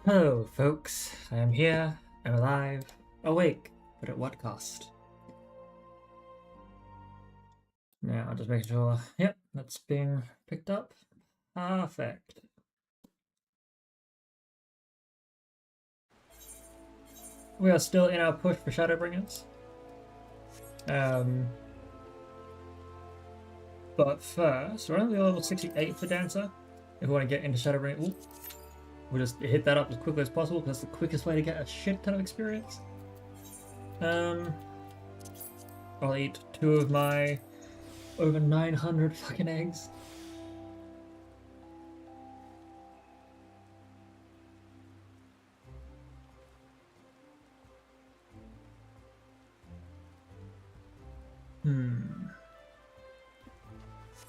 Hello, folks. I am here. I'm alive, awake, but at what cost? Now, just making sure. Yep, that's being picked up. Perfect. We are still in our push for Shadowbringers. But first, we're only level 68 for Dancer. If we want to get into Shadowbringers, we'll just hit that up as quickly as possible because that's the quickest way to get a shit ton of experience. I'll eat 2 of my over 900 fucking eggs.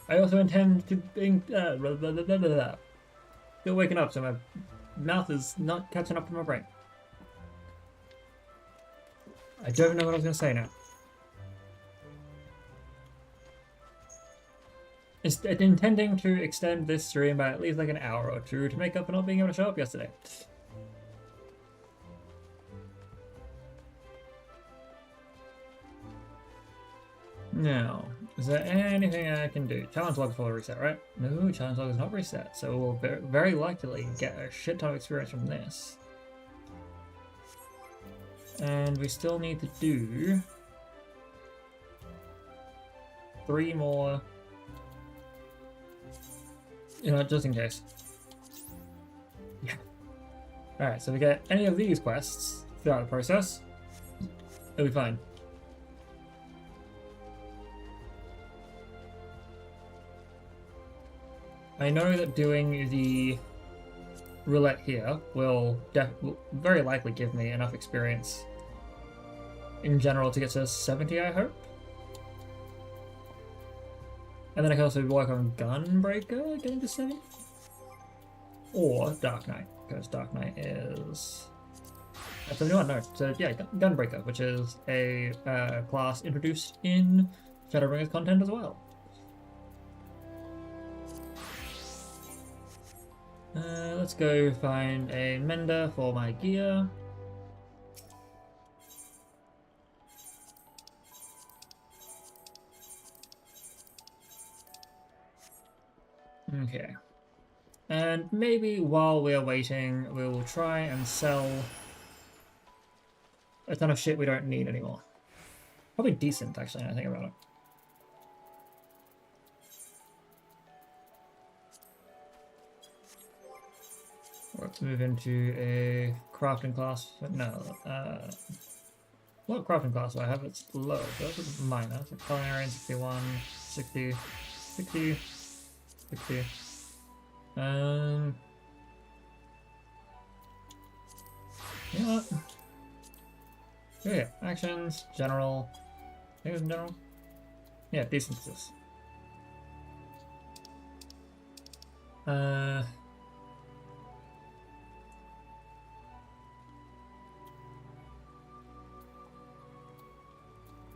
I also intend to be still waking up, so my mouth is not catching up to my brain. I don't know what I was going to say now. It's intending to extend this stream by at least like an hour or two to make up for not being able to show up yesterday. Now, is there anything I can do? Challenge log is fully reset, right? No, challenge log is not reset, so we'll very likely get a shit ton of experience from this. And we still need to do 3 more, you know, just in case. Yeah. Alright, so if we get any of these quests throughout the process, it'll be fine. I know that doing the roulette here will very likely give me enough experience in general to get to 70, I hope. And then I can also work on Gunbreaker, getting to 70. Or Dark Knight, because Dark Knight is... That's 71, no. So yeah, Gunbreaker, which is a class introduced in Shadowbringers content as well. Let's go find a mender for my gear. Okay. And maybe while we are waiting, we will try and sell a ton of shit we don't need anymore. Probably decent, actually, now I think about it. Let's move into a crafting class. No, what crafting class do I have? It's low, so that's a minor. So culinary 61, 60, 60, 60. You know what? Yeah, actions, general. I think it was in general. Yeah, decencies.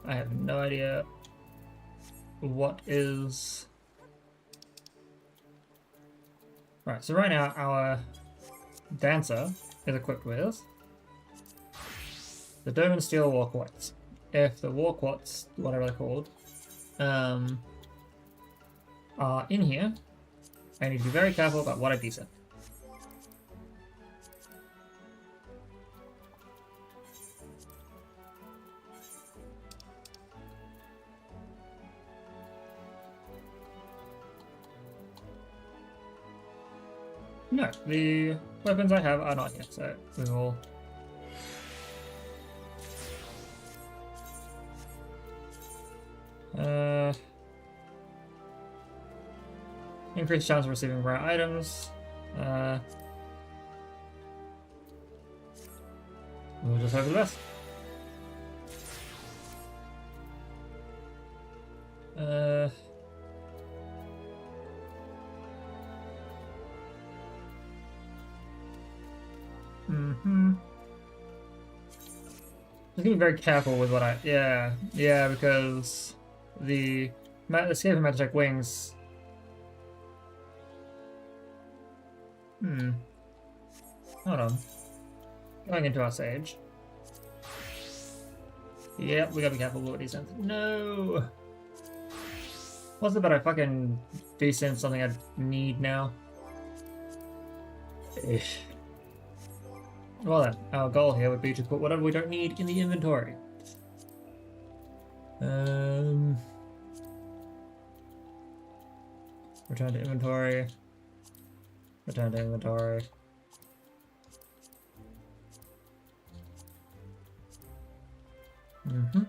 I have no idea what is... Right, so right now our Dancer is equipped with the Dome and Steel War Quartz. If the War Quartz, whatever they're called, are in here, I need to be very careful about what I deset. No, the weapons I have are not yet, so we will... increased chance of receiving rare items. We'll just hope for the best. Just gonna be very careful with what I... Yeah, because the escape from magic wings... Hold on. Going into our Sage. Yep, we gotta be careful with desynth. No! What's the better? Fucking desynth something I need now? Ish. Well then, our goal here would be to put whatever we don't need in the inventory. Return to inventory. Return to inventory. Mm-hmm.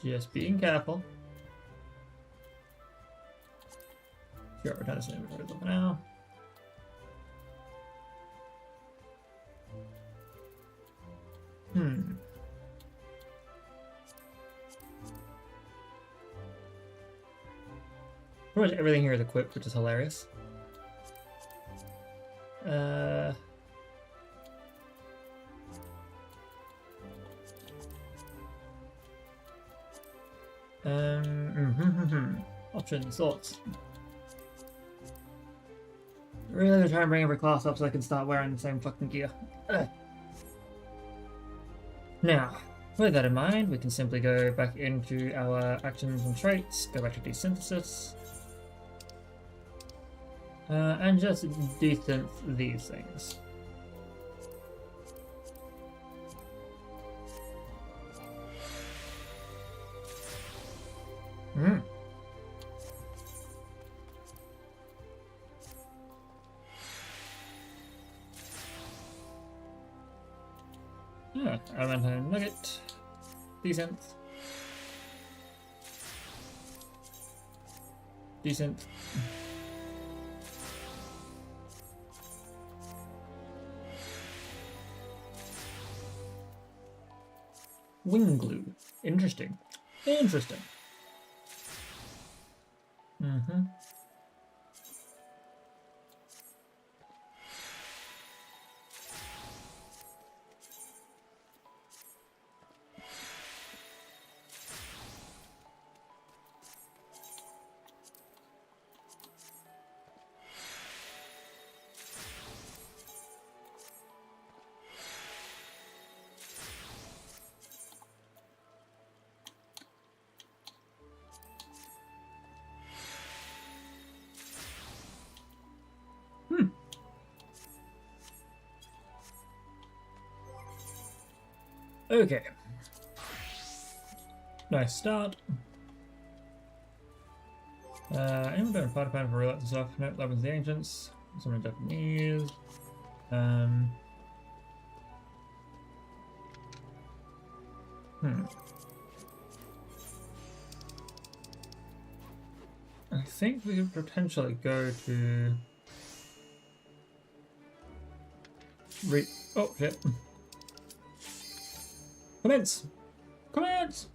Just being careful. Sure, return to inventory for now. Pretty much everything here is equipped, which is hilarious. Options, thoughts. Really gonna try and bring every class up so I can start wearing the same fucking gear. Now, with that in mind, we can simply go back into our actions and traits, go back to desynthesis, and just desynth these things. Yeah, Adamantine Nugget, desynth, desynth. Wing glue. Interesting. Interesting. Okay. Nice start. Anyone doing party plan for Roulettes and stuff? Nope, that was the ancients. Some in Japanese. I think we could potentially go to oh shit. Commence! Commence!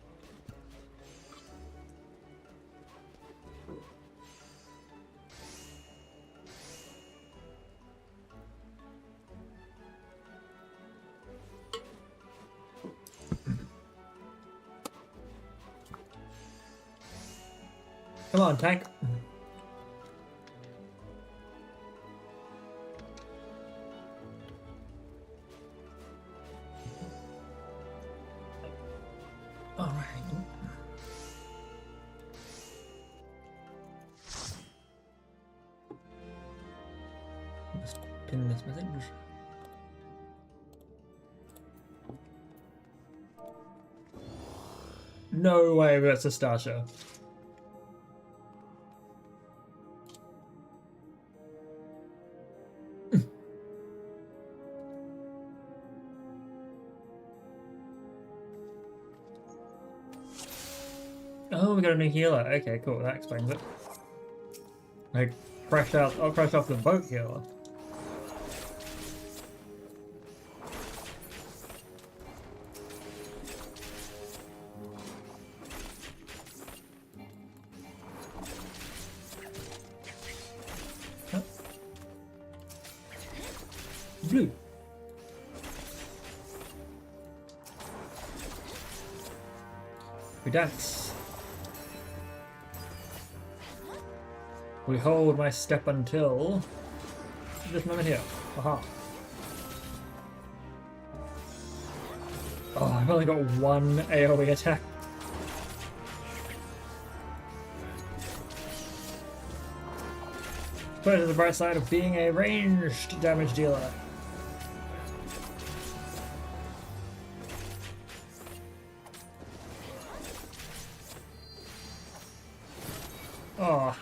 Come on, tank. Pin this message. No way, that's a Stasha. Oh, we got a new healer. Okay, cool. That explains it. Like, I'll crash off the boat healer. Huh? Blue. We dance. We hold my step until this moment here. Aha. Oh, I've only got one AoE attack. Put it to the bright side of being a ranged damage dealer. Oh.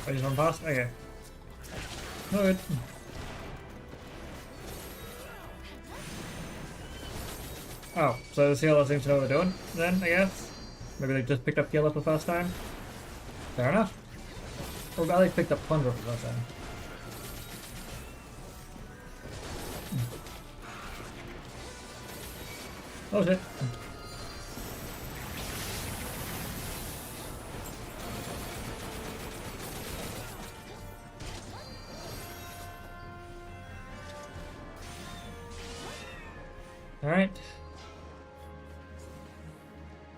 I just run past? Okay. No good. Oh, so the healer seems to know what they're doing then, I guess? Maybe they just picked up healer for the first time? Fair enough. Or at least picked up plunder for the first time. Oh shit. Alright.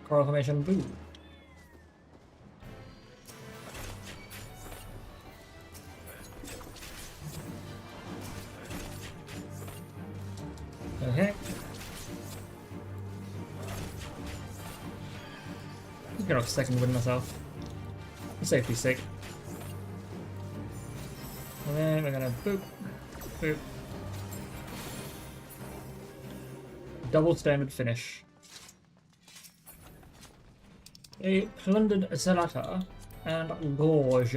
Coral formation, boo. Okay. I'm gonna second wind myself. For safety's sake. And then we're gonna boop. Boop. Double standard finish. A plundered Zelata and gorge.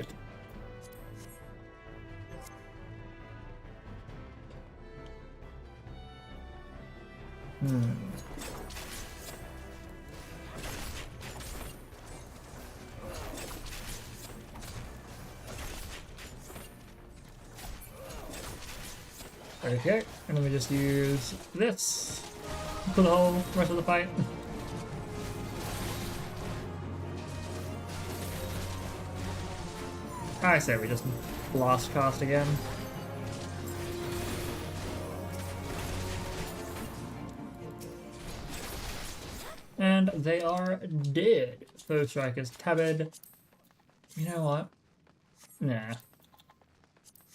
Okay, and then we just use this for the whole rest of the fight. I say we just blast cast again. And they are dead. Foe strikers tabbered. You know what? Nah.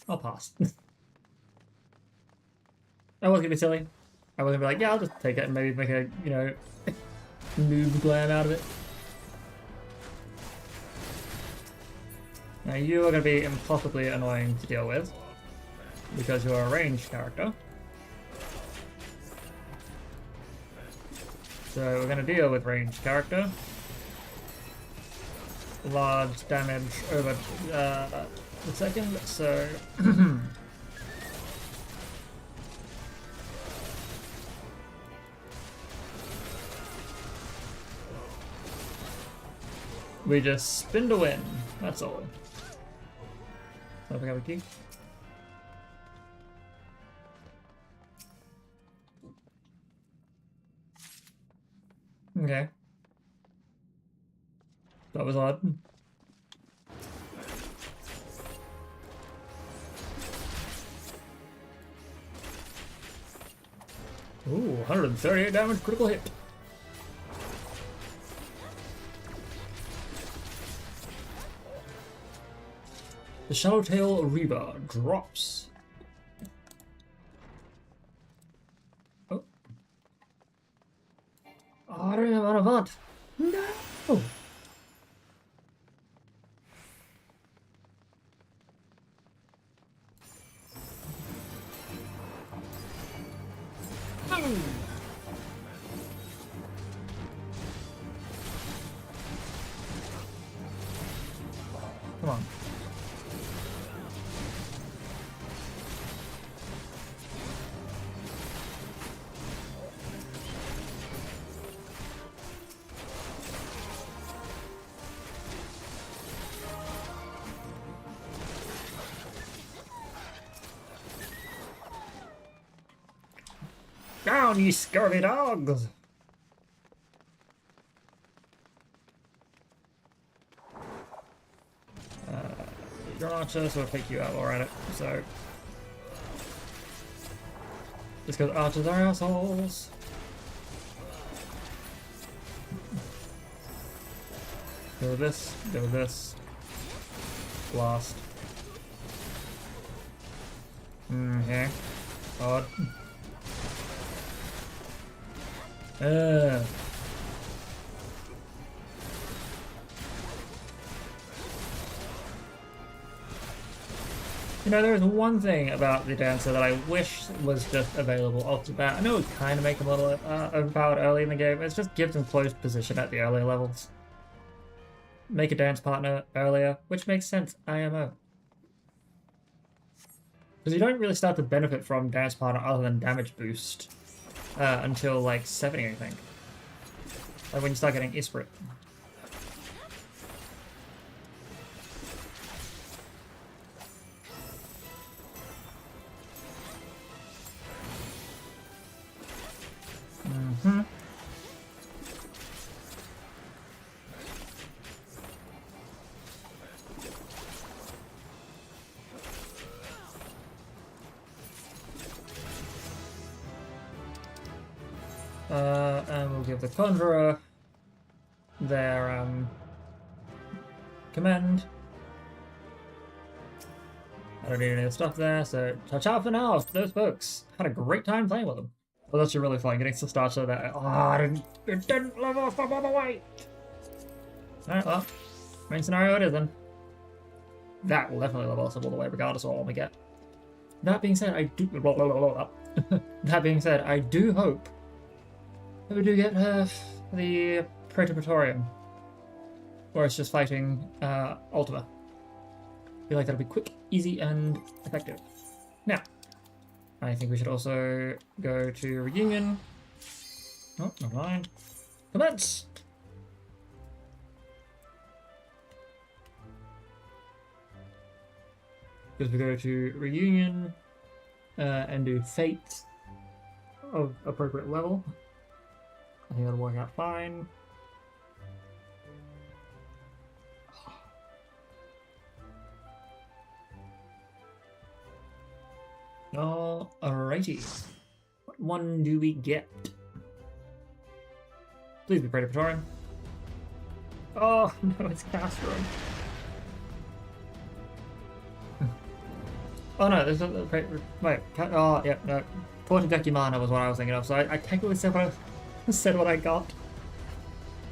I'll pass. I was gonna be silly. I was gonna be like, yeah, I'll just take it and maybe make a, you know, noob glam out of it. Now you are going to be impossibly annoying to deal with, because you're a ranged character. So we're going to deal with ranged character. Large damage over the second, so... we just spin to win, that's all. I have a key. Okay. That was odd. Ooh, 138 damage, critical hit. The Shadowtail Reba drops. Oh. Oh, I don't have an avant. No! Come on. Down, ye scurvy dogs! You're an archer, so I'll take you out while we're at it. So, just because archers are assholes. Deal with this, deal with this. Blast. Okay. Odd. You know, there is one thing about the dancer that I wish was just available off the bat. I know it would kind of make him a little overpowered early in the game. It's just gives him close position at the earlier levels. Make a dance partner earlier, which makes sense, IMO. Because you don't really start to benefit from dance partner other than damage boost until like 70, I think. Like when you start getting Isprit. And we'll give the Conjurer their command. I don't need any of the stuff there, so ciao for now to those folks. Had a great time playing with them. Well, that's really fun, getting to start so that it didn't level off all the way. Alright, well, main scenario it is then. That will definitely level us up all the way, regardless of what we get. That being said, I do that being said, I do hope that we do get the Praetorium, where it's just fighting Ultima. I feel like that'll be quick, easy, and effective. Now, I think we should also go to Reunion. Oh, never mind. Commence! Because we go to Reunion and do Fate of appropriate level. I think that'll work out fine. Alrighty. What one do we get? Please be Praetorian. Oh no, it's Castro. Oh no, there's a wait. Oh yeah, no. Porta Decumana was what I was thinking of. So I technically said what I got.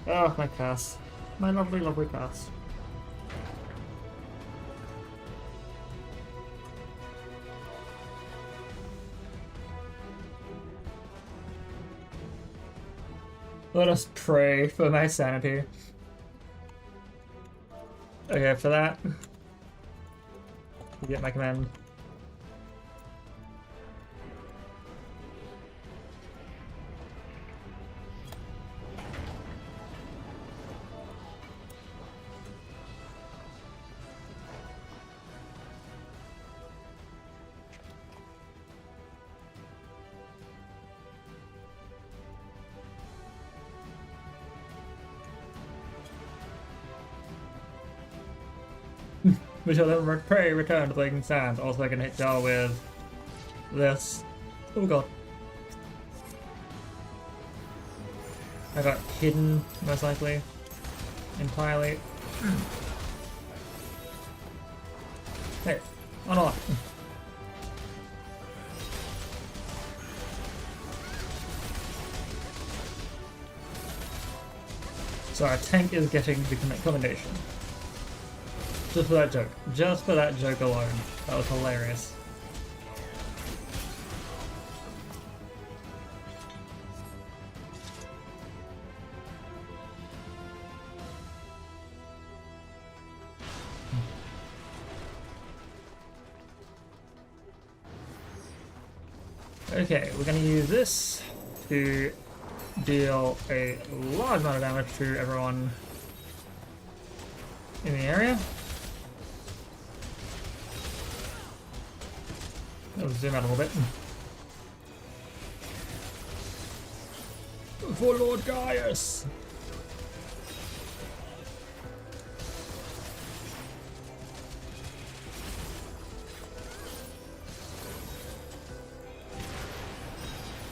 Oh, my cast. My lovely, lovely cast. Let us pray for my sanity. Okay, for that, you get my command. We shall then pray return to Blazing Sands. Also I can hit y'all with this. Oh god. I got hidden, most likely. Entirely. Hey, on off. So our tank is getting the commendation. Just for that joke. Just for that joke alone. That was hilarious. Okay, we're going to use this to deal a large amount of damage to everyone in the area. Let's zoom out a little bit. For Lord Gaius!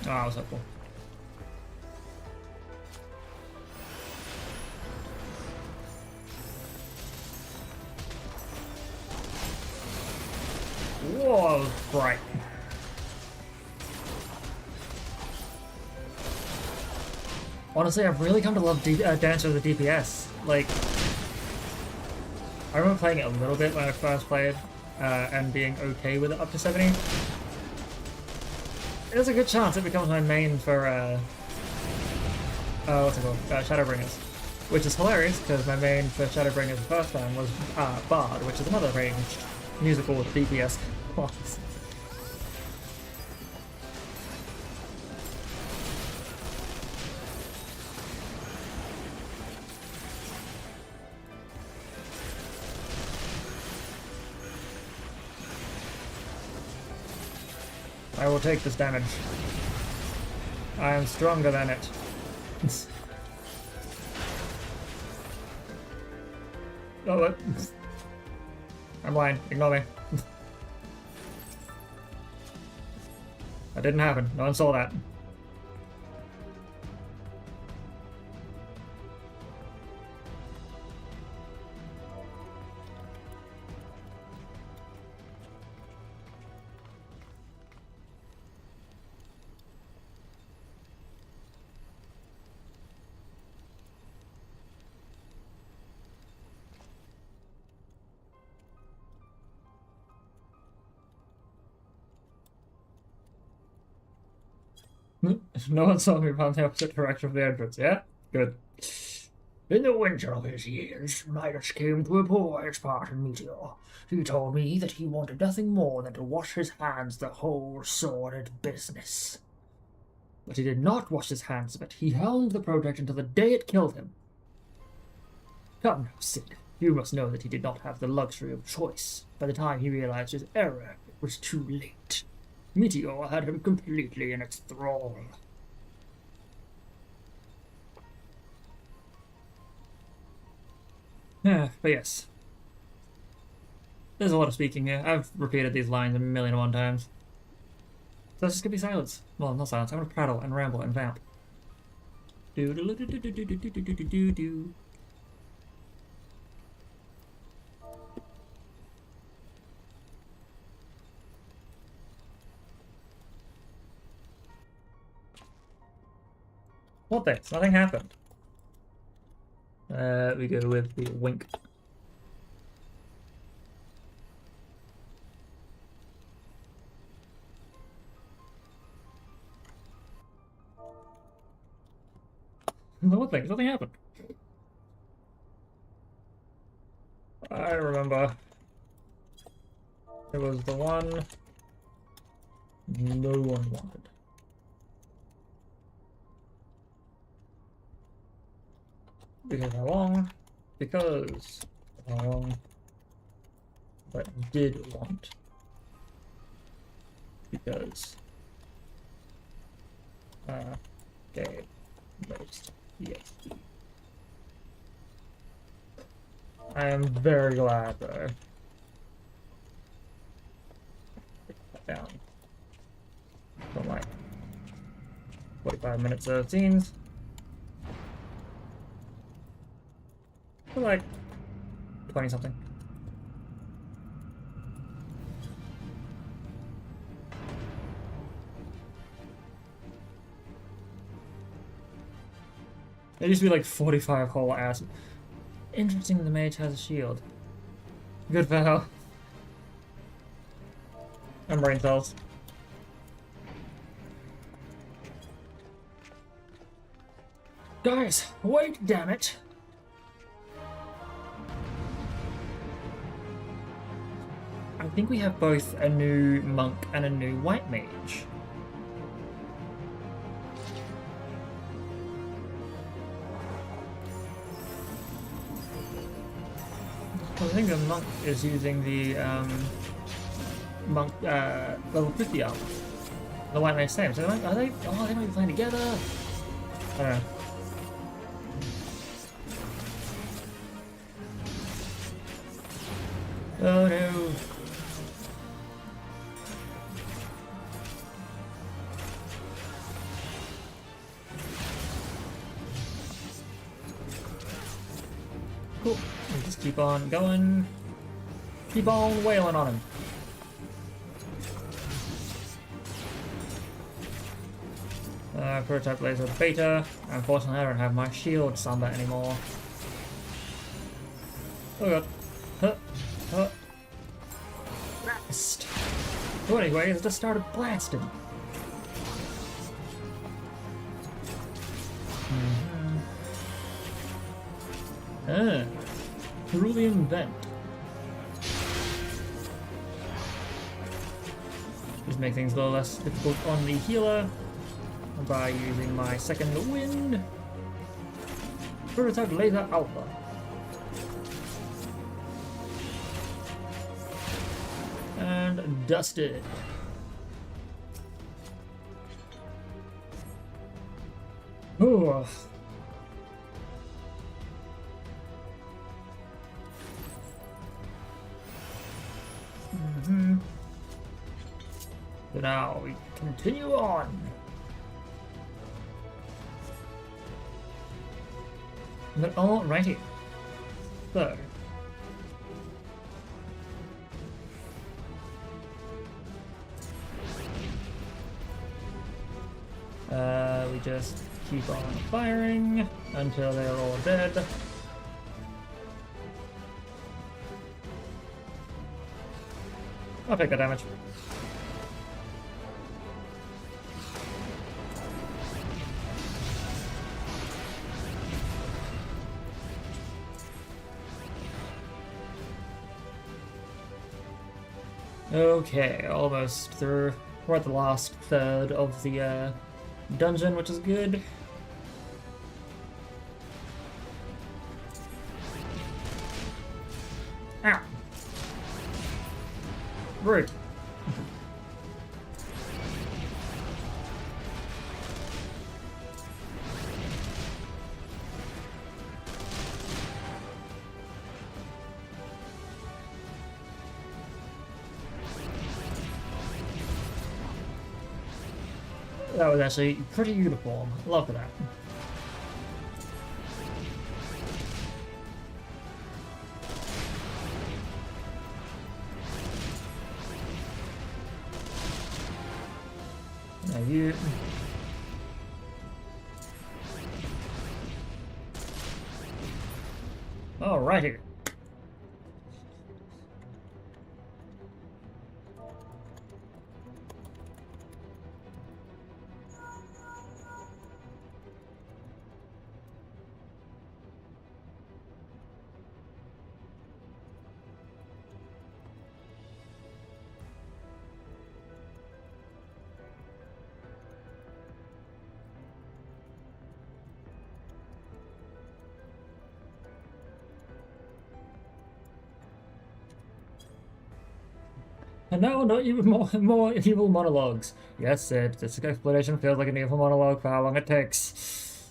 Ah, that was helpful. Whoa, bright. Honestly, I've really come to love Dancer as a DPS. Like, I remember playing it a little bit when I first played, and being okay with it up to 70. There's a good chance it becomes my main for, what's it called? Shadowbringers. Which is hilarious, because my main for Shadowbringers the first time was Bard, which is another ranged musical DPS class. I will take this damage. I am stronger than it. Oh, what? I'm lying. Ignore me. That didn't happen. No one saw that. No one saw me from the opposite direction of the entrance, yeah? Good. In the winter of his years, Midas came to a boy's part in Meteor. He told me that he wanted nothing more than to wash his hands of the whole sordid business. But he did not wash his hands of it. He held the project until the day it killed him. Come now, Sid. You must know that he did not have the luxury of choice. By the time he realized his error, it was too late. Meteor had him completely in its thrall. Yeah, but yes. There's a lot of speaking here. I've repeated these lines 1,000,001 times. So it's just gonna be silence. Well, not silence. I'm gonna prattle and ramble and vamp. Do do do do do do do do do do do do. What this? Nothing happened. We go with the wink. What thing? Nothing happened. I remember. It was the one no one wanted. Because how long? Because how long? But did want. Because gave most EXP. I am very glad though. Put that down. From like 45 minutes of scenes. For like 20 something. It used to be like 45 whole ass. Interesting, the mage has a shield. Good for health. And brain cells. Guys, wait, damn it! I think we have both a new monk and a new white mage. I think the monk is using the monk level 50 armor. The white mage same. So are they? Oh, they might be playing together. I don't know. Oh no. Cool. We'll just keep on going. Keep on wailing on him. Prototype laser beta. Unfortunately, I don't have my shield samba anymore. Oh god. Huh. Huh. Blast. So anyway, it just started blasting. Cerulean vent. Just make things a little less difficult on the healer by using my second wind. Prototype laser alpha. And dusted. Ooh. So now we continue on. But alrighty. So. We just keep on firing until they're all dead. I'll take the damage. Okay, almost through. We're at the last third of the dungeon, which is good. Ow! Rude. That was actually pretty uniform. Love that. Now you. Alrighty. And now, not even more evil monologues. Yes, Sid, this explanation feels like an evil monologue for how long it takes.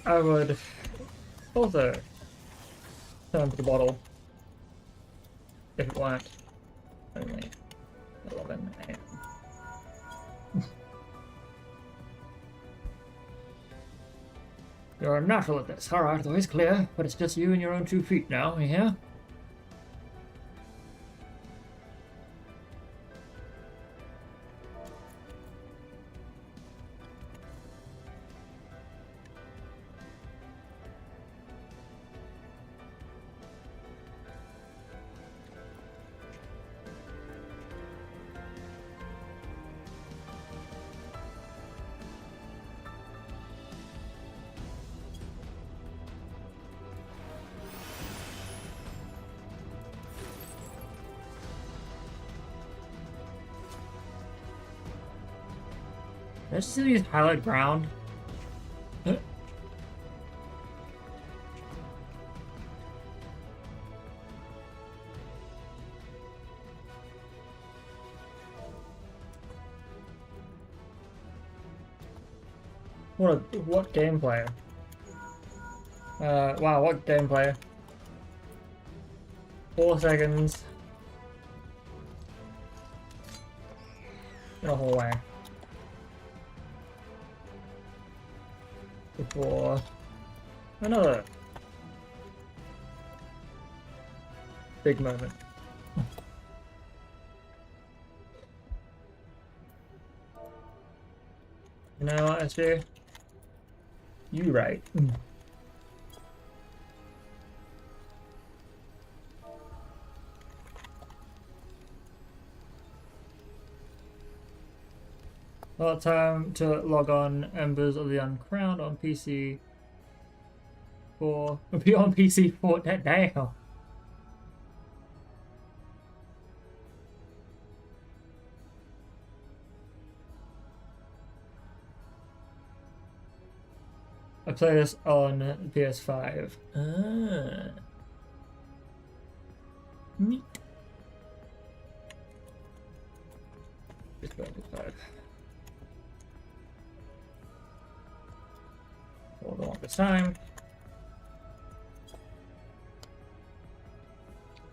I would also turn to the bottle if it weren't only 11 AM. You're a natural at this. Alright, the way's clear, but it's just you and your own 2 feet now, you hear? Did I just use highlight ground? What gameplay? Wow, what gameplay? 4 seconds. In a hallway. Before another big moment. You know what, SJ? You right. Well, time to log on Embers of the Uncrowned on PC 4. Be on PC 4. Damn. I play this on PS5. Ah. Neat. PS5. For the longest time.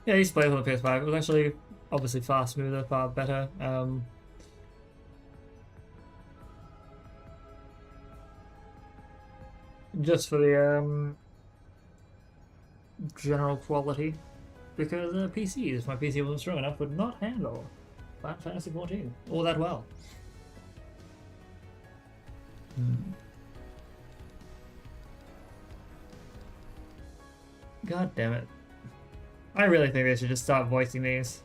Yeah, I used to play it on the PS5. It was actually obviously far smoother, far better. Just for the general quality, because PCs, my PC wasn't strong enough, would not handle Final Fantasy XIV all that well. God damn it. I really think they should just stop voicing these.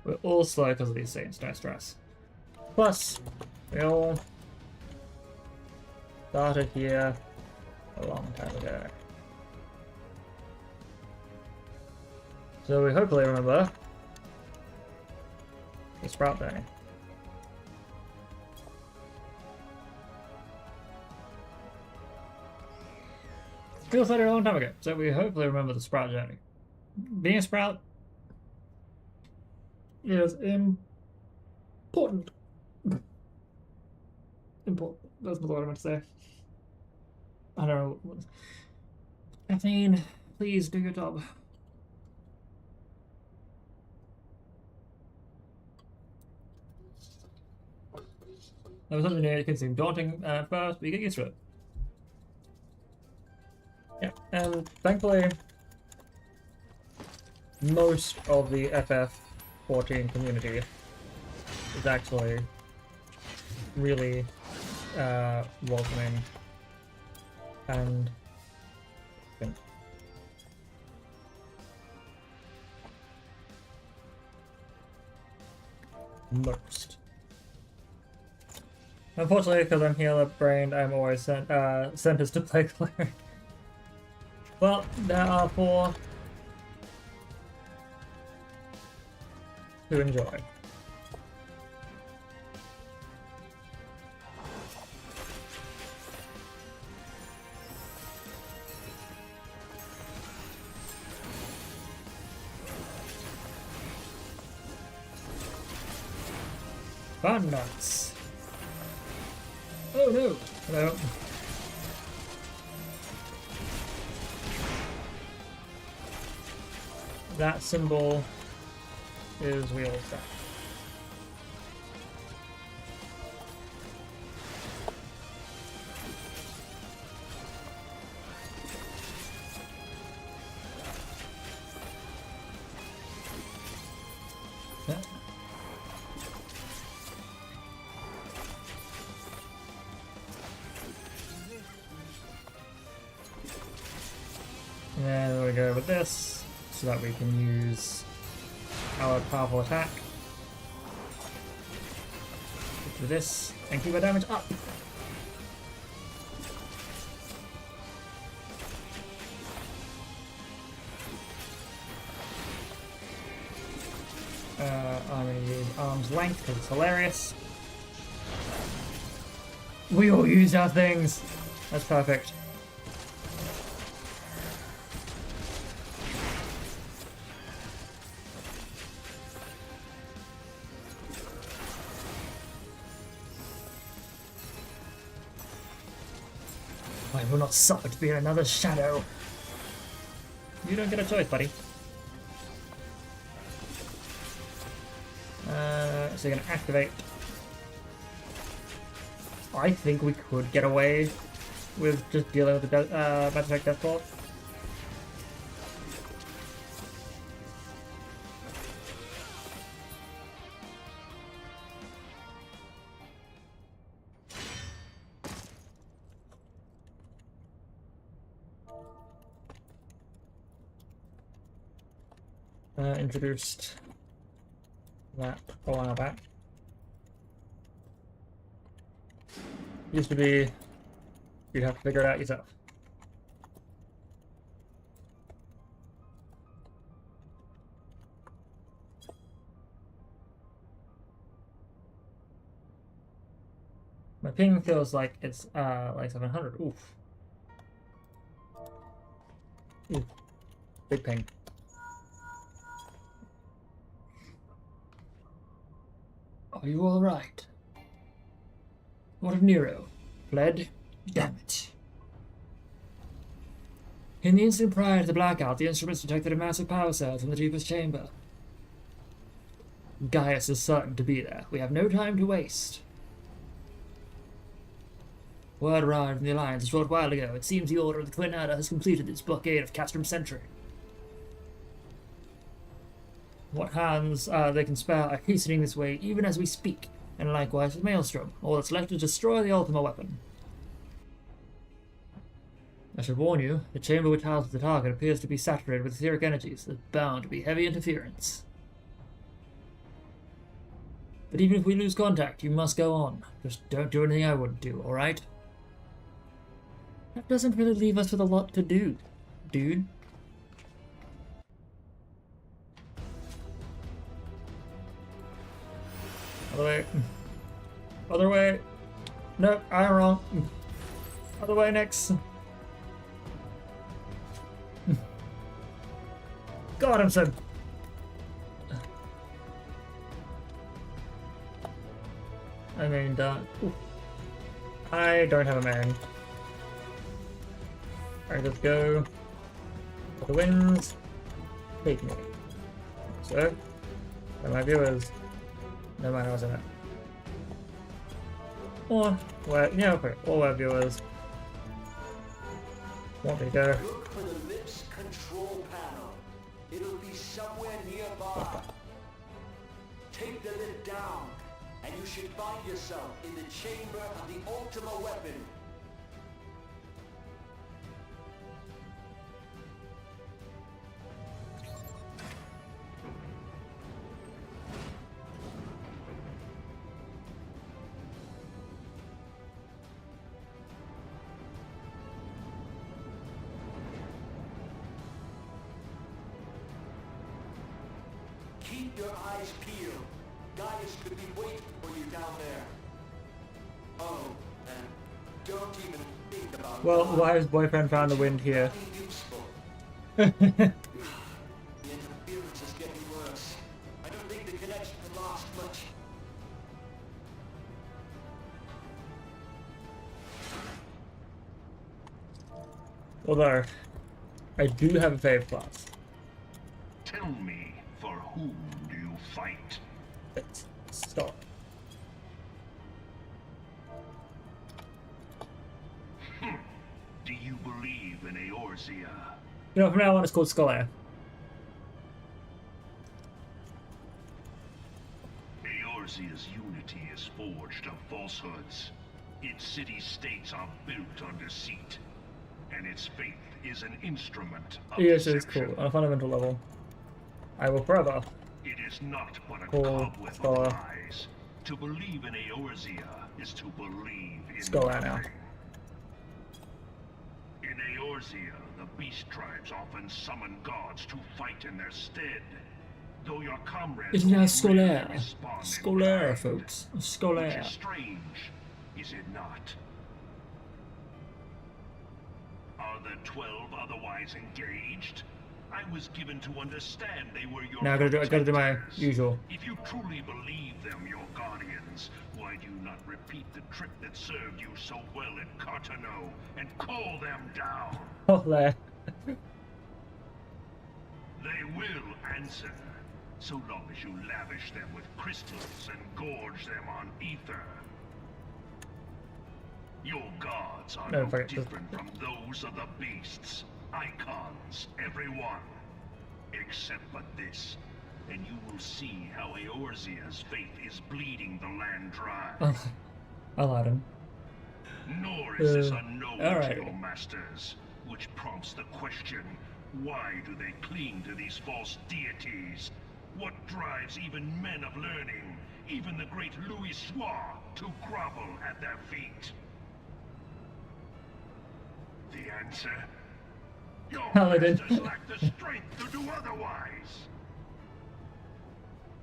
We're all slow because of these things, no stress. Plus, we all started here a long time ago. So we hopefully remember the Sprout Day. Still started a long time ago, so we hopefully remember the Sprout journey. Being a Sprout is important. Important. That's not what I meant to say. I don't know. Kathleen, please do your job. That was something new. It can seem daunting at first, but you get used to it. Yeah, and thankfully, most of the FF14 community is actually really welcoming and most. Unfortunately, because I'm healer-brained, I'm always sentenced to play cleric. Well, there are 4 to enjoy. Fun nuts. Oh no! Hello. That symbol is wheels back. And there we go with this, so that we can use our powerful attack. Do this and keep our damage up. I'm going to use arm's length because it's hilarious. We all use our things. That's perfect. I will not suffer to be another shadow. You don't get a choice, buddy. So you're going to activate. I think we could get away with just dealing with the Mass Effect Death Claw. Introduced that a while back. Used to be you'd have to figure it out yourself. My ping feels like it's like 700. Oof. Oof. Big ping. Are you all right? What of Nero? Fled? Damn it. In the instant prior to the blackout, the instruments detected a massive power surge from the deepest chamber. Gaius is certain to be there. We have no time to waste. Word arrived from the Alliance a short while ago. It seems the Order of the Twin Adder has completed its blockade of Castrum Sentry. What hands they can spare are hastening this way even as we speak, and likewise with Maelstrom. All that's left is to destroy the Ultima weapon. I should warn you, the chamber which houses the target appears to be saturated with etheric energies. There's bound to be heavy interference. But even if we lose contact, you must go on. Just don't do anything I wouldn't do, alright? That doesn't really leave us with a lot to do, dude. Other way. Other way. Nope, I'm wrong. Other way next. God, I'm so... I mean, I don't have a man. Alright, let's go. For the winds. Take me. So, for my viewers. No matter what's in it. Or, well, yeah, okay, all our viewers want to go. Look for the lips control panel. It'll be somewhere nearby. Take the lid down, and you should find yourself in the chamber of the Ultima weapon. Keep your eyes peeled. Gaius could be waiting for you down there. Oh, and don't even think about it. Well, why has boyfriend found the wind here? The interference is getting worse. I don't think the connection can last much. Although, I do have a fave class. Tell me, for whom do you fight? Let's start. Do you believe in Eorzea? You know, from now on it's called Scholar. Eorzea's unity is forged of falsehoods. Its city-states are built on deceit. And its faith is an instrument of Yes, it's deception. cool. On a fundamental level. I will forever It is not but a Cool. cobweb Scholar. of lies. To believe in Eorzea is to believe in Let's go right now. nothing. In Eorzea, the beast tribes often summon gods to fight in their stead. Though your comrades It's now rarely Scolaire. respond in Scolaire, kind, folks. which Scolaire. is strange, is it not? Are the 12 otherwise engaged? I was given to understand they were your Now I gotta do my protectors. usual. If you truly believe them your guardians, why do you not repeat the trick that served you so well at Cartano and call them down? Oh, there. They will answer, so long as you lavish them with crystals and gorge them on ether. Your gods are No, no fuck it. different from those of the beasts. Icons, everyone. Except but this. And you will see how Eorzea's faith is bleeding the land dry. Oh, I lied him. Nor is this unknown to alright. your masters, which prompts the question, why do they cling to these false deities? What drives even men of learning, even the great Louis Soir, to grovel at their feet? The answer? Your Paladin. masters lack the strength to do otherwise.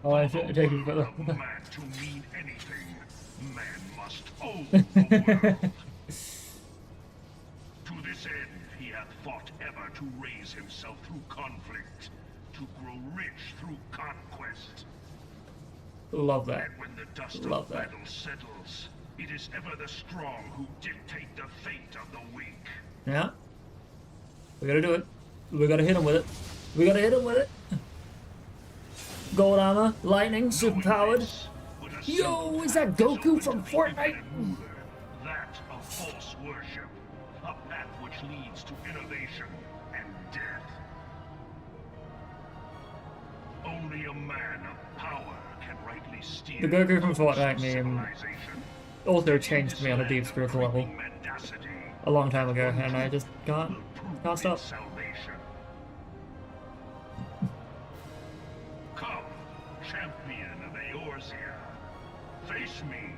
Oh, I For should the take you word for of the. man to mean anything, man must own the world. To this end, he hath fought ever to raise himself through conflict, to grow rich through conquest. Love that. And when the dust Love of that. battle settles, it is ever the strong who dictate the fate of the weak. Yeah. We gotta do it. We gotta hit him with it. We gotta hit him with it. Gold armor, lightning, super powered. Yo, is that Goku from Fortnite? That of false worship, a path which leads to innovation and death. Only a man of power can rightly steer The Goku from course Fortnite of meme civilization. also changed me on a deep spiritual level Mendacity a long time ago, and I just can't stop. salvation. Come, champion of Eorzea, face me.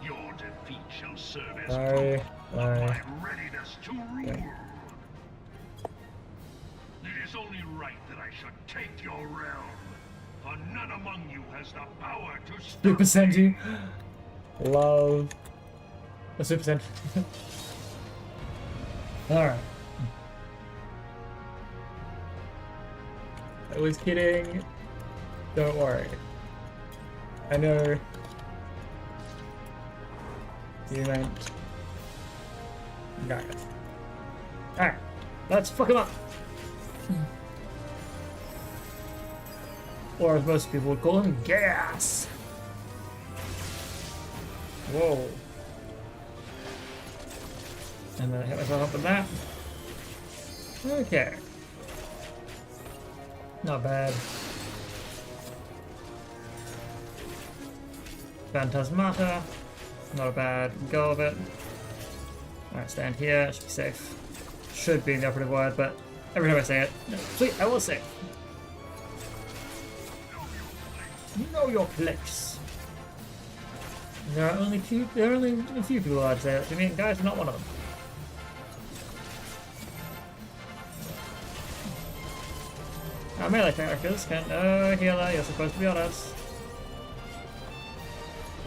Your defeat shall serve as Sorry, proof sorry. of my readiness to rule. It is only right that I should take your realm, for none among you has the power to stop Super Senju. me. Love the Super Senju. Alright. I was kidding. Don't worry. I know you meant. Got it. Alright. Let's fuck him up. Or as most people would call him, gas. Whoa. And then I hit myself up with that. Okay. Not bad. Phantasmata. Not a bad go of it. Alright, stand here. Should be safe. Should be the operative word, but every time I say it. No, sweet, I will say it. Know your place. There are only a few people allowed to say that to me, and guys are not one of them. Our melee characters can healer, you're supposed to be on us.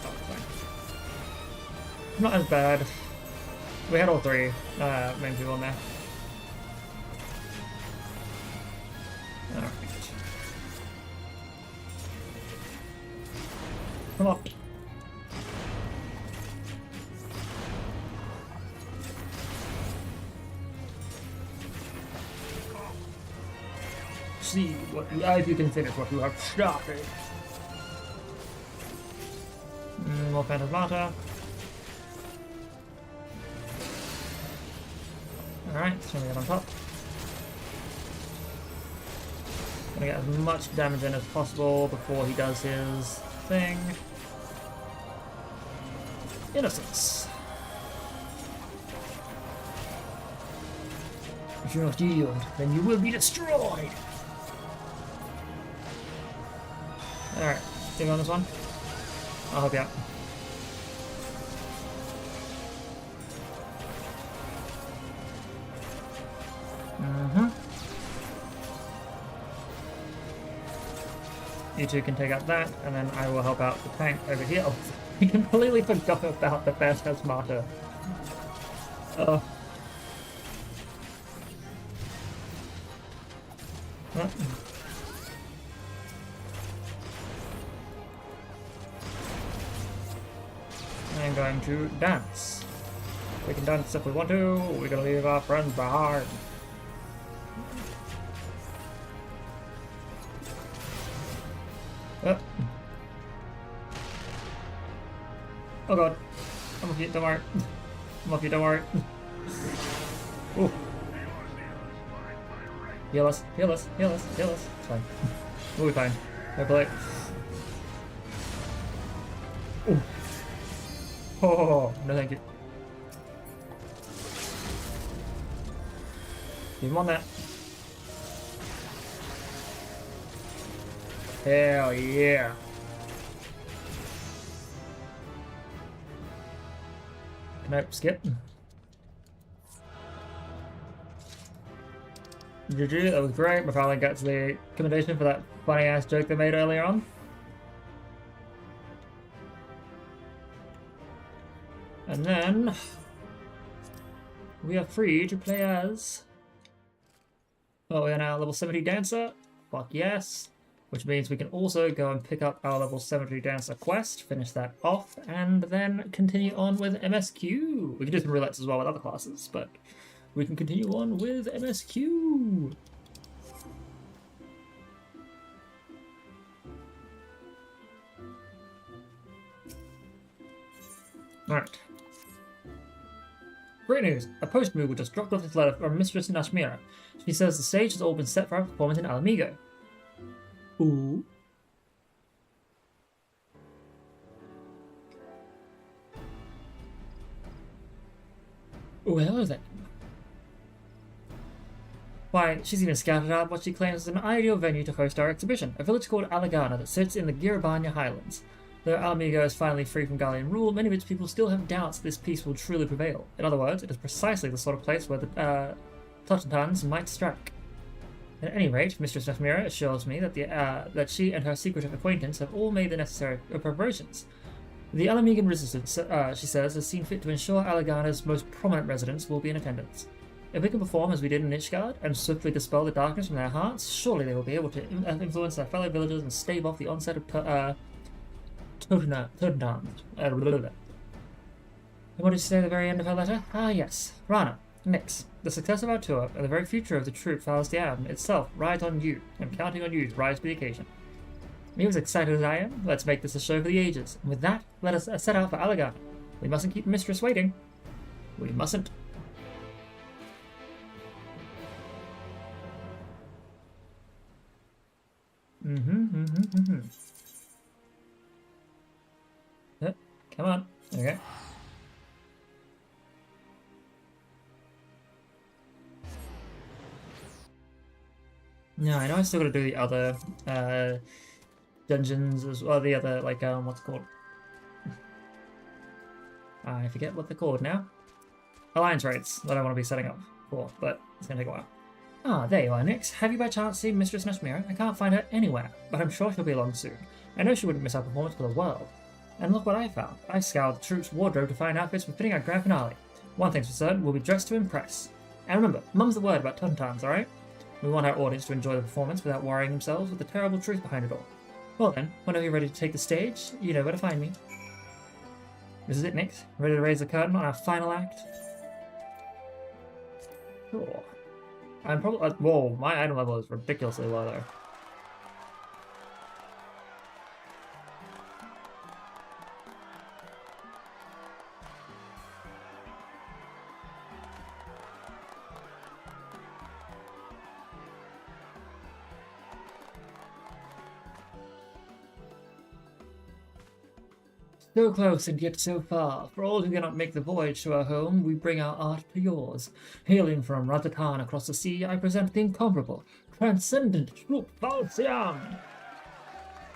Oh, fine. Not as bad. We had all three main people in there. Alright. Come on. See what if you can finish what you have started. More Phantasmata. Alright, so we get on top. Gonna get as much damage in as possible before he does his thing. Innocence. If you not yield, then you will be destroyed. Alright, dig on this one. I'll help you out. You two can take out that, and then I will help out the tank over here. Oh, I completely forgot about the Phantasmata. Oh. I'm going to dance. We can dance if we want to. We're gonna leave our friends behind. Oh god. I'm with you, don't worry. I'm with you, don't worry. Ooh. Heal us, heal us, heal us, heal us. It's fine. We'll be fine. Fair play. Ooh. Oh, no thank you. Leave him on that. Hell yeah. Nope, skip. GG, that was great. We finally got to the commendation for that funny ass joke they made earlier on. And then we are free to play as. Oh, we are now level 70 dancer. Fuck yes. Which means we can also go and pick up our level 70 dancer quest, finish that off, and then continue on with MSQ. We can do some roulettes as well with other classes, but we can continue on with MSQ. Alright. Great news! A post Moogle just dropped off this letter from Mistress Nashmira. She says the stage has all been set for our performance in Alamigo. Ooh. Well then. Why, she's even scouted out what she claims is an ideal venue to host our exhibition, a village called Alagana that sits in the Girabanya Highlands. Though Alamigo is finally free from Gallian rule, many of its people still have doubts this peace will truly prevail. In other words, it is precisely the sort of place where the Totantans might strike. At any rate, Mistress Nashmira assures me that that she and her secretive acquaintance have all made the necessary preparations. The Alamigan resistance, she says, has seen fit to ensure Alagana's most prominent residents will be in attendance. If we can perform as we did in Nishgard and swiftly dispel the darkness from their hearts, surely they will be able to influence their fellow villagers and stave off the onset of Totantans. And what did she say at the very end of her letter? Ah, yes. Rana, Nix, the success of our tour and the very future of the troupe Falstiam itself rides on you. I'm counting on you to rise to the occasion. Me as excited as I am, let's make this a show for the ages. And with that, let us set out for Alagana. We mustn't keep Mistress waiting. We mustn't. Come on. Okay. No, I know I still gotta do the other dungeons as well, the other, like, what's it called? I forget what they're called now. Alliance raids that I want to be setting up for, but it's gonna take a while. Ah, there you are, Nix. Have you by chance seen Mistress Nashmira? I can't find her anywhere, but I'm sure she'll be along soon. I know she wouldn't miss our performance for the world. And look what I found. I scoured the troops' wardrobe to find outfits befitting our grand finale. One thing's for certain, we'll be dressed to impress. And remember, mum's the word about Totantans, alright? We want our audience to enjoy the performance without worrying themselves with the terrible truth behind it all. Well then, whenever you're ready to take the stage, you know where to find me. This is it, Nix. Ready to raise the curtain on our final act? Sure. I'm probably... whoa, my item level is ridiculously low there. So close and yet so far. For all who cannot make the voyage to our home, we bring our art to yours. Hailing from Ratatan across the sea, I present the incomparable, transcendent troupe Falsiam.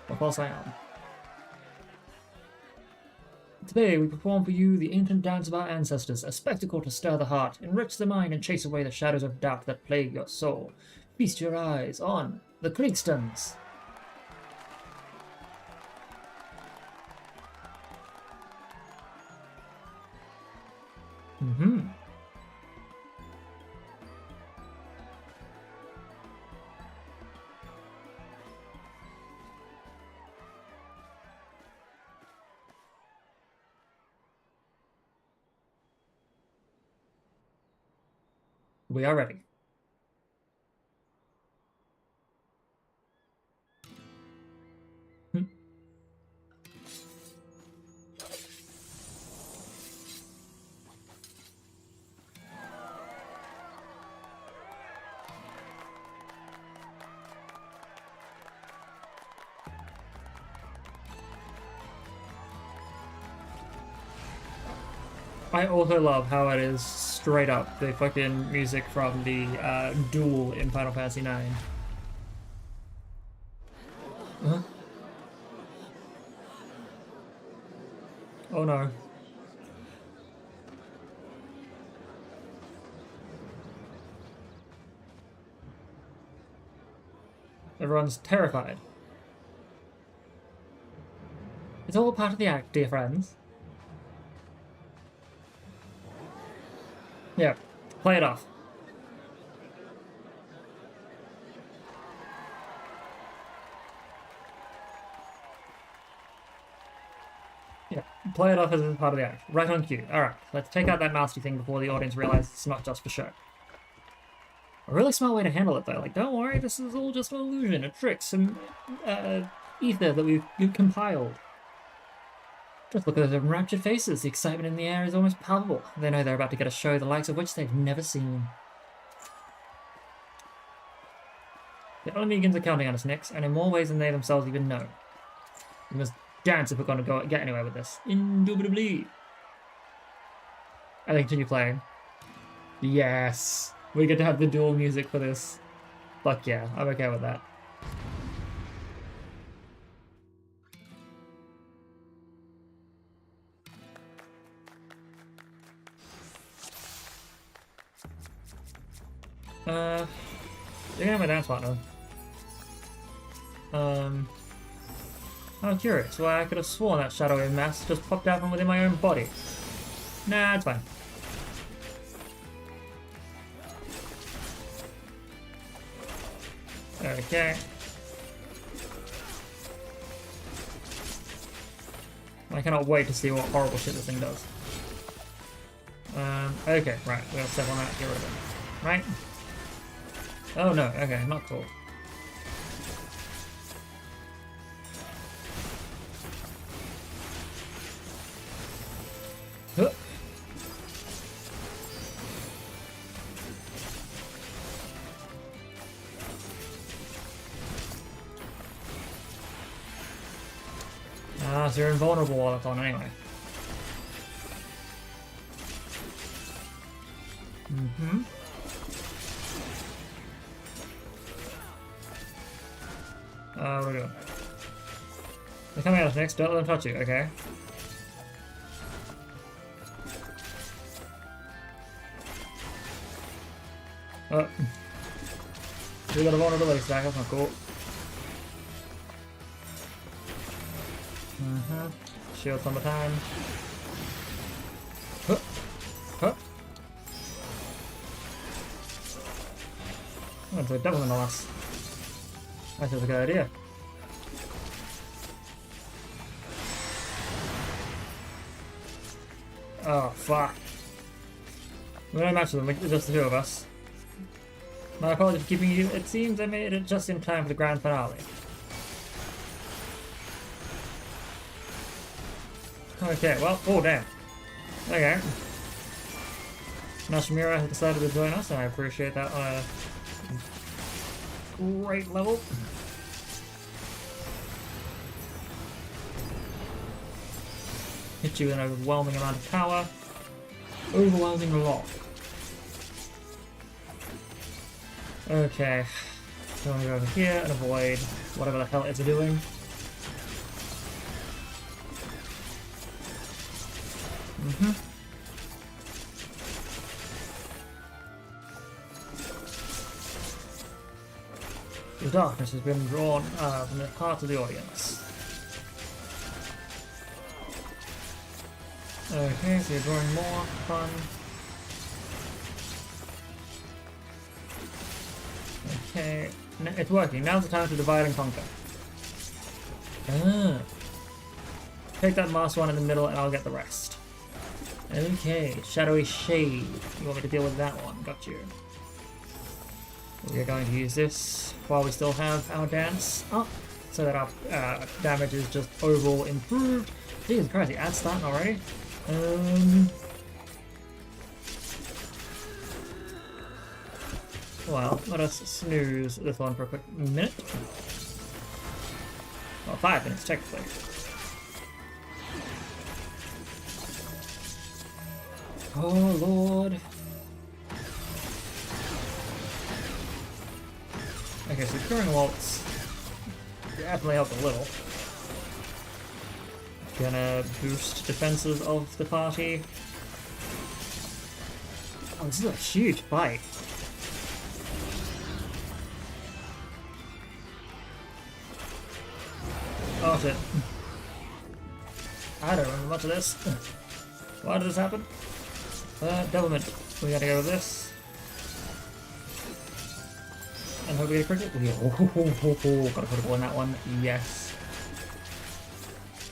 Or Falsiam. Today we perform for you the ancient dance of our ancestors, a spectacle to stir the heart, enrich the mind, and chase away the shadows of doubt that plague your soul. Feast your eyes on the Kriegstons. We are ready. I also love how it is straight up the fucking music from the duel in Final Fantasy IX. Huh? Oh no. Everyone's terrified. It's all part of the act, dear friends. Yeah, play it off. Yeah, play it off as part of the act. Right on cue. Alright, let's take out that nasty thing before the audience realizes it's not just for show. A really smart way to handle it though. Like, don't worry, this is all just an illusion, a trick, some ether that we've compiled. Just look at those enraptured faces. The excitement in the air is almost palpable. They know they're about to get a show the likes of which they've never seen. The Olympians are counting on us, Nix, and in more ways than they themselves even know. We must dance if we're going to get anywhere with this. Indubitably. I continue playing. Yes! We get to have the dual music for this. Fuck yeah, I'm okay with that. You're gonna have a dance partner. I'm curious why I could have sworn that shadowy mass just popped out from within my own body. Nah, it's fine. Okay. I cannot wait to see what horrible shit this thing does. Okay, right, we're gonna step on that, get rid of it. Right? Oh no, okay, not cool. Huh. Ah, so you're invulnerable while it's on anyway. Mm-hmm. What are we doing? They're coming at us next, don't let them touch you, okay? Oh. We got a vulnerability stack, that's not cool. Shield on the time. Huh. Huh. Oh, it's a double in the last. That's a good idea. Oh, fuck. We don't match them, just the two of us. My apologies for keeping you. It seems I made it just in time for the grand finale. Okay, well, oh damn. Okay. Nashimura has decided to join us, and I appreciate that on a great level. Hit you with an overwhelming amount of power. Overwhelming lot. Okay. So I'm gonna go over here and avoid whatever the hell it's doing. The darkness has been drawn from the heart of the audience. Okay, so you're drawing more. Fun. Okay, it's working. Now's the time to divide and conquer. Ah. Take that last one in the middle and I'll get the rest. Okay, Shadowy Shade. You want me to deal with that one? Got you. We're going to use this while we still have our dance up, so that our damage is just overall improved. Jesus Christ, the ad's starting already? Well, let us snooze this one for a quick minute. Well, 5 minutes, technically. Oh, Lord. Okay, so curing waltz definitely helped a little. Gonna boost defenses of the party. Oh, this is a huge bite. Oh shit. I don't remember much of this. Why did this happen? Devilment. We gotta go with this. And hope we get a cricket. Got a critical in that one. Yes.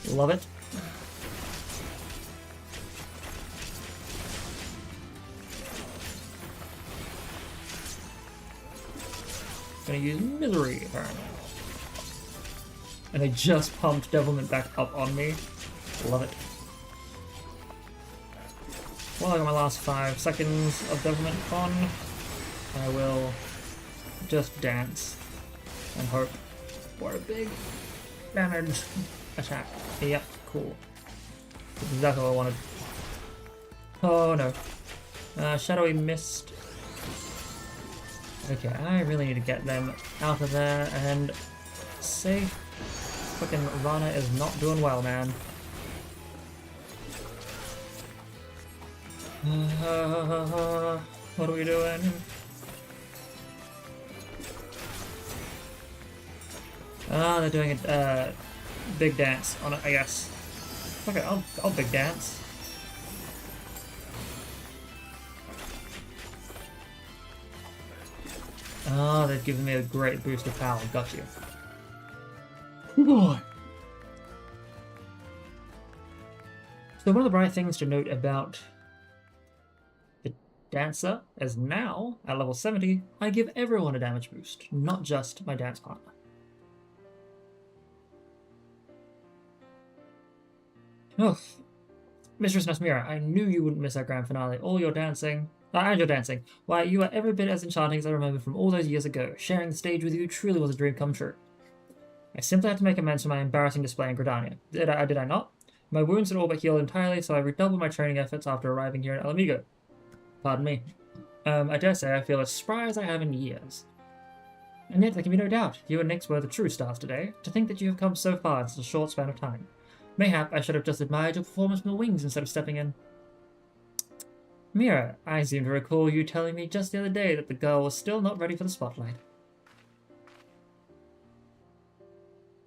Love it. Gonna use Misery, apparently. And I just pumped Devilment back up on me. Love it. Well, I got my last 5 seconds of Devilment on. I will just dance and hope for a big damage attack. Yep, cool. That's exactly what I wanted. Oh no. Shadowy Mist. Okay, I really need to get them out of there and safe. Fucking Rana is not doing well, man. What are we doing? Ah, they're doing a big dance on it, I guess. Okay, I'll big dance. Ah, they've given me a great boost of power. Got you. Boy. So one of the bright things to note about the dancer is now, at level 70, I give everyone a damage boost, not just my dance partner. Oh, Mistress Nasmira, I knew you wouldn't miss our grand finale. All your dancing, and your dancing. Why, you are every bit as enchanting as I remember from all those years ago. Sharing the stage with you truly was a dream come true. I simply had to make amends for my embarrassing display in Gridania. Did I not? My wounds had all but healed entirely, so I redoubled my training efforts after arriving here in El Amigo. Pardon me. I dare say I feel as spry as I have in years. And yet there can be no doubt, you and Nyx were the true stars today. To think that you have come so far in such a short span of time. Mayhap I should have just admired your performance from the wings instead of stepping in. Mira, I seem to recall you telling me just the other day that the girl was still not ready for the spotlight.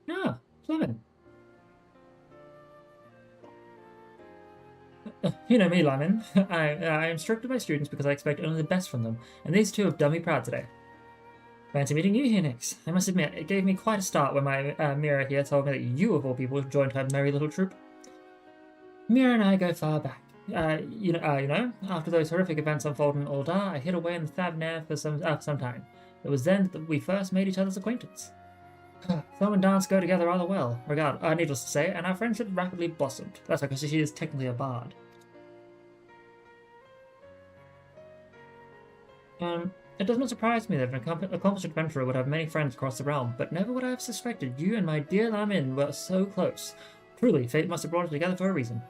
Ah, Fleming. You know me, Lyman. I am strict with my students because I expect only the best from them, and these two have done me proud today. Fancy meeting you here, Nyx. I must admit, it gave me quite a start when my Mira here told me that you, of all people, joined her merry little troop. Mira and I go far back. You know, after those horrific events unfolded in Uldar, I hid away in Thavnair for some time. It was then that we first made each other's acquaintance. Film and dance go together rather well, needless to say, and our friendship rapidly blossomed. That's because she is technically a bard. It does not surprise me that an accomplished adventurer would have many friends across the realm, but never would I have suspected you and my dear Lamin were so close. Truly, fate must have brought us together for a reason.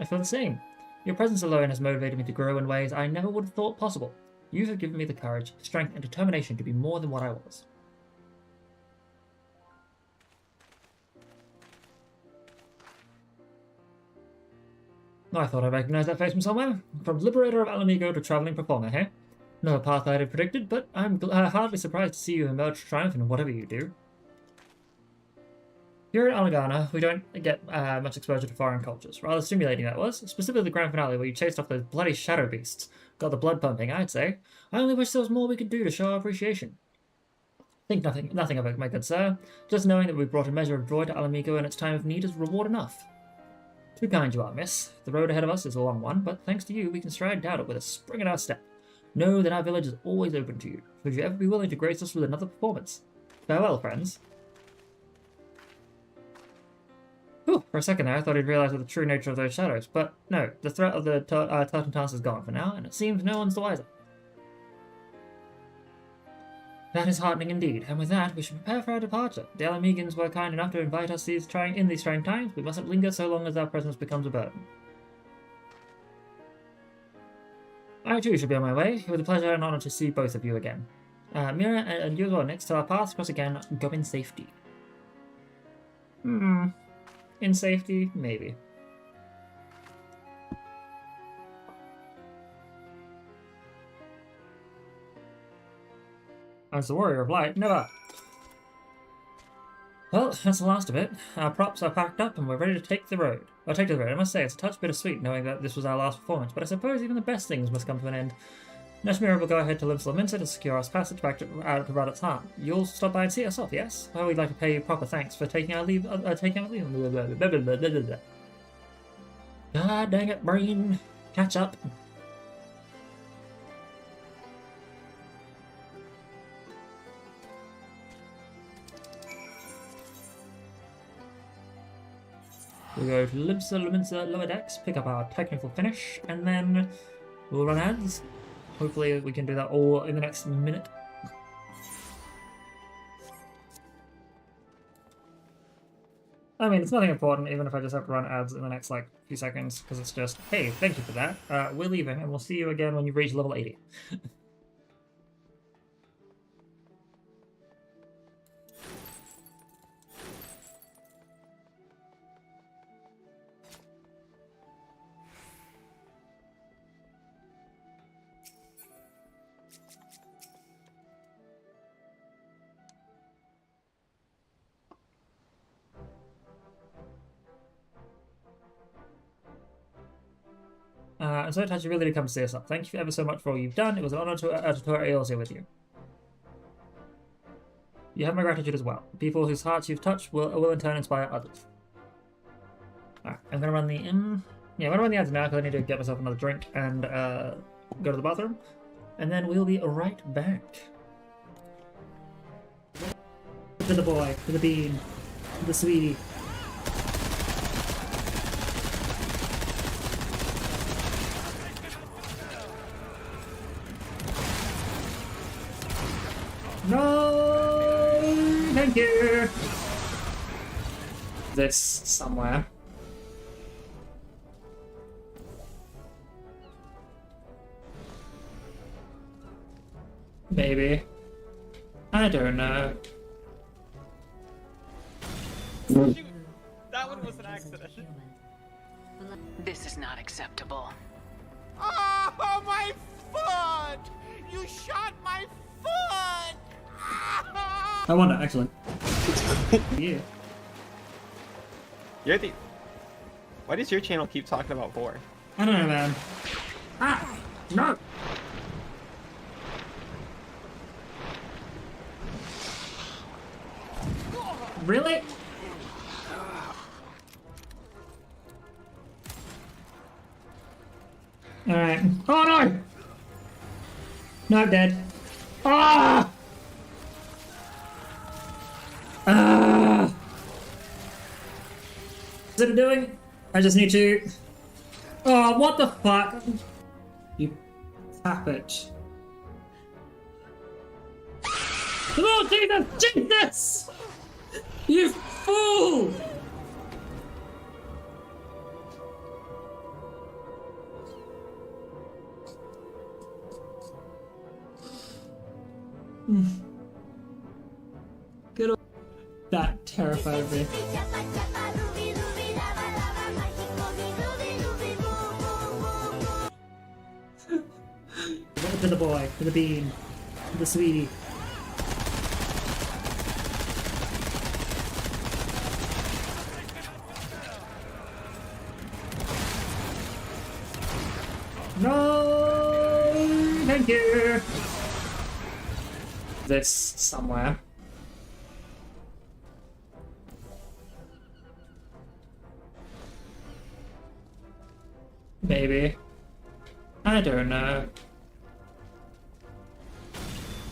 I feel the same. Your presence alone has motivated me to grow in ways I never would have thought possible. You have given me the courage, strength, and determination to be more than what I was. I thought I recognized that face from somewhere. From Liberator of Alamigo to Traveling Performer, hey? No path I had predicted, but I'm hardly surprised to see you emerge triumphant in whatever you do. Here at Alagana, we don't get much exposure to foreign cultures. Rather stimulating that was, specifically the grand finale where you chased off those bloody shadow beasts. Got the blood pumping, I'd say. I only wish there was more we could do to show our appreciation. Think nothing of it, my good sir. Just knowing that we've brought a measure of joy to Alamigo in its time of need is reward enough. Too kind you are, miss. The road ahead of us is a long one, but thanks to you, we can stride down it with a spring in our step. Know that our village is always open to you. Should you ever be willing to grace us with another performance? Farewell, friends. Whew, for a second there, I thought he'd realised the true nature of those shadows, but no, the threat of the Tartantans is gone for now, and it seems no one's the wiser. That is heartening indeed, and with that, we should prepare for our departure. The Alamegans were kind enough to invite us in these trying times. We mustn't linger so long as our presence becomes a burden. I too shall be on my way. It was a pleasure and honour to see both of you again. Mira and you as well, next to our paths cross again, go in safety. In safety? Maybe. As the Warrior of Light, never! Well, that's the last of it. Our props are packed up and we're ready to take to the road. I must say, it's a touch bittersweet knowing that this was our last performance, but I suppose even the best things must come to an end. Neshmira will go ahead to Limsa Minsa to secure us passage back to Roulettes' Harm. You'll stop by and see us off, yes? Well, we'd like to pay you proper thanks for taking our leave. God dang it, brain! Catch up. We'll go to Limsa lower decks, pick up our technical finish, and then we'll run ads. Hopefully we can do that all in the next minute. I mean, it's nothing important, even if I just have to run ads in the next, like, few seconds, because it's just, hey, thank you for that. We're leaving, and we'll see you again when you reach level 80. And so Tachi really did come to see us up. Thank you ever so much for all you've done. It was an honor to tour Eos here with you. You have my gratitude as well. People whose hearts you've touched will in turn inspire others. Alright, I'm gonna run the I'm gonna run the ads now because I need to get myself another drink and go to the bathroom. And then we'll be right back. To the boy, to the bean, to the sweetie. No, thank you. This somewhere. Maybe. I don't know. Shoot! That one was an accident. This is not acceptable. Oh, my foot! You shot my foot! I wonder, actually. Yeah. You're the... Why does your channel keep talking about vor? I don't know, man. Ah! No! Really? Alright. Oh no! No, I'm dead. Ah! Ah! What's it doing? I just need to... Oh, what the fuck? You tap it. Oh, Jesus! Jesus! You fool! Good old... That terrified me. To the boy, to the bean, to the sweetie. No, thank you. This somewhere. Maybe. I don't know.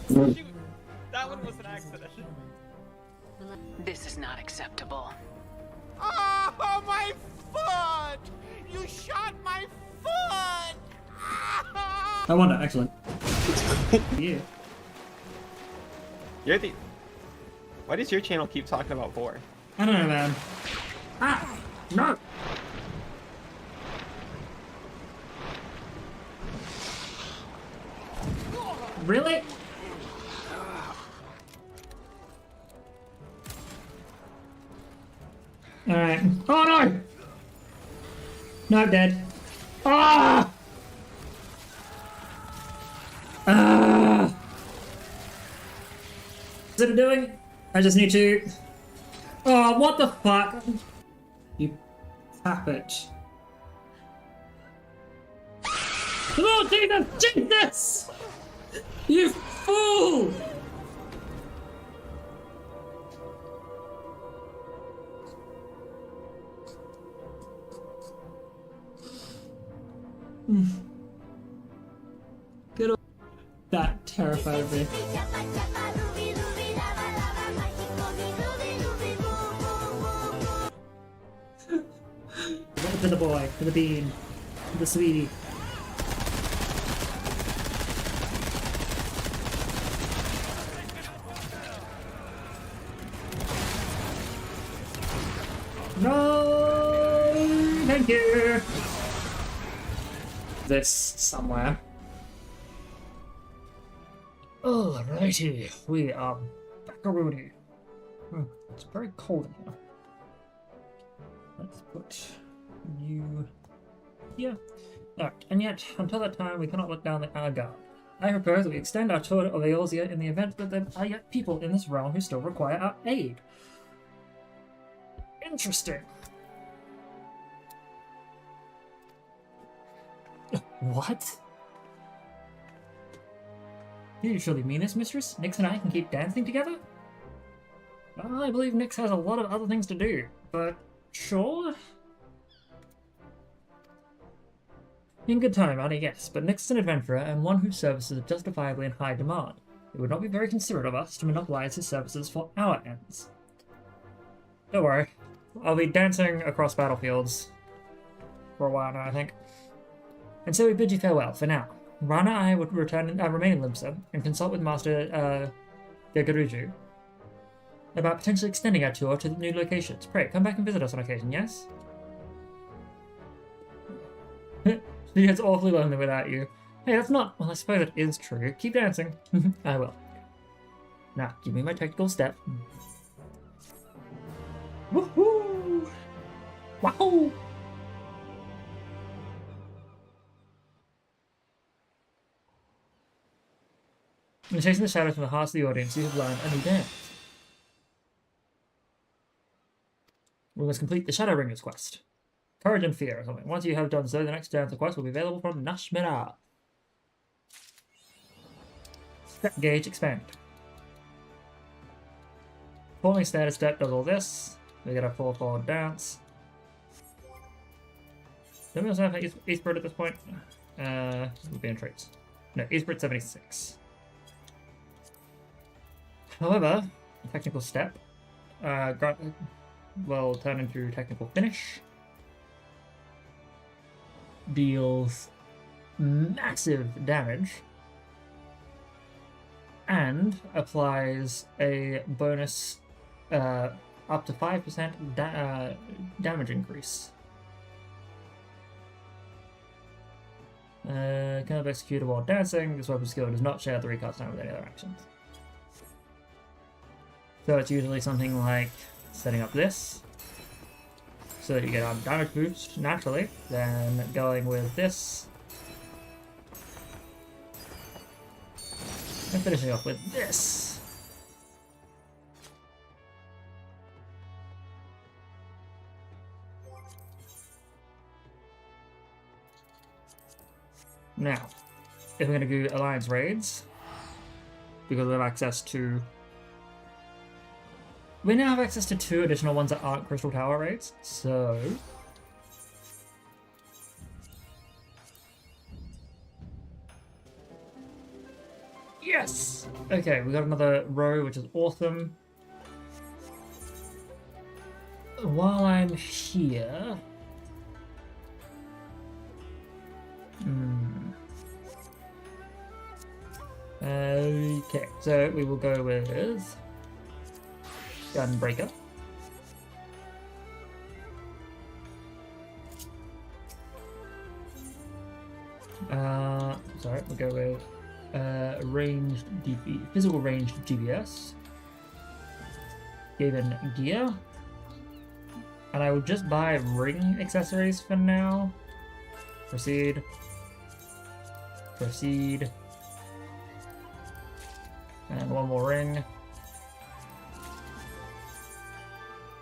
Shoot! That one was an accident. This is not acceptable. Oh, my foot! You shot my foot! I wonder, excellent. Yeah. You're the. Why does your channel keep talking about 4? I don't know, man. Ah! No! Really? Alright. Oh no! No, dead. Ah! Ah! Is it doing? I just need to. Oh, what the fuck? You tap it. Oh, Jesus! Jesus! You fool! Good old. That terrified me. To the boy, to the bean, to the sweetie. No, thank you. This somewhere. Alrighty, we are back-a-rooney. It's very cold in here. Let's put you here. Alright, and yet, until that time, we cannot look down the guard. I propose that we extend our tour of Eorzea in the event that there are yet people in this realm who still require our aid. Interesting. What? You surely mean this, mistress? Nyx and I can keep dancing together? Well, I believe Nyx has a lot of other things to do, but sure. In good time, Annie, yes, but Nyx is an adventurer and one whose services are justifiably in high demand. It would not be very considerate of us to monopolize his services for our ends. Don't worry, I'll be dancing across battlefields for a while now, I think. And so we bid you farewell for now. Rana and I would remain in Limsa and consult with Master Gagaruju about potentially extending our tour to new locations. Pray, come back and visit us on occasion, yes? She gets awfully lonely without you. Hey, that's not... Well, I suppose it is true. Keep dancing. I will. Now, give me my technical step. Woohoo! Wow! In chasing the shadows from the hearts of the audience, you have learned a new dance. We must complete the Shadow Ringers quest. Courage and Fear or something. Once you have done so, the next dance quest will be available from Nashmira. Step gauge expand. Falling status step does all this. We get a full forward dance. Don't we also have Eastbird at this point? Would be in traits. No, Eastbird 76. However, technical step will turn into technical finish. Deals massive damage. And applies a bonus up to 5% damage increase. Kind of execute while dancing. This weapon skill does not share the recast time with any other actions. So it's usually something like setting up this so that you get a damage boost naturally, then going with this And finishing off with this. Now, if we're going to do Alliance raids, because we have access to... We now have access to 2 additional ones that aren't Crystal Tower raids, so... Yes! Okay, we got another row, which is awesome. While I'm here... Okay, so we will go with Gunbreaker. Sorry, we'll go with ranged DP, physical ranged GBS. Given gear. And I will just buy ring accessories for now. Proceed. Proceed. And one more ring.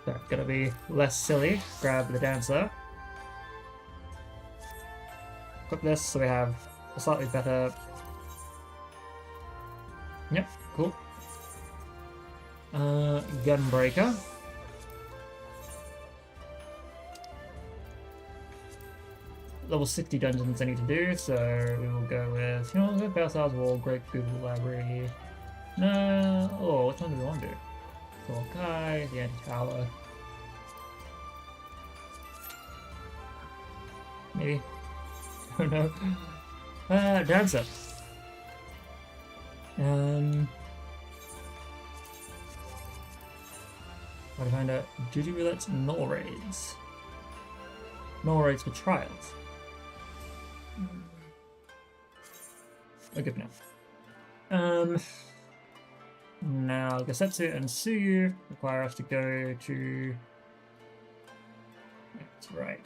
So, gonna be less silly. Grab the dancer. Equip this so we have a slightly better... Yep, cool. Gunbreaker. Level 60 dungeons I need to do, so we will go with, you know, we'll go Belsar's Wall, Great Google Library. No, oh, which one do we want to do? Kai, the Anti-Tower. Maybe. I don't know. Dancer. Gotta find out. Duty Roulettes, null raids. Null raids for trials. Oh, good enough. Now Gasetsu and Suyu require us to go to... That's right.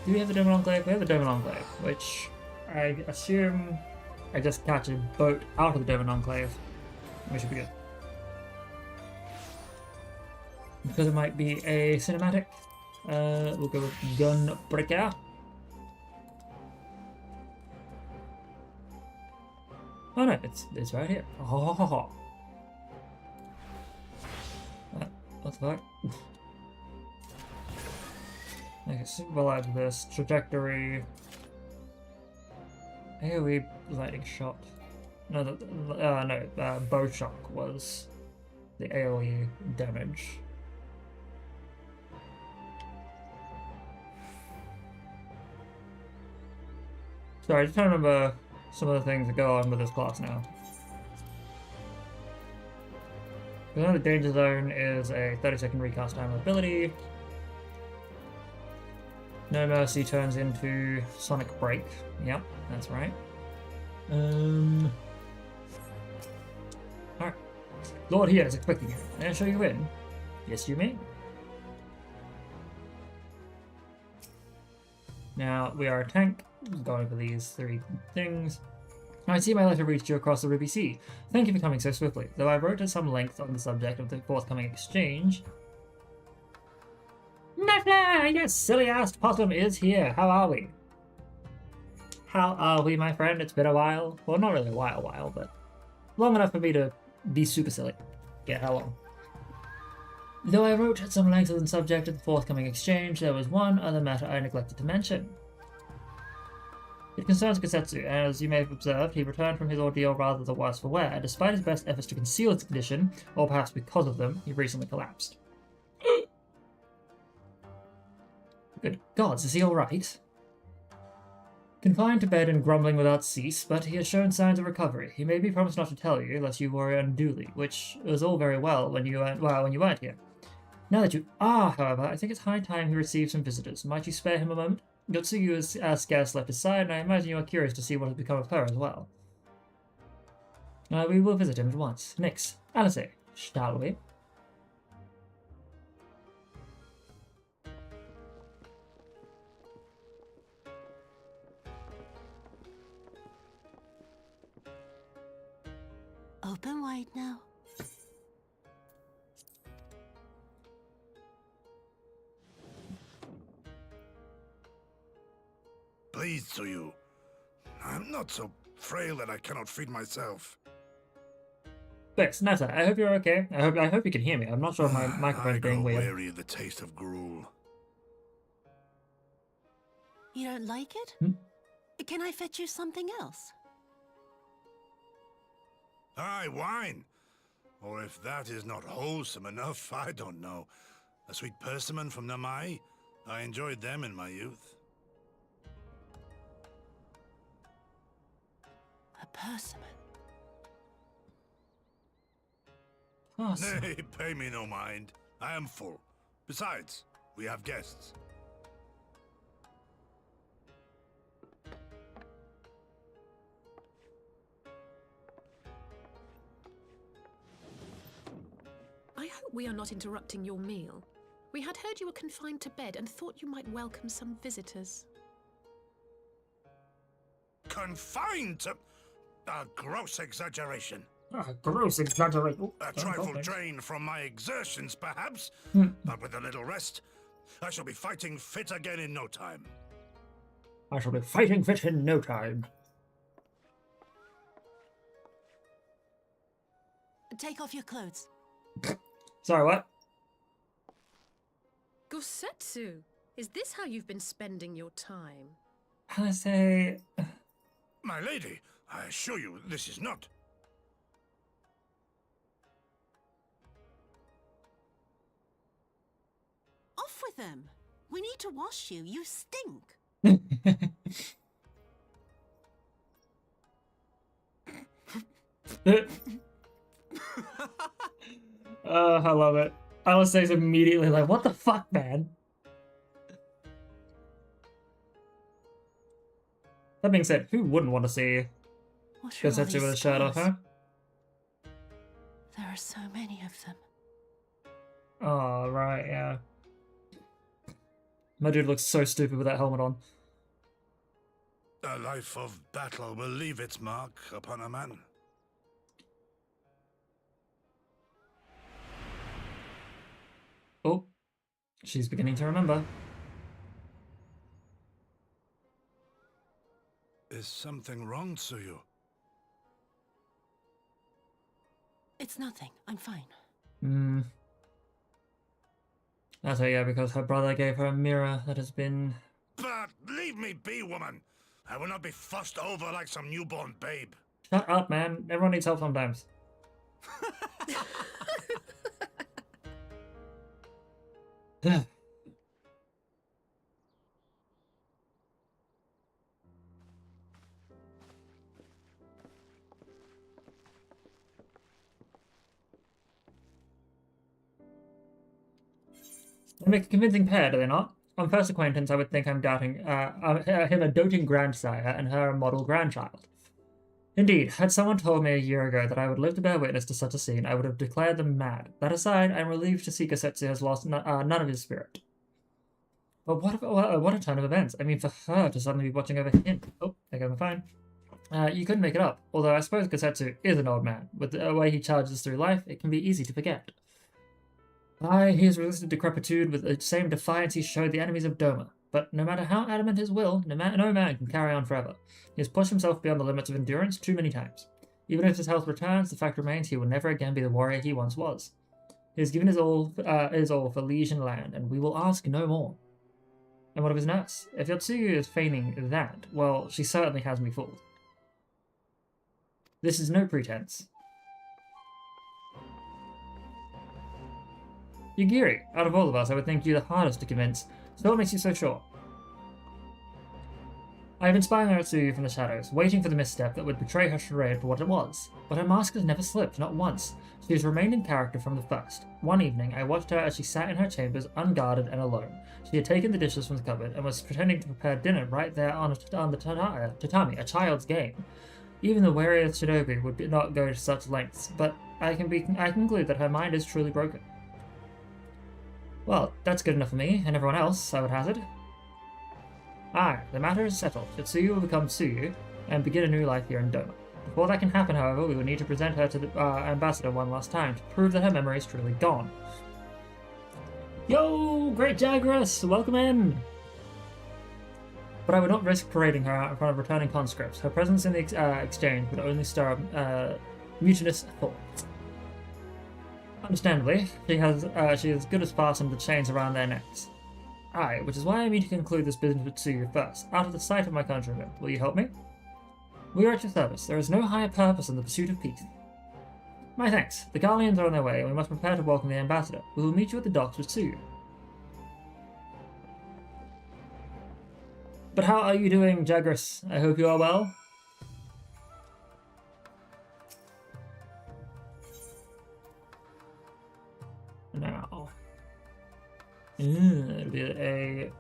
Do we have the Doman Enclave? We have the Doman Enclave, which I assume I just catch a boat out of the Doman Enclave. We should be good. Because it might be a cinematic, we'll go with Gunbreaker. Oh no, it's right here. Oh, what the fuck? Okay, super light to this. Trajectory. AoE lightning shot. No, bow shock was the AoE damage. Sorry, just trying to remember some of the things that go on with this class now. The Danger Zone is a 30-second recast time ability. No Mercy turns into Sonic Break. Yep, that's right. Alright. Lord here is expecting you. May I show you in? Yes, you may. Now, we are a tank. Going for these 3 things. I see my letter reached you across the Ruby Sea. Thank you for coming so swiftly. Though I wrote at some length on the subject of the forthcoming exchange. Nefla! Yes, silly-ass possum is here. How are we? How are we, my friend? It's been a while. Well, not really a while, but long enough for me to be super silly. Yeah, how long? Though I wrote at some length on the subject of the forthcoming exchange, there was one other matter I neglected to mention. It concerns Gasetsu. As you may have observed, he returned from his ordeal rather the worse for wear. Despite his best efforts to conceal his condition, or perhaps because of them, he recently collapsed. Good gods, is he alright? Confined to bed and grumbling without cease, but he has shown signs of recovery. He made me promise not to tell you, lest you worry unduly, which was all very well when you weren't here. Now that you are, however, I think it's high time he received some visitors. Might you spare him a moment? Yotsuyu has scarce left his side, and I imagine you are curious to see what has become of her as well. We will visit him at once. Nix, Alice, shall we? Open wide now. Pleased to you. I'm not so frail that I cannot feed myself. Thanks, Nata. I hope you're okay. I hope you can hear me. I'm not sure if my microphone's I being grow weird. weary of the taste of gruel. You don't like it? Hmm? Can I fetch you something else? Aye, wine. Or if that is not wholesome enough, I don't know. A sweet persimmon from Namai? I enjoyed them in my youth. A persimmon. Awesome. Nay, pay me no mind. I am full. Besides, we have guests. I hope we are not interrupting your meal. We had heard you were confined to bed and thought you might welcome some visitors. Confined to... A gross exaggeration. Gross exaggeration. A trifle drained from my exertions, perhaps. But with a little rest, I shall be fighting fit again in no time. I shall be fighting fit in no time. Take off your clothes. Sorry, what? Gosetsu, is this how you've been spending your time? I say... My lady, I assure you this is not. Off with them. We need to wash you. You stink. I love it. Alistair's immediately like, what the fuck, man? That being said, who wouldn't want to see What are all Gosetsu these with a shirt off, huh? scars? There are so many of them. Oh, right, yeah. My dude looks so stupid with that helmet on. A life of battle will leave its mark upon a man. Oh, she's beginning to remember. Is something wrong, Tsuyu? It's nothing. I'm fine. That's her, yeah, because her brother gave her a mirror that has been... But leave me be, woman. I will not be fussed over like some newborn babe. Shut up, man. Everyone needs help sometimes. They make a convincing pair, do they not? On first acquaintance, I would think I'm doubting him a doting grandsire and her a model grandchild. Indeed, had someone told me a year ago that I would live to bear witness to such a scene, I would have declared them mad. That aside, I am relieved to see Gosetsu has lost none of his spirit. But what a turn of events. I mean, for her to suddenly be watching over him. Oh, there goes my phone. You couldn't make it up, although I suppose Gosetsu is an old man. With the way he charges through life, it can be easy to forget. Aye, he has resisted decrepitude with the same defiance he showed the enemies of Doma. But no matter how adamant his will, no man can carry on forever. He has pushed himself beyond the limits of endurance too many times. Even if his health returns, the fact remains he will never again be the warrior he once was. He has given his all for liege and land, and we will ask no more. And what of his nurse? If Yotsuyu is feigning that, well, she certainly has me fooled. This is no pretense. Yugiri, out of all of us, I would think you the hardest to convince. So what makes you so sure? I have been spying on Yotsuyu from the shadows, waiting for the misstep that would betray her charade for what it was. But her mask has never slipped, not once. She has remained in character from the first. One evening, I watched her as she sat in her chambers, unguarded and alone. She had taken the dishes from the cupboard and was pretending to prepare dinner right there on the tatami, a child's game. Even the wariest shinobi would not go to such lengths, but I conclude that her mind is truly broken. Well, that's good enough for me, and everyone else, I would hazard. Aye, the matter is settled. Yotsuyu will become Tsuyu, and begin a new life here in Doma. Before that can happen, however, we will need to present her to the ambassador one last time to prove that her memory is truly gone. Yo, great Jagras, welcome in! But I would not risk parading her out in front of returning conscripts. Her presence in the exchange would only stir up mutinous thoughts. Understandably, she is as good as fastened the chains around their necks. Aye, which is why I mean to conclude this business with Tsuyu first, out of the sight of my countrymen. Will you help me? We are at your service. There is no higher purpose than the pursuit of peace. My thanks. The Garleans are on their way, and we must prepare to welcome the ambassador. We will meet you at the docks with Tsuyu. But how are you doing, Jagras? I hope you are well. Now, it'll be a.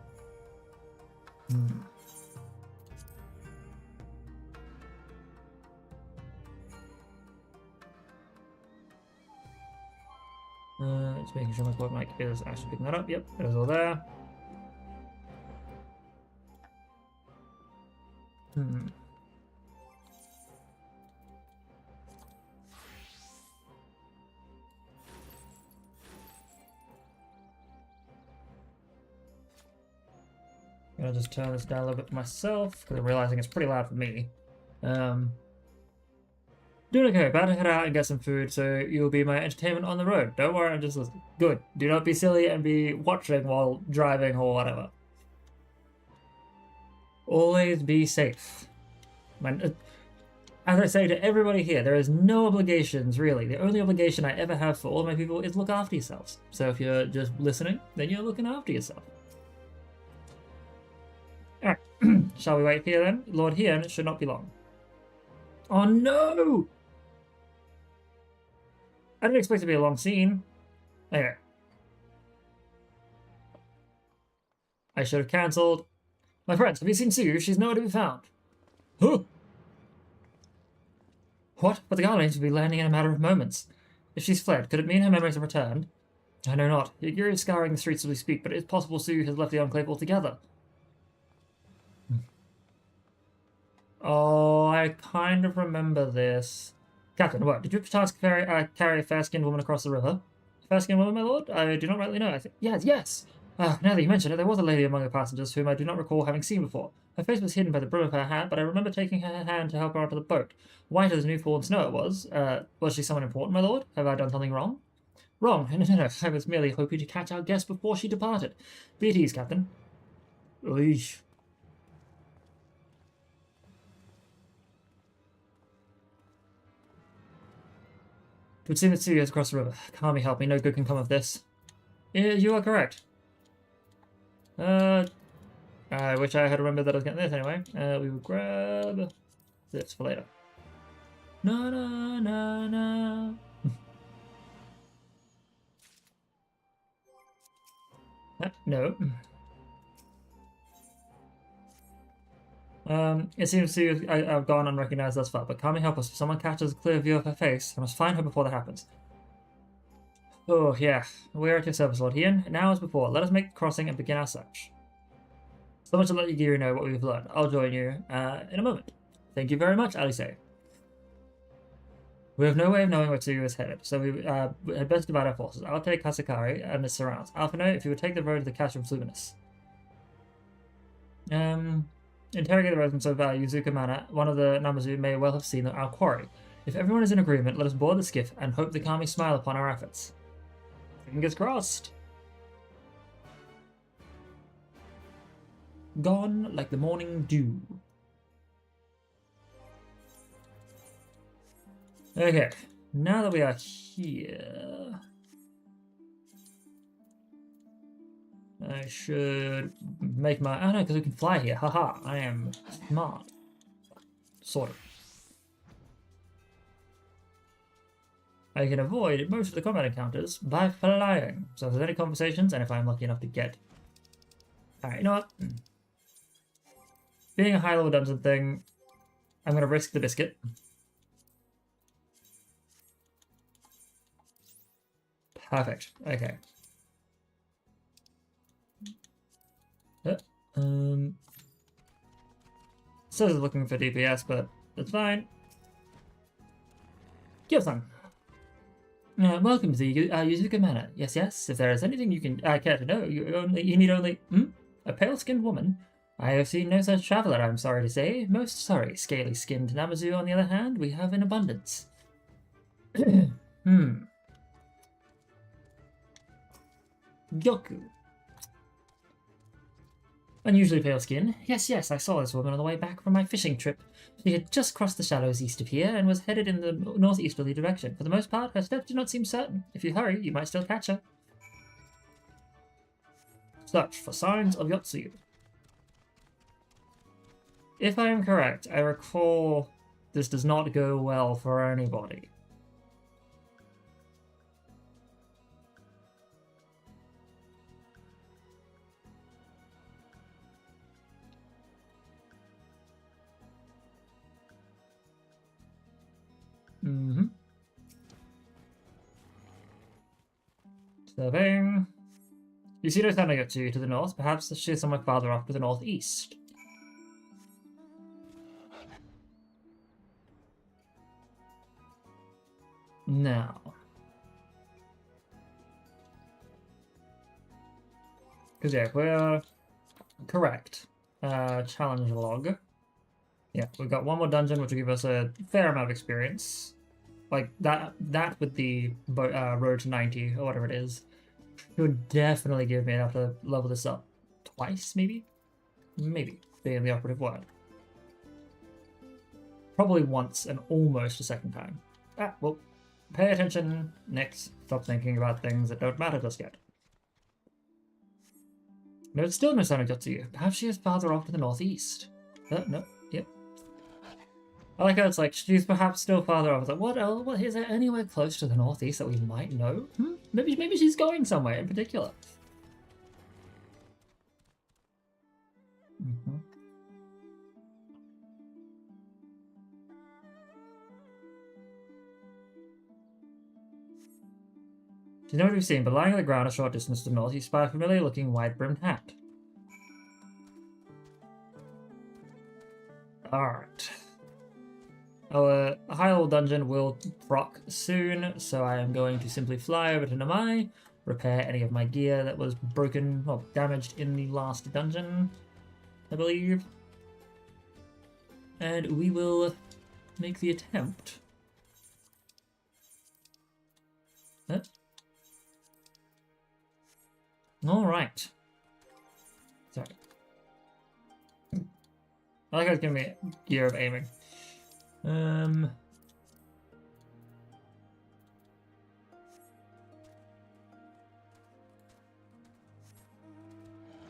Just making sure my quad mic is actually picking that up. Yep, it is all there. I'm gonna just turn this down a little bit for myself because I'm realizing it's pretty loud for me. Doing okay, about to head out and get some food, so you'll be my entertainment on the road. Don't worry, I'm just listening. Good. Do not be silly and be watching while driving or whatever. Always be safe. As I say to everybody here, there is no obligations, really. The only obligation I ever have for all my people is look after yourselves. So if you're just listening, then you're looking after yourself. Alright, shall we wait here then? Lord Hien should not be long. Oh no! I didn't expect it to be a long scene. Anyway. I should have cancelled. My friends, have you seen Tsuyu? She's nowhere to be found. Huh? What? But the Guardians will be landing in a matter of moments. If she's fled, could it mean her memories have returned? I know not. Yuri is scouring the streets as we speak, but it is possible Tsuyu has left the Enclave altogether. Oh, I kind of remember this. Captain, what? Did you perchance carry a fair-skinned woman across the river? Fair-skinned woman, my lord? I do not rightly know. I think yes. Now that you mention it, there was a lady among the passengers whom I do not recall having seen before. Her face was hidden by the brim of her hat, but I remember taking her hand to help her onto the boat. White as new-fallen snow it was. Was she someone important, my lord? Have I done something wrong? Wrong? No. I was merely hoping to catch our guest before she departed. Be at ease, Captain. Eesh. It would seem that Tsuyu has crossed the river. Kami, help me. No good can come of this. Yeah, you are correct. I wish I had remembered that I was getting this anyway. We will grab this for later. No. No. It seems to have gone unrecognized thus far, but Kami, help us. If someone catches a clear view of her face, I must find her before that happens. Oh, yeah. We are at your service, Lord Hien. Now as before, let us make the crossing and begin our search. So much to let Yagiri know what we've learned. I'll join you in a moment. Thank you very much, Alice. We have no way of knowing where Tsuyu is headed, so we had best divide our forces. I'll take Hasakari and its surrounds. Alphino, if you would take the road to the Cache of Fluminus. Interrogate the residents of Yuzuka Manor. One of the Namazu may well have seen our quarry. If everyone is in agreement, let us board the skiff and hope the Kami smile upon our efforts. Fingers crossed. Gone like the morning dew. Okay, now that we are here, I should make my... Oh no, because we can fly here. Haha, I am smart. Sort of. I can avoid most of the combat encounters by flying. So if there's any conversations, and if I'm lucky enough to get... Alright, you know what? Being a high-level dungeon thing, I'm going to risk the biscuit. Perfect. Okay. Says it's looking for DPS, but it's fine. Kyo-san. Welcome to the Yuzuka Manor. Yes, yes. If there is anything you can care to know, you need only a pale-skinned woman. I have seen no such traveler, I'm sorry to say. Most sorry, scaly-skinned Namazu, on the other hand, we have in abundance. Gyoku. Unusually pale skin. Yes, yes, I saw this woman on the way back from my fishing trip. She had just crossed the shallows east of here and was headed in the northeasterly direction. For the most part, her steps do not seem certain. If you hurry, you might still catch her. Search for signs of Yotsuyu. If I am correct, I recall this does not go well for anybody. Surveying. You see no Tanayotsu to the north. Perhaps she is somewhere farther off to the northeast. Now. Because yeah, we're correct. Challenge log. Yeah, we've got one more dungeon, which will give us a fair amount of experience. Like, that with the road to 90, or whatever it is, should definitely give me enough to level this up twice, maybe? Maybe, being the operative word. Probably once and almost a second time. Well, pay attention. Next, stop thinking about things that don't matter just yet. No, it's still no sign of Yotsuyu. Perhaps she is farther off to the northeast. No, yep. I like how it's like, she's perhaps still farther off. It's like, what else? What, is there anywhere close to the northeast that we might know? Maybe she's going somewhere in particular. You know what we've seen, but lying on the ground a short distance to the north, you spy a familiar-looking wide-brimmed hat. Alright. Our high-level dungeon will proc soon, so I am going to simply fly over to Namai, repair any of my gear that was broken or damaged in the last dungeon, I believe. And we will make the attempt. Alright. Sorry. I like how it's giving me gear of aiming.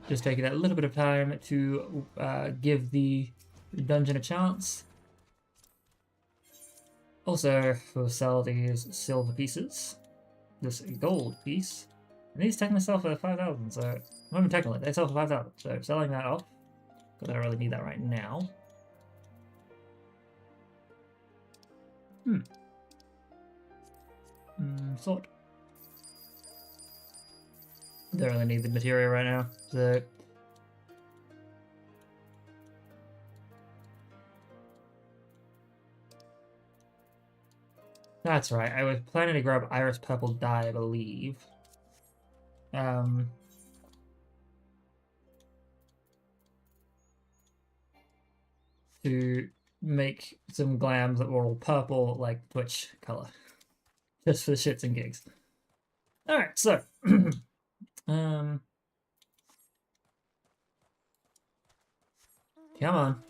Just taking a little bit of time to give the dungeon a chance. Also, we'll sell these silver pieces. This gold piece. And these technically sell for 5,000, so... Not even technically, they sell for 5,000, so selling that off. Because I don't really need that right now. Sword. Don't really need the material right now, so... That's right, I was planning to grab Iris Purple Dye, I believe. To make some glams that were all purple, like Twitch color. Just for the shits and gigs. Alright, so... Come on.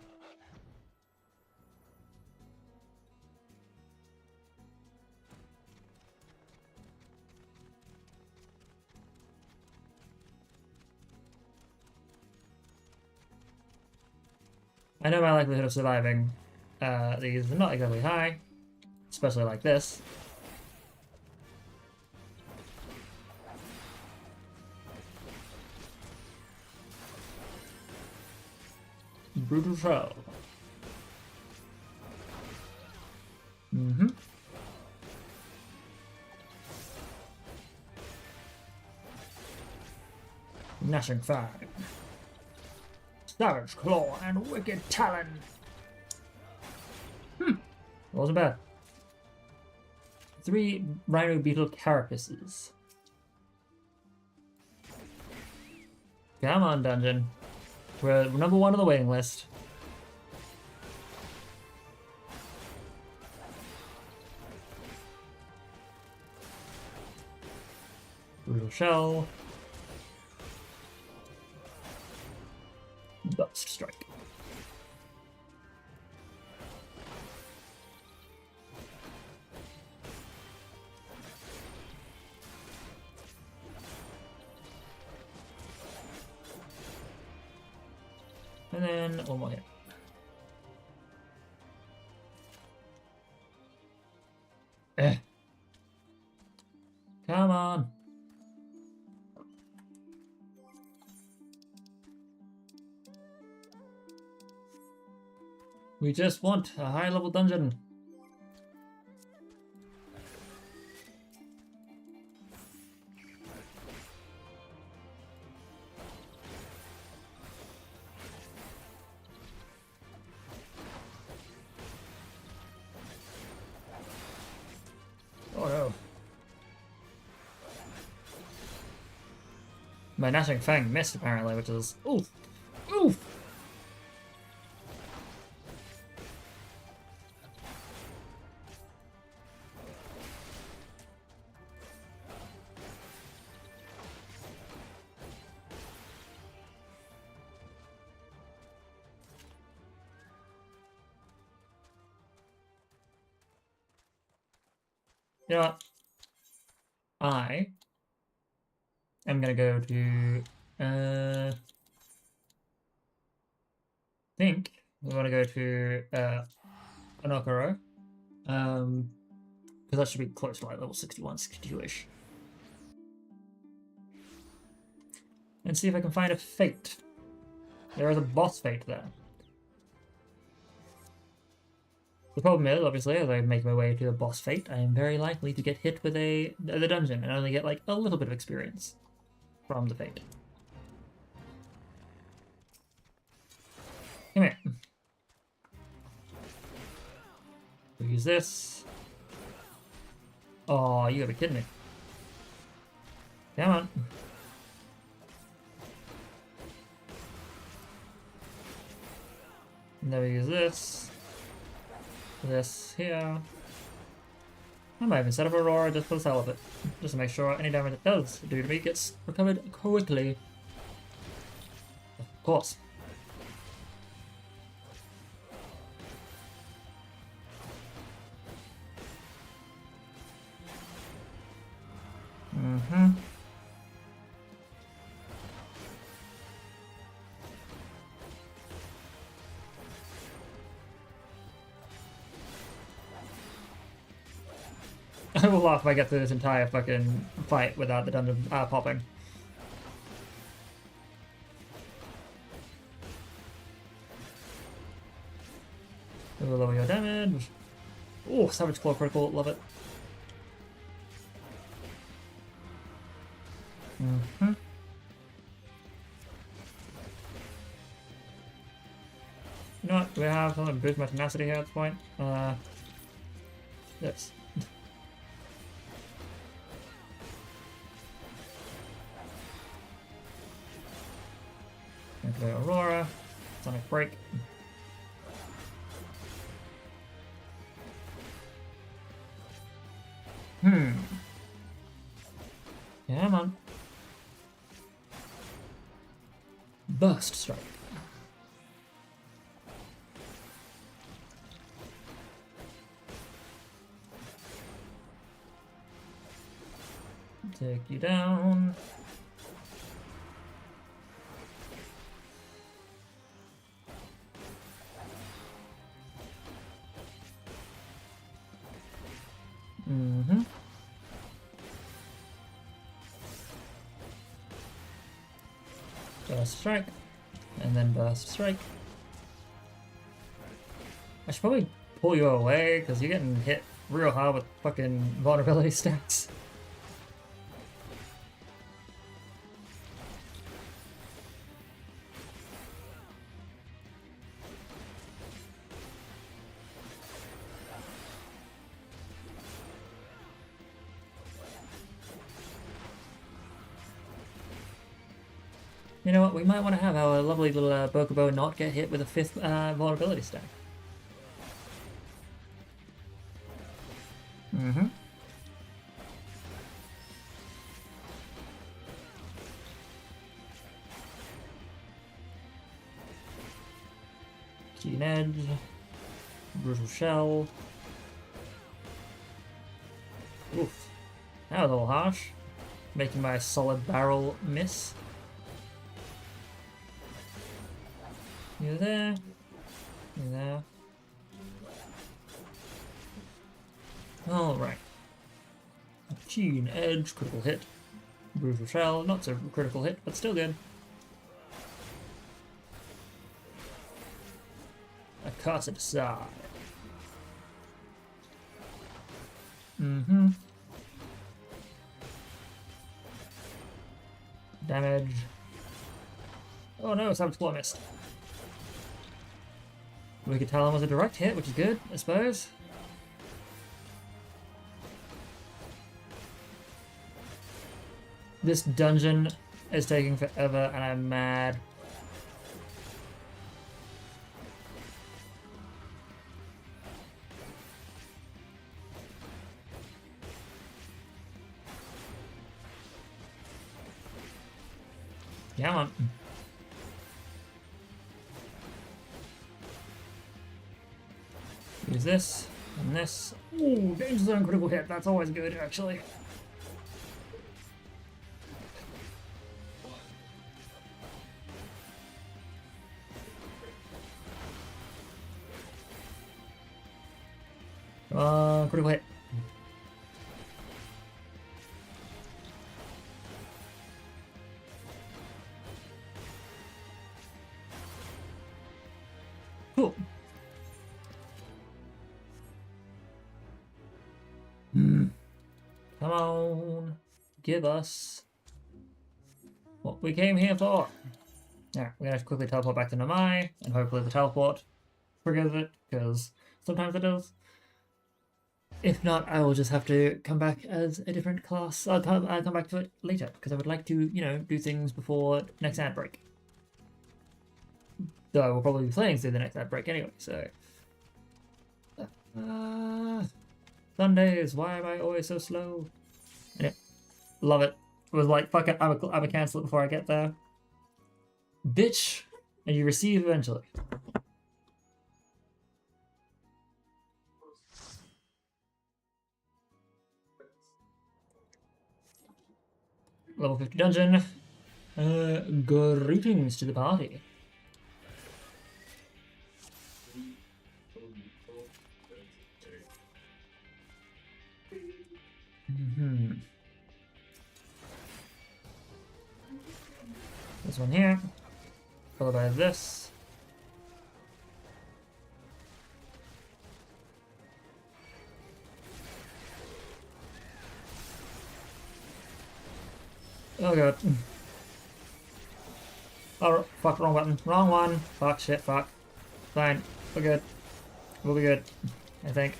I know my likelihood of surviving these is not exactly high, especially like this. Brutal Troll. Gnashing Fire. Savage Claw and Wicked Talon. Wasn't bad. 3 rhino beetle carapaces. Come on, dungeon. We're number 1 on the waiting list. Brutal shell. Burst strike. And then one more hit. Come on. We just want a high level dungeon. Oh no. My Gnashing Fang missed apparently, which is oof. Oof! You know what? I am gonna go to think we want to go to Anokoro. Because that should be close to like level 61, 62-ish. And see if I can find a fate. There is a boss fate there. The problem is, obviously, as I make my way to the boss fate, I am very likely to get hit with the dungeon and only get like a little bit of experience from the fate. Come here. We'll use this. Oh, you gotta be kidding me. Come on. And then we use this. This here. I might even set up Aurora just for the hell of it. Just to make sure any damage it does do to me gets recovered quickly. Of course. I will laugh if I get through this entire fucking fight without the dungeon popping. It will lower your damage. Oh, Savage Claw critical, love it. You know what? Do we have something to boost my tenacity here at this point? Yes. Okay, Aurora, Sonic Break. Come on. Burst Strike. Take you down. Burst Strike, and then Burst Strike. I should probably pull you away, because you're getting hit real hard with fucking vulnerability stacks. You know what? We might want to have our lovely little Bokobo not get hit with a 5th vulnerability stack. Mm-hmm. Keen Edge. Brutal Shell. Oof. That was a little harsh. Making my solid barrel miss. You there. You there. Alright. Keen Edge, critical hit. Brutal Shell, not so critical hit, but still good. A cast it aside. Mm-hmm. Damage. Oh no, Savage Claw missed. Wicked Talon was a direct hit, which is good, I suppose. This dungeon is taking forever and I'm mad. Come on. Use this and this. Ooh, danger zone critical hit. That's always good, actually. Critical hit. Cool. Come on. Give us what we came here for. Yeah, we're gonna have to quickly teleport back to Namai, and hopefully the teleport triggers it, because sometimes it does. If not, I will just have to come back as a different class. I'll come back to it later, because I would like to, you know, do things before next ad break. Though I will probably be playing through the next ad break anyway, so... Sundays, why am I always so slow? Anyway, love it. It was like, fuck it, I'm a cancel it before I get there. Bitch! And you receive eventually. Level 50 dungeon. Greetings to the party. This one here, followed by this. Oh god. Oh fuck, wrong button. Wrong one. Fuck, shit, fuck. Fine. We're good. We'll be good. I think.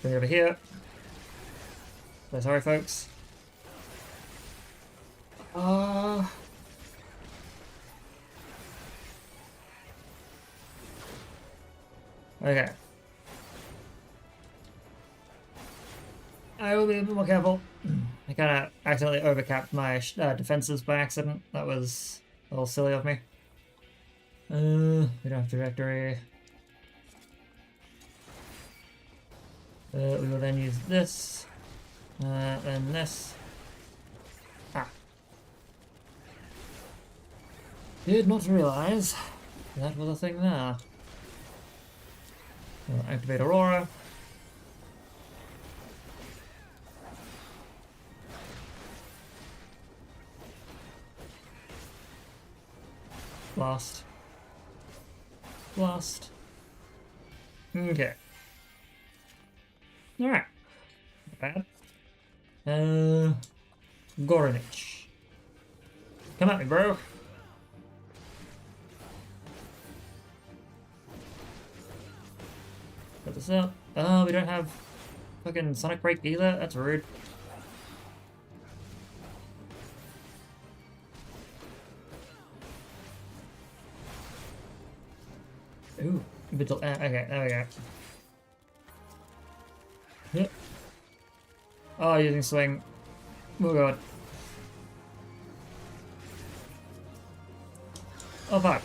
Bring it over here. So sorry folks. Okay. I will be a bit more careful. I kind of accidentally overcapped my defenses by accident. That was a little silly of me. We don't have trajectory. We will then use this. Then this. Ah. Did not realize that was a thing there. We'll activate Aurora. Blast. Blast. Okay. Alright. Not bad. Gorinich. Come at me, bro. Put this up. Oh, we don't have fucking Sonic Break either? That's rude. Ooh, vigil. Okay, there we go. Yep. Oh, using swing. Oh god. Oh fuck.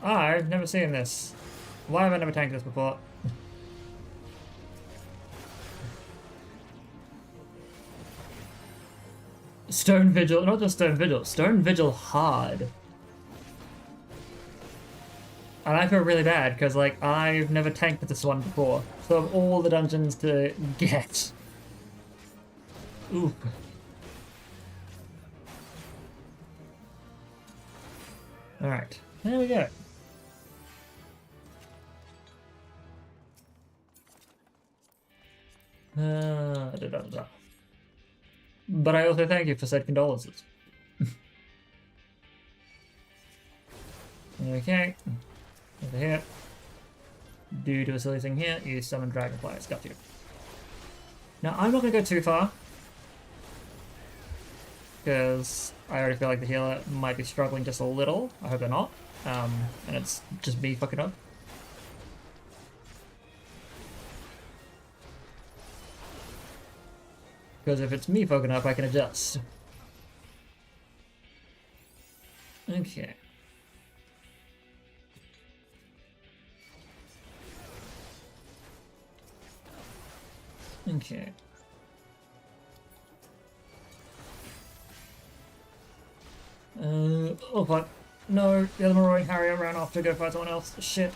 I've never seen this. Why have I never tanked this before? Stone Vigil, not just Stone Vigil hard. And I feel really bad because, like, I've never tanked this one before. So of all the dungeons to get. Ooh. Alright, there we go. But I also thank you for said condolences. Okay. Over here. Due to a silly thing here, you summon dragonflies. Got you. Now, I'm not going to go too far. Because I already feel like the healer might be struggling just a little. I hope they're not. And it's just me fucking up. Because if it's me fucking up, I can adjust. Okay. Okay. Oh fuck. No, the other Roaring Harrier ran off to go fight someone else. Shit.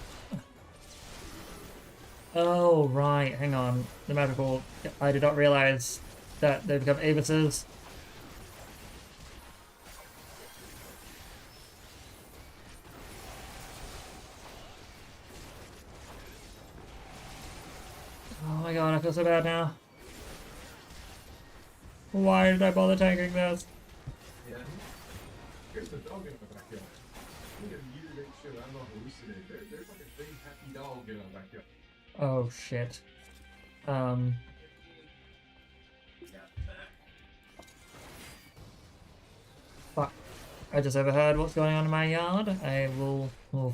Oh, right, hang on. The magical... I did not realize that they become avises. Oh my god, I feel so bad now. Why did I bother tanking this? Yeah. There's a dog in the backyard. I'm gonna make sure I'm not hallucinating. There's like a big happy dog in our backyard. Oh shit. Fuck. I just overheard what's going on in my yard. I will... Oh.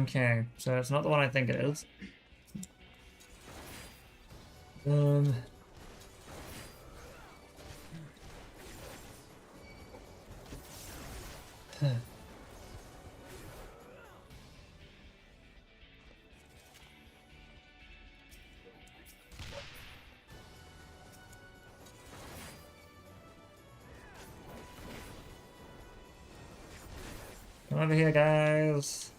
Okay, so it's not the one I think it is. Come over here, guys.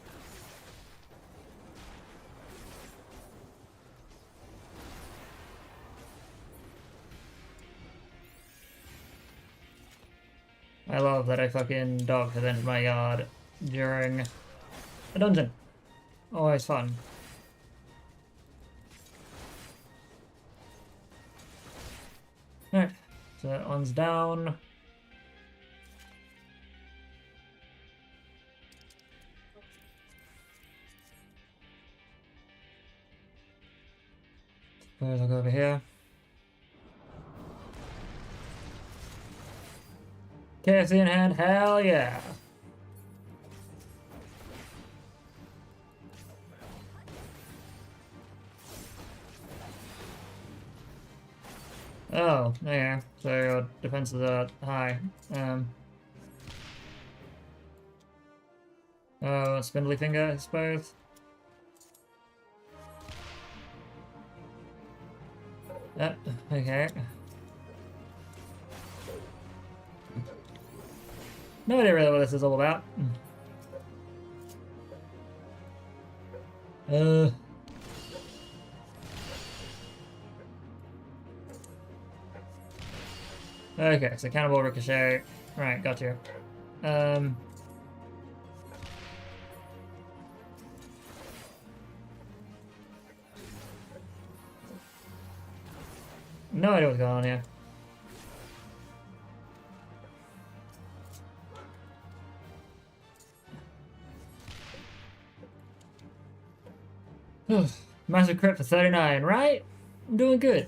I love that a fucking dog has entered my yard during a dungeon. Always fun. Alright, so that one's down. Suppose I'll go over here. KFC in hand, hell yeah! Oh, yeah, so your defenses are high. Oh, spindly finger, I suppose. Okay. No idea really what this is all about. Okay, so cannibal ricochet. Right, got you. No idea what's going on here. Massive crit for 39, right? I'm doing good.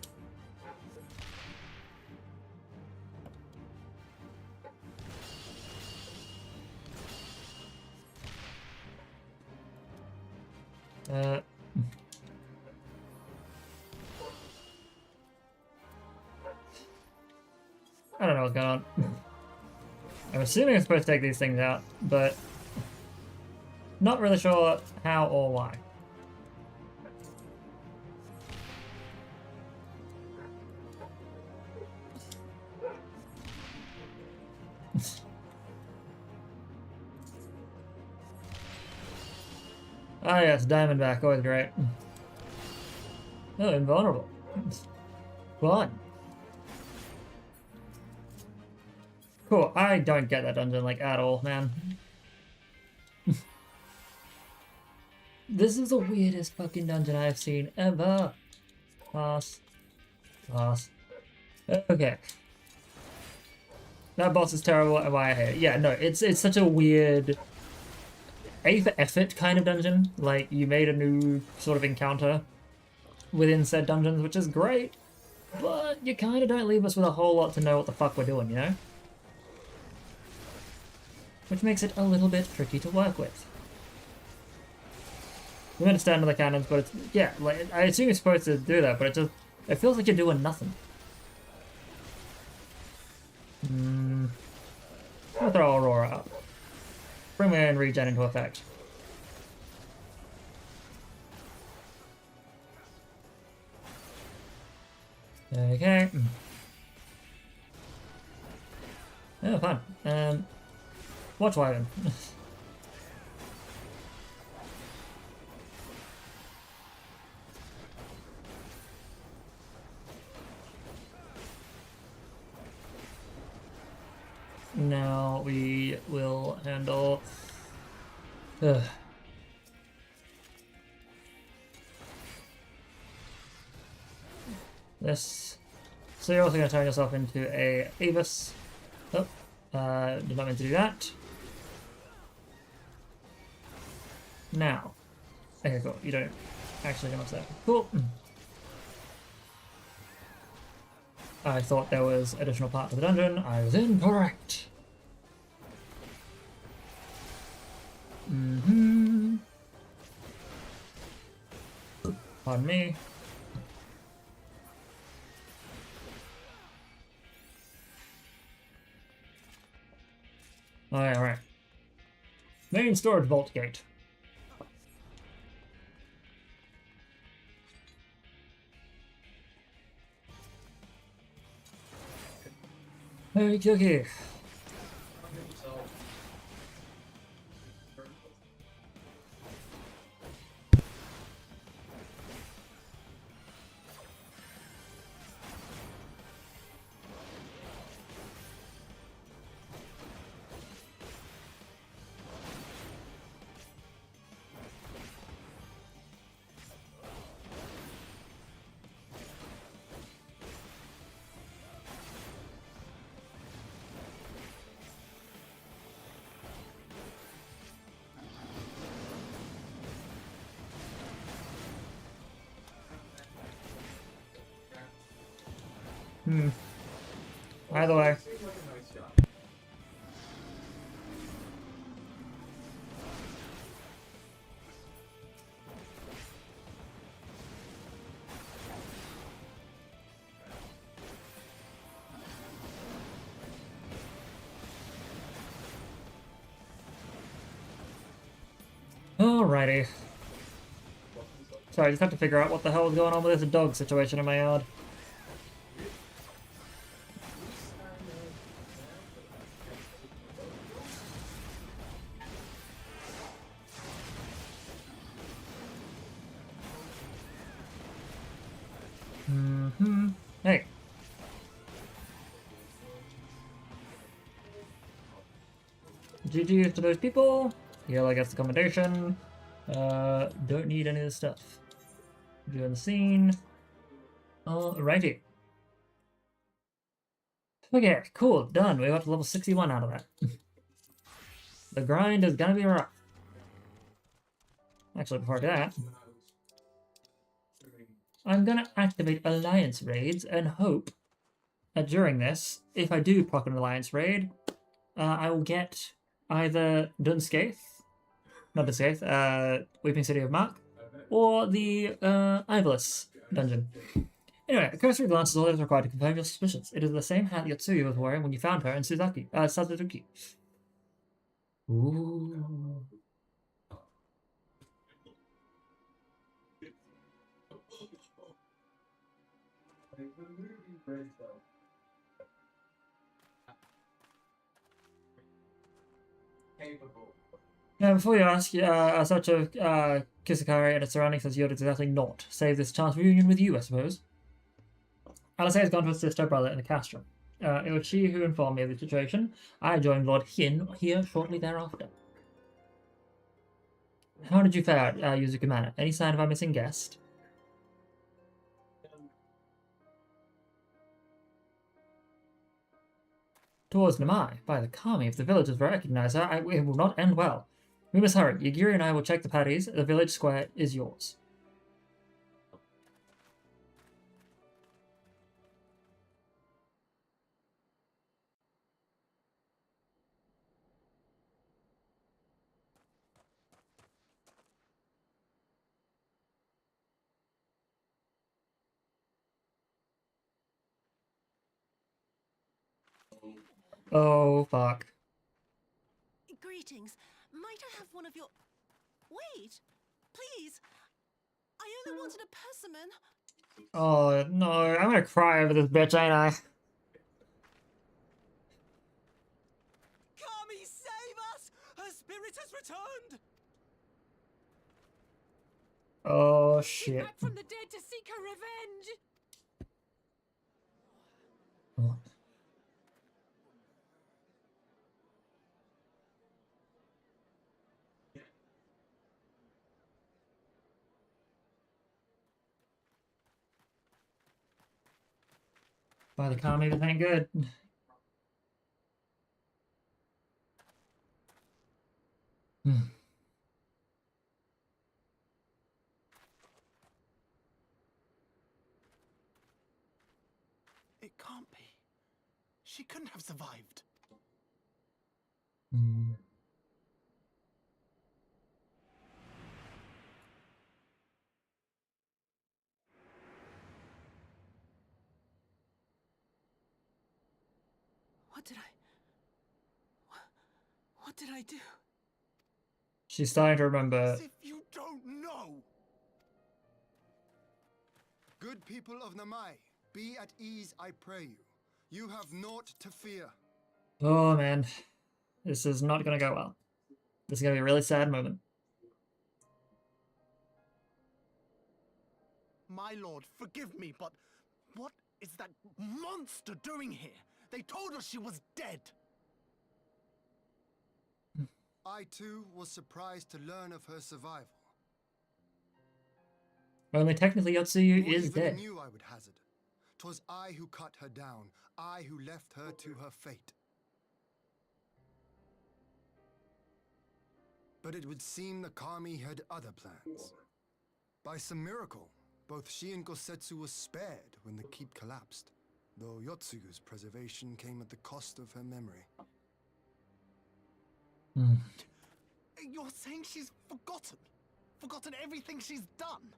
I don't know what's going on. I'm assuming I'm supposed to take these things out, but not really sure how or why. Ah yes, Diamondback, always great. Oh, invulnerable. Fun. Cool, I don't get that dungeon, like, at all, man. This is the weirdest fucking dungeon I've seen ever. Pass. Pass. Okay. That boss is terrible, and why I hate it. Yeah, no, it's such a weird... A for effort kind of dungeon. Like, you made a new sort of encounter within said dungeons, which is great, but you kind of don't leave us with a whole lot to know what the fuck we're doing, you know? Which makes it a little bit tricky to work with. We understand the cannons, but it's, yeah, like, I assume you're supposed to do that, but it feels like you're doing nothing. I'm gonna throw Aurora up. Bring my own regen into effect. Okay. Oh, fun. Watch Wyvern. Now we will handle this. So you're also going to turn yourself into a Avis. Oh, did not mean to do that. Now. Okay, cool. You don't actually come up there. Cool. I thought there was additional part to the dungeon. I was incorrect. Pardon me. Alright. Main storage vault gate. Okay. Either way. Alrighty. Sorry, I just have to figure out what the hell is going on with this dog situation in my yard. Hey. GG to those people. Heal, I guess, the accommodation. Don't need any of this stuff. Doing the scene. Alrighty. Okay, cool, done. We got to level 61 out of that. The grind is gonna be rough. Actually, before I do that, I'm gonna activate Alliance raids and hope that during this, if I do proc an Alliance raid, I will get either Weeping City of Mark, or the Ivolus dungeon. Anyway, a cursory glance is all that is required to confirm your suspicions. It is the same hat Yotsuyu was wearing when you found her in Sazazuki. Ooh. Now, before you ask, such a Kisakari and its surroundings has yielded exactly naught, save this chance reunion with you, I suppose. Alice has gone to assist her brother in the castrum. It was she who informed me of the situation. I joined Lord Hin here shortly thereafter. How did you fare, Yuzuki Manor? Any sign of our missing guest? Towards Namai, by the kami, if the villagers recognize her, it will not end well. We must hurry. Yagiri and I will check the patties. The village square is yours. Oh, fuck. Greetings. Might I have one of your... Wait! Please! I only wanted a persimmon. Oh, no. I'm gonna cry over this bitch, ain't I? Kami, save us! Her spirit has returned! Oh, She's shit. back from the dead to seek her revenge. What? By the kami, this ain't good. It can't be. She couldn't have survived. What did I do? She's starting to remember. As if you don't know! Good people of Namai, be at ease, I pray you. You have naught to fear. Oh, man. This is not gonna go well. This is gonna be a really sad moment. My lord, forgive me, but what is that monster doing here? They told us she was dead. I too was surprised to learn of her survival. Only technically Yotsuyu More is even dead. than you, I would hazard. 'Twas I who cut her down, I who left her to her fate. But it would seem the kami had other plans. By some miracle, both she and Gosetsu were spared when the keep collapsed, though Yotsuyu's preservation came at the cost of her memory. You're saying she's forgotten? Forgotten everything she's done?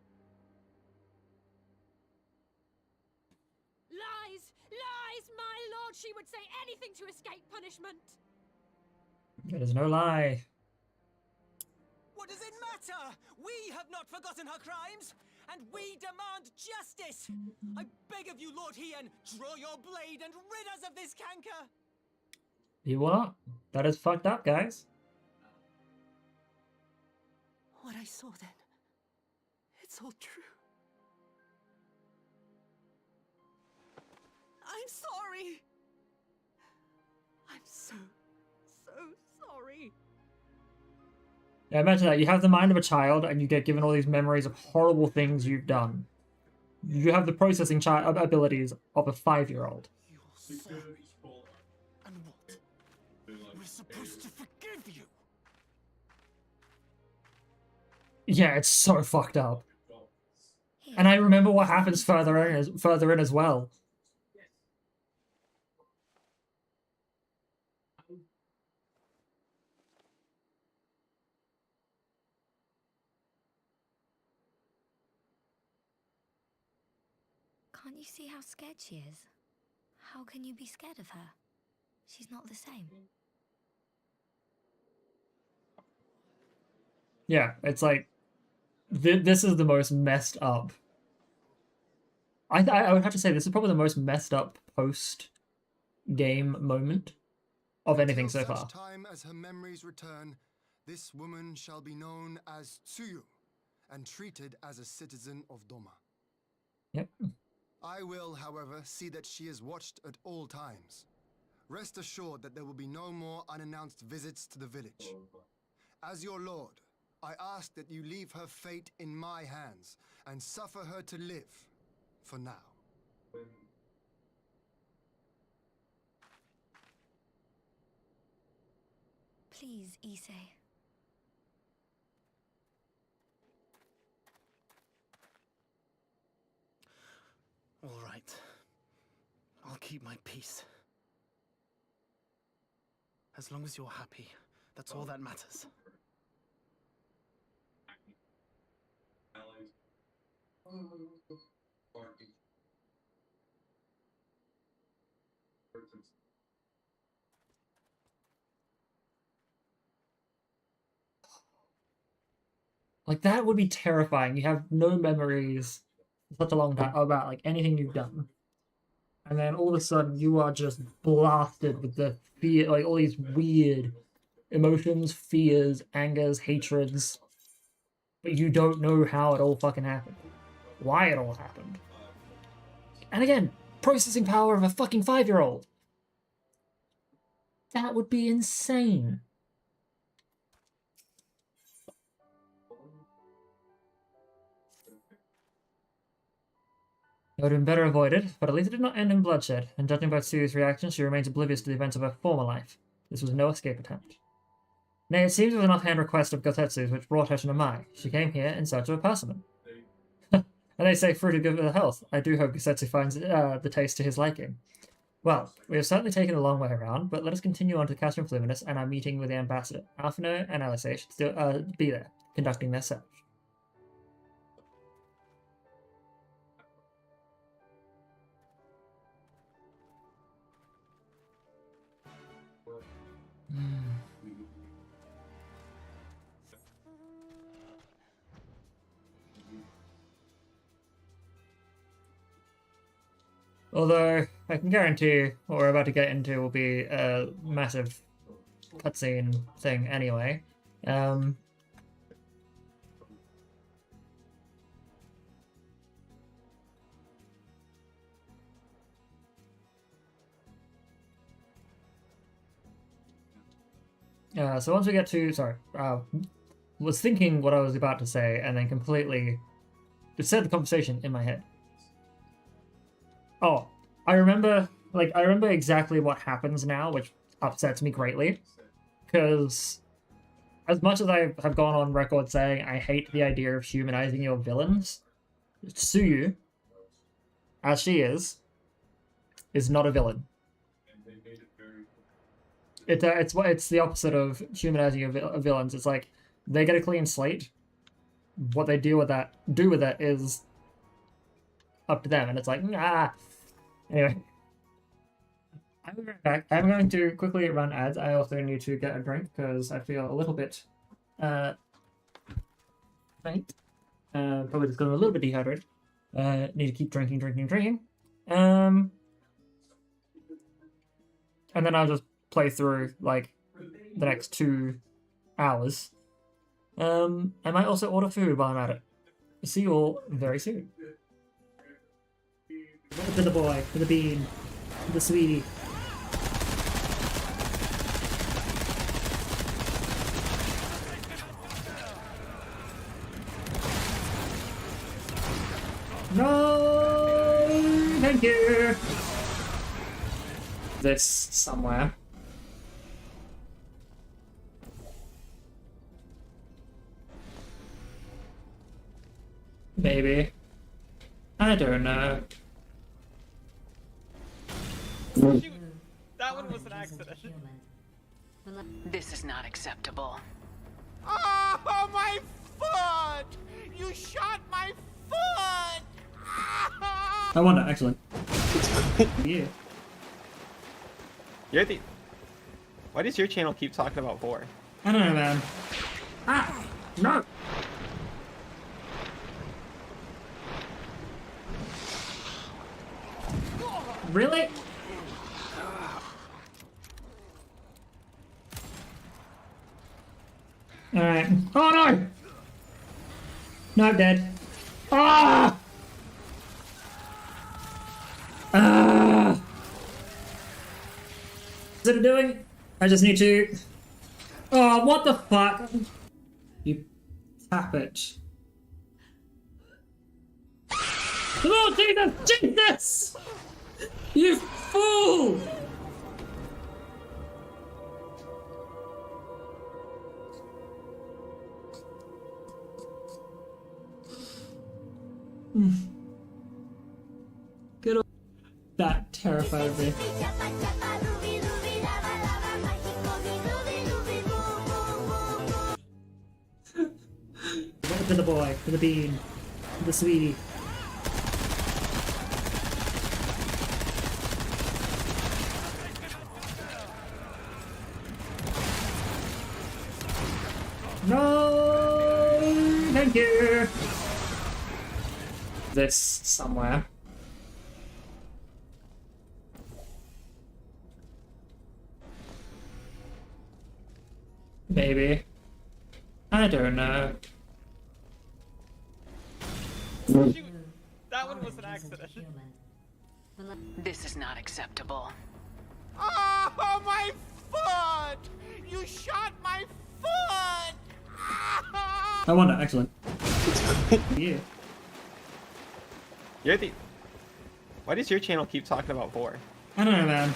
Lies! Lies! My lord, she would say anything to escape punishment. There is no lie. What does it matter? We have not forgotten her crimes, and we demand justice! I beg of you, Lord Hien, draw your blade and rid us of this canker! You will not. That is fucked up, guys. What I saw then, it's all true. I'm sorry. I'm so sorry. Yeah, imagine that. You have the mind of a child and you get given all these memories of horrible things you've done. You have the processing abilities of a 5-year-old. You're sorry. We're supposed to forgive you. Yeah, it's so fucked up. And I remember what happens further in as well. Can't you see how scared she is? How can you be scared of her? She's not the same. Yeah, it's like this is the most messed up. I would have to say this is probably the most messed up post game moment of anything so Until far. such time as her memories return, this woman shall be known as Tsuyu and treated as a citizen of Doma. Yep. I will, however, see that she is watched at all times. Rest assured that there will be no more unannounced visits to the village. As your lord, I ask that you leave her fate in my hands and suffer her to live, for now. Please, Issei. All right. I'll keep my peace. As long as you're happy, that's all that matters. Like, that would be terrifying. You have no memories for such a long time about like anything you've done. And then all of a sudden you are just blasted with the fear, like all these weird emotions, fears, angers, hatreds. But you don't know how it all fucking happened. Why it all happened. And again, processing power of a fucking 5-year-old. That would be insane. It would have been better avoided, but at least it did not end in bloodshed, and judging by Tsuyu's reaction, she remains oblivious to the events of her former life. This was no escape attempt. Nay, it seems it was an offhand request of Gotetsu's which brought her to Namai. She came here in search of a persimmon. And they say fruit is good for the health. I do hope Gotetsu finds the taste to his liking. Well, we have certainly taken a long way around, but let us continue on to Castrum Fluminus and our meeting with the ambassador. Alphino and LSA should still be there, conducting their search. Although, I can guarantee what we're about to get into will be a massive cutscene thing anyway. So once we get to, was thinking what I was about to say and then completely just said the conversation in my head. Oh, I remember exactly what happens now, which upsets me greatly. Because as much as I have gone on record saying I hate the idea of humanizing your villains, Tsuyu, as she is not a villain. It's the opposite of humanizing your villains. It's like they get a clean slate. What they do with it is up to them, and it's like Anyway, I'll be right back. I'm going to quickly run ads. I also need to get a drink because I feel a little bit faint. Probably just got a little bit dehydrated. Need to keep drinking. And then I'll just play through like the next 2 hours. I might also order food while I'm at it. See you all very soon. To the boy, to the bean, to the sweetie. No, thank you. This somewhere. Maybe. I don't know. Shoot! That one was an accident. This is not acceptable. Oh, my foot! You shot my foot! I won that, excellent. Yeah. You're the... Why does your channel keep talking about 4? I don't know, man. Ah! No! Really? Alright. Oh no! No, I'm dead. Ah! Ah! Is it doing? I just need to... Oh, what the fuck? You tap it. Oh, Jesus! Jesus! You fool! Good old... That terrified me. To the boy, to the bean, to the sweetie. No, thank you. This somewhere. Maybe. I don't know. Shoot! That one was an accident. This is not acceptable. Oh, my foot! You shot my foot! I won that, excellent. Yeah. You're the... Why does your channel keep talking about 4? I don't know, man.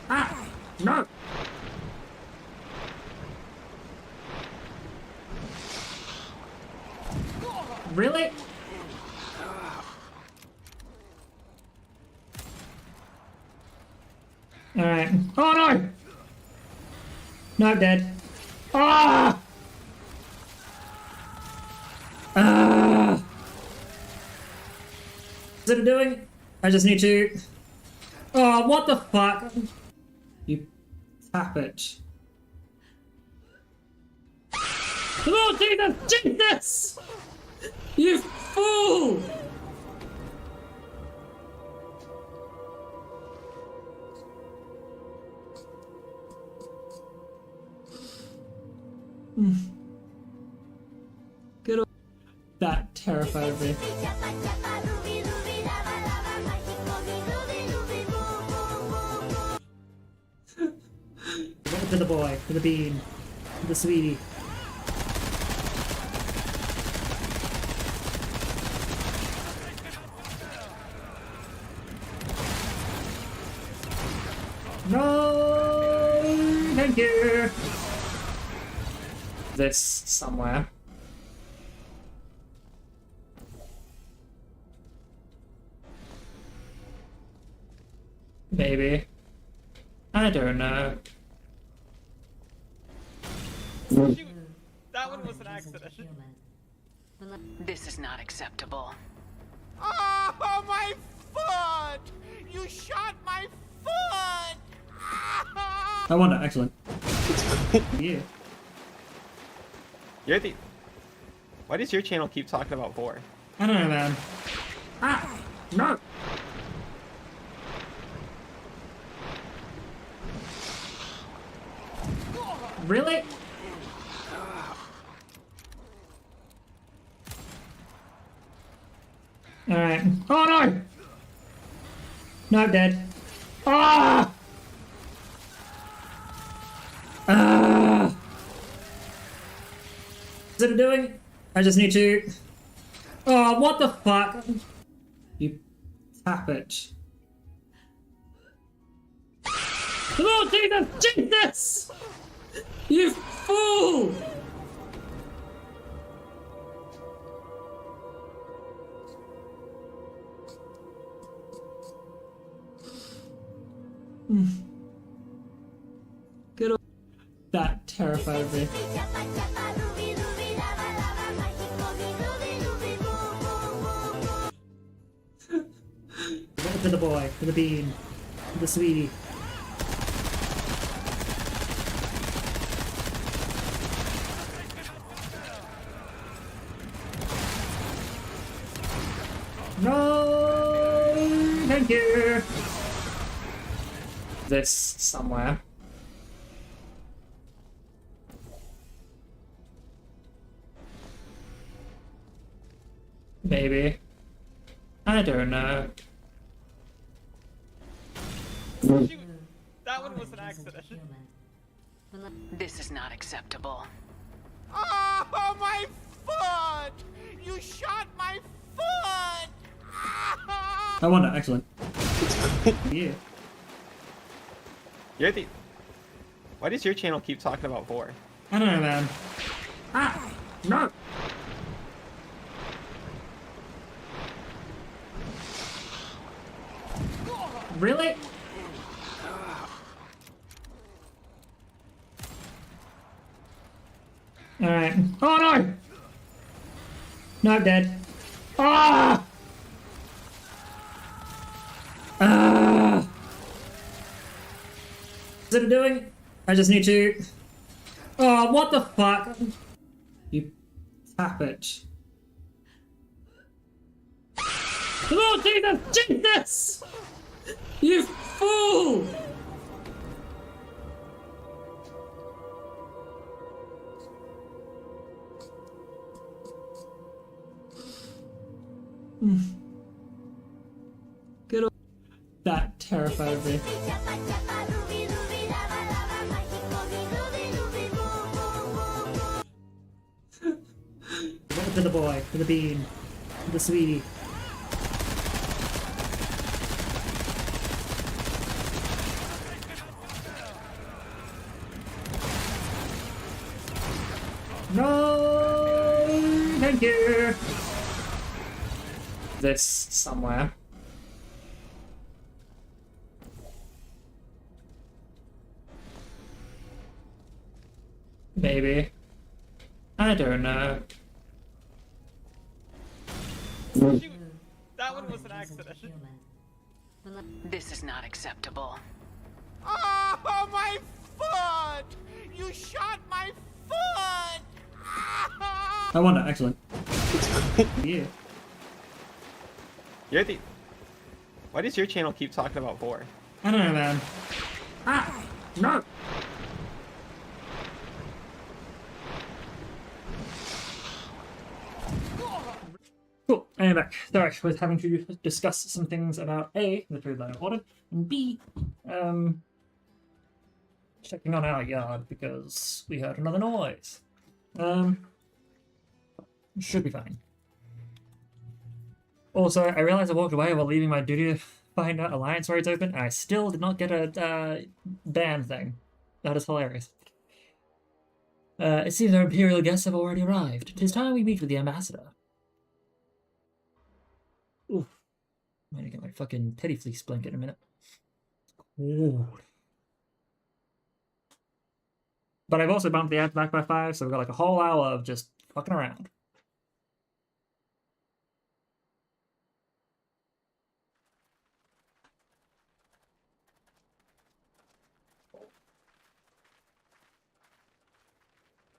Ah! No! Really? Alright. Oh no! No, I'm dead. Ah! Ah! Is it doing? I just need to... Oh, what the fuck? You tap it. Oh, Jesus! Jesus! You fool! Good old... That terrified me. To the boy, to the bean, to the sweetie. No, thank you. This somewhere. Maybe. I don't know. Shoot! That one was an accident. This is not acceptable. Oh, my foot! You shot my foot! I won that, excellent. Yeah. You're the... Why does your channel keep talking about 4? I don't know, man. Ah! No! Really? Alright. Oh no! No, I'm dead. Ah! Ah! Is it doing? I just need to... Oh, what the fuck? You tap it. Oh, Jesus! Jesus! You fool! That terrified me. To the boy, to the bean, to the sweetie. No, thank you. This somewhere. Maybe. I don't know. Shoot. That one was an accident. This is not acceptable. Oh, my foot! You shot my foot! I won that, excellent. Yeah. You're the... Why does your channel keep talking about 4? I don't know, man. Ah! No! Really? Alright. Oh no! No, I'm dead. Ah! Ah! Is it doing? I just need to... Oh, what the fuck? You tap it. Oh, Jesus! Jesus! You fool! Good. That terrified me. To the boy, to the bean, to the sweetie. No, thank you. This somewhere. Maybe. I don't know. Shoot. That one was an accident. This is not acceptable. Oh, my foot! You shot my foot! I won that, excellent. Yeah. You're the... Why does your channel keep talking about 4? I don't know, man. Ah! No! Cool, I am back. Sorry, I was having to discuss some things about A, the food that I ordered, and B, checking on our yard because we heard another noise. Should be fine. Also, I realized I walked away while leaving my duty to find out Alliance raids open, and I still did not get a ban thing. That is hilarious. It seems our Imperial guests have already arrived. It is time we meet with the Ambassador. Oof. I'm gonna get my fucking teddy fleece blanket in a minute. Ooh. But I've also bumped the ads back by 5, so we've got like a whole hour of just fucking around.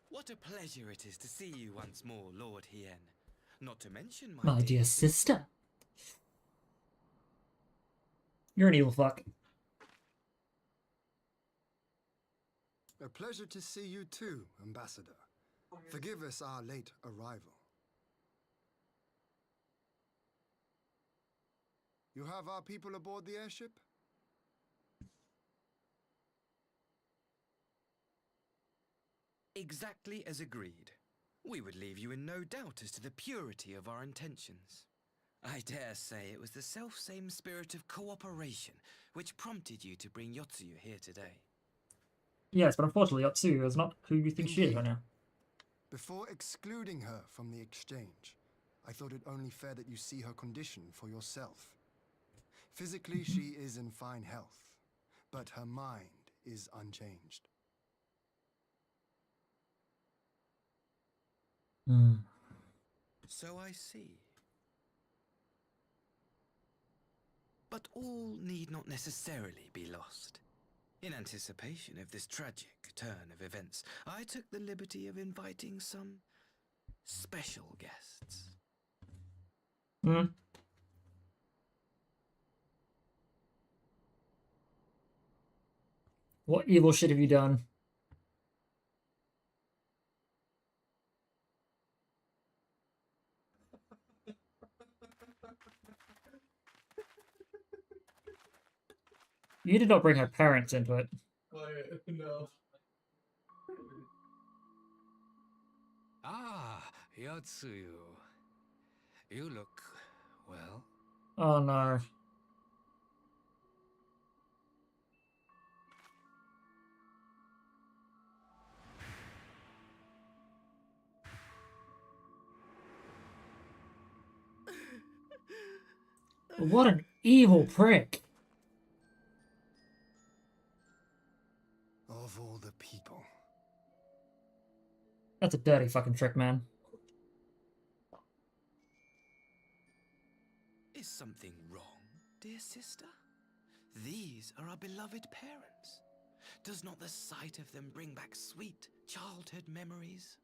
What a pleasure it is to see you once more, Lord Hien. Not to mention My dear sister. You're an evil fuck. A pleasure to see you too, Ambassador. Forgive us our late arrival. You have our people aboard the airship? Exactly as agreed. We would leave you in no doubt as to the purity of our intentions. I dare say it was the self-same spirit of cooperation which prompted you to bring Yotsuyu here today. Yes, but unfortunately Yotsuyu is not who you think she is right now. Before excluding her from the exchange, I thought it only fair that you see her condition for yourself. Physically, she is in fine health, but her mind is unchanged. Hmm. So I see. But all need not necessarily be lost. In anticipation of this tragic turn of events, I took the liberty of inviting some special guests. Hmm. What evil shit have you done? You did not bring her parents into it. No. Ah, Yotsuyu. You look well. Oh no. What an evil prick. Of all the people. That's a dirty fucking trick, man. Is something wrong, dear sister? These are our beloved parents. Does not the sight of them bring back sweet childhood memories?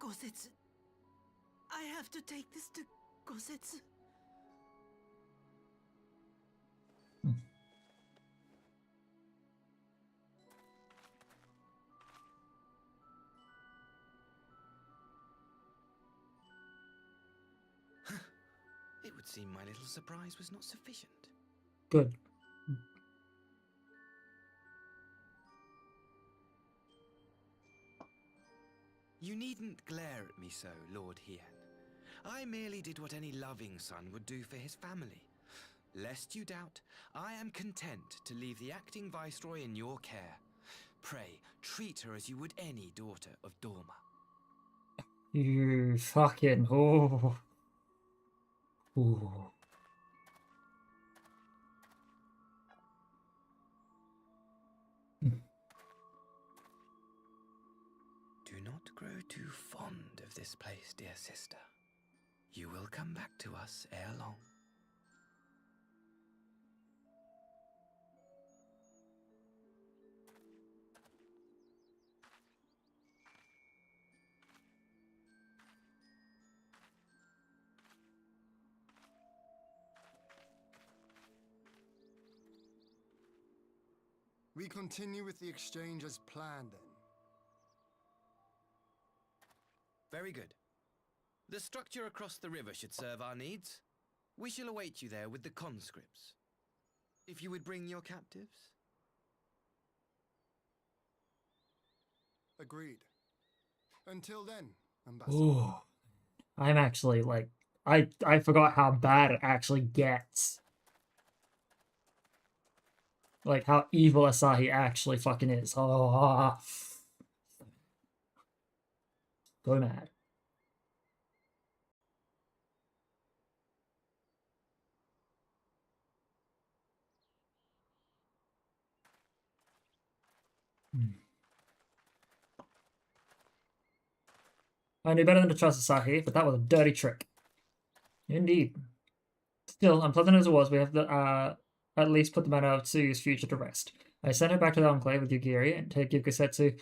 Gosetsu. I have to take this to Gosetsu. It would seem my little surprise was not sufficient. Good. You needn't glare at me so, Lord Hien. I merely did what any loving son would do for his family. Lest you doubt, I am content to leave the acting viceroy in your care. Pray, treat her as you would any daughter of Dorma. You fucking... Oh. Ooh. Do not grow too fond of this place, dear sister. You will come back to us ere long. We continue with the exchange as planned then. Very good. The structure across the river should serve our needs. We shall await you there with the conscripts. If you would bring your captives. Agreed. Until then, Ambassador. Ooh. I'm actually, like... I forgot how bad it actually gets. Like, how evil Asahi actually fucking is. Oh. Go mad. I knew better than to trust Asahi, but that was a dirty trick. Indeed. Still, unpleasant as it was, we have to, at least put the matter of Tsuyu's future to rest. I sent her back to the Enclave with Yugiri and to give Gosetsu...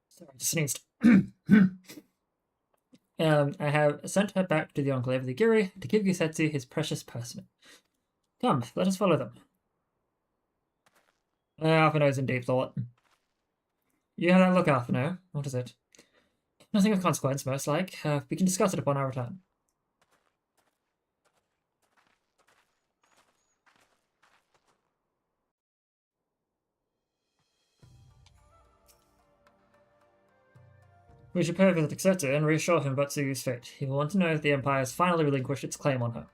Sorry, I just sneezed. I have sent her back to the Enclave with Yugiri to give Gosetsu his precious persimmon. Come, let us follow them. Alphino is in deep thought. You have that look, Alphino. What is it? Nothing of consequence, most like. We can discuss it upon our return. We should pay a visit to Setsu and reassure him about Tsuyu's fate. He will want to know if the Empire has finally relinquished its claim on her.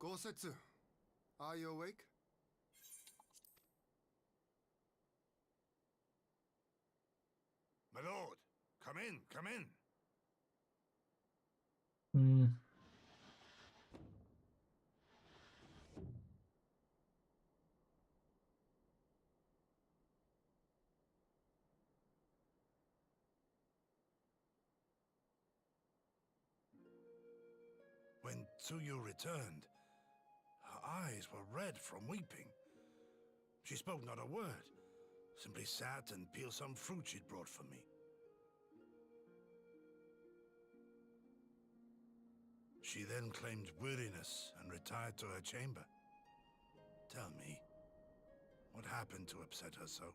Gosetsu, are you awake? My lord, come in, come in. When Tsuyu returned, her eyes were red from weeping. She spoke not a word, simply sat and peeled some fruit she'd brought for me. She then claimed weariness and retired to her chamber. Tell me, what happened to upset her so?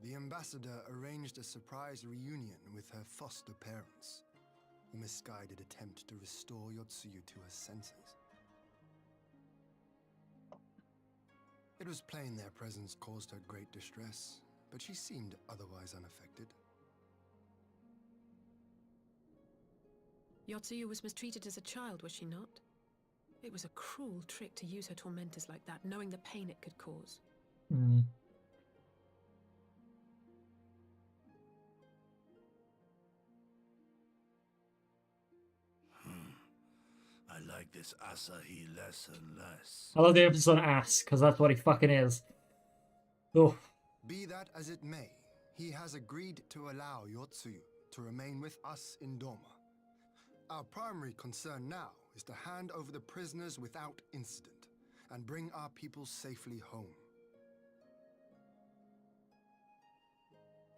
The ambassador arranged a surprise reunion with her foster parents. A misguided attempt to restore Yotsuyu to her senses. It was plain their presence caused her great distress, but she seemed otherwise unaffected. Yotsuyu was mistreated as a child, was she not? It was a cruel trick to use her tormentors like that, knowing the pain it could cause. I like this Asahi less and less. I love the emphasis on ass, because that's what he fucking is. Oh. Be that as it may, he has agreed to allow Yotsuyu to remain with us in Doma. Our primary concern now is to hand over the prisoners without incident and bring our people safely home.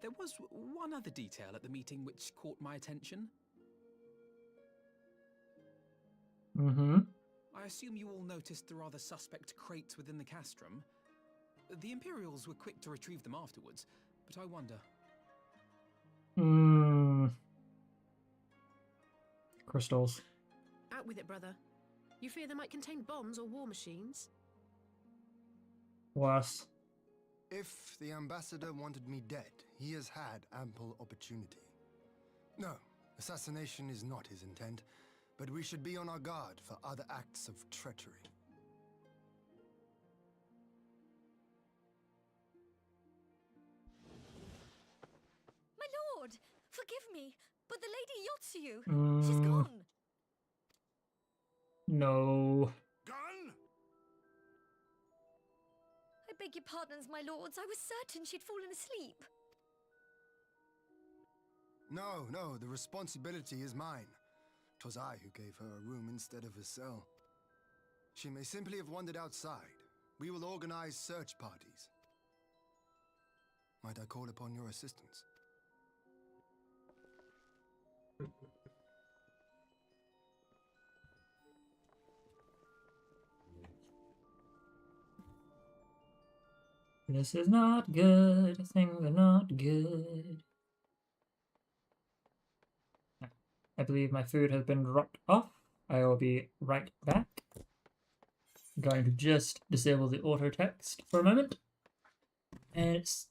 There was one other detail at the meeting which caught my attention. I assume you all noticed the rather suspect crates within the castrum. The Imperials were quick to retrieve them afterwards, but I wonder. Crystals. Out with it, brother. You fear they might contain bombs or war machines? Worse. If the ambassador wanted me dead, he has had ample opportunity. No, assassination is not his intent, but we should be on our guard for other acts of treachery. My lord, forgive me, but the Lady Yotsuyu, she's gone. No. Gone? I beg your pardons, my lords. I was certain she'd fallen asleep. No, the responsibility is mine. 'Twas I who gave her a room instead of a cell. She may simply have wandered outside. We will organize search parties. Might I call upon your assistance? This is not good. Things are not good. I believe my food has been dropped off. I will be right back. I'm going to just disable the auto text for a moment. And it's...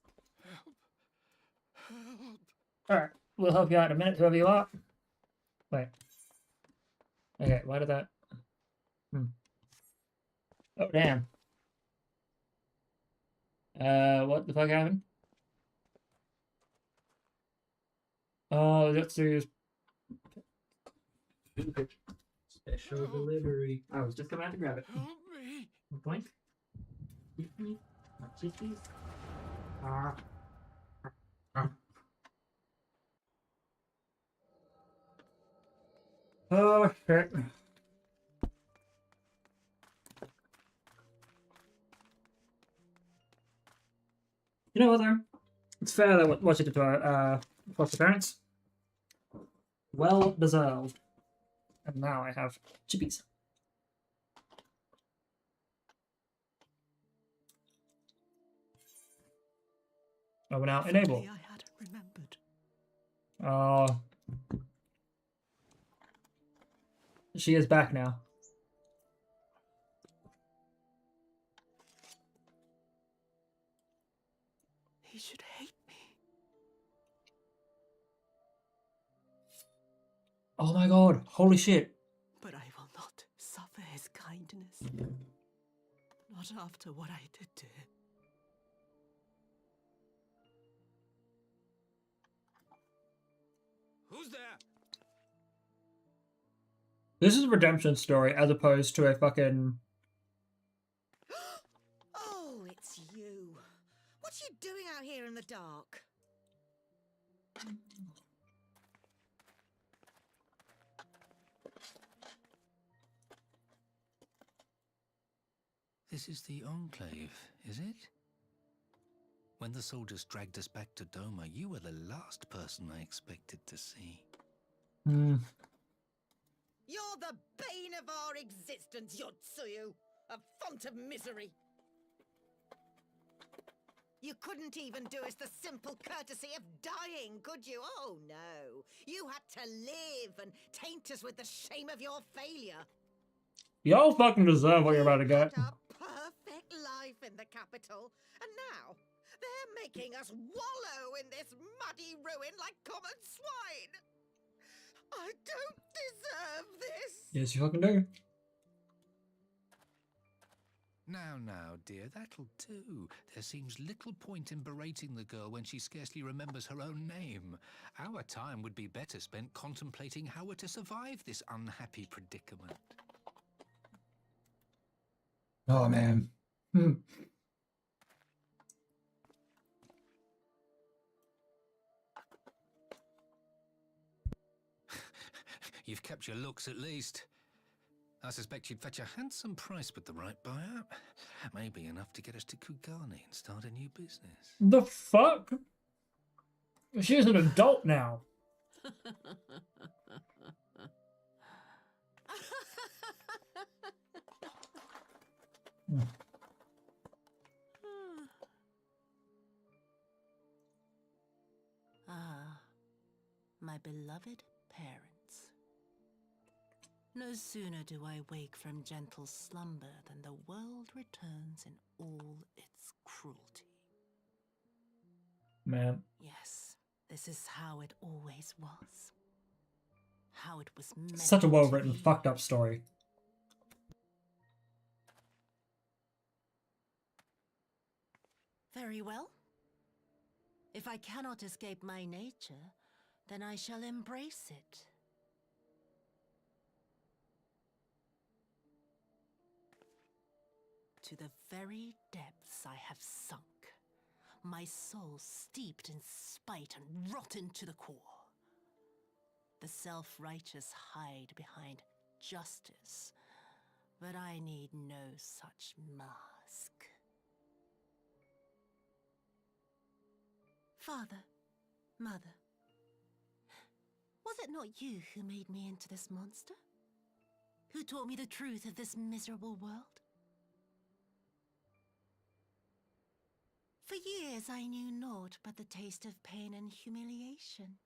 Alright, we'll help you out in a minute, whoever you are. Wait. Okay, why did that... Oh, damn. What the fuck happened? Oh, that's serious. Special delivery. I was just coming out to grab it. Help me! Blink. Keep me. Not cheekies. Oh, shit. You know what, though? It's fair that what you did to our foster parents. Well deserved. And now I have chippies. Oh, we're now enable. I had remembered. Oh. She is back now. Oh my god, holy shit. But I will not suffer his kindness. Not after what I did to him. Who's there? This is a redemption story as opposed to a fucking... Oh, it's you. What are you doing out here in the dark? This is the Enclave, is it? When the soldiers dragged us back to Doma, you were the last person I expected to see. Hmm. You're the bane of our existence, Yotsuyu. A font of misery. You couldn't even do us the simple courtesy of dying, could you? Oh, no. You had to live and taint us with the shame of your failure. Y'all fucking deserve what you're about to get. A perfect life in the capital. And now, they're making us wallow in this muddy ruin like common swine. I don't deserve this. Yes, you fucking do. Now, dear, that'll do. There seems little point in berating the girl when she scarcely remembers her own name. Our time would be better spent contemplating how we're to survive this unhappy predicament. Oh, man. Hmm. You've kept your looks at least. I suspect you'd fetch a handsome price with the right buyer. Maybe enough to get us to Kugane and start a new business. The fuck? She's an adult now. Ah, my beloved parents. No sooner do I wake from gentle slumber than the world returns in all its cruelty. Man. Yes, this is how it always was. How it was meant Such a well to written, be. fucked up story. Very well. If I cannot escape my nature, then I shall embrace it. To the very depths I have sunk, my soul steeped in spite and rotten to the core. The self-righteous hide behind justice, but I need no such mask. Father, Mother, was it not you who made me into this monster? Who taught me the truth of this miserable world? For years I knew naught but the taste of pain and humiliation.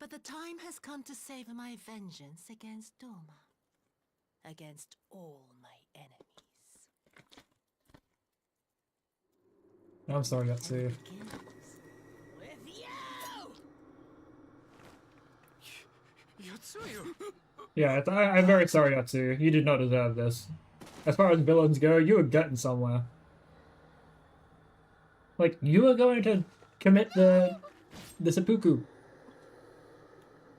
But the time has come to savor my vengeance against Doma. Against all my enemies. I'm sorry, Yatsu. With you! Yotsuyu! Yeah, I'm very sorry, Yatsu. You did not deserve this. As far as villains go, you were getting somewhere. Like, you were going to commit the seppuku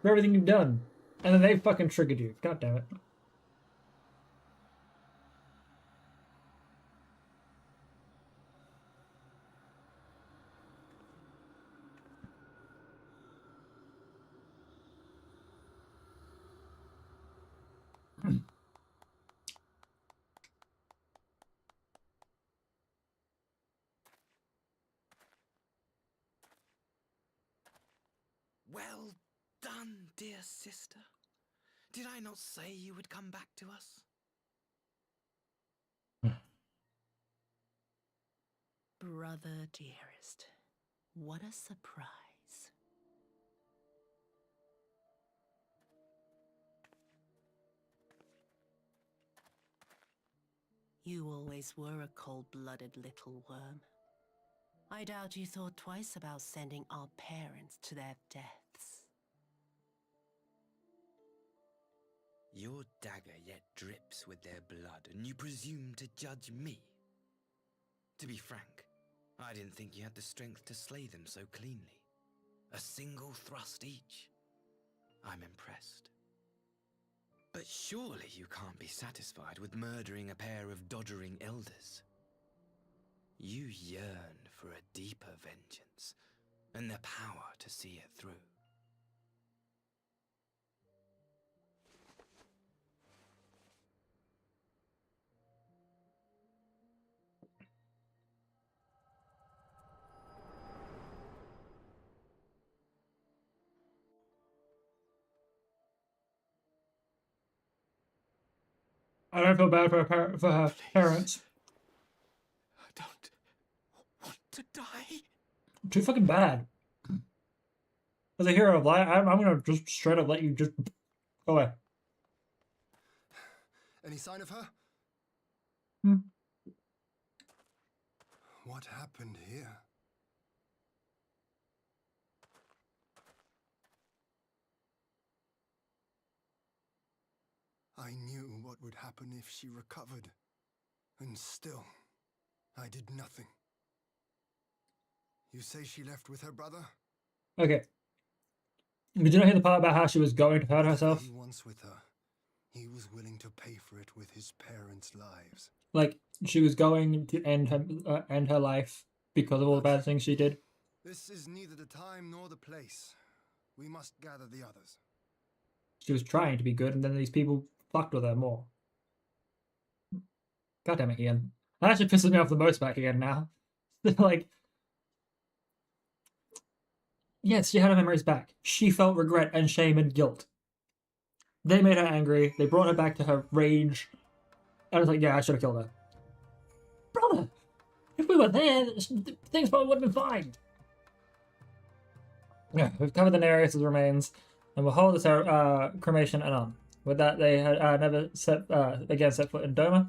for everything you've done. And then they fucking triggered you. God damn it. Well done, dear sister. Did I not say you would come back to us? Brother dearest, what a surprise. You always were a cold-blooded little worm. I doubt you thought twice about sending our parents to their deaths. Your dagger yet drips with their blood, and you presume to judge me? To be frank, I didn't think you had the strength to slay them so cleanly. A single thrust each. I'm impressed. But surely you can't be satisfied with murdering a pair of doddering elders. You yearn for a deeper vengeance, and the power to see it through. I don't feel bad for her parents. I don't want to die. Too fucking bad. As a hero of light, I'm gonna just straight up let you just go away. Any sign of her? Hmm. What happened here? I knew what would happen if she recovered. And still, I did nothing. You say she left with her brother? Okay. Did you not hear the part about how she was going to hurt herself? He once with her. He was willing to pay for it with his parents' lives. Like, she was going to end her life because of all the bad things she did. This is neither the time nor the place. We must gather the others. She was trying to be good, and then these people fucked with her more. God damn it, Ian. That actually pisses me off the most back again now. Like, yes, she had her memories back. She felt regret and shame and guilt. They made her angry. They brought her back to her rage. I was like, yeah, I should have killed her. Brother, if we were there, things probably would have been fine. Yeah, we've covered the Nereus' remains, and we'll hold this cremation anon. With that, they had never set foot in Doma.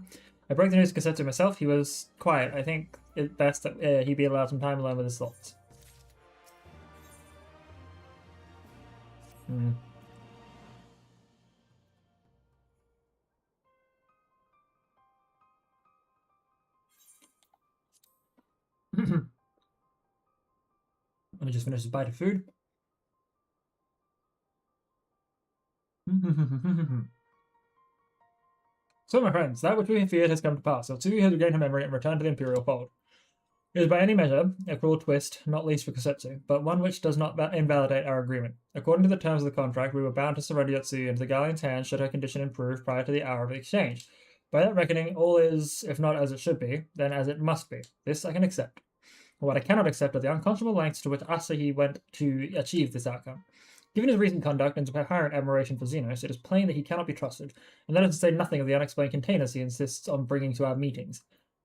I broke the news to Kasetsu myself. He was quiet. I think it's best that he be allowed some time alone with his thoughts. Hmm. Let me just finish this bite of food. So, my friends, that which we feared has come to pass. Otsugi has regained her memory and returned to the Imperial fold. It is by any measure a cruel twist, not least for Kosetsu, but one which does not invalidate our agreement. According to the terms of the contract, we were bound to surrender Yotsuyu into the Galleon's hands should her condition improve prior to the hour of the exchange. By that reckoning, all is, if not as it should be, then as it must be. This I can accept. What I cannot accept are the unconscionable lengths to which Asahi went to achieve this outcome. Given his recent conduct and his apparent admiration for Xenos, it is plain that he cannot be trusted, and that is to say nothing of the unexplained containers he insists on bringing to our meetings.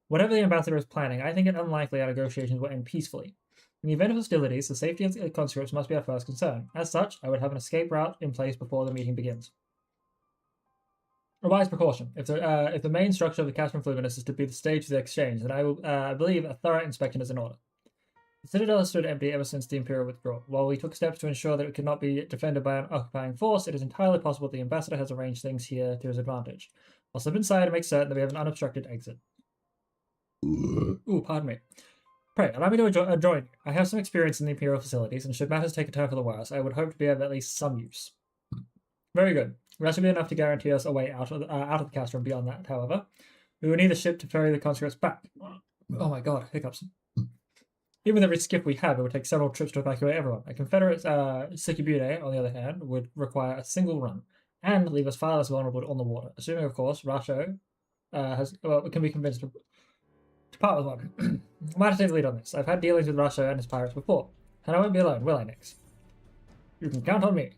Whatever the ambassador is planning, I think it unlikely our negotiations will end peacefully. In the event of hostilities, the safety of the conscripts must be our first concern. As such, I would have an escape route in place before the meeting begins. A wise precaution. If the main structure of the Castrum Fluminus is to be the stage for the exchange, then I believe a thorough inspection is in order. The citadel has stood empty ever since the Imperial withdrawal. While we took steps to ensure that it could not be defended by an occupying force, it is entirely possible the ambassador has arranged things here to his advantage. I'll slip inside and make certain that we have an unobstructed exit. Ooh, pardon me. Pray, allow me to join you. I have some experience in the Imperial facilities, and should matters take a turn for the worse, I would hope to be of at least some use. Very good. That should be enough to guarantee us a way out of the castrum. Beyond that, however, we will need a ship to ferry the conscripts back. Oh my god, hiccups. Even with every skip we have, it would take several trips to evacuate everyone. A Confederate Sikibune, on the other hand, would require a single run, and leave us far less vulnerable on the water. Assuming, of course, Rasho can be convinced to part with one. I might take the lead on this. I've had dealings with Rasho and his pirates before, and I won't be alone, will I, Nix? You can count on me.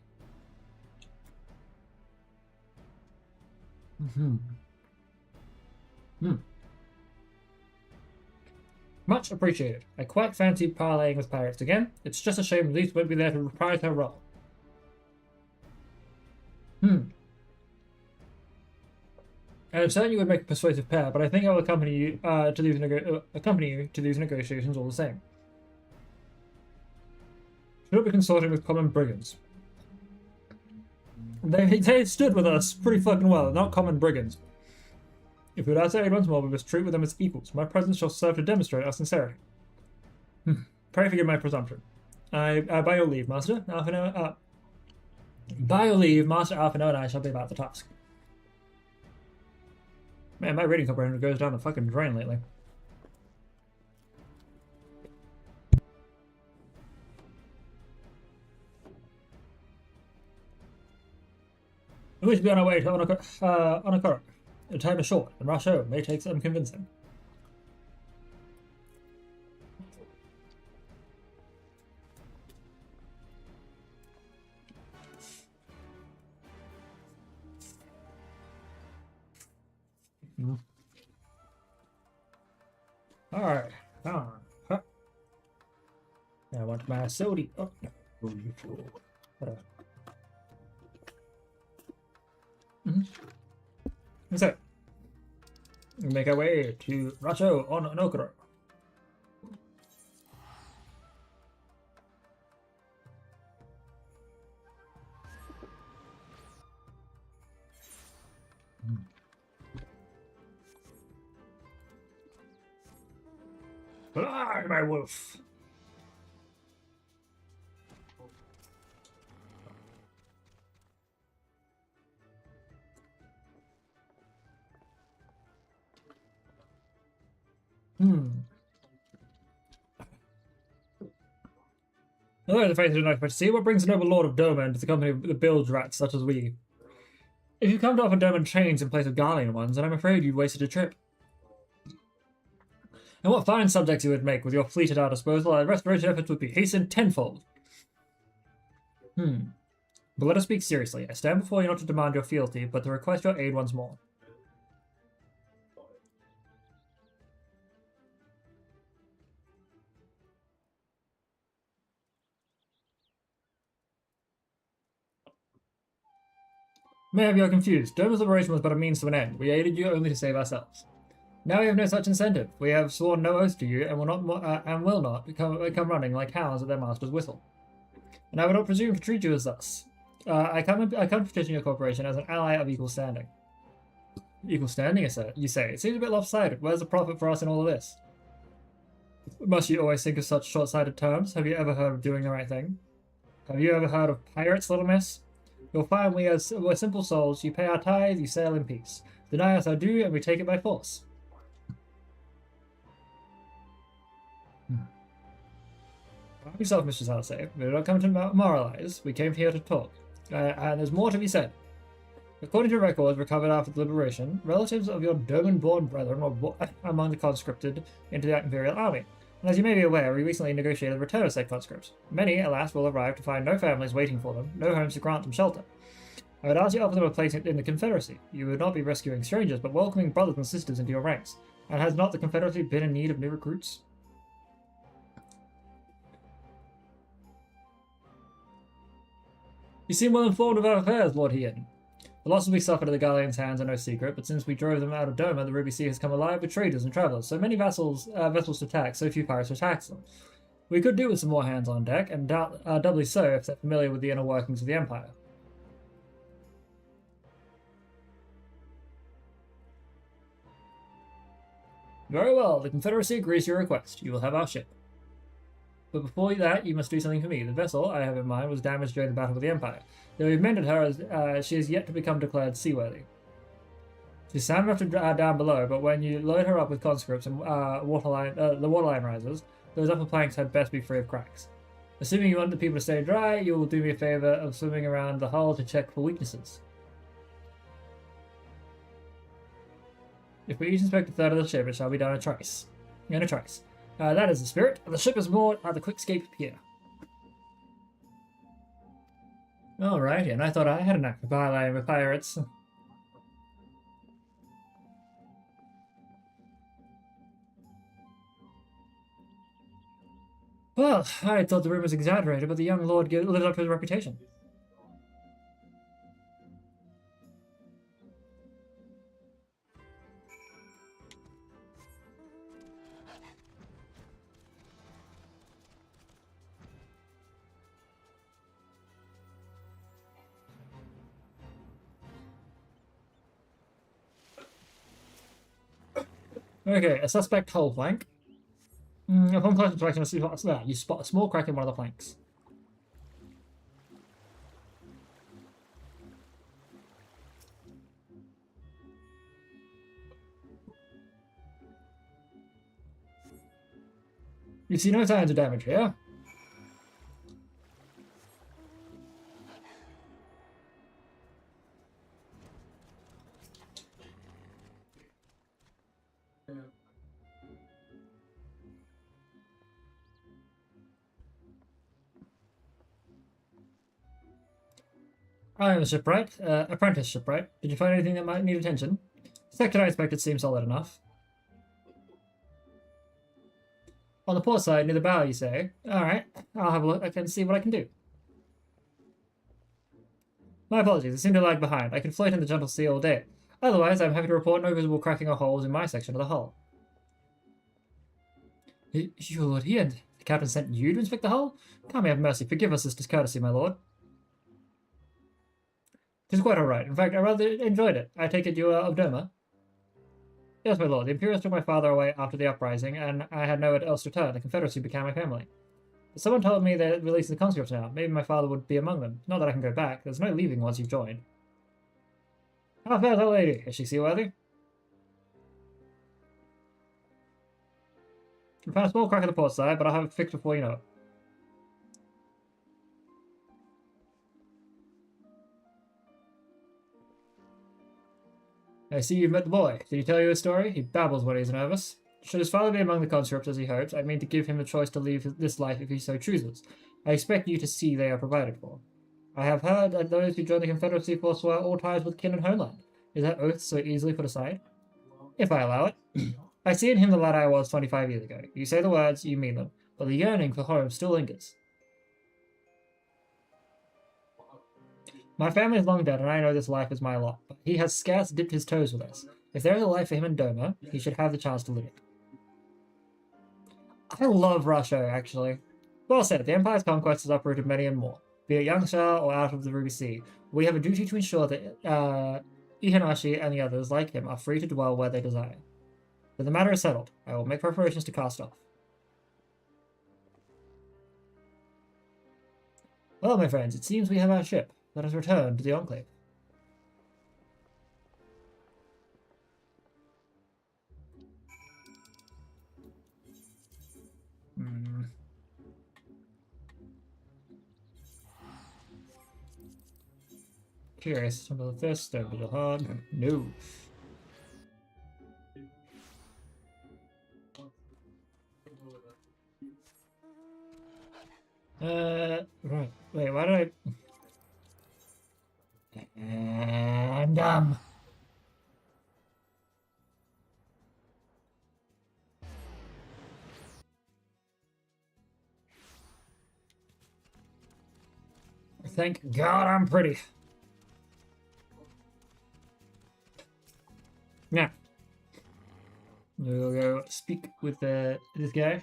Much appreciated. I quite fancy parleying with pirates again. It's just a shame Lise won't be there to reprise her role. And I'm certain you would make a persuasive pair, but I think I will accompany you to these negotiations all the same. Should not be consorting with common brigands. They stood with us pretty fucking well, not common brigands. If we would ask to aid once more, we must treat with them as equals. My presence shall serve to demonstrate our sincerity. Pray forgive my presumption. By your leave, Master, Alphino, by your leave, Master Alphino and I shall be about the task. Man, my reading comprehension goes down the fucking drain lately. We wish to be on our way to Onokoro. The time is short, and rush home may take some convincing. Alright, I want my soda. Oh, you fool. So, we make our way to Racho on Onokoro. Fly, my wolf! Although the faith is not much to see, what brings a noble lord of Doma into the company of the bilge rats such as we? If you come to offer Doman chains in place of Garlean ones, then I'm afraid you'd wasted a trip. And what fine subjects you would make with your fleet at our disposal, our restoration efforts would be hastened tenfold. But let us speak seriously. I stand before you not to demand your fealty, but to request your aid once more. Maybe you're confused. Doma's liberation was but a means to an end. We aided you only to save ourselves. Now we have no such incentive. We have sworn no oath to you, and will not come running like hounds at their master's whistle. And I would not presume to treat you as thus. I come to petition your corporation as an ally of equal standing. Equal standing, you say? It seems a bit lopsided. Where's the profit for us in all of this? Must you always think of such short-sighted terms? Have you ever heard of doing the right thing? Have you ever heard of pirates, little miss? You'll find we're simple souls. You pay our tithe, you sail in peace. Deny us our due, and we take it by force. Calm yourself, Mr. Salsay. We did not come to moralize. We came here to talk. And there's more to be said. According to records recovered after the liberation, relatives of your Doman-born brethren were among the conscripted into the Imperial Army. And as you may be aware, we recently negotiated the return of said conscripts. Many, alas, will arrive to find no families waiting for them, no homes to grant them shelter. I would ask you to offer them a place in the Confederacy. You would not be rescuing strangers, but welcoming brothers and sisters into your ranks. And has not the Confederacy been in need of new recruits? You seem well informed of our affairs, Lord Hien. The losses we suffered at the Garlean's hands are no secret, but since we drove them out of Doma, the Ruby Sea has come alive with traders and travelers. So many vessels to attack, so few pirates to tax them. We could do with some more hands on deck, and doubly so if they're familiar with the inner workings of the Empire. Very well, the Confederacy agrees to your request. You will have our ship. But before that, you must do something for me. The vessel I have in mind was damaged during the battle with the Empire. Though we've mended her, as she is yet to become declared seaworthy. She's sound enough to down below, but when you load her up with conscripts and the waterline rises, those upper planks had best be free of cracks. Assuming you want the people to stay dry, you will do me a favour of swimming around the hull to check for weaknesses. If we each inspect a third of the ship, it shall be done in a trice. That is the spirit. The ship is moored at the Quickscape Pier. Alrighty, and I thought I had an knack for piloting with pirates. Well, I thought the rumors exaggerated, but the young lord lived up to his reputation. Okay, a suspect hull flank. Upon close inspection, you spot a small crack in one of the flanks. You see no signs of damage here. I am a shipwright, apprentice shipwright. Did you find anything that might need attention? The sector I inspected seems solid enough. On the port side, near the bow, you say? Alright, I'll have a look. I can see what I can do. My apologies, I seem to lag behind. I can float in the gentle sea all day. Otherwise, I'm happy to report no visible cracking or holes in my section of the hull. Your lord Ian, the captain sent you to inspect the hull? Come have mercy, forgive us this discourtesy, my lord. It is quite alright. In fact, I rather enjoyed it. I take it you are of Doma? Yes, my lord. The Imperials took my father away after the uprising, and I had nowhere else to turn. The Confederacy became my family. But someone told me they're releasing the conscripts now. Maybe my father would be among them. Not that I can go back. There's no leaving once you've joined. How fares that lady? Is she seaworthy? I found a small crack at the port side, but I'll have it fixed before you know it. I see you've met the boy. Did he tell you his story? He babbles when he's nervous. Should his father be among the conscripts as he hopes, I mean to give him the choice to leave this life if he so chooses. I expect you to see they are provided for. I have heard that those who join the Confederacy forswear all ties with kin and homeland. Is that oath so easily put aside? If I allow it. I see in him the lad I was 25 years ago. You say the words, you mean them, but the yearning for home still lingers. My family is long dead, and I know this life is my lot, but he has scarce dipped his toes with us. If there is a life for him in Doma, he should have the chance to live it. I love Russia, actually. Well said, the Empire's conquest has uprooted many and more, be it Yangsha or out of the Ruby Sea. We have a duty to ensure that Ihanashi and the others like him are free to dwell where they desire. Then the matter is settled. I will make preparations to cast off. Well, my friends, it seems we have our ship. Let us return to the Enclave. Curious. Some of the fist, over the hard. No. Right. Wait, why did I'm dumb. Thank God I'm pretty. Now, we'll go speak with this guy.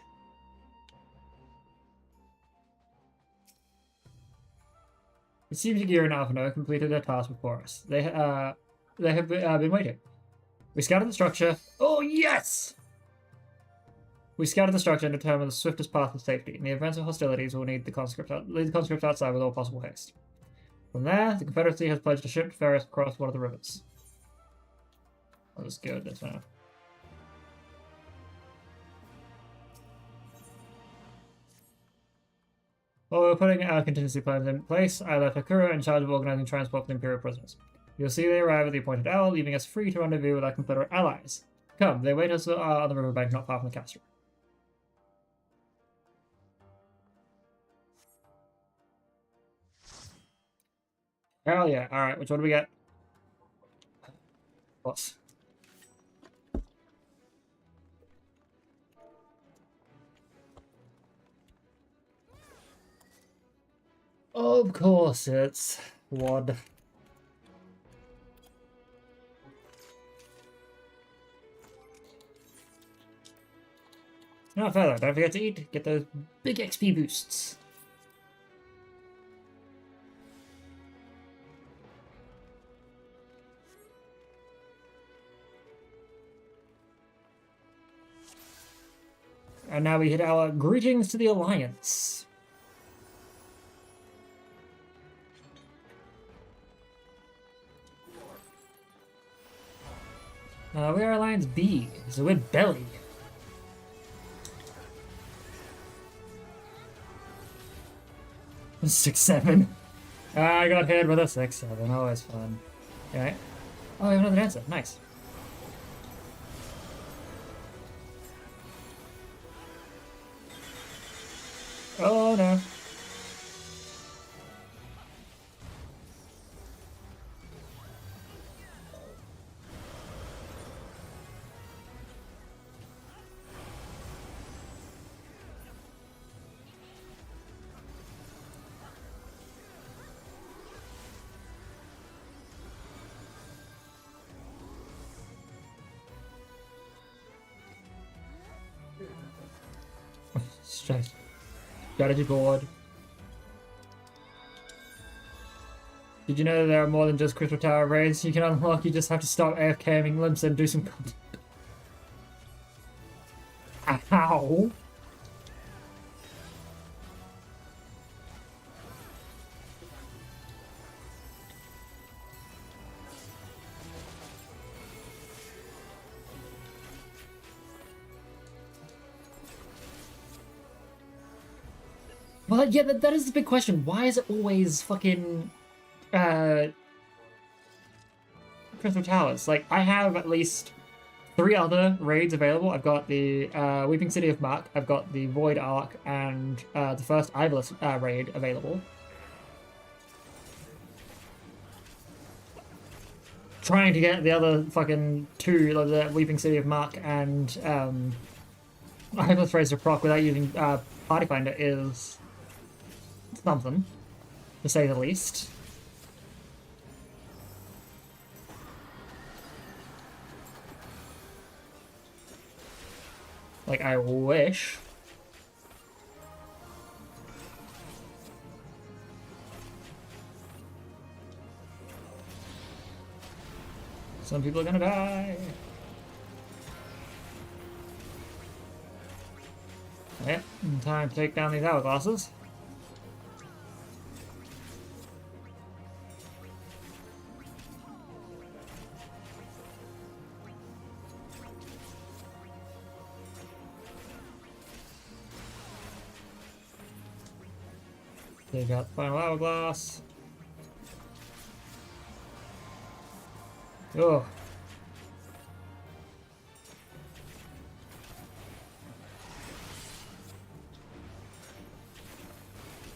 It seems like Gear and Alphino completed their task before us. They have been waiting. We scouted the structure. Oh, yes! We scouted the structure and determined the swiftest path to safety. In the event of hostilities, we'll need lead the conscripts outside with all possible haste. From there, the Confederacy has pledged a ship to ferry us across one of the rivers. I'll just go with this now. While we were putting our contingency plans in place, I left Akura in charge of organizing transport for the Imperial prisoners. You'll see they arrive at the appointed hour, leaving us free to rendezvous with our Confederate allies. Come, they wait us on the riverbank not far from the castle. Hell yeah. Alright, which one do we get? Boss. Of course it's Wad. Not further, don't forget to eat. Get those big XP boosts. And now we hit our greetings to the Alliance. We are Alliance B, so we're Belly. Six, 7. I got hit with a 6, 7. Always fun. Okay. Oh, we have another dancer. Nice. Oh no. Strategy board. Did you know there are more than just Crystal Tower raids you can unlock? You just have to stop AFKing limps and do some content. Ow! Well, yeah, that is the big question. Why is it always fucking, Crystal Towers? Like, I have at least 3 other raids available. I've got the, Weeping City of Mark, I've got the Void Ark, and, the first Ivolus, raid available. Trying to get the other fucking 2, like the Weeping City of Mark and, Ivolus raids to proc without using, Party Finder is something, to say the least. Like, I wish. Some people are gonna die. Yep, time to take down these hourglasses. Take out the final hourglass. Oh.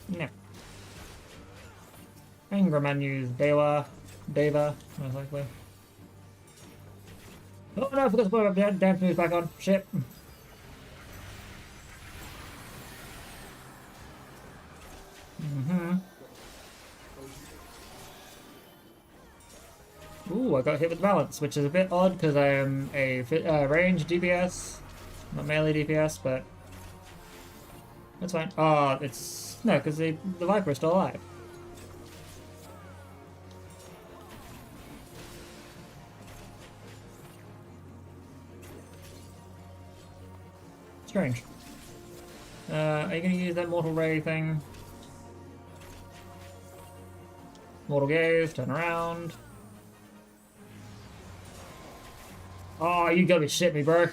No. Angerman used Deva, most likely. Oh no, I forgot to put my dance moves back on. Shit. Ooh, I got hit with balance, which is a bit odd because I am a range DPS, not melee DPS, but that's fine. Oh, it's no, because the Viper is still alive. Strange. Are you gonna use that Mortal Ray thing? Mortal Gaze, turn around. Oh, you gotta be shitting me, bro.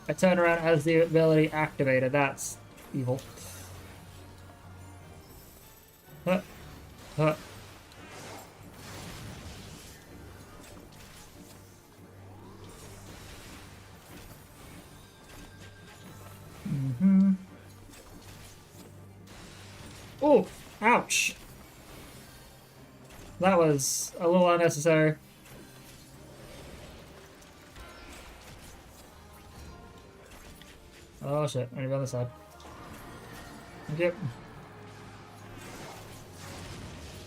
I turn around as the ability activated. That's evil. Huh. Huh. Oh, ouch. That was a little unnecessary. Oh shit, I need to go on the side. Yep.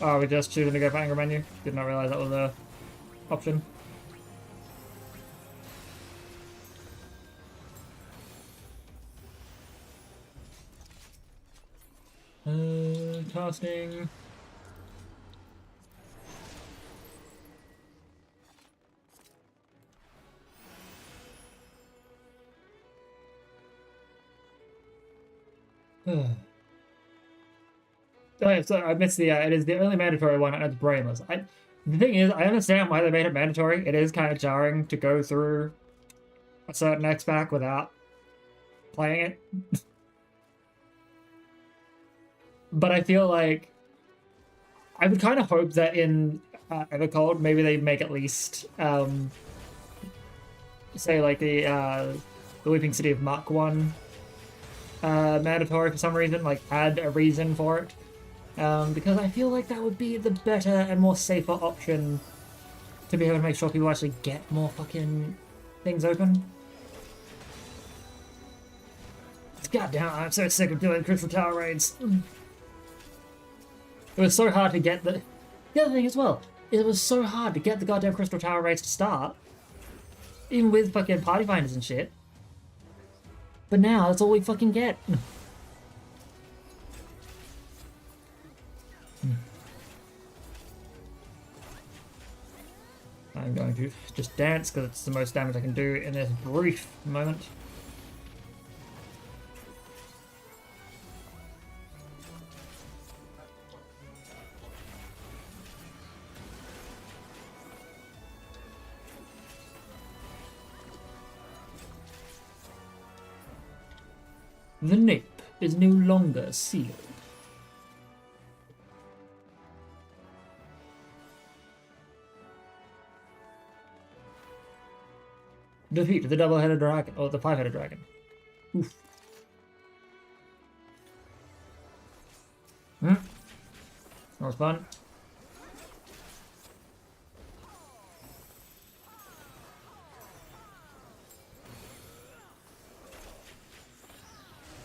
Oh, we just choosing to go for anger menu. Did not realize that was a option. Casting. Oh, yeah, so I missed the. It is the only mandatory one, and it's brainless. The thing is, I understand why they made it mandatory. It is kind of jarring to go through a certain X-Pack without playing it. But I feel like I would kind of hope that in Evercold, maybe they make at least say like the Weeping City of Mark 1 mandatory for some reason, like add a reason for it. Because I feel like that would be the better and more safer option to be able to make sure people actually get more fucking things open. Goddamn, I'm so sick of doing Crystal Tower raids. It was so hard to get the... The other thing as well, it was so hard to get the goddamn Crystal Tower raids to start. Even with fucking party finders and shit. But now, that's all we fucking get. I'm going to just dance because it's the most damage I can do in this brief moment. The nape is no longer sealed. Defeat the double-headed dragon, or the five-headed dragon. Oof. That was fun.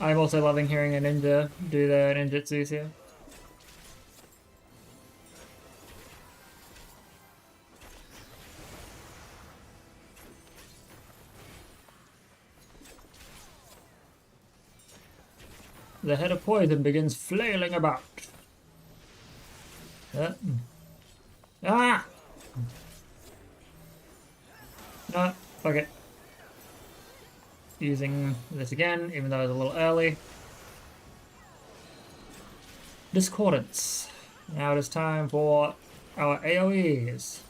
I'm also loving hearing a ninja do their ninjutsus here. The head of poison begins flailing about. Ah! No, fuck it. Using this again, even though it's a little early. Discordance. Now it is time for our AoEs.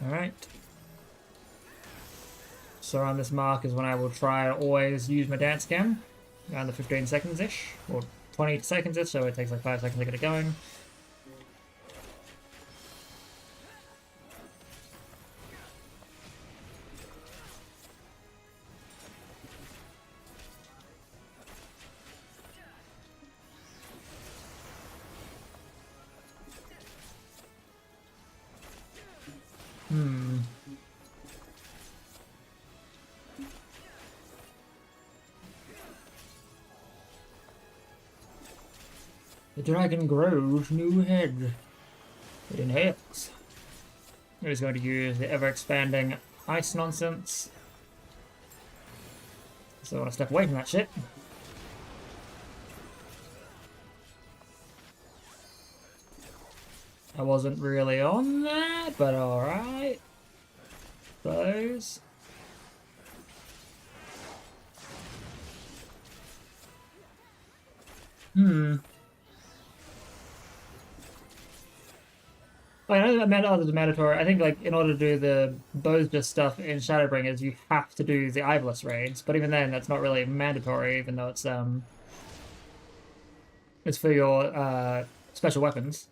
Alright. So around this mark is when I will try to always use my dance again. Around the 15 seconds-ish, or 20 seconds-ish, so it takes like 5 seconds to get it going. The dragon grows new head. It inhales. It is going to use the ever-expanding ice nonsense. So I want to step away from that shit. I wasn't really on that, but alright. Those. I know that others are mandatory. I think, like, in order to do the Bozja stuff in Shadowbringers, you have to do the Ivolus raids. But even then, that's not really mandatory, even though it's for your special weapons.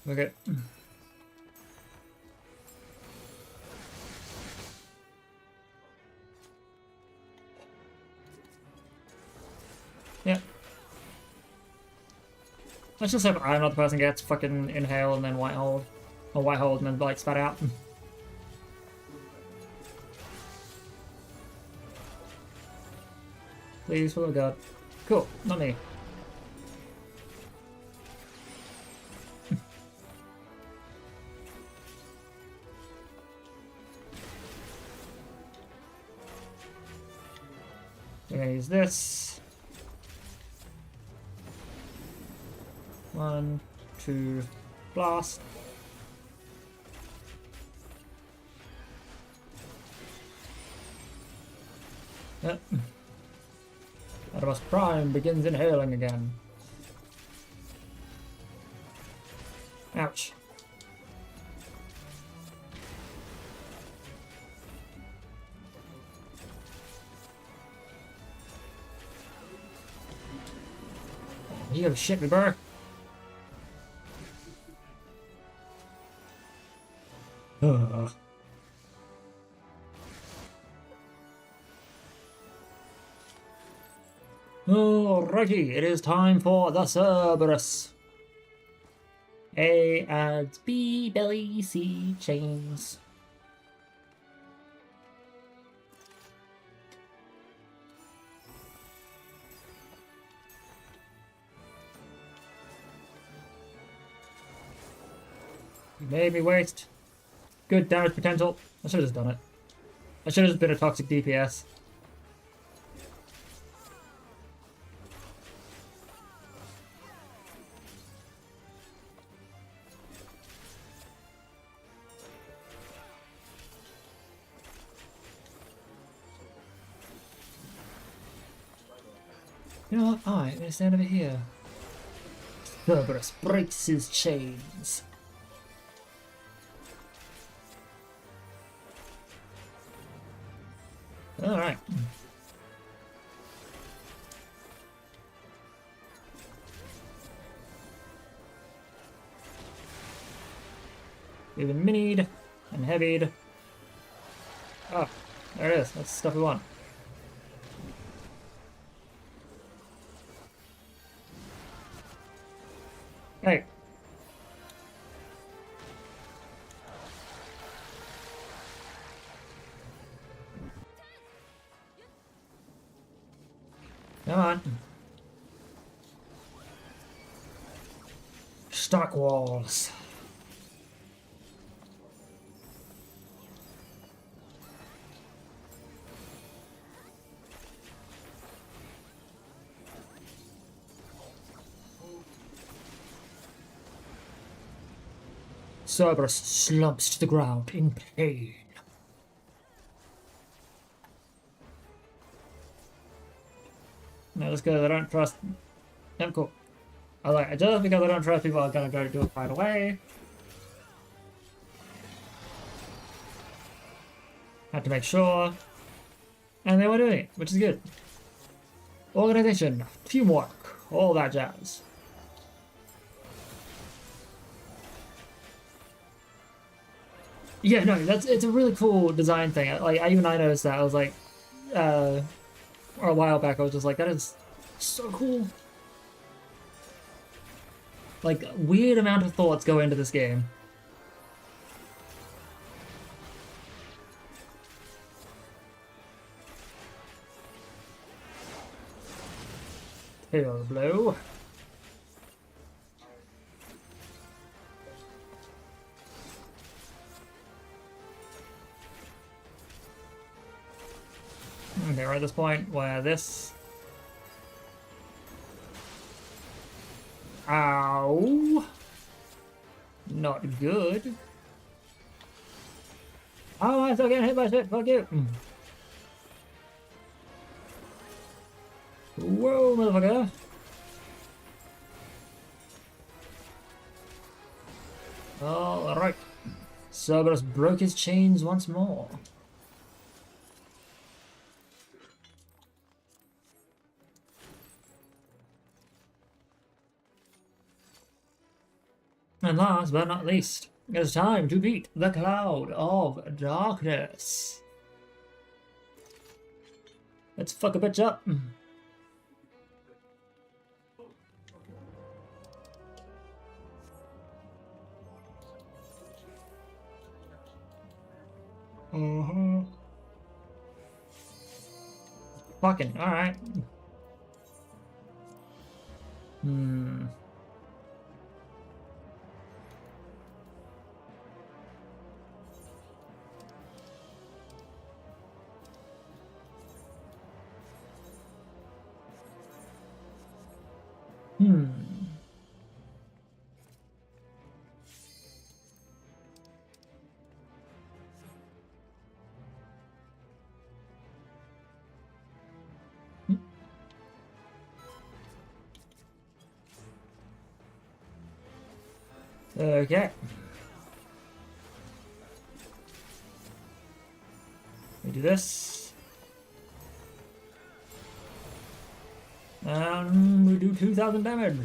Okay. Let's just hope I'm not the person who gets fucking inhale and then white hold. Or white hold and then like spat out. Please, for the god. Cool, not me. We're gonna use this. 1, 2, blast. Yep. Adibus Prime begins inhaling again. Ouch. You gonna shit me, bro? Ugh. Alrighty, it is time for the Cerberus. A adds B, belly, C, chains. You made me waste. Good damage potential. I should have just done it. I should have just been a toxic DPS. You know what? Alright, I'm gonna stand over here. Cerberus breaks his chains. Alright. We've been minied and heavied. Oh, there it is. That's the stuff we want. Hey. Come on. Stock walls. Cerberus slumps to the ground in pain. No, just because I don't trust... Yeah, cool. Just because I don't trust people, I'm gonna go do it right away. Had to make sure. And they were doing it, which is good. Organization, teamwork, all that jazz. Yeah, no, it's a really cool design thing. Like, I noticed that. I was like, or a while back, I was just like, that is so cool. Like, weird amount of thoughts go into this game. Tail blow. Okay, we're at this point where this... Ow! Not good. Oh, I'm still getting hit by shit, fuck you! Whoa, motherfucker! Alright. Cerberus broke his chains once more. And last but not least, it's time to beat the Cloud of Darkness. Let's fuck a bitch up. Fucking, alright. Hmm. Okay. We do this. We do 2,000 damage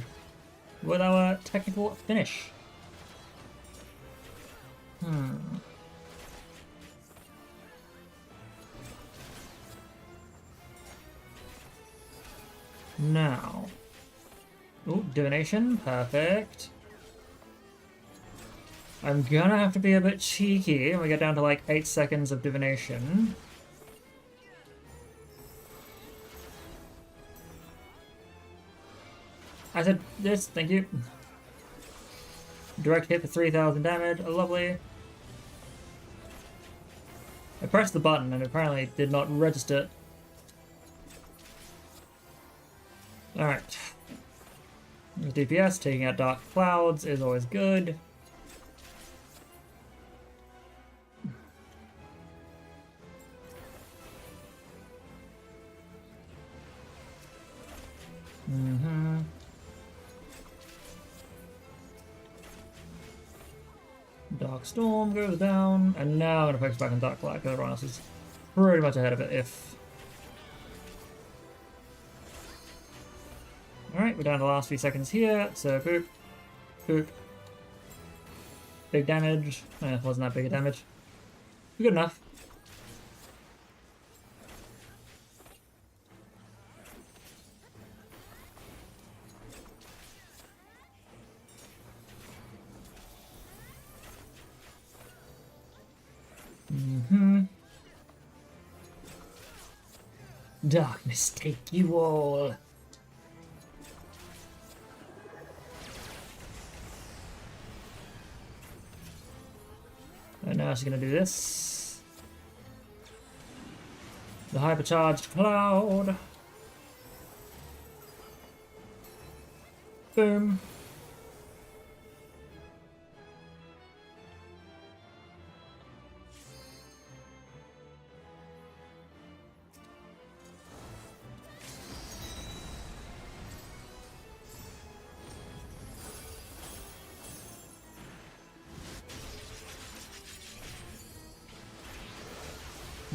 with our technical finish. Now. Oh, divination. Perfect. I'm gonna have to be a bit cheeky when we get down to like 8 seconds of divination. I said this, thank you. Direct hit for 3,000 damage, lovely. I pressed the button and apparently did not register. Alright. DPS, taking out dark clouds is always good. Dark Storm goes down, and now I'm going to focus back on Dark Light because everyone else is pretty much ahead of it. Alright, we're down to the last few seconds here, so boop, boop. Big damage. Wasn't that big a damage. Good enough. Darkness take you all. And now she's gonna do this. The hypercharged cloud. Boom.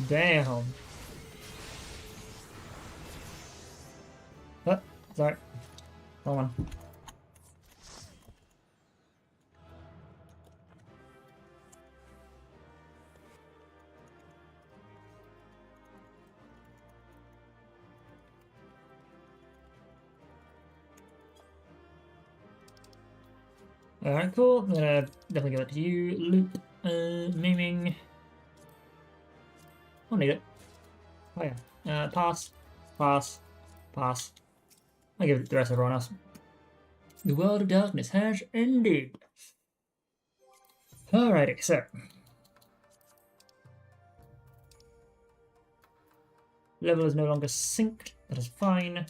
Damn. Oh, sorry. Hold on. Alright, cool. I'm gonna definitely give it to you, Loop. Miming. I'll need it. Oh yeah. Pass. Pass. Pass. I'll give it to the rest of everyone else. The world of darkness has ended. Alrighty, so. Level is no longer synced. That is fine.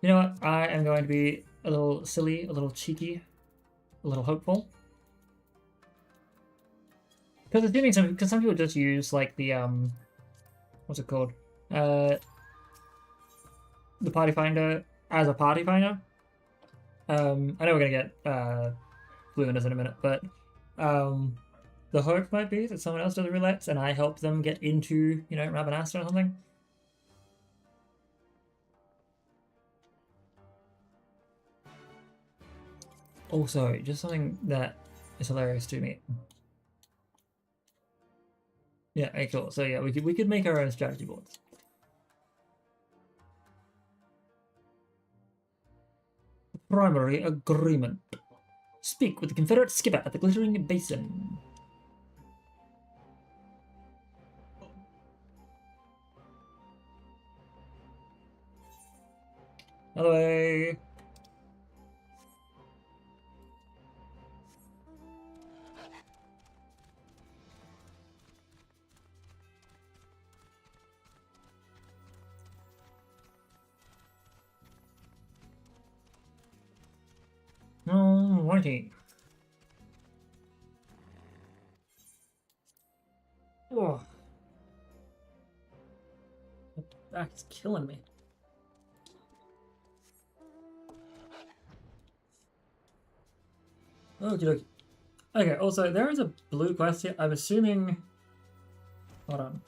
You know what? I am going to be a little silly, a little cheeky, a little hopeful. Because assuming some people just use like the what's it called? The party finder as a party finder. I know we're gonna get fluent in a minute, but the hope might be that someone else does roulettes and I help them get into, you know, Rabanasta or something. Also, just something that is hilarious to me. Yeah, okay, cool. So yeah, we could make our own strategy boards. Primary agreement. Speak with the Confederate skipper at the Glittering Basin. Other way. Alrighty. Oh. That's killing me. Okie dokie. Okay, also, there is a blue quest here. I'm assuming... Hold on.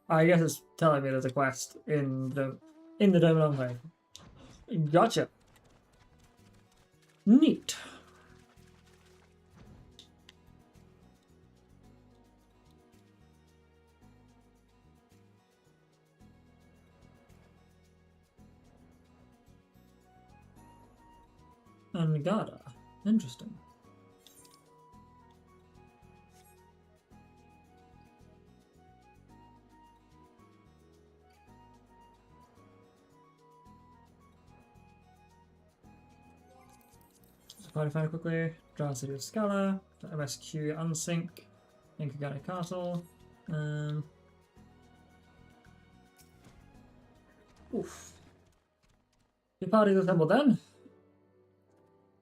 I guess it's telling me there's a quest in the Dominant Way. Gotcha. Neat. Angada. Interesting. Find quickly. Drown City of Scala. MSQ Unsink. Inkagane Castle. Oof. Your party's assembled then.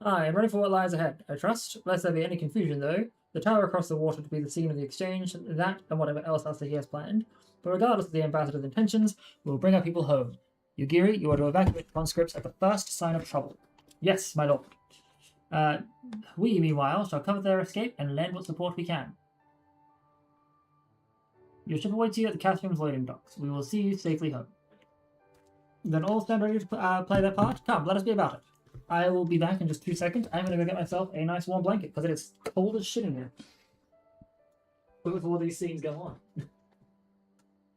I am ready for what lies ahead, I trust. Lest there be any confusion, though. The tower across the water to be the scene of the exchange, that and whatever else he has planned. But regardless of the ambassador's intentions, we will bring our people home. Yugiri, you are to evacuate the conscripts at the first sign of trouble. Yes, my lord. We, meanwhile, shall cover their escape and lend what support we can. Your ship awaits you at the Caspian's loading docks. We will see you safely home. Then all stand ready to play their part? Come, let us be about it. I will be back in just 2 seconds. I'm going to go get myself a nice warm blanket because it is cold as shit in here. Before these scenes go on.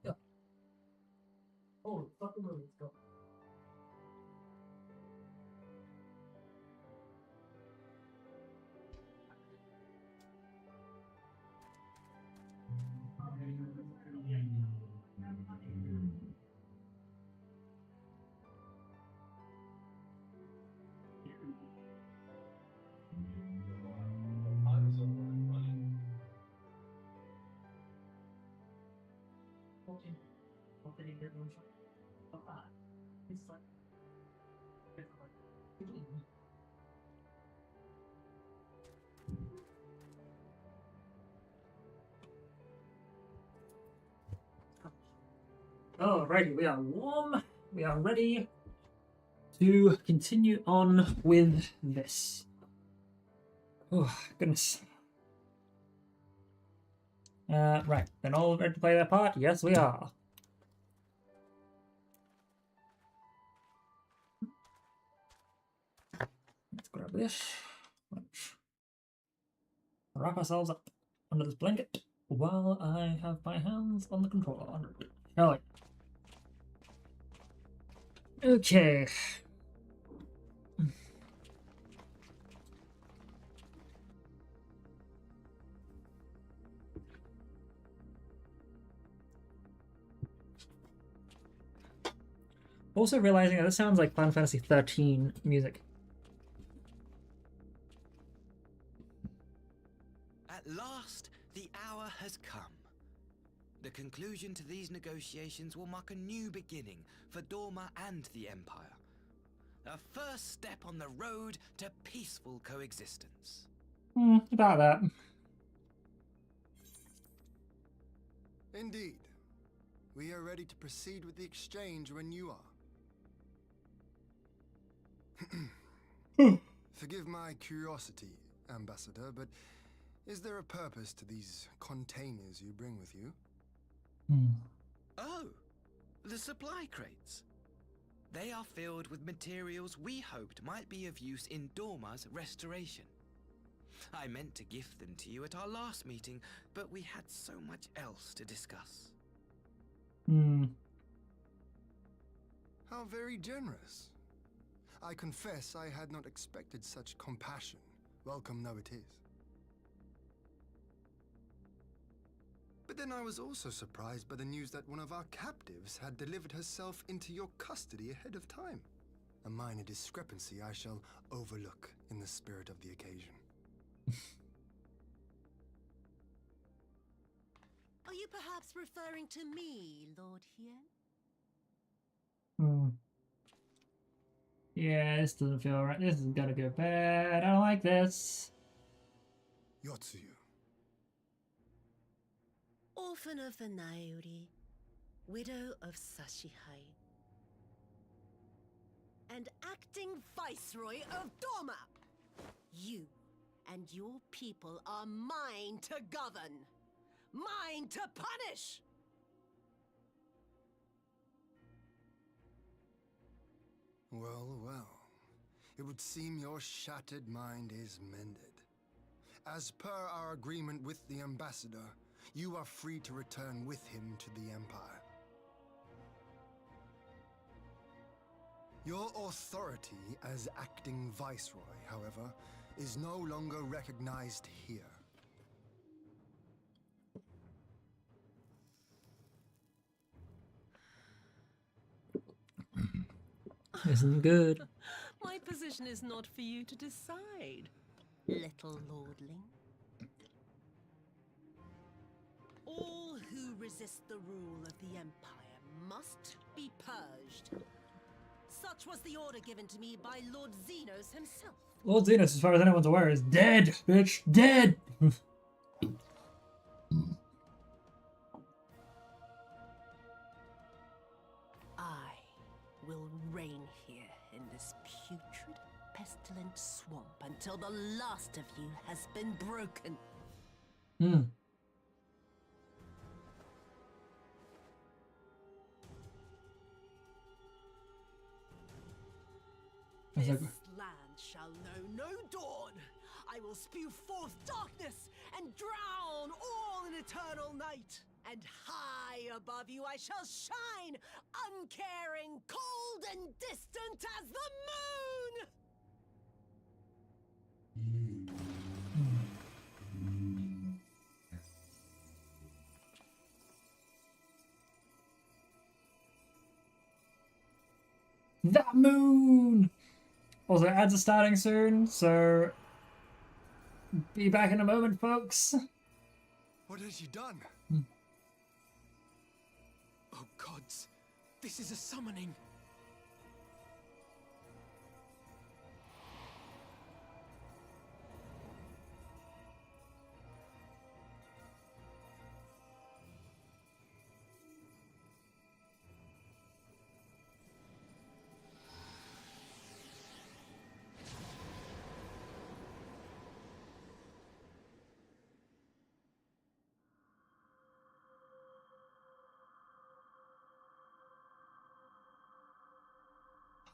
Yeah. Oh, fucking movie. Go. Alrighty, we are warm. We are ready to continue on with this. Oh, goodness. Right, then all ready to play their part? Yes, we are. Let's grab this. Let's wrap ourselves up under this blanket while I have my hands on the controller. Alright. Okay. Also realizing that this sounds like Final Fantasy 13 music. At last, the hour has come. The conclusion to these negotiations will mark a new beginning for Dorma and the Empire. A first step on the road to peaceful coexistence. About that. Indeed. We are ready to proceed with the exchange when you are. Forgive my curiosity, Ambassador, but is there a purpose to these containers you bring with you? Oh, the supply crates. They are filled with materials we hoped might be of use in Dorma's restoration. I meant to gift them to you at our last meeting, but we had so much else to discuss. How very generous. I confess I had not expected such compassion, welcome though it is. But then I was also surprised by the news that one of our captives had delivered herself into your custody ahead of time. A minor discrepancy I shall overlook in the spirit of the occasion. Are you perhaps referring to me, Lord Hien? Yeah, this doesn't feel right. This is gonna go bad. I don't like this. Yotsuyu. Orphan of the Naori, widow of Sashihai, and acting viceroy of Doma. You and your people are mine to govern, mine to punish. Well, well. It would seem your shattered mind is mended. As per our agreement with the ambassador, you are free to return with him to the Empire. Your authority as acting viceroy, however, is no longer recognized here. Isn't good. My position is not for you to decide, little lordling. All who resist the rule of the Empire must be purged. Such was the order given to me by Lord Xenos himself. Lord Xenos, as far as anyone's aware, is dead, bitch. Dead! I will reign here in this putrid, pestilent swamp until the last of you has been broken. This land shall know no dawn. I will spew forth darkness and drown all in eternal night. And high above you I shall shine, uncaring, cold and distant as the moon! The moon! Also, ads are starting soon, so be back in a moment, folks. What has she done? Oh gods, this is a summoning.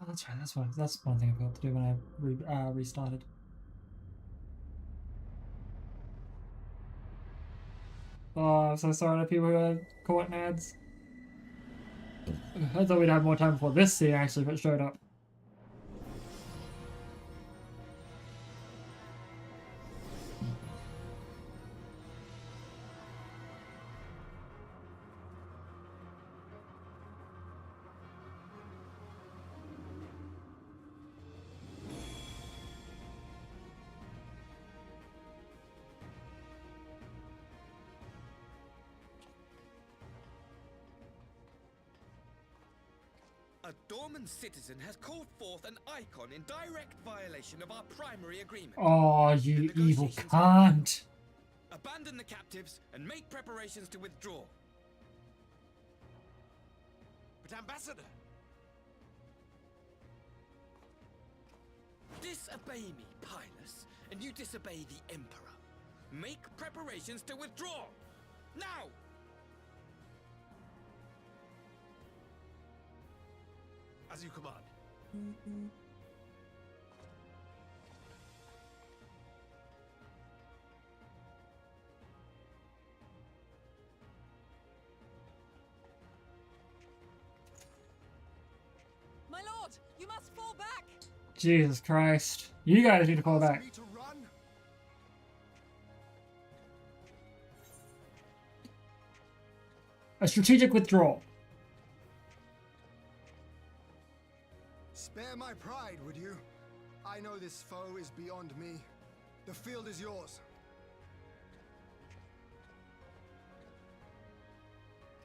Oh, that's right. That's one thing I forgot to do when I restarted. Oh, I'm so sorry to people who are caught in ads. I thought we'd have more time before this scene actually showed up. A Dorman citizen has called forth an icon in direct violation of our primary agreement. Oh, you evil cunt! Abandon the captives and make preparations to withdraw. But Ambassador! Disobey me, Pilus, and you disobey the Emperor. Make preparations to withdraw! Now! As you command. My lord, you must fall back! Jesus Christ. You guys need to fall back. A strategic withdrawal. Spare my pride, would you? I know this foe is beyond me. The field is yours.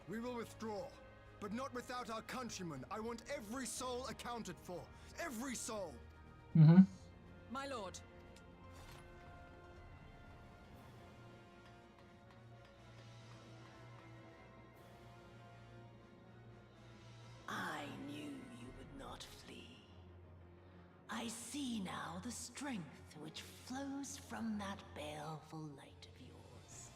We will withdraw, but not without our countrymen. I want every soul accounted for. Every soul! Mm-hmm. My lord. I knew you would not flee. I see now the strength which flows from that baleful light of yours.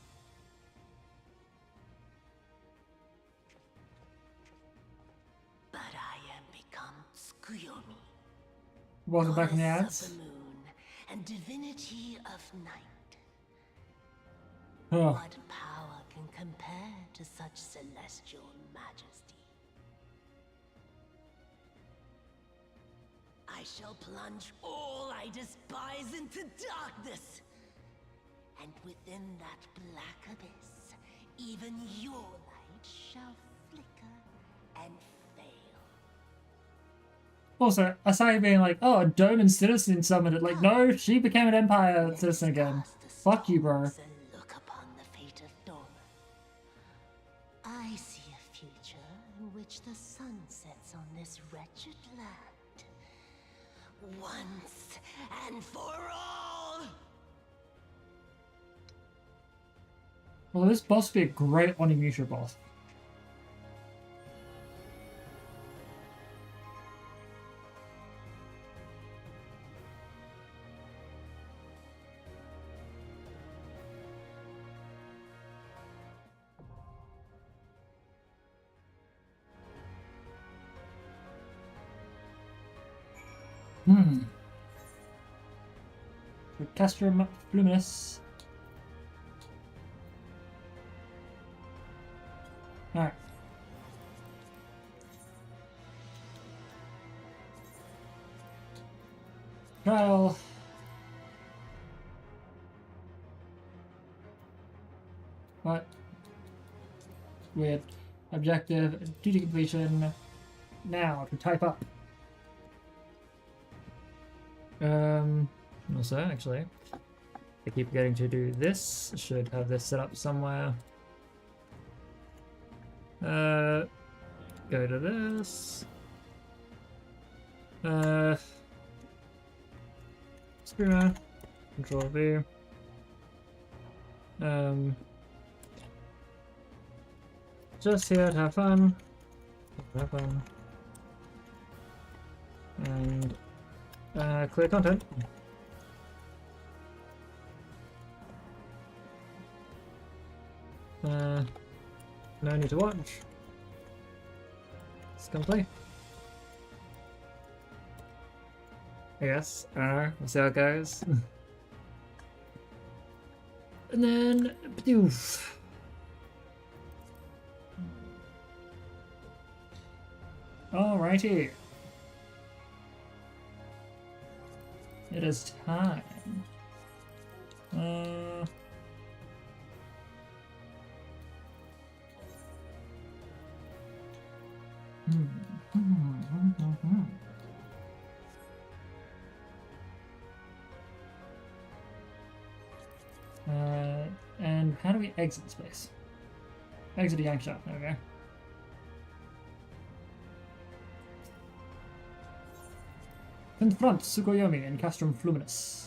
But I am become Tsukuyomi, Welcome back in the goddess ads. of the moon and divinity of night. Oh. What power can compare to such celestial majesty? I shall plunge all I despise into darkness. And within that black abyss, even your light shall flicker and fail. Also, I saw you being like, oh, a Doman citizen summoned it. Like, no, she became an Empire citizen again. Fuck you, bro. Look upon the fate of Dorman. I see a future in which the sun sets on this wretched land. Once and for all! Well, this boss would be a great Onimusha boss. Castrum Fluminous. Alright. Trial. What? Weird. Objective. Duty completion. Now to type up. Also, actually, I keep getting to do this. Should have this set up somewhere. Go to this. Screamer. Control V. Just here to have fun. Have fun. And clear content. No need to watch. Let's come play. I guess. I don't know. We'll see how it goes. And then, poof. Alrighty. It is time. And how do we exit the space? Exit the yank shop, there we go. Confront Tsukuyomi in Castrum Fluminous.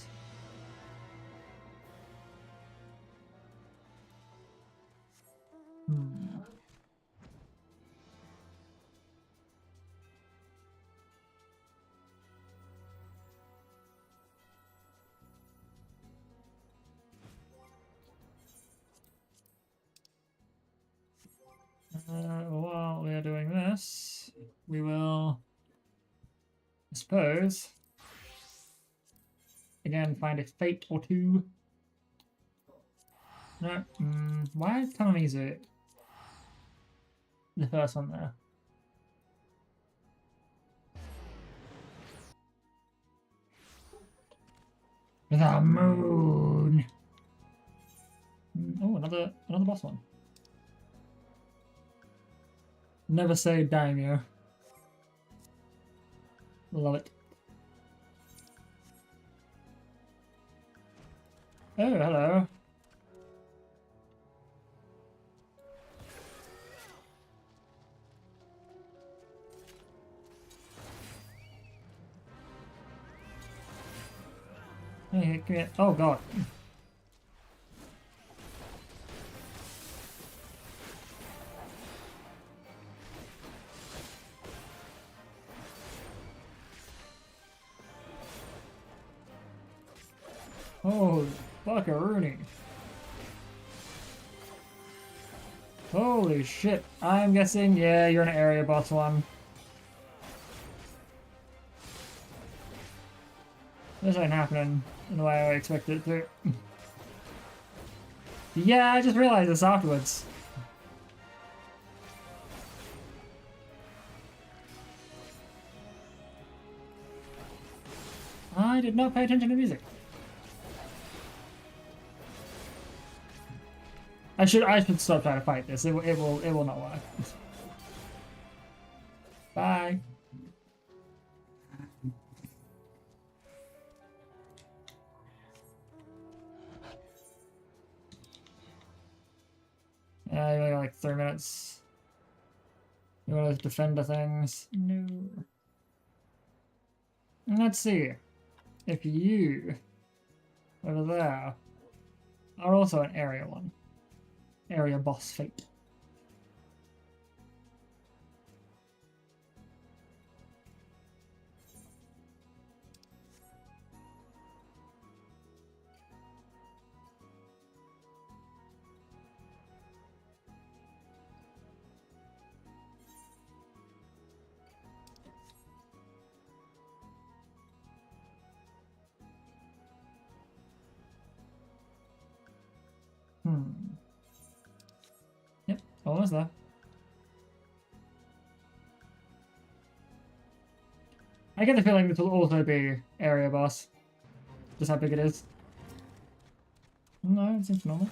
While we are doing this, we will, I suppose, again find a fate or two. No, why is Tamamizu the first one there? The moon. Oh, another boss one. Never say daimyo. Love it. Oh, hello. Hey, come here. Oh god. Oh, fuckaroonie. Holy shit. I'm guessing, yeah, you're an area boss one. This ain't happening in the way I expected it to. Yeah, I just realized this afterwards. I did not pay attention to music. I should stop trying to fight this. It will not work. Bye. Yeah, you only got like 3 minutes. You want to defend the things? No. Let's see if you over there are also an area one. Area boss fate. Yep, almost there. I get the feeling this will also be area boss. Just how big it is. No, it seems normal.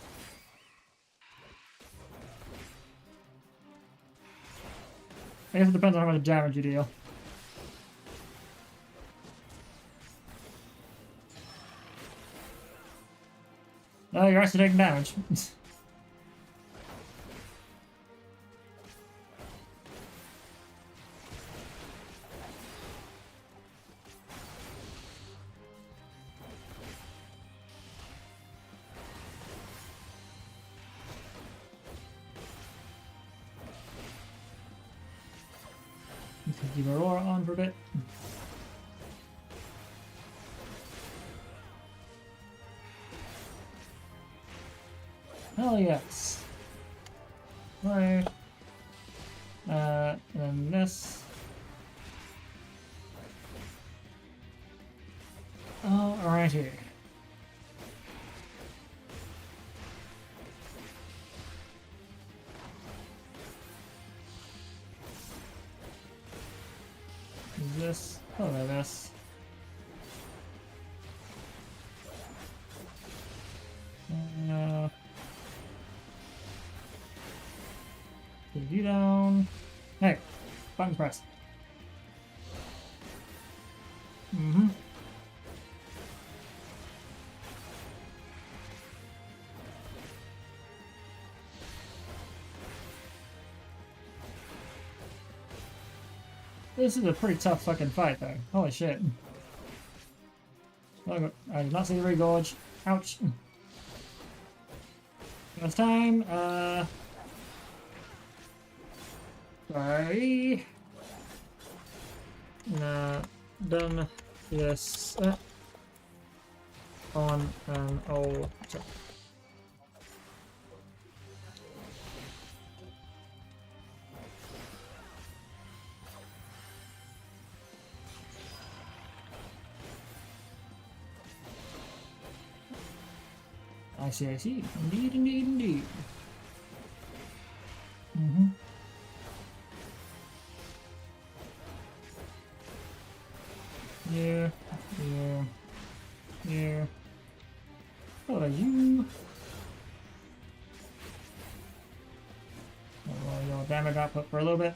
I guess it depends on how much damage you deal. Oh, you're actually taking damage. Keep Aurora on for a bit. Hell yes. Right. And then this. Alrighty. This. Hello, this. Put you down. Hey, button press. This is a pretty tough fucking fight, though. Holy shit. Oh, I did not see the regorge. Ouch. Last time, sorry. Done this on an old check. I see, I see. Indeed, indeed, indeed. Yeah, yeah, yeah. What are you? Roll your damage output for a little bit.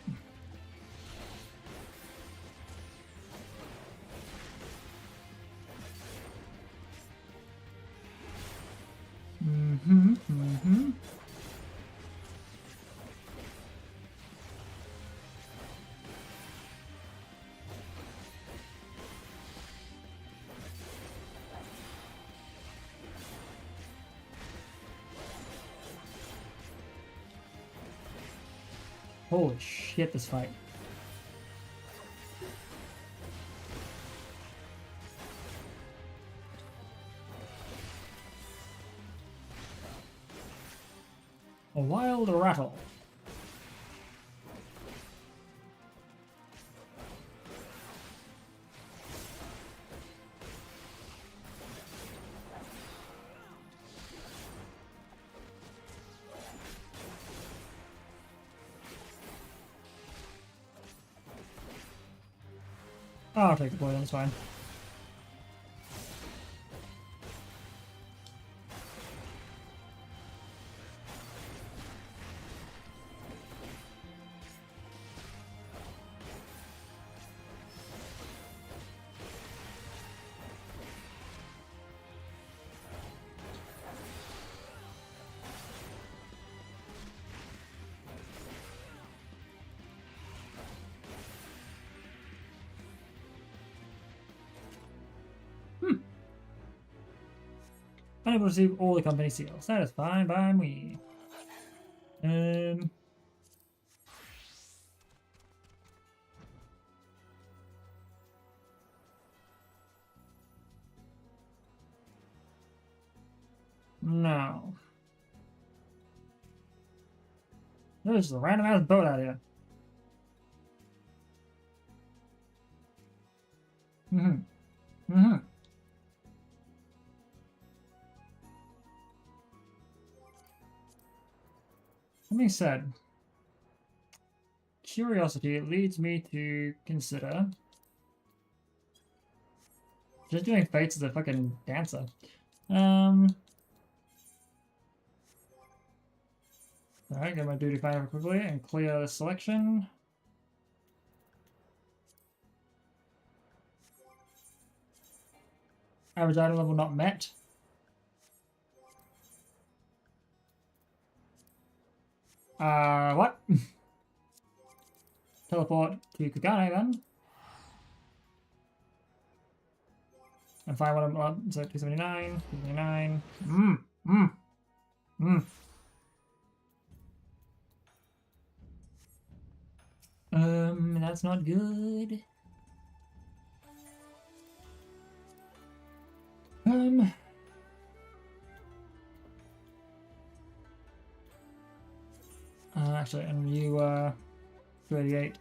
Holy shit, this fight. A wild rattle. I'll take the poison, it's fine. Unable to receive all the company seals. That is fine by me. No. There's just a random ass boat out here. That being said, curiosity leads me to consider just doing Fates as a fucking dancer. Alright, get my duty finder quickly and clear the selection. Average item level not met. What? Teleport to Kagane then. And find what I'm on. So 279, 279. That's not good. Actually, and you, 288.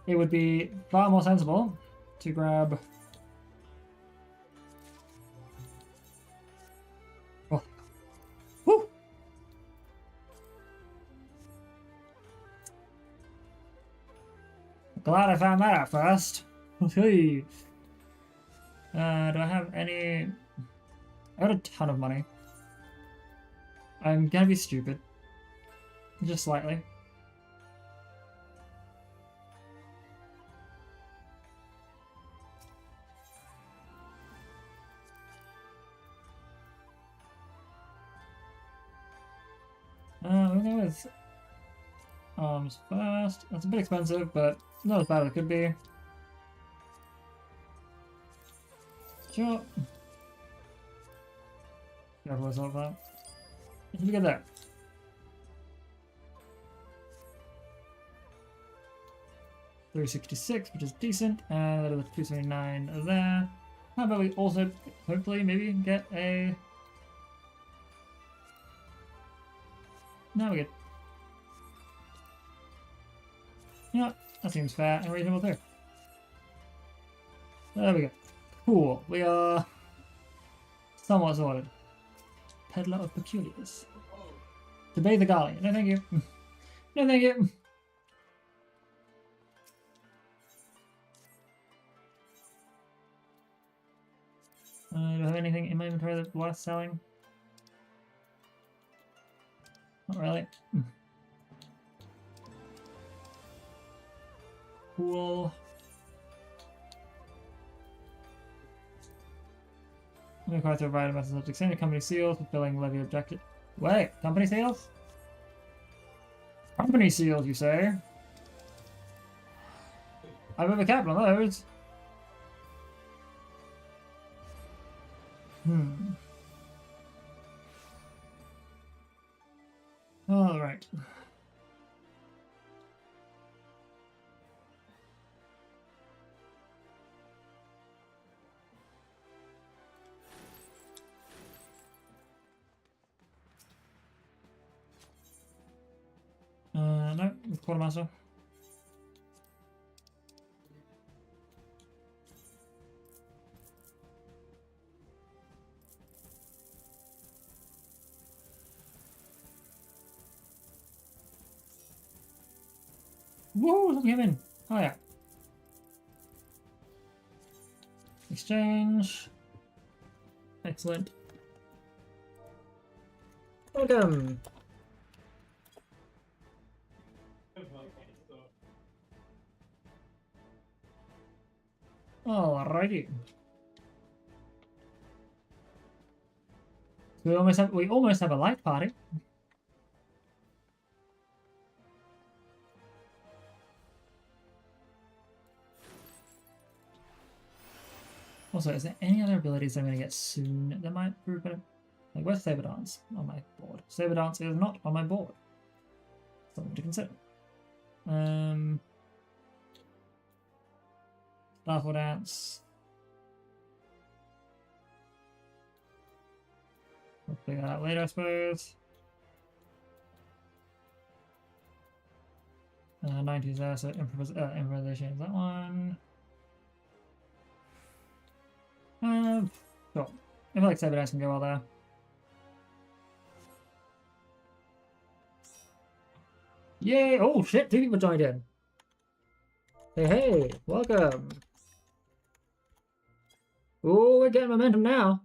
It would be far more sensible to grab... Oh. Woo! Glad I found that out first. Okay. Do I have any... I got a ton of money. I'm gonna be stupid. Just slightly. We'll go with arms first. That's a bit expensive, but not as bad as it could be. Sure. Careful myself that. What did we get there? $366, which is decent, and that is 279 there. How about we also hopefully maybe get a... No, we get... Yeah, that seems fair and reasonable too. There we go. Cool. We are somewhat sorted. Peddler of Peculiars. To bathe the Garlean. No, thank you. No, thank you. Do I have anything in my inventory that's worth selling? Not really. Cool. I'm required to provide a message of exchange company seals, fulfilling levy objective. Wait, company seals? Company seals, you say? I've ever capped on those. Alright. No, with quartermaster. Whoa, something came in. Oh yeah. Exchange. Excellent. Welcome. Alrighty. We almost have a light party. Also, is there any other abilities I'm going to get soon that might prove better? Like, where's Saber Dance on my board? Saber Dance is not on my board. Something to consider. Starfall Dance. We'll figure that out later, I suppose. 90s there, so improvisation is that one. Sure. I feel like Saber Dance can go well there. Yay! Oh shit, 2 people joined in. Hey, welcome. Oh, we're getting momentum now.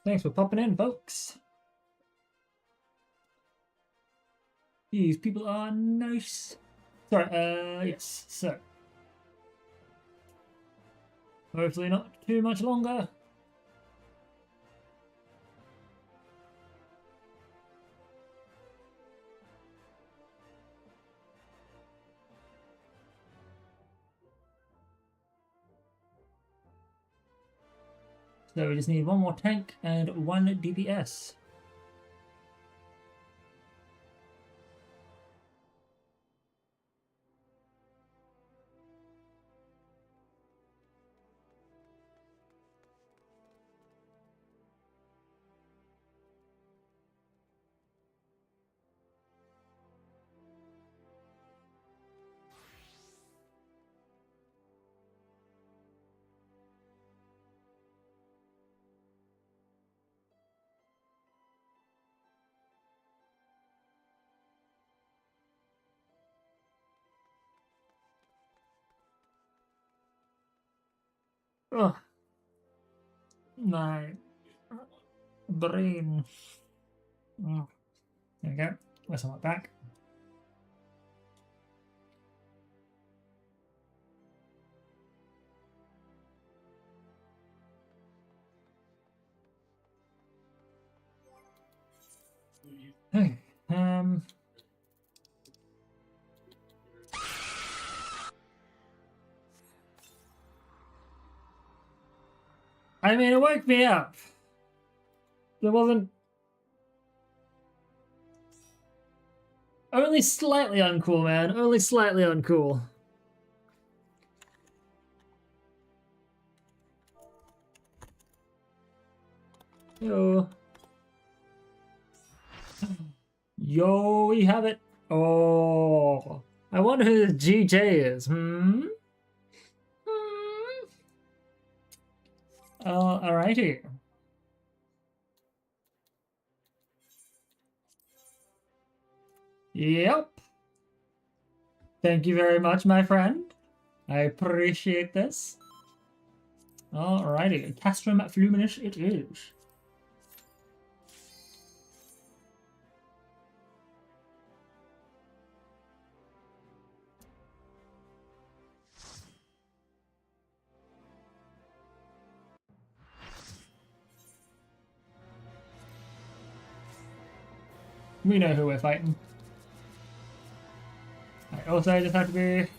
Thanks for popping in, folks. These people are nice. Sorry, yes, so. Hopefully not too much longer. So we just need one more tank and 1 DPS. Ugh. My brain. Oh. There we go. Where's my back? Okay. I mean, it woke me up. It wasn't... Only slightly uncool, man. Only slightly uncool. Yo. Yo, we have it. Oh. I wonder who this GJ is. Alrighty. Yep. Thank you very much, my friend. I appreciate this. Alrighty, Castrum Fluminous it is. We know who we're fighting. I also just have to be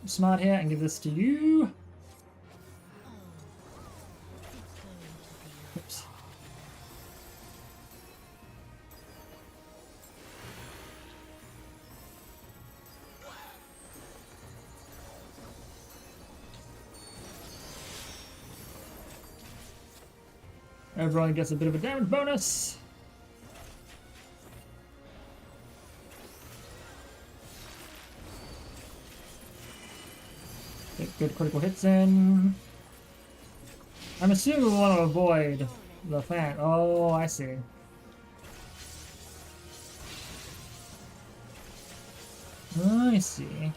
smart here and give this to you. Oops. Everyone gets a bit of a damage bonus. Get good critical hits in. I'm assuming we want to avoid the fan. Oh, I see. I see.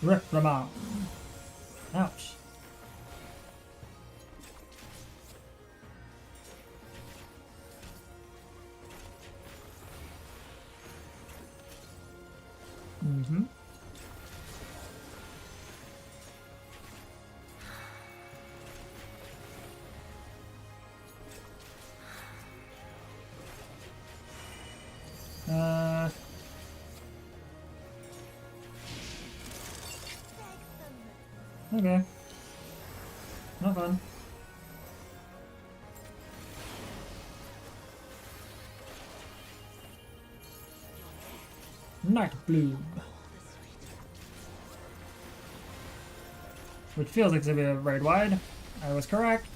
Reprimand. Ouch. Mm-hmm. Okay. Not fun. Night Bloom. Which feels like it's gonna be a raid wide. I was correct.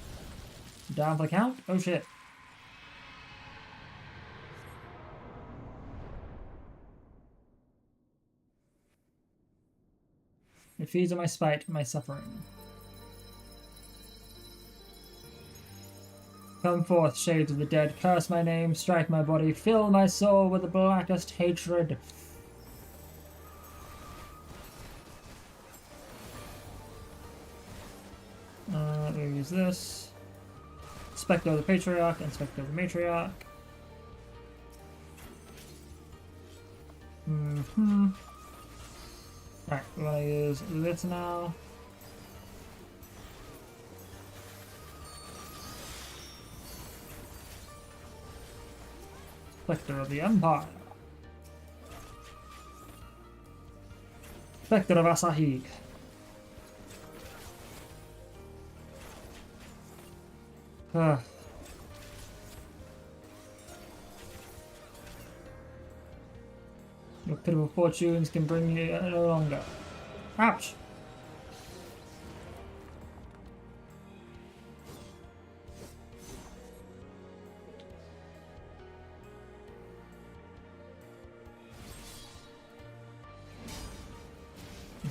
Down for the count. Oh shit. It feeds on my spite, my suffering. Come forth, shades of the dead, curse my name, strike my body, fill my soul with the blackest hatred. Let me use this. Spectre of the Patriarch and Spectre of the Matriarch. Right, we want to use this now. Spectre of the Empire. Spectre of Asahi. Your pitiful fortunes can bring you no longer. Ouch!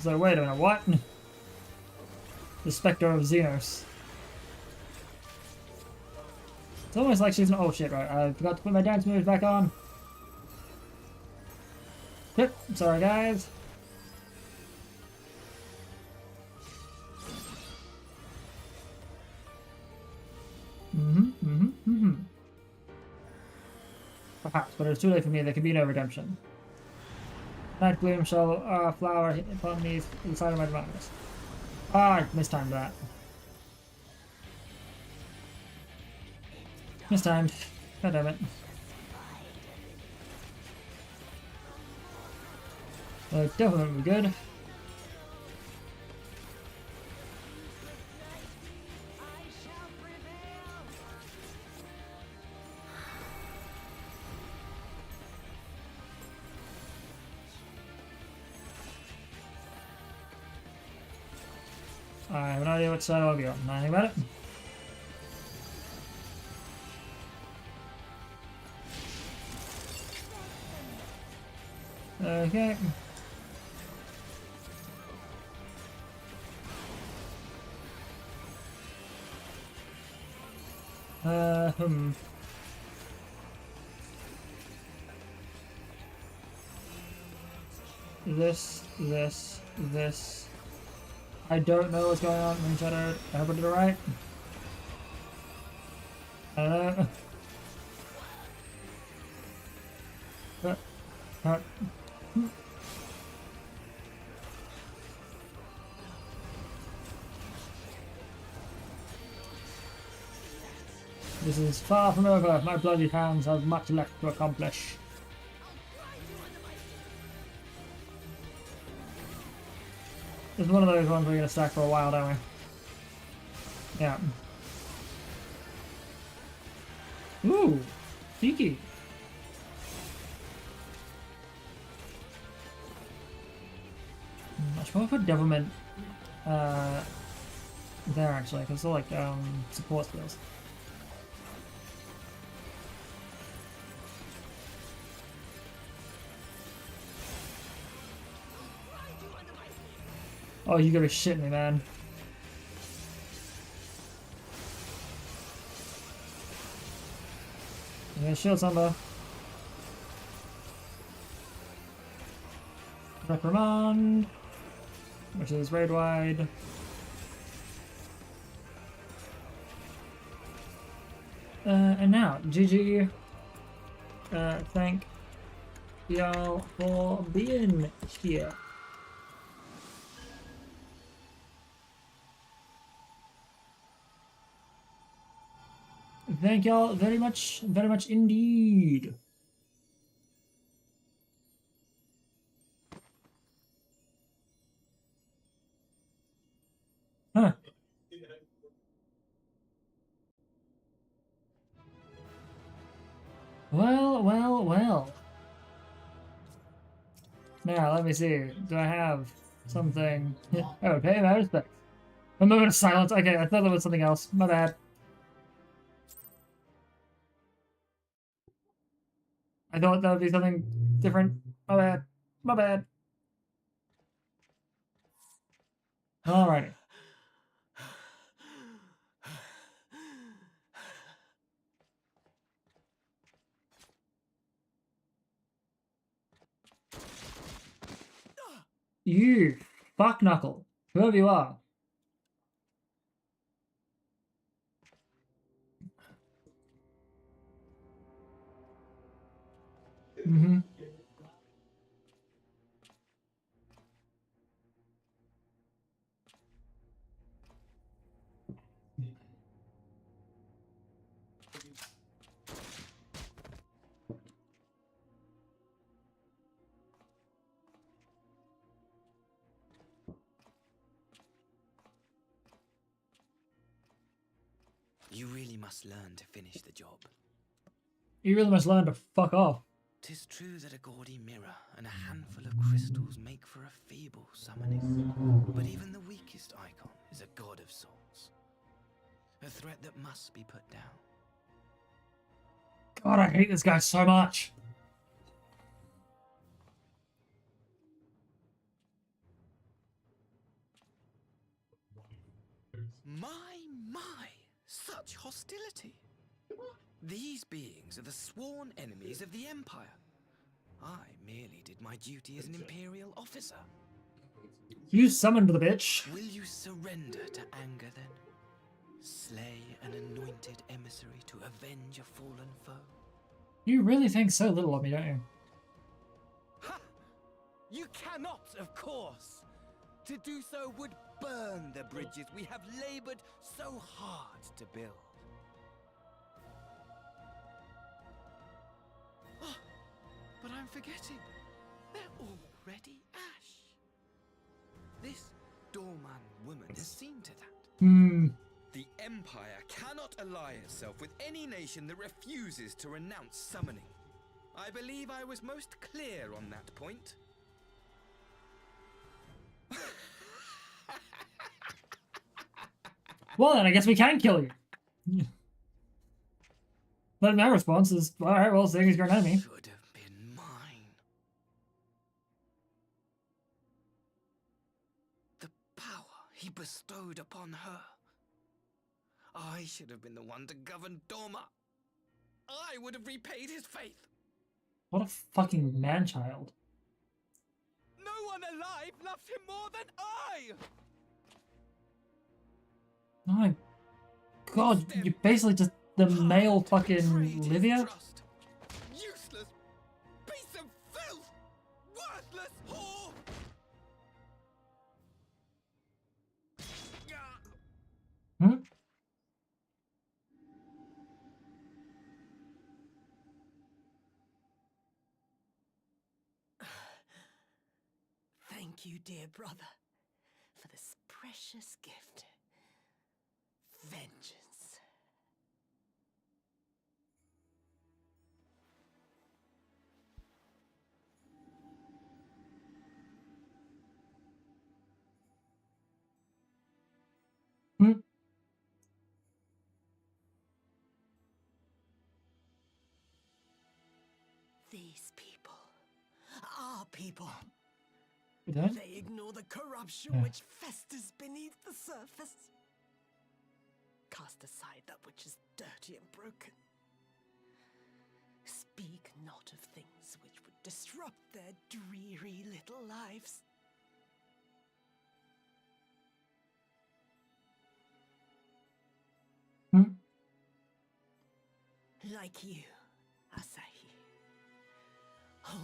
So wait a minute, what? The Spectre of Xenos. It's almost like she's an— oh shit, right, I forgot to put my dance moves back on. Yep, sorry guys. Perhaps, but it's too late for me, there can be no redemption. Night Bloom shall flower upon me inside of my demise. Ah, I mistimed that. Mistimed. God damn it. Definitely would be good. I have no idea what side I'll be on. Nothing about it. Okay. Hmm. This. I don't know what's going on. Ring Shadow. I hope I did it right. I don't know. This is far from over. My bloody hands have much left to accomplish. This is one of those ones we're going to stack for a while, don't we? Yeah. Ooh, cheeky. I should probably put Devilment there actually, because they're like support skills. Oh, you gotta be shitting me, man. Yeah, shield's under. Reprimand, which is raid wide. And now, GG. Thank y'all for being here. Thank y'all very much indeed. Huh. Well. Now, let me see. Do I have something? Oh, pay my respects. A moment of silence. Okay, I thought that was something else. My bad. I thought that would be something different. My bad. My bad. Alrighty. You fuck knuckle, whoever you are. Mm-hmm. You really must learn to finish the job. You really must learn to fuck off. 'Tis true that a gaudy mirror and a handful of crystals make for a feeble summoning, but even the weakest icon is a god of sorts. A threat that must be put down. God, I hate this guy so much. My, such hostility. These beings are the sworn enemies of the Empire. I merely did my duty as an Imperial officer. You summoned the bitch. Will you surrender to anger then? Slay an anointed emissary to avenge a fallen foe? You really think so little of me, don't you? Ha! You cannot, of course. To do so would burn the bridges we have labored so hard to build. Oh, but I'm forgetting. They're already ash. This doorman woman has seen to that. The Empire cannot ally itself with any nation that refuses to renounce summoning. I believe I was most clear on that point. Well, then I guess we can kill you. But my response is, alright, well, seeing as you're an enemy. Should have been mine. he bestowed upon her. I should have been the one to govern Doma. I would have repaid his faith. What a fucking man-child. No one alive loves him more than I! My god, you're basically just the male fucking Livia? Useless piece of filth! Worthless whore! Hmm? Thank you, dear brother, for this precious gift. Vengeance. Hmm? These people, our people, That? they ignore the corruption Yeah. which festers beneath the surface. Cast aside that which is dirty and broken. Speak not of things which would disrupt their dreary little lives. Hmm? Like you, Asahi.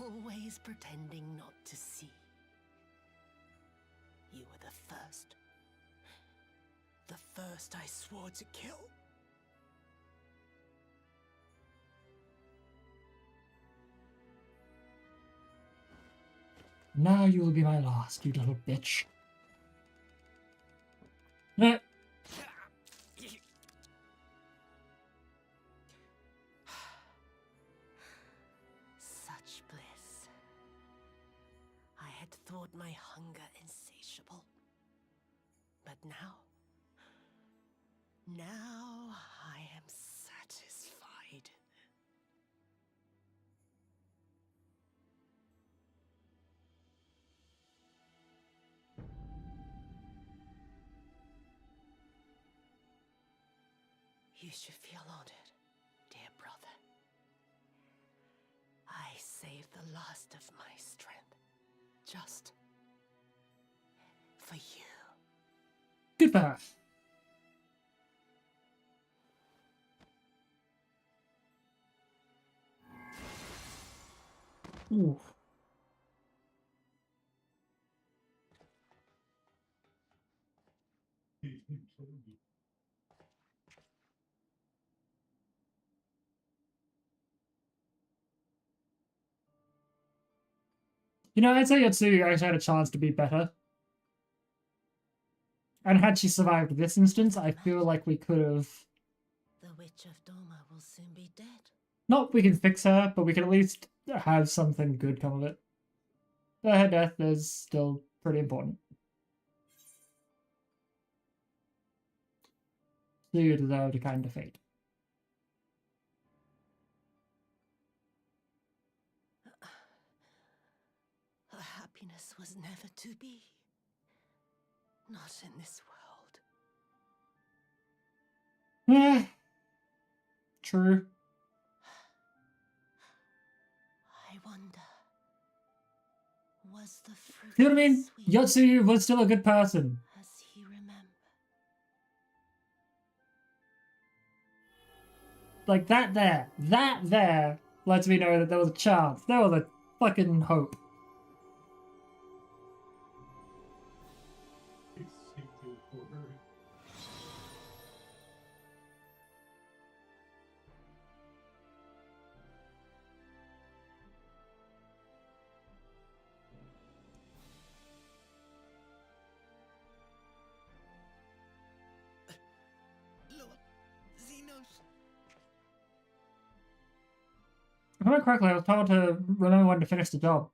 Always pretending not to see. You were the first. The first I swore to kill. Now you will be my last, you little bitch. Eh. Such bliss. I had thought my hunger insatiable. But now I am satisfied. You should feel honored, dear brother. I saved the last of my strength, just for you. Goodbye. Ooh. You know, I'd say Yotsuyu actually had a chance to be better. And had she survived this instance, I feel like we could have... The Witch of Doma will soon be dead. Not we can fix her, but we can at least have something good come of it. But her death is still pretty important. So you deserved a kind of fate. Her happiness was never to be. Not in this world. Eh. True. I wonder, was the fruit You know what I mean? sweet Yotsuyu was still a good person. as he remembered? Like, that there lets me know that there was a chance. There was a fucking hope. Lord Xenos. If I remember correctly, I was told to remember when to finish the job.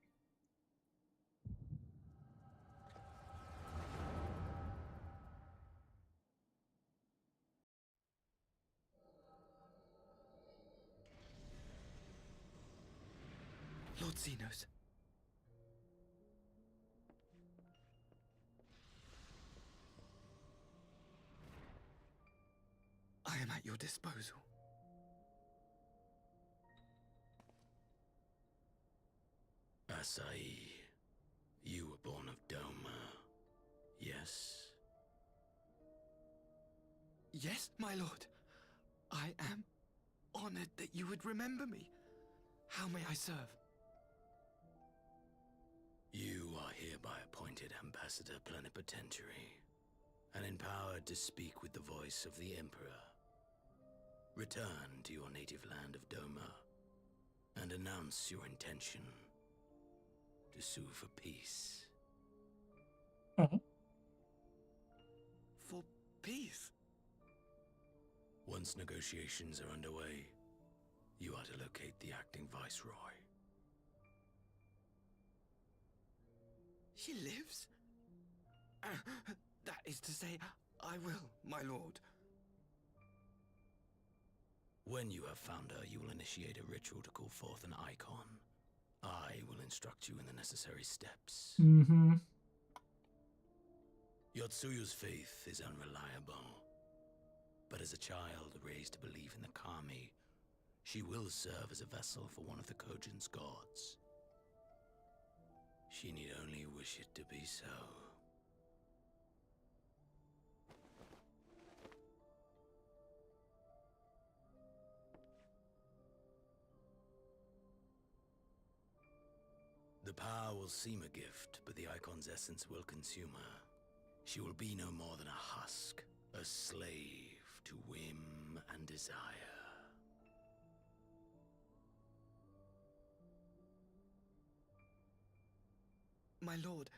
Lord Xenos. your disposal. Asai, you were born of Doma, yes? Yes, my lord. I am honored that you would remember me. How may I serve? You are hereby appointed Ambassador Plenipotentiary, and empowered to speak with the voice of the Emperor. Return to your native land of Doma, and announce your intention to sue for peace. For peace? Once negotiations are underway, you are to locate the acting Viceroy. She lives? That is to say, I will, my lord. When you have found her, you will initiate a ritual to call forth an icon. I will instruct you in the necessary steps. Yotsuyu's faith is unreliable, but as a child raised to believe in the Kami, she will serve as a vessel for one of the Kojin's gods. She need only wish it to be so. The power will seem a gift, but the icon's essence will consume her. She will be no more than a husk, a slave to whim and desire. My lord,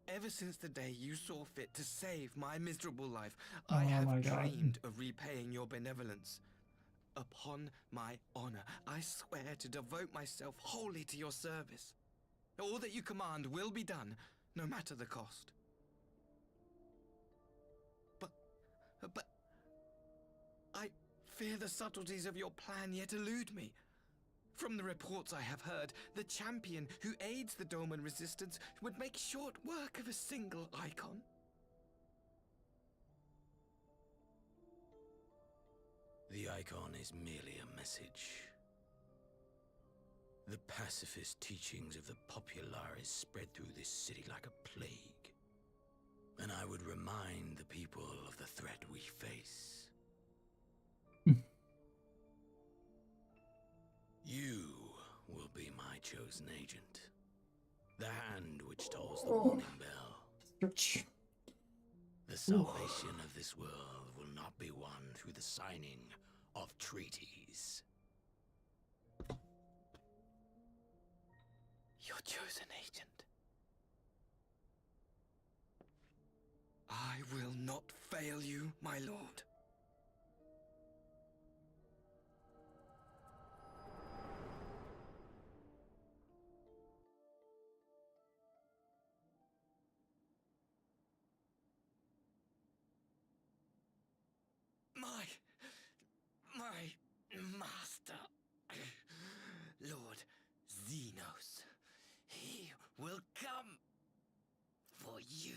ever since the day you saw fit to save my miserable life, I have dreamed of repaying your benevolence. Upon my honor, I swear to devote myself wholly to your service. All that you command will be done, no matter the cost. But I fear the subtleties of your plan yet elude me. From the reports I have heard, the champion who aids the Doman resistance would make short work of a single icon. The icon is merely a message. The pacifist teachings of the Populares spread through this city like a plague. And I would remind the people of the threat we face. You will be my chosen agent. The hand which tolls the warning bell. The salvation of this world will not be won through the signing of treaties. Your chosen agent. I will not fail you, my lord. My master, Lord Xenos, he will come for you.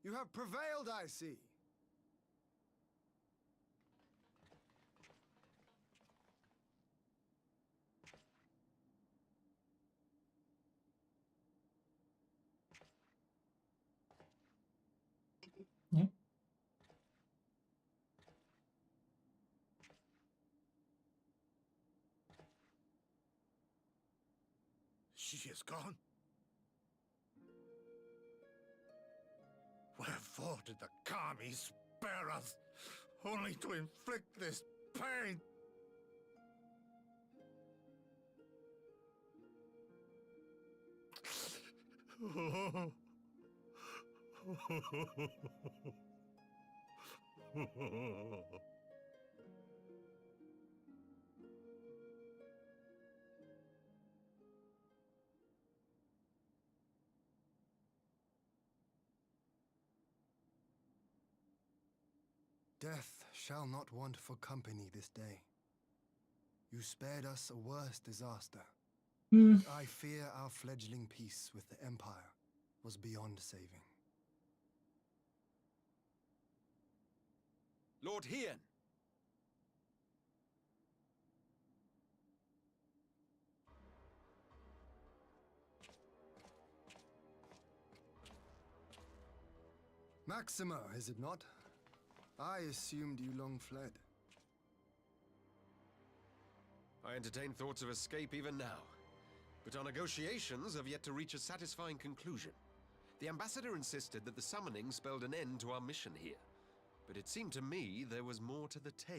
You have prevailed, I see. She is gone. Wherefore did the Kami spare us, only to inflict this pain? Death shall not want for company this day. You spared us a worse disaster. Hmm. I fear our fledgling peace with the Empire was beyond saving. Lord Hien! Maxima, is it not? I assumed you long fled. I entertain thoughts of escape even now. But our negotiations have yet to reach a satisfying conclusion. The ambassador insisted that the summoning spelled an end to our mission here. But it seemed to me there was more to the tale.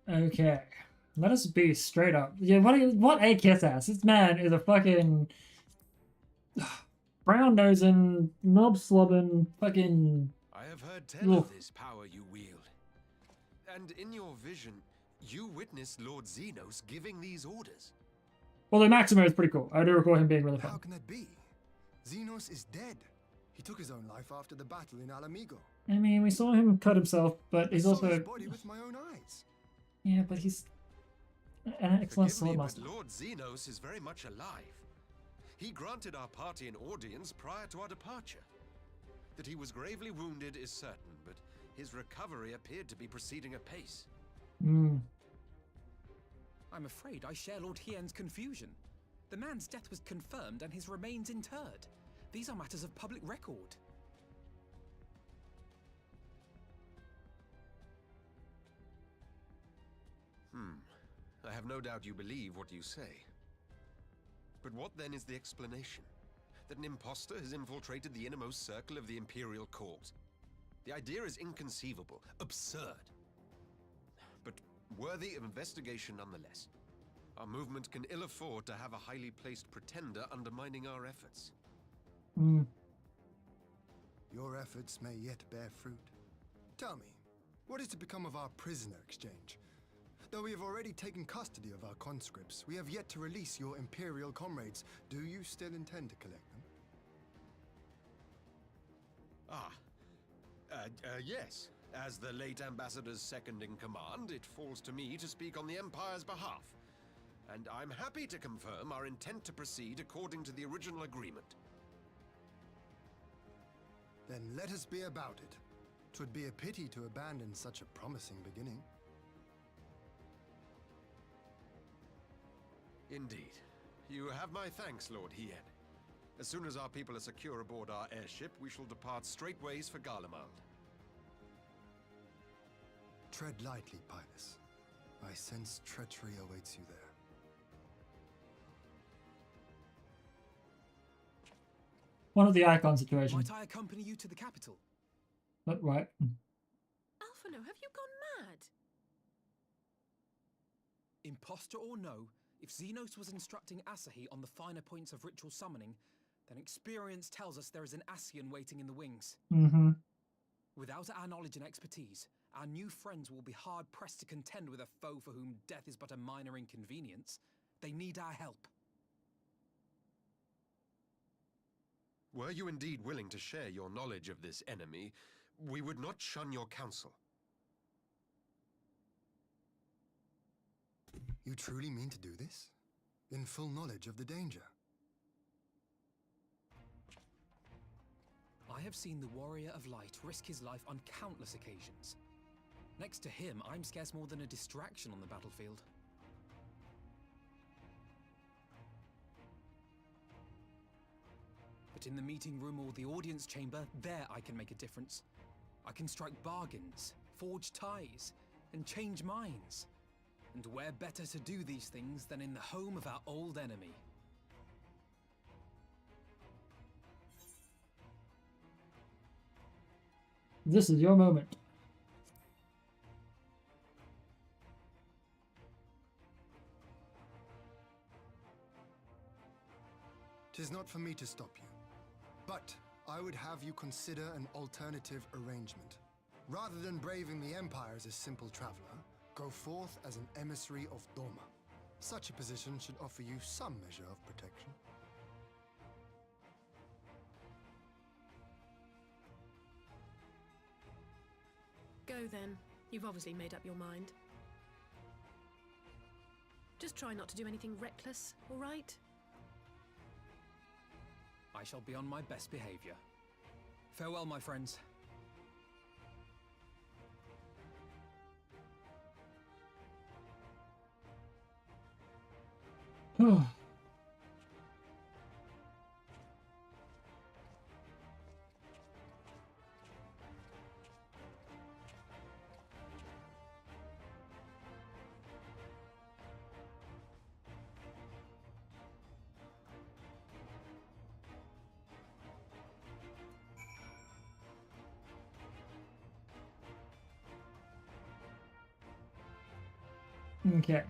Okay. Let us be straight up. Yeah, what a kiss ass. This man is a fucking brown nosing, knob slobbing, fucking. I have heard tell of this power you wield. And in your vision, you witnessed Lord Xenos giving these orders. Well, the Maximo is pretty cool. I do recall him being really fun. How can that be? Xenos is dead. He took his own life after the battle in Alamigo. I mean, we saw him cut himself, but he's I also. saw his body with my own eyes. Yeah, but he's an excellent Forgive me, sword but master. Lord Xenos is very much alive. He granted our party an audience prior to our departure. That he was gravely wounded is certain, but his recovery appeared to be proceeding apace. Hmm. I'm afraid I share Lord Hien's confusion. The man's death was confirmed and his remains interred. These are matters of public record. I have no doubt you believe what you say. But what then is the explanation? That an impostor has infiltrated the innermost circle of the Imperial Court? The idea is inconceivable, absurd. But worthy of investigation nonetheless. Our movement can ill afford to have a highly placed pretender undermining our efforts. Hmm. Your efforts may yet bear fruit. Tell me, what is to become of our prisoner exchange? Though we have already taken custody of our conscripts, we have yet to release your Imperial comrades. Do you still intend to collect them? Yes. As the late Ambassador's second in command, it falls to me to speak on the Empire's behalf. And I'm happy to confirm our intent to proceed according to the original agreement. Then let us be about it. 'Twould be a pity to abandon such a promising beginning. Indeed. You have my thanks, Lord Hien. As soon as our people are secure aboard our airship, we shall depart straightways for Garlemald. Tread lightly, Pilus. I sense treachery awaits you there. One of the icon situation. Might I accompany you to the capital? But right. Alphino, have you gone mad? Impostor or no, if Xenos was instructing Asahi on the finer points of ritual summoning, then experience tells us there is an Asian waiting in the wings. Mm-hmm. Without our knowledge and expertise, our new friends will be hard-pressed to contend with a foe for whom death is but a minor inconvenience. They need our help. Were you indeed willing to share your knowledge of this enemy, we would not shun your counsel. You truly mean to do this? In full knowledge of the danger? I have seen the Warrior of Light risk his life on countless occasions. Next to him, I'm scarce more than a distraction on the battlefield. But in the meeting room or the audience chamber, there I can make a difference. I can strike bargains, forge ties, and change minds. And where better to do these things than in the home of our old enemy? This is your moment. 'Tis not for me to stop you, but I would have you consider an alternative arrangement. Rather than braving the Empire as a simple traveler, go forth as an emissary of Doma. Such a position should offer you some measure of protection. go then. You've obviously made up your mind. Just try not to do anything reckless, all right? I shall be on my best behavior. Farewell, my friends. Okay.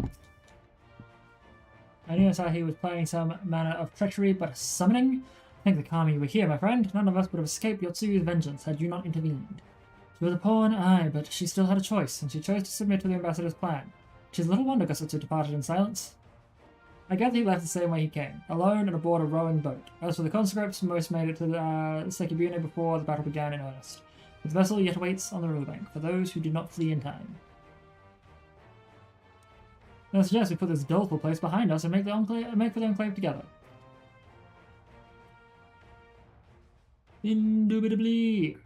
I knew I he was planning some manner of treachery, but summoning? Thank the Kami you were here, my friend. None of us would have escaped Yotsu's vengeance had you not intervened. She was a pawn, aye, but she still had a choice, and she chose to submit to the ambassador's plan. Tis little wonder Gosatsu departed in silence. I gather he left the same way he came, alone and aboard a rowing boat. As for the conscripts, most made it to Sekibune before the battle began in earnest. But the vessel yet awaits on the riverbank for those who did not flee in time. I suggest we put this doleful place behind us and make for the enclave together. Indubitably.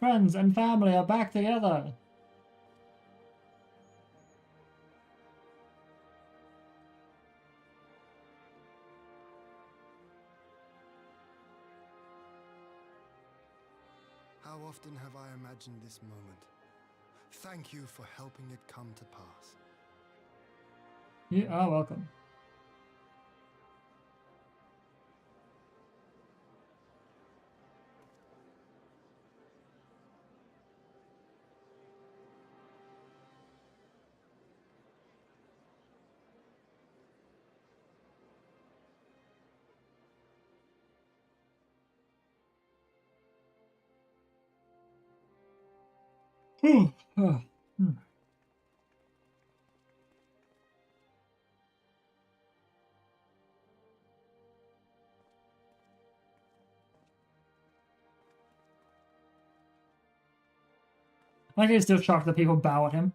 Friends and family are back together. How often have I imagined this moment? Thank you for helping it come to pass. You are welcome. I think it's still shocked that people bow at him.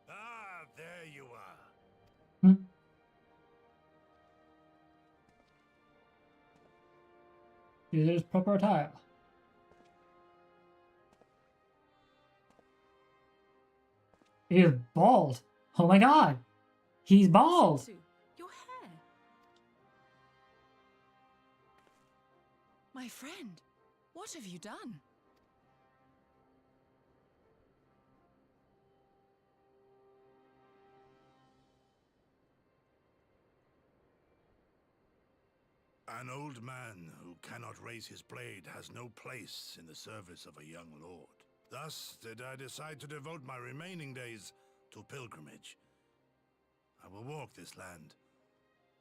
Ah, there you are. It is proper attire. He is bald. Oh my god. He's bald. Your hair. My friend, what have you done? An old man who cannot raise his blade has no place in the service of a young lord. Thus did I decide to devote my remaining days to pilgrimage. I will walk this land,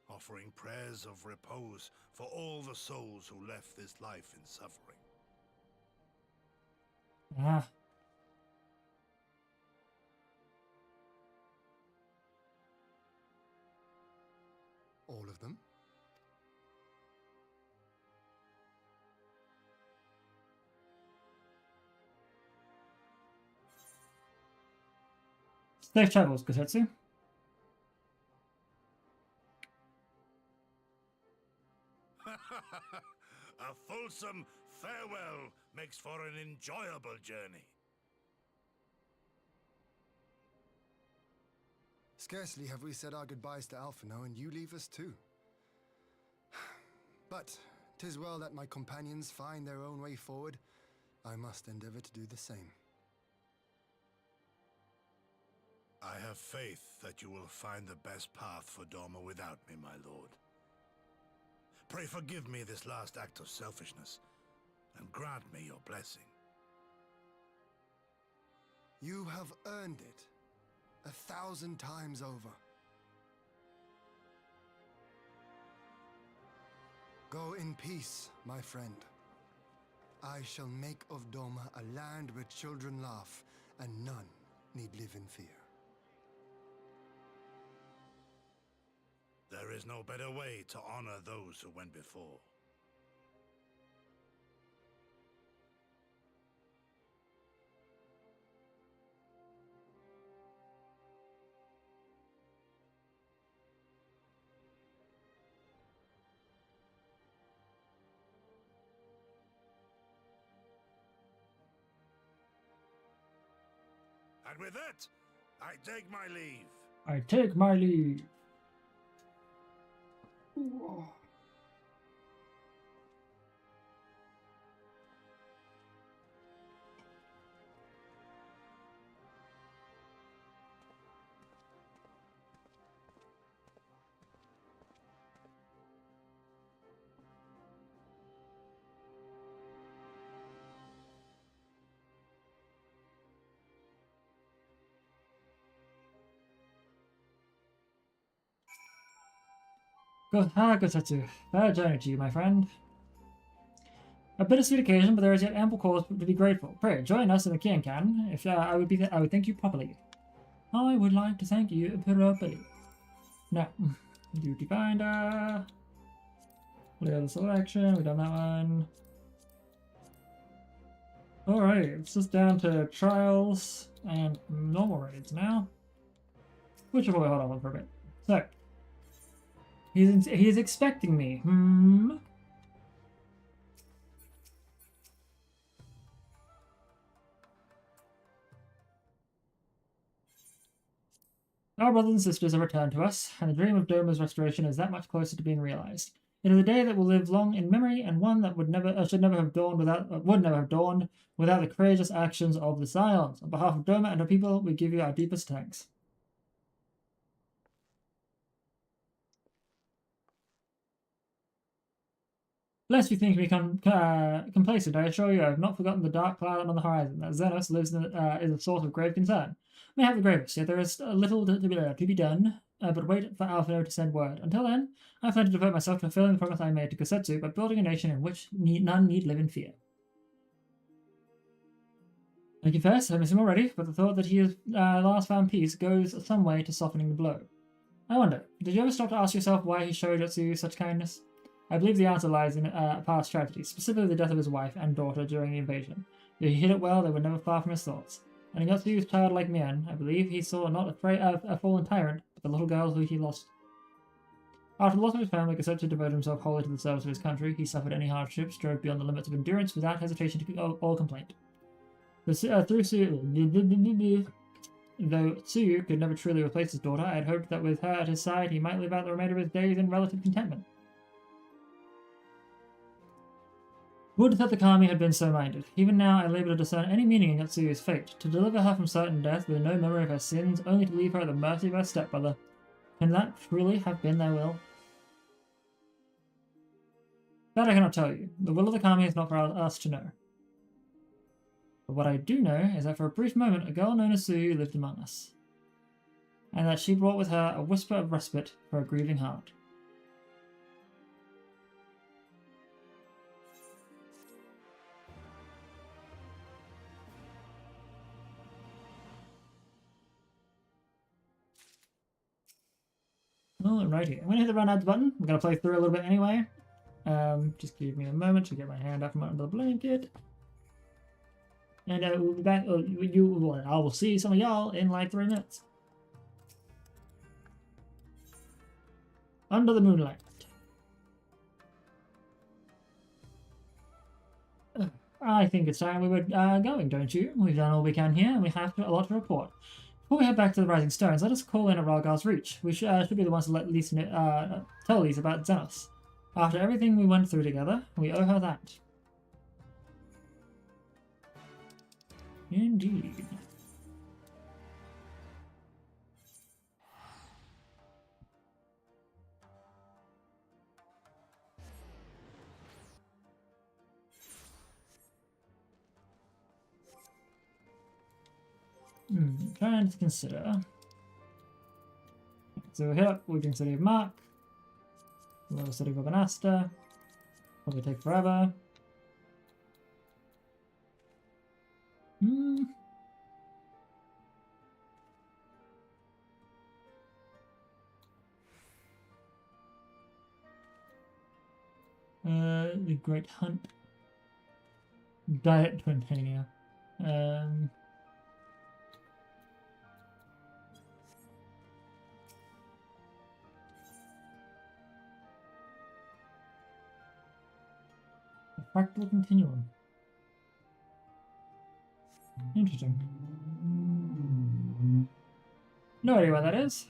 offering prayers of repose for all the souls who left this life in suffering. Ah. All of them? Safe travels, Kosetsu. A fulsome farewell makes for an enjoyable journey. Scarcely have we said our goodbyes to Alphino, and you leave us too. But 'tis well that my companions find their own way forward. I must endeavor to do the same. I have faith that you will find the best path for Doma without me, my lord. Pray forgive me this last act of selfishness, and grant me your blessing. You have earned it 1,000 times over. Go in peace, my friend. I shall make of Doma a land where children laugh and none need live in fear. There is no better way to honor those who went before. And with that, I take my leave. I take my leave. Ooh. Gosetsu, fair journey to you, my friend. A bittersweet occasion, but there is yet ample cause to be grateful. Pray, join us in the Kiankan, if I would thank you properly. I would like to thank you properly. Now, duty finder. Clear the selection, we've done that one. Alright, it's just down to trials and normal raids now. Which will probably hold on for a bit. So, he's expecting me. Our brothers and sisters have returned to us, and the dream of Doma's restoration is that much closer to being realized. It is a day that will live long in memory, and one that would never have dawned without the courageous actions of the Scions. On behalf of Doma and her people, we give you our deepest thanks. Lest you think me complacent, I assure you I have not forgotten the dark cloud on the horizon. That Xenos lives in is a source of grave concern. May have the gravest, yet there is a little to be done, but wait for Alphino to send word. Until then, I plan to devote myself to fulfilling the promise I made to Gosetsu by building a nation in which none need live in fear. I confess, I miss him already, but the thought that he has last found peace goes some way to softening the blow. I wonder, did you ever stop to ask yourself why he showed Yotsuyu such kindness? I believe the answer lies in past tragedy, specifically the death of his wife and daughter during the invasion. If he hid it well, they were never far from his thoughts. And in Yotsuyu's childlike mien, I believe he saw not a fallen tyrant, but the little girl who he lost. After the loss of his family, Gosetsu devoted himself wholly to the service of his country. He suffered any hardships, drove beyond the limits of endurance without hesitation or complaint. Though Tsuyu could never truly replace his daughter, I had hoped that with her at his side, he might live out the remainder of his days in relative contentment. Would that the Kami had been so minded. Even now I labor to discern any meaning in Yotsuyu's fate, to deliver her from certain death with no memory of her sins, only to leave her at the mercy of her stepbrother. Can that truly have been their will? That I cannot tell you. The will of the Kami is not for us to know. But what I do know is that for a brief moment a girl known as Tsuyu lived among us, and that she brought with her a whisper of respite for a grieving heart. Alrighty, I'm going to hit the run ads button. I'm going to play through a little bit anyway. Just give me a moment to get my hand out from under the blanket. And we'll be back. I will see some of y'all in like 3 minutes. Under the moonlight. I think it's time we were going, don't you? We've done all we can here, and we have a lot to report. Before we head back to the Rising Stones, let us call in at Ralgar's Reach. We should be the ones to let Lise tell Lise about Xenos. After everything we went through together, we owe her that. Indeed. Trying to consider. So we hit up, we can study Mark. We'll study Bobanasta. Probably take forever. The Great Hunt. Diet Twintania. Fractal Continuum. Interesting. No idea what that is.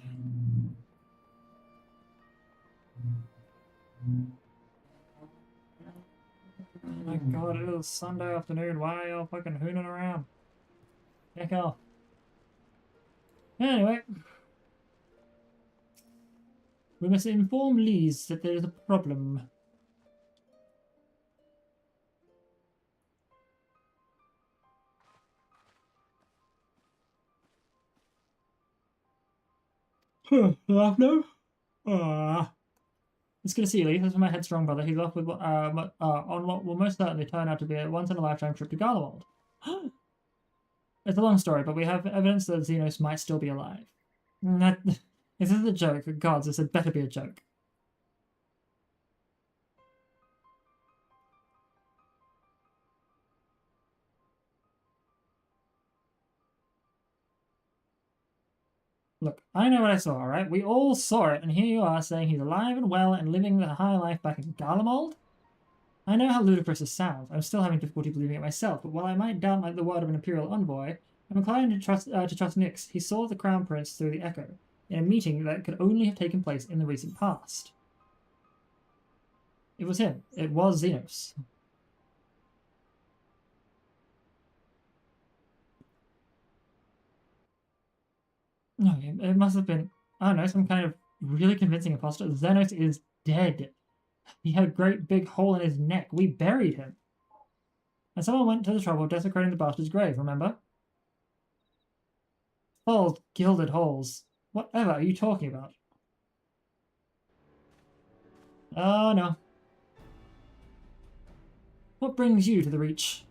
Oh my god, it is Sunday afternoon. Why are y'all fucking hooning around? Heck off. Anyway. We must inform Lise that there is a problem. Laugh no? It's good to see you, Leaf. This is my headstrong brother. He's off with on what will most certainly turn out to be a once-in-a-lifetime trip to Garlemald. It's a long story, but we have evidence that Xenos might still be alive. This is a joke. Gods, this had better be a joke. Look, I know what I saw, alright? We all saw it, and here you are saying he's alive and well and living the high life back in Garlemald? I know how ludicrous this sounds. I'm still having difficulty believing it myself, but while I might doubt the word of an Imperial envoy, I'm inclined to trust Nyx. He saw the Crown Prince through the Echo, in a meeting that could only have taken place in the recent past. It was him. It was Xenos. No, it must have been, I don't know, some kind of really convincing imposter. Xenos is dead. He had a great big hole in his neck. We buried him. And someone went to the trouble of desecrating the bastard's grave, remember? False, gilded holes. Whatever are you talking about? Oh, no. What brings you to the Reach?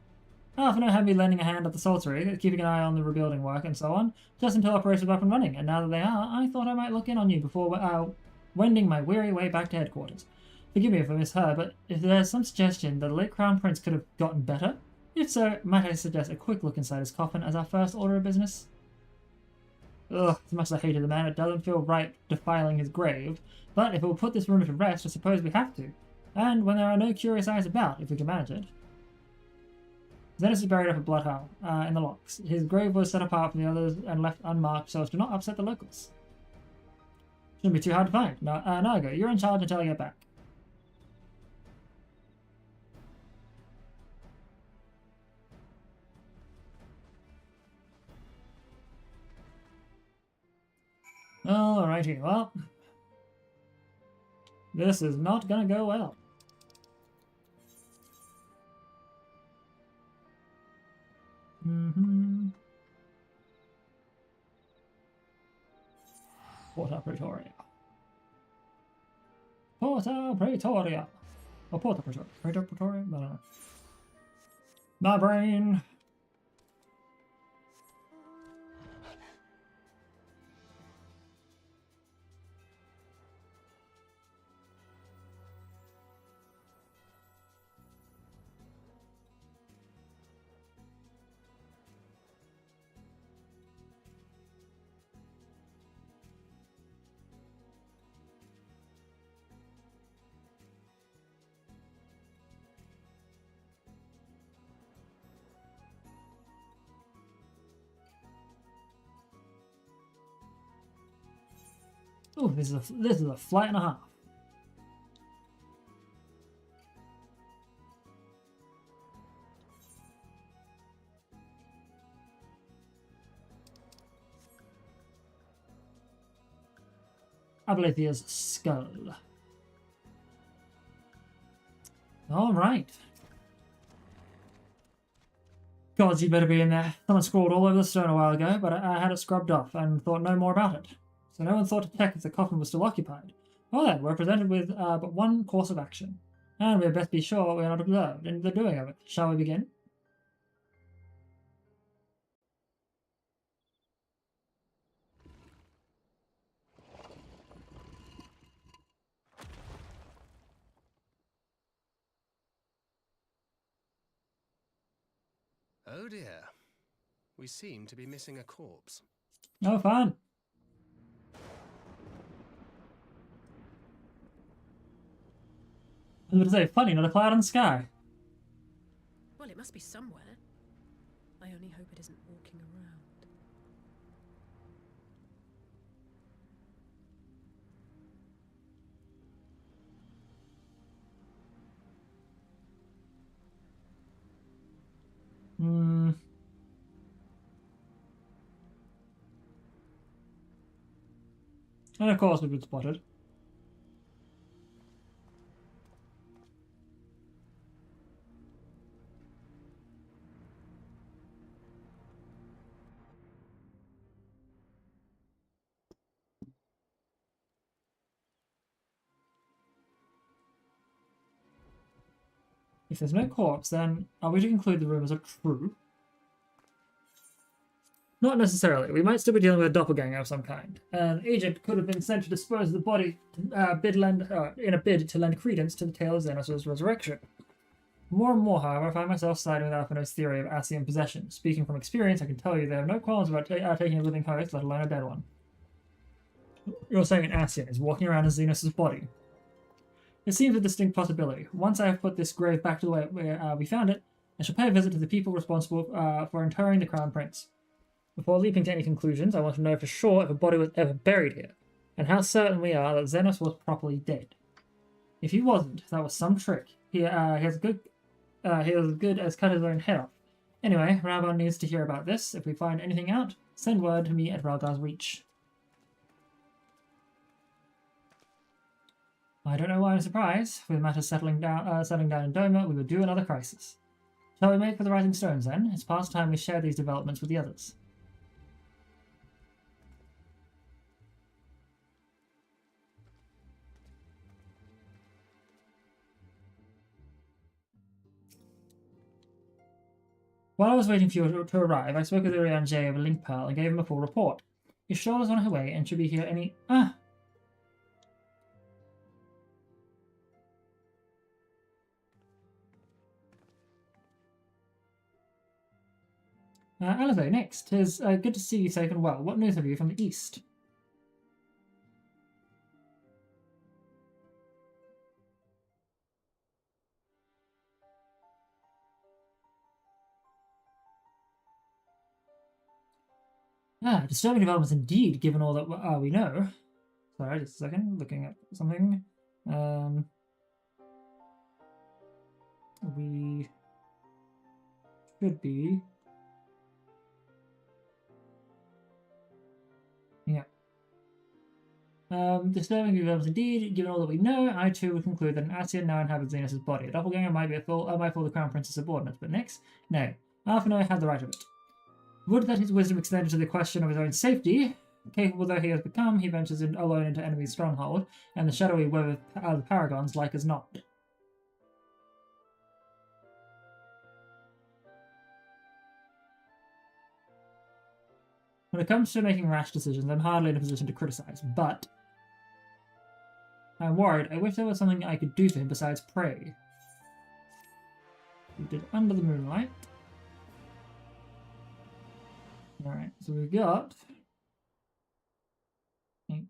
Alphino had me lending a hand at the Saltery, keeping an eye on the rebuilding work and so on, just until operations were up and running, and now that they are, I thought I might look in on you before wending my weary way back to headquarters. Forgive me if I misheard, but if there's some suggestion that the late Crown Prince could have gotten better, if so, might I suggest a quick look inside his coffin as our first order of business? Ugh, as much as I hated the man, it doesn't feel right defiling his grave, but if it will put this rumor to rest, I suppose we have to. And when there are no curious eyes about, if we can manage it. Xenos is buried up at Bloodhowl, in the locks. His grave was set apart from the others and left unmarked so as to not upset the locals. Shouldn't be too hard to find. Nago, you're in charge until I get back. Alrighty, well. This is not gonna go well. Porta Pretoria. Porta Pretoria. Oh, Porta Pretoria. Pretoria? I don't know. My brain. Oh, this is a flight and a half. Abelethia's skull. Alright. Gods, you better be in there. Someone scrawled all over the stone a while ago, but I had it scrubbed off and thought no more about it. So no one thought to check if the coffin was still occupied. Well then, we're presented with but one course of action. And we had best be sure we are not observed in the doing of it. Shall we begin? Oh dear. We seem to be missing a corpse. Oh, fun. I was going to say, funny, not a cloud in the sky. Well, it must be somewhere. I only hope it isn't walking around. And of course we've been spotted. If there's no corpse, then are we to conclude the rumours are true? Not necessarily. We might still be dealing with a doppelganger of some kind. An agent could have been sent to dispose of the body in a bid to lend credence to the tale of Xenos' resurrection. More and more, however, I find myself siding with Alphino's theory of Ascian possession. Speaking from experience, I can tell you they have no qualms about taking a living host, let alone a dead one. You're saying an Ascian is walking around in Xenos' body? It seems a distinct possibility. Once I have put this grave back to the way we found it, I shall pay a visit to the people responsible for interring the Crown Prince. Before leaping to any conclusions, I want to know for sure if a body was ever buried here, and how certain we are that Xenos was properly dead. If he wasn't, that was some trick. He is as good as cut his own head off. Anyway, Rabon needs to hear about this. If we find anything out, send word to me at Ralgar's Reach. I don't know why I'm surprised. With matters settling down in Doma, we would do another crisis. Shall we make for the Rising Stones then? It's past time we share these developments with the others. While I was waiting for you to arrive, I spoke with Urian J of Link Pearl and gave him a full report. His shawl is on her way and should be here any... Alive, next. 'Tis good to see you safe and well. What news have you from the east? Disturbing developments indeed, given all that we know. Sorry, just a second, looking at something. We should be... Yeah. Disturbing developments indeed, given all that we know, I too would conclude that an Ascian now inhabits Xenos' body. A doppelganger might fool the Crown Prince's subordinates, but next? No. Alphino had the right of it. Would that his wisdom extended to the question of his own safety. Capable though he has become, he ventures alone into enemy's stronghold, and the shadowy web of the Paragons like as not. When it comes to making rash decisions, I'm hardly in a position to criticize, but I'm worried. I wish there was something I could do for him besides pray. We did Under the Moonlight. Alright, so we've got 8.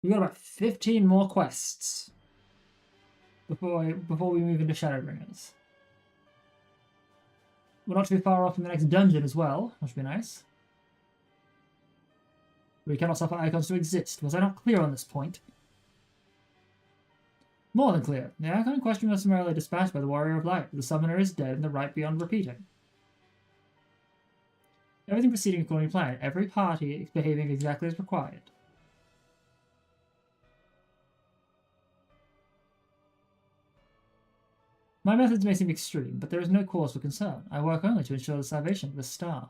We've got about 15 more quests before we move into Shadowbringers. we're not too far off from the next dungeon as well, which would be nice. We cannot suffer icons to exist. Was I not clear on this point? More than clear. The icon in question was summarily dispatched by the Warrior of Light. The summoner is dead and the right beyond repeating. Everything proceeding according to plan. Every party is behaving exactly as required. My methods may seem extreme, but there is no cause for concern. I work only to ensure the salvation of the star.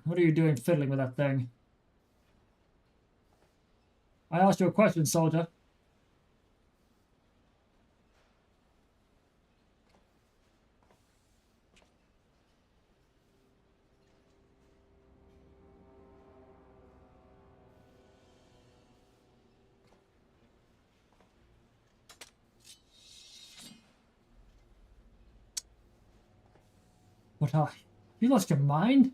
What are you doing fiddling with that thing? I asked you a question, soldier. What are you? You lost your mind?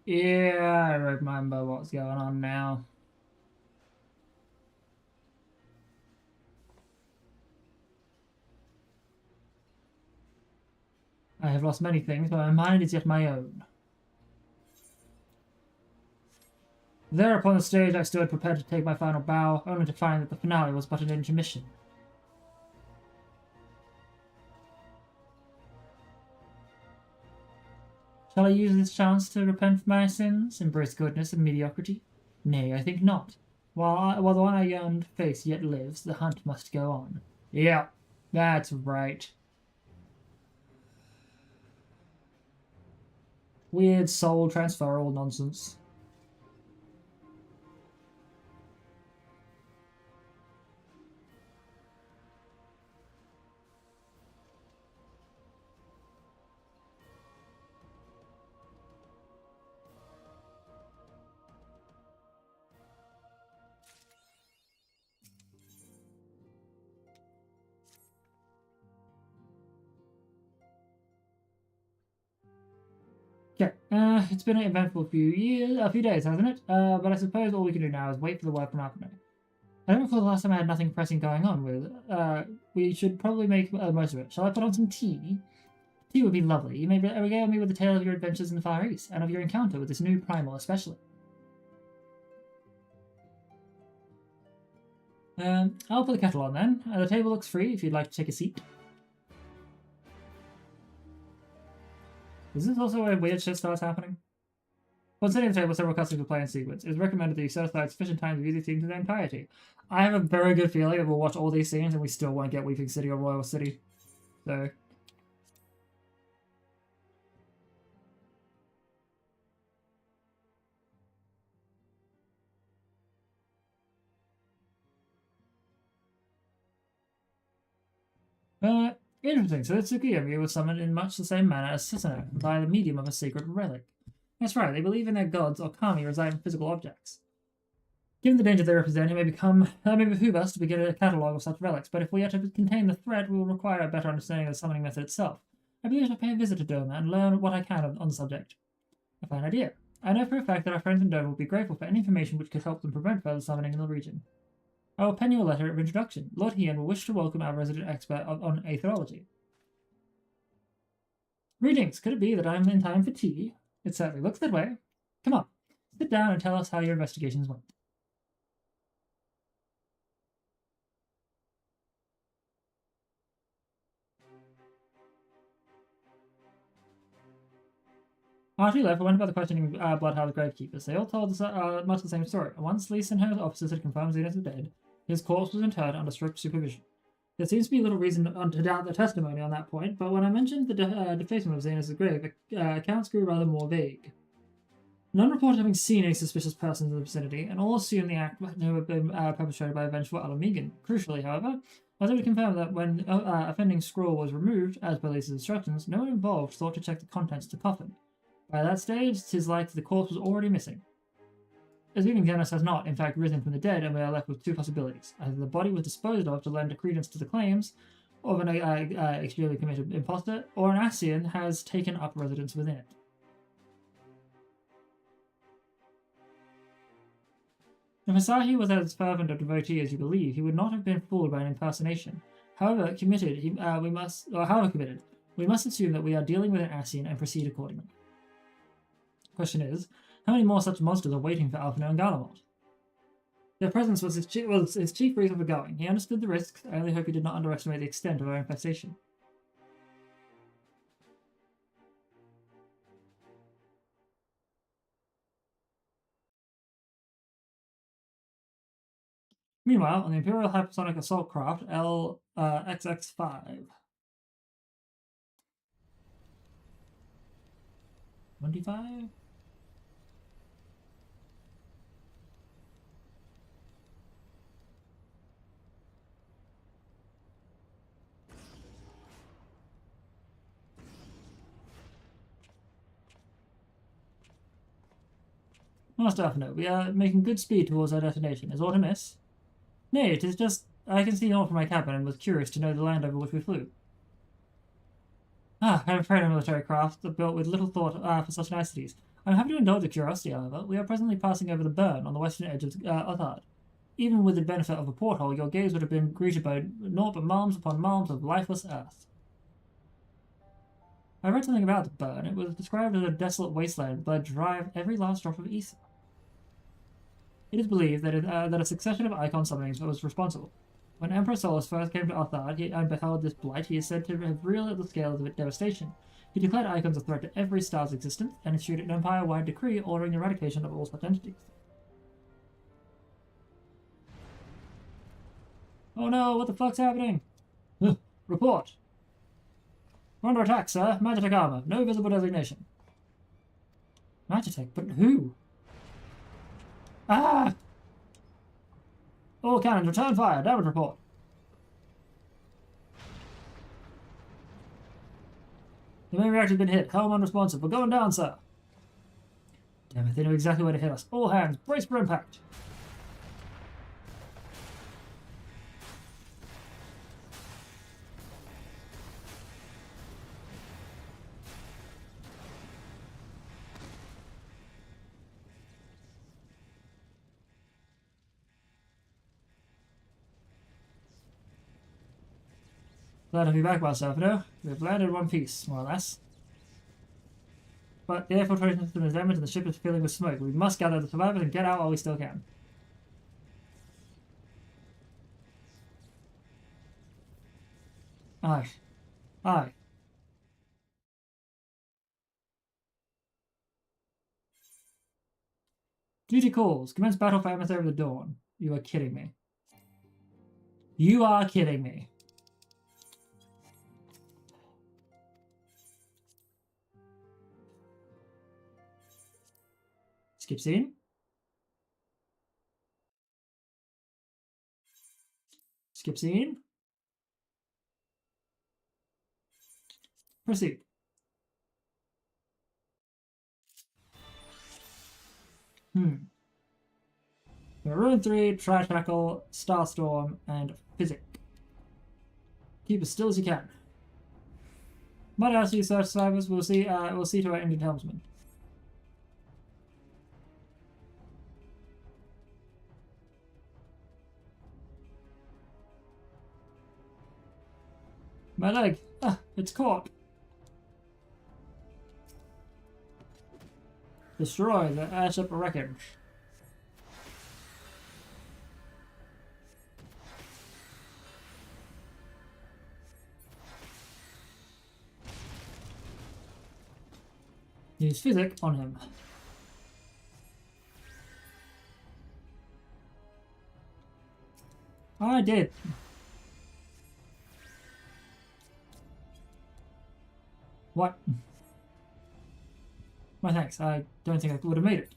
Yeah, I remember what's going on now. I have lost many things, but my mind is yet my own. There upon the stage I stood prepared to take my final bow, only to find that the finale was but an intermission. Shall I use this chance to repent for my sins, embrace goodness and mediocrity? Nay, I think not. While the one I yearned to face yet lives, the hunt must go on. Yeah, that's right. Weird soul transferal nonsense. Okay, it's been an eventful a few days, hasn't it? But I suppose all we can do now is wait for the word from Alchemy. I don't recall the last time I had nothing pressing going on with. We should probably make most of it. Shall I put on some tea? Tea would be lovely. You may regale me with the tale of your adventures in the Far East, and of your encounter with this new primal especially. I'll put the kettle on then. The table looks free if you'd like to take a seat. Is this also where weird shit starts happening? When setting the table, several customs will play in sequence. It is recommended that you set aside sufficient time to view these scenes in their entirety. I have a very good feeling that we'll watch all these scenes and we still won't get Weeping City or Royal City. So... interesting. So Tsukuyomi was summoned in much the same manner as Susanoo, by the medium of a sacred relic. That's right, they believe in their gods or kami reside in physical objects. Given the danger they represent, it may behoove us to begin a catalogue of such relics, but if we are to contain the threat, we will require a better understanding of the summoning method itself. I believe I shall pay a visit to Doma and learn what I can on the subject. A fine idea. I know for a fact that our friends in Doma will be grateful for any information which could help them prevent further summoning in the region. I will pen you a letter of introduction. Lord Hien will wish to welcome our resident expert on aetherology. Greetings. Could it be that I am in time for tea? It certainly looks that way. Come on, sit down and tell us how your investigations went. After he left, I went about the questioning Bloodhouse gravekeepers. They all told us much the same story. Once Lise and her officers had confirmed Zenith was dead, his corpse was interred under strict supervision. There seems to be little reason to doubt their testimony on that point, but when I mentioned the defacement of Zenith's grave, accounts grew rather more vague. None reported having seen any suspicious persons in the vicinity, and all assumed the act may have been perpetrated by a vengeful Alamegan. Crucially, however, I was able to confirm that when offending scroll was removed, as per Lisa's instructions, no one involved thought to check the contents of the coffin. By that stage, 'tis like the corpse was already missing. Assuming Xenos has not, in fact, risen from the dead, and we are left with two possibilities. Either the body was disposed of to lend credence to the claims of an extremely committed imposter, or an Ascian has taken up residence within it. If Asahi was as fervent a devotee as you believe, he would not have been fooled by an impersonation. However committed, we must assume that we are dealing with an Ascian and proceed accordingly. Question is, how many more such monsters are waiting for Alphino and Garlemald? Their presence was his chief reason for going. He understood the risks. I only hope he did not underestimate the extent of our infestation. Meanwhile, on the Imperial Hypersonic Assault Craft LXX-5. 25? Master Alphino, we are making good speed towards our destination. Is aught amiss? Nay, it is just I can see naught from my cabin and was curious to know the land over which we flew. I am afraid of military craft built with little thought for such niceties. I am happy to indulge your curiosity, however. We are presently passing over the burn on the western edge of Othard. Even with the benefit of a porthole, your gaze would have been greeted by naught but malms upon malms of lifeless earth. I read something about the burn. It was described as a desolate wasteland, but dry of every last drop of ether. It is believed that a succession of Icon summonings was responsible. When Emperor Solus first came to Othard and beheld this blight, he is said to have realized the scale of its devastation. He declared Icons a threat to every star's existence, and issued an empire-wide decree ordering the eradication of all such entities. Oh no, what the fuck's happening? Report. We're under attack, sir. Magitech armor. No visible designation. Magitech? But who? Ah! All cannons, return fire. Damage report. The main reactor's been hit. Helm unresponsive. We're going down, sir. Damn it, they know exactly where to hit us. All hands, brace for impact. Glad to be back, Master Alphino. We've landed in one piece, more or less. But the air filtration system is damaged and the ship is filling with smoke. We must gather the survivors and get out while we still can. Aye. Aye. Duty calls. Commence battle for Emissary of the Dawn. You are kidding me. You are kidding me. Skip scene. Skip scene. Proceed. Ruin 3, Tri-Tackle, Starstorm, and Physic. Keep as still as you can. Might ask you, search survivors. We'll see to our injured helmsman. My leg! Ah, it's caught! Destroy the airship wreckage. Use Physic on him. I did. What? My thanks. I don't think I would have made it.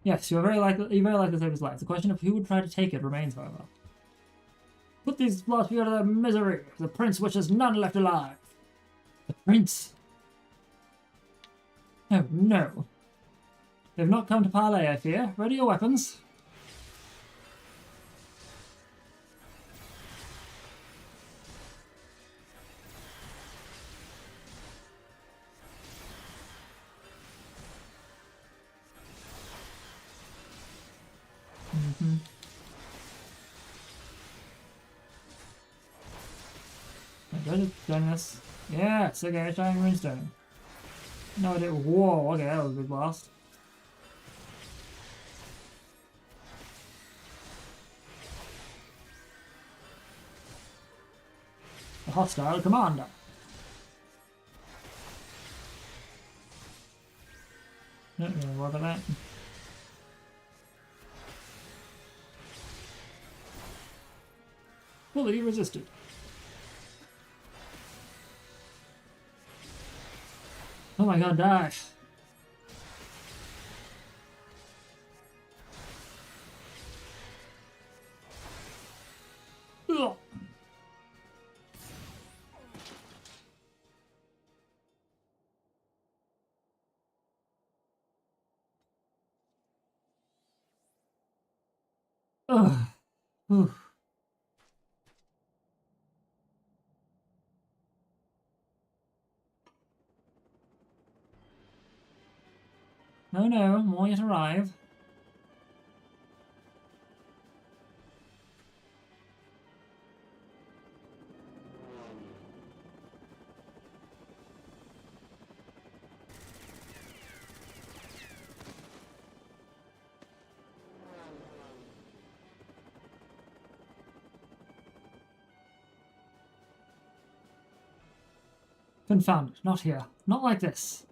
Yes, you very likely to save his life. The question of who would try to take it remains, however. Put these lost people to their misery. The prince wishes none left alive. The prince? Oh, no. They've not come to parley, I fear. Ready your weapons. Done this. Yeah, it's okay, shining runestone. No, I didn't. Whoa, okay, that was a good blast. The hostile commander. Don't really worry about that. Fully resisted. Oh my god, die. Ugh. Ugh. Oof. No, no, more yet arrive. Confound it, not here. Not like this.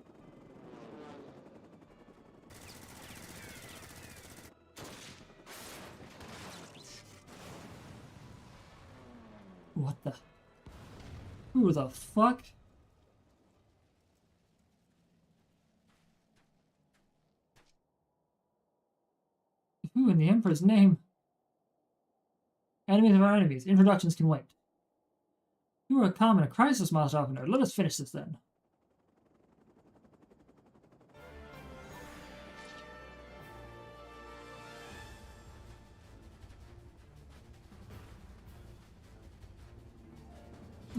What the? Who the fuck? Who in the Emperor's name? Enemies of our enemies. Introductions can wait. You are calm in a crisis, Master Alphenode. Let us finish this then.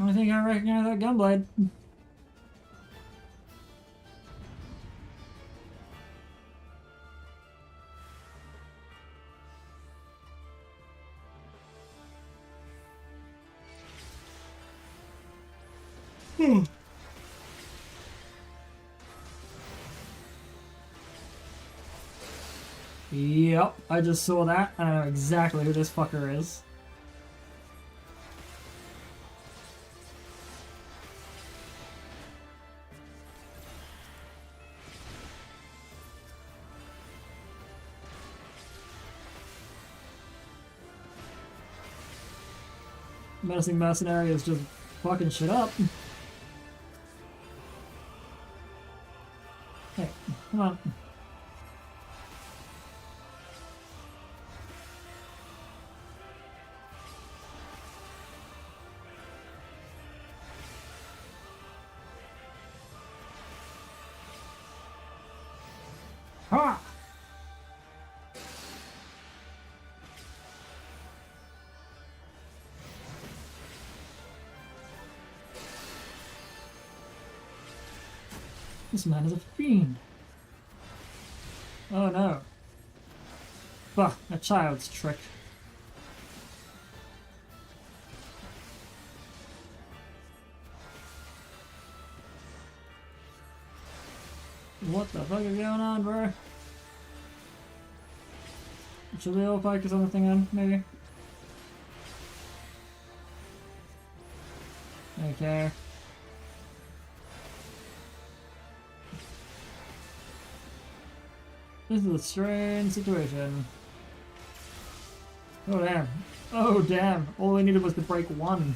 I think I recognize that gunblade. Yep, I just saw that, and I know exactly who this fucker is. Menacing mercenary is just fucking shit up. Hey, come on. Ha! This man is a fiend. Oh no. Bah, a child's trick. What the fuck is going on, bro? Should we all focus on the thing then, maybe? Okay. This is a strange situation. Oh damn. Oh damn. All we needed was to break one.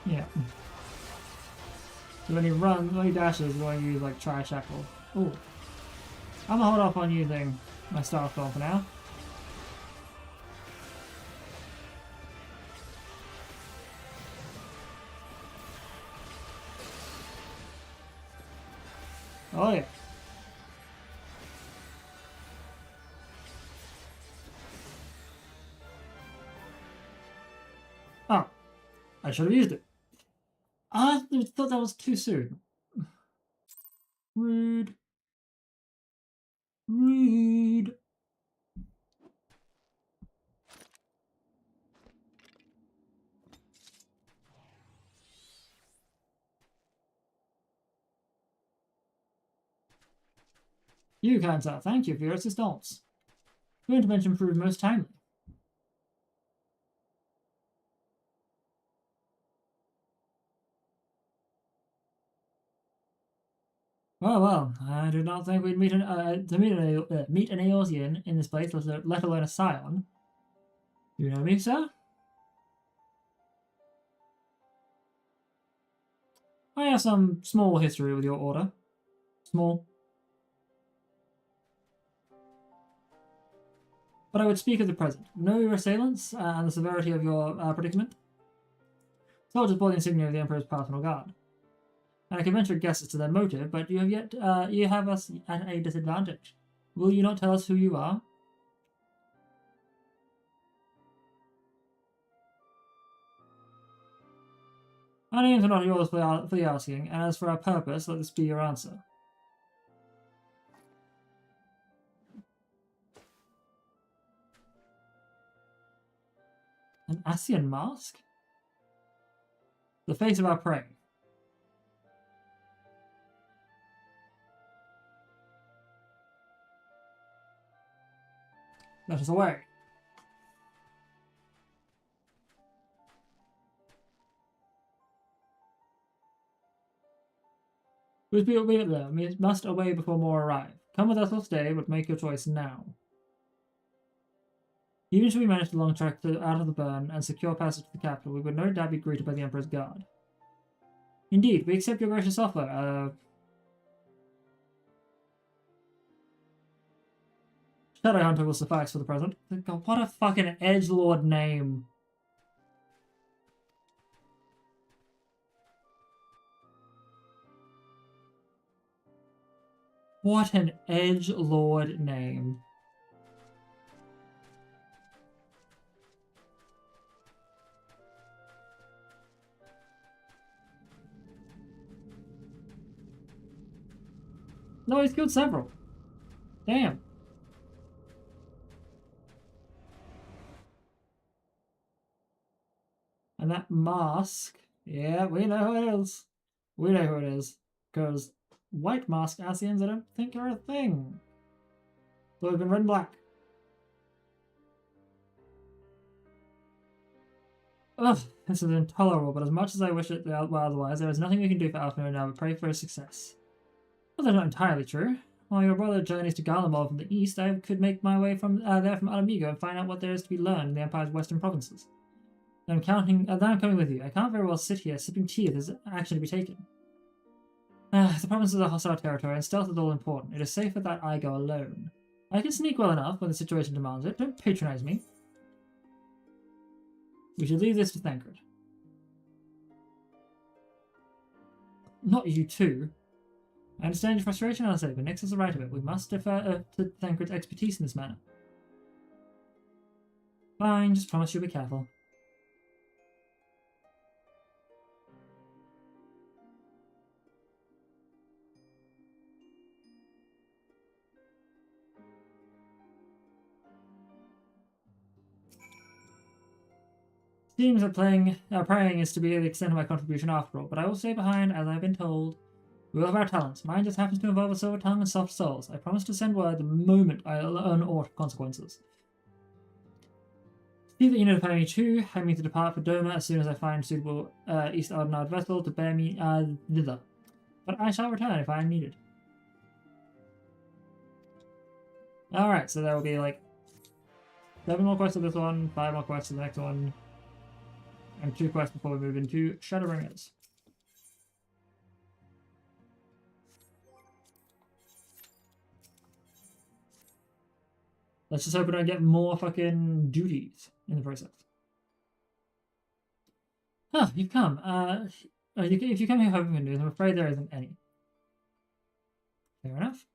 Yeah. So when he dashes, we're going to use like Tri-Shackle. Ooh. I'm gonna hold off on using my Star Storm for now. Oh yeah. Oh, I should have used it. I thought that was too soon. Rude. Rude. You, kind sir, thank you for your assistance. Your intervention proved most timely. Well, I did not think we'd meet an Eorzean in this place, let alone a Scion. You know me, sir? I have some small history with your order. Small. But I would speak of the present. Know your assailants and the severity of your predicament. Soldiers bore the insignia of the Emperor's personal guard. And I can venture guesses to their motive, but you have us at a disadvantage. Will you not tell us who you are? Our names are not yours for the asking, and as for our purpose, let this be your answer. An Asian mask? The face of our prey. Let us away. We must away before more arrive. Come with us or stay, but make your choice now. Even should we manage the long trek out of the burn and secure passage to the capital, we would no doubt be greeted by the Emperor's guard. Indeed, we accept your gracious offer. Shadowhunter will suffice for the present. God, what a fucking edgelord name. What an edgelord name. No, he's killed several. Damn. And that mask, yeah, we know who it is. We know who it is. Because white mask Asians, I don't think are a thing. So we've been red and black. Ugh, this is intolerable, but as much as I wish it were otherwise, there is nothing we can do for Alfner now but pray for his success. Well, that's not entirely true. While your brother journeys to Garlemald from the east, I could make my way from there from Alamigo and find out what there is to be learned in the Empire's western provinces. Then I'm coming with you. I can't very well sit here sipping tea if there's action to be taken. The provinces are hostile territory, and stealth is all important. It is safer that I go alone. I can sneak well enough when the situation demands it. Don't patronize me. We should leave this to Thancred. Not you too. I understand your frustration, I'll say, but Nyx has the right of it. We must defer to Thancred's expertise in this matter. Fine, just promise you'll be careful. Seems that praying is to be the extent of my contribution after all, but I will stay behind as I've been told. We all have our talents. Mine just happens to involve a silver tongue and soft souls. I promise to send word the moment I learn aught of consequences. See that you notify me too. I mean to depart for Doma as soon as I find a suitable East Ardenard vessel to bear me thither. But I shall return if I am needed. Alright, so there will be like 7 more quests to this one, 5 more quests to the next one. and 2 quests before we move into Shadowbringers. Let's just hope we don't get more fucking duties in the process. Ah, you've come. If you come here hoping for news, I'm afraid there isn't any. Fair enough.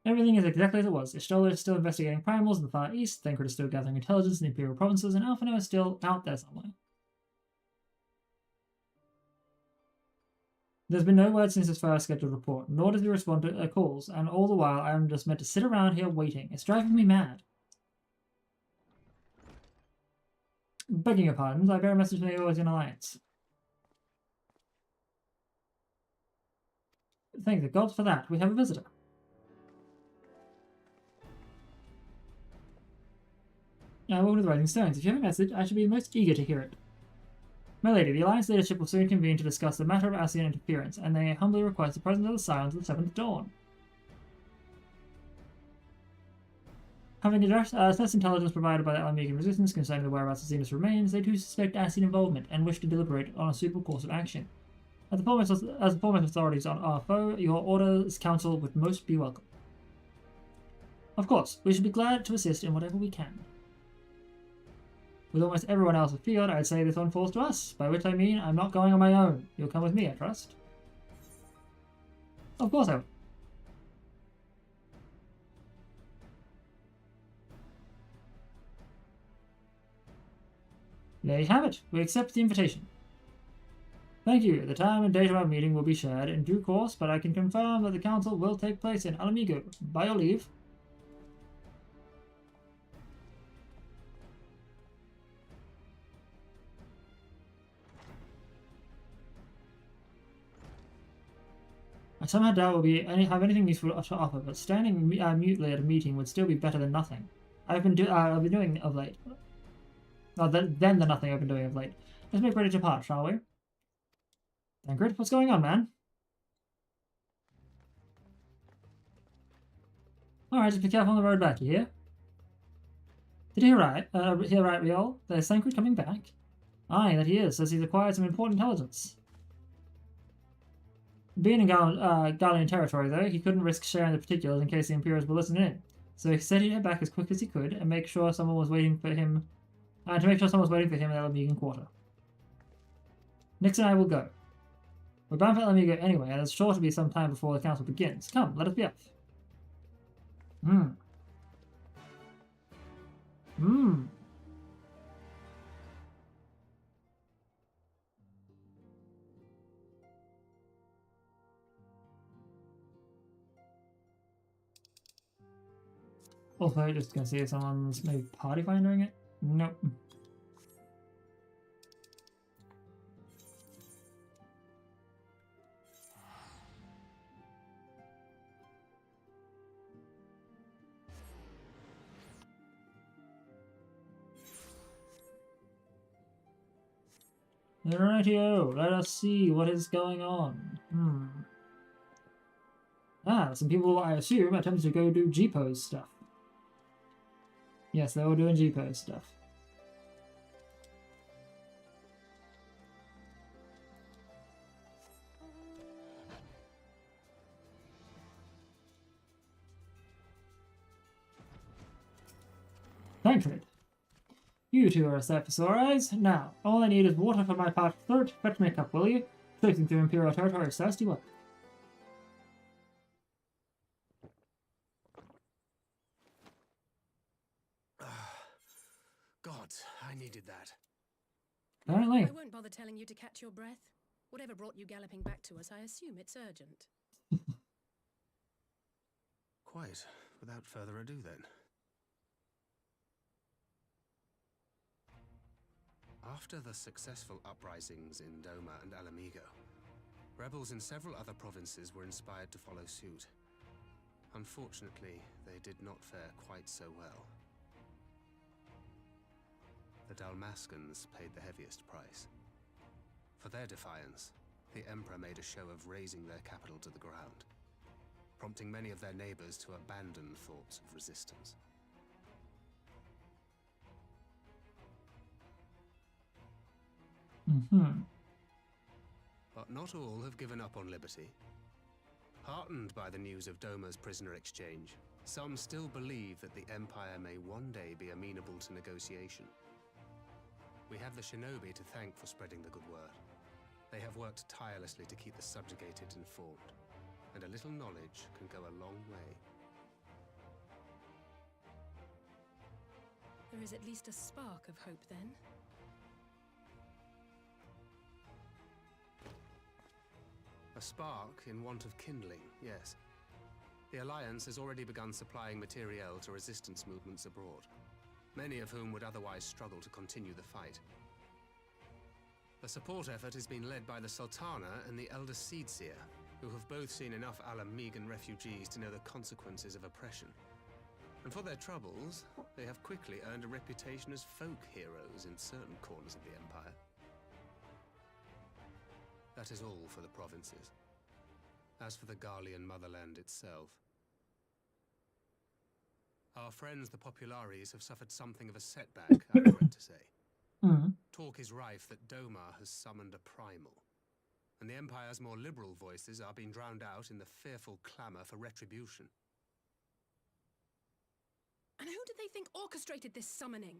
Everything is exactly as it was. Ishtola is still investigating primals in the Far East, Thancred is still gathering intelligence in the Imperial provinces, and Alphino is still out there somewhere. There's been no word since his first scheduled report, nor does he respond to calls, and all the while I am just meant to sit around here waiting. It's driving me mad. Begging your pardons, I bear a message from the Orosian Alliance. Thank the gods for that. We have a visitor. Welcome to the Rising Stones. If you have a message, I should be most eager to hear it. My lady, the Alliance leadership will soon convene to discuss the matter of Ascian interference, and they humbly request the presence of the Scions of the Seventh Dawn. Having assessed intelligence provided by the Alamigan resistance concerning the whereabouts of Xenos remains, they too suspect Ascian involvement and wish to deliberate on a suitable course of action. As the foremost authorities on our foe, your order's counsel would most be welcome. Of course, we should be glad to assist in whatever we can. With almost everyone else afield, I'd say this one falls to us, by which I mean I'm not going on my own. You'll come with me, I trust. Of course I will. There you have it. We accept the invitation. Thank you. The time and date of our meeting will be shared in due course, but I can confirm that the council will take place in Alamigo. By your leave. I somehow doubt we'll have anything useful to offer, but standing mutely at a meeting would still be better than nothing. I've been doing of late. Than the nothing I've been doing of late. Let's make ready to part, shall we? Thancred, what's going on, man? Alright, just be careful on the road back, you hear? Did you hear right, Riol? There's Thancred coming back? Aye, that he is, says he's acquired some important intelligence. Being in Garlean territory, though, he couldn't risk sharing the particulars in case the Imperials were listening in. So he said he'd head back as quick as he could and make sure someone was waiting for him. In the Alamigan Quarter. Nix and I will go. We're bound for Alamigo anyway, and there's sure to be some time before the council begins. Come, let us be off. Also, just gonna see if someone's maybe party finding it. Nope. Rightio, let us see what is going on. Some people, I assume, attempted to go do G-pose stuff. Yes, they're all doing G-pose stuff. Thancred. You two are set for sore eyes. Now, all I need is water for my parched throat. Fetch me a cup, will you? Traipsing through Imperial territory is thirsty work. God, I needed that. Apparently. I won't bother telling you to catch your breath. Whatever brought you galloping back to us, I assume it's urgent. Quite. Without further ado, then. After the successful uprisings in Doma and Alamigo, rebels in several other provinces were inspired to follow suit. Unfortunately, they did not fare quite so well. The Dalmascans paid the heaviest price. For their defiance, the Emperor made a show of razing their capital to the ground, prompting many of their neighbors to abandon thoughts of resistance. But not all have given up on liberty. Heartened by the news of Doma's prisoner exchange, some still believe that the Empire may one day be amenable to negotiation. We have the shinobi to thank for spreading the good word. They have worked tirelessly to keep the subjugated informed, and a little knowledge can go a long way. There is at least a spark of hope, then. A spark in want of kindling, yes. The Alliance has already begun supplying materiel to resistance movements abroad, many of whom would otherwise struggle to continue the fight. The support effort has been led by the Sultana and the Elder Seedseer, who have both seen enough Alamegan refugees to know the consequences of oppression. And for their troubles, they have quickly earned a reputation as folk heroes in certain corners of the Empire. That is all for the provinces. As for the Garlean motherland itself, our friends the Populares have suffered something of a setback, I regret to say. Talk is rife that Doma has summoned a primal, and the Empire's more liberal voices are being drowned out in the fearful clamor for retribution. And who do they think orchestrated this summoning?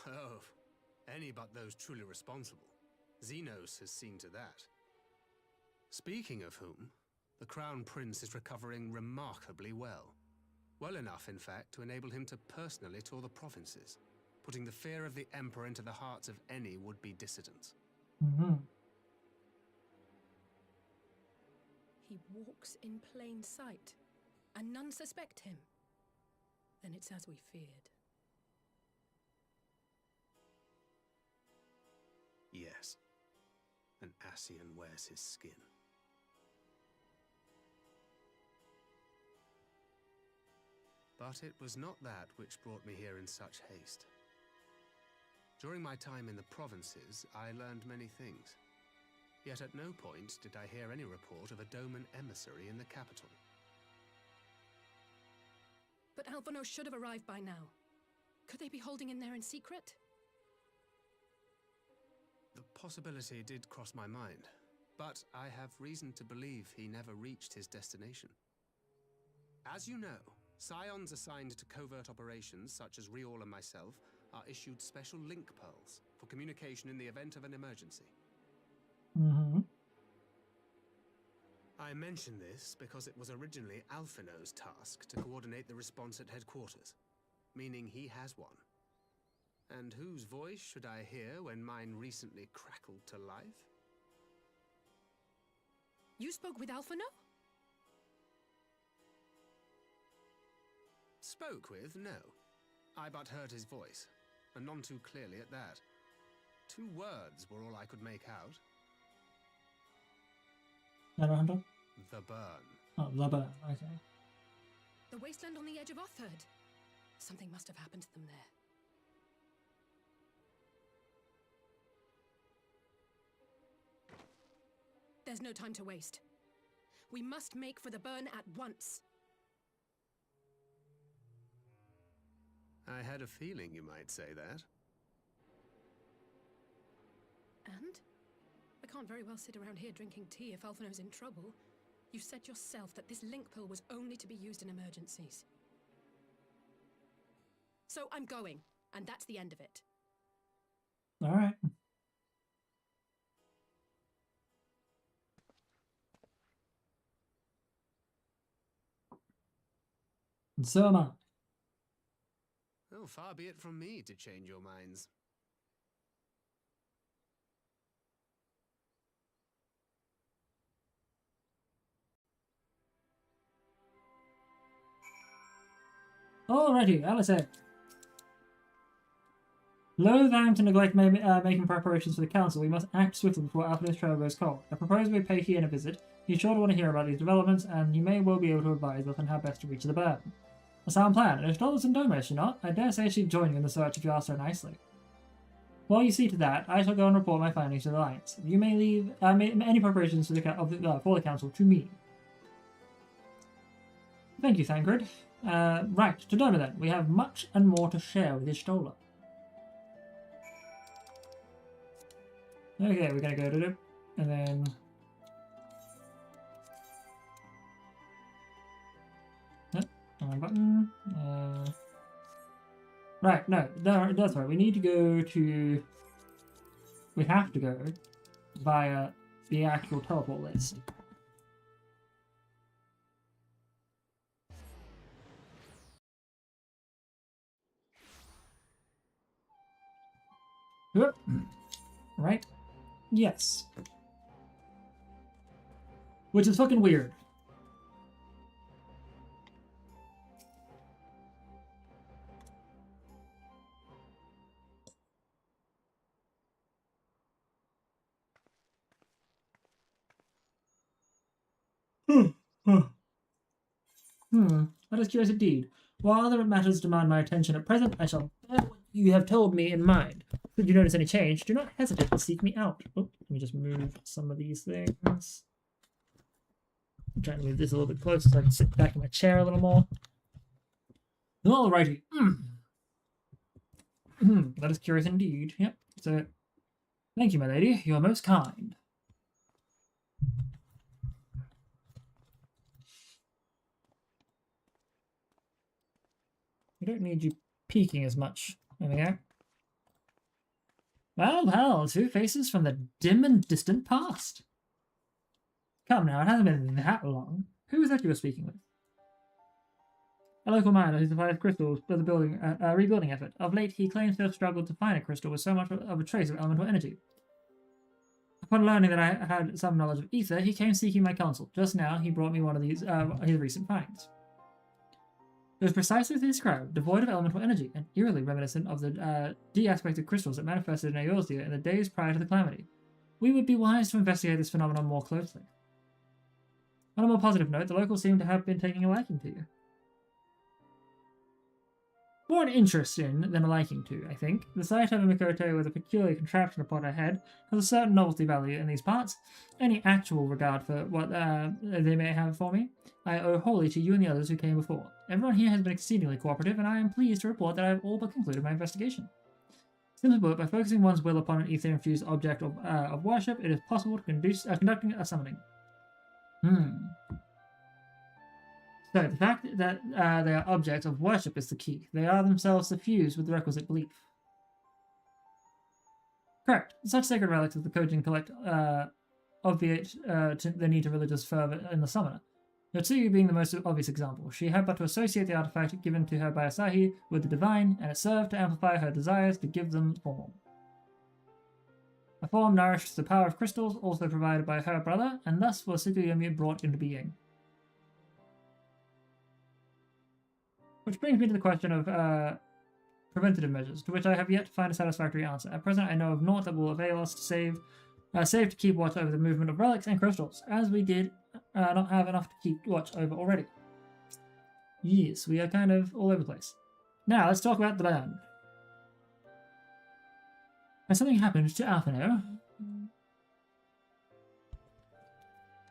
Oh, any but those truly responsible. Xenos has seen to that. Speaking of whom, the Crown Prince is recovering remarkably well. Well enough, in fact, to enable him to personally tour the provinces, putting the fear of the Emperor into the hearts of any would-be dissidents. He walks in plain sight, and none suspect him. Then it's as we feared. Yes. An Ascian wears his skin. But it was not that which brought me here in such haste. During my time in the provinces, I learned many things. Yet at no point did I hear any report of a Doman emissary in the capital. But Alphonse should have arrived by now. Could they be holding him there in secret? The possibility did cross my mind, but I have reason to believe he never reached his destination. As you know, Scions assigned to covert operations, such as Riol and myself, are issued special link pearls for communication in the event of an emergency. I mention this because it was originally Alphino's task to coordinate the response at headquarters, meaning he has one. And whose voice should I hear when mine recently crackled to life? You spoke with Alphino? Spoke with? No. I but heard his voice, and none too clearly at that. 2 words were all I could make out. The burn. Oh, the burn, okay. The wasteland on the edge of Otherd. Something must have happened to them there. There's no time to waste. We must make for the burn at once. I had a feeling you might say that. And? I can't very well sit around here drinking tea if Alphino's in trouble. You said yourself that this link pill was only to be used in emergencies. So I'm going, and that's the end of it. Alright. And so am I. Oh, far be it from me to change your minds. Alrighty, Alice. Loath I am to neglect making preparations for the council. We must act swiftly before Alphino's trail goes cold. I propose we pay Hien a visit. He's sure to want to hear about these developments, and he may well be able to advise us on how best to reach the burn. A sound plan, and if Dollars and Doma is she not, I dare say she'd join you in the search if you ask so nicely. While you see to that, I shall go and report my findings to the Alliance. You may leave any preparations for the council to me. Thank you, Thancred. Right, to Doma then. We have much and more to share with Ishtola. Okay, we're gonna go to it, and then... Wrong button. Right, no, that's right. We need to go to... We have to go via the actual teleport list. Yep. Right? Yes. Which is fucking weird. That is curious indeed. While other matters demand my attention at present, I shall bear what you have told me in mind. Should you notice any change, do not hesitate to seek me out. Oh, let me just move some of these things. I'm trying to move this a little bit closer so I can sit back in my chair a little more. Alrighty. That is curious indeed. Yep. So, thank you, my lady. You are most kind. We don't need you peeking as much. There we go. Well, well, two faces from the dim and distant past. Come now, it hasn't been that long. Who was that you were speaking with? A local miner who supplies crystals for the rebuilding effort. Of late, he claims to have struggled to find a crystal with so much of a trace of elemental energy. Upon learning that I had some knowledge of ether, he came seeking my counsel. Just now, he brought me one of these his recent finds. It was precisely as he described, devoid of elemental energy, and eerily reminiscent of the de-aspected crystals that manifested in Eorzea in the days prior to the calamity. We would be wise to investigate this phenomenon more closely. On a more positive note, the locals seem to have been taking a liking to you. More an interest in than a liking to, I think. The sight of a Mikoto with a peculiar contraption upon her head has a certain novelty value in these parts. Any actual regard for what they may have for me, I owe wholly to you and the others who came before. Everyone here has been exceedingly cooperative, and I am pleased to report that I have all but concluded my investigation. Simply put, by focusing one's will upon an ether-infused object of worship, it is possible to conducting a summoning. So, the fact that they are objects of worship is the key. They are themselves suffused with the requisite belief. Correct. Such sacred relics as the Kojin collect obviate the need to religious fervor in the summoner. Yotsuyu being the most obvious example. She had but to associate the artifact given to her by Asahi with the divine, and it served to amplify her desires to give them form. A form nourished the power of crystals, also provided by her brother, and thus was Tsukuyomi brought into being. Which brings me to the question of preventative measures, to which I have yet to find a satisfactory answer. At present, I know of naught that will avail us to save to keep watch over the movement of relics and crystals, as we did not have enough to keep watch over already. Yes, we are kind of all over the place. Now, let's talk about the band. Has something happened to Alphino?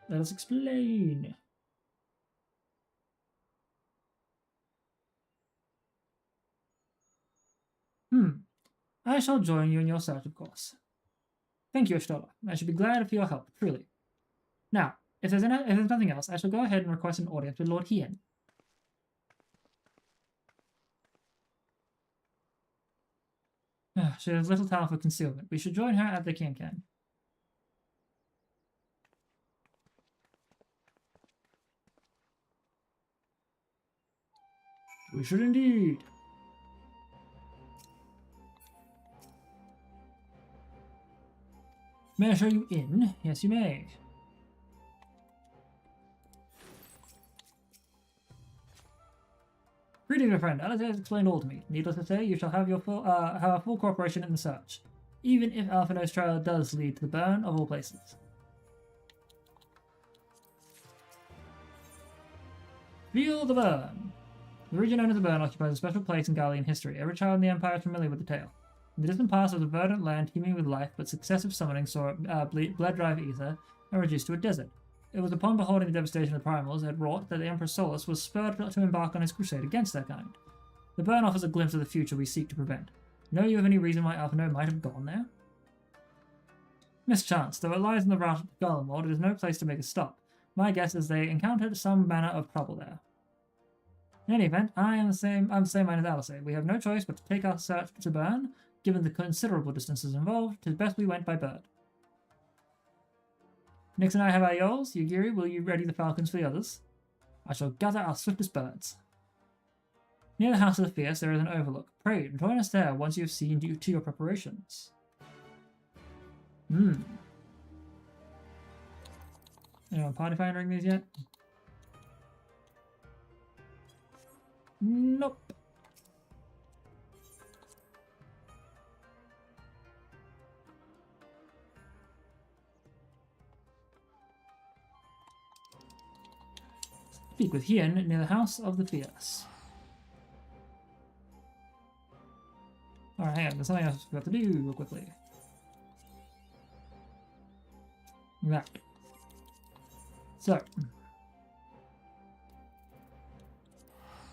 Let us explain. I shall join you in your search, of course. Thank you, Ashtola. I should be glad of your help, truly. Now, if there's nothing else, I shall go ahead and request an audience with Lord Hien. She has little talent for concealment. We should join her at the Can-Can. We should indeed. May I show you in? Yes, you may. Greetings, my friend. Alice has explained all to me. Needless to say, you shall have your full cooperation in the search, even if Alphino's trial does lead to the burn of all places. Feel the burn. The region known as the Burn occupies a special place in Garlean history. Every child in the Empire is familiar with the tale. In the distant past was a verdant land teeming with life, but successive summonings saw it blood drive ether and reduced to a desert. It was upon beholding the devastation the primals had wrought that the Emperor Solus was spurred to embark on his crusade against their kind. The burn offers a glimpse of the future we seek to prevent. Know you of any reason why Alphino might have gone there? Mischance, though it lies in the route of Garlemald, it is no place to make a stop. My guess is they encountered some manner of trouble there. In any event, I'm the same mind as Alice. We have no choice but to take our search to Bern. Given the considerable distances involved, 'tis best we went by bird. Nix and I have our yawls. Yugiri, will you ready the falcons for the others? I shall gather our swiftest birds. Near the House of the Fierce there is an overlook. Pray, join us there once you have seen to your preparations. Anyone party finding these yet? Nope. Speak with Hien near the House of the Fierce. Alright, hang on, there's something else we've got to do real quickly. Right. So.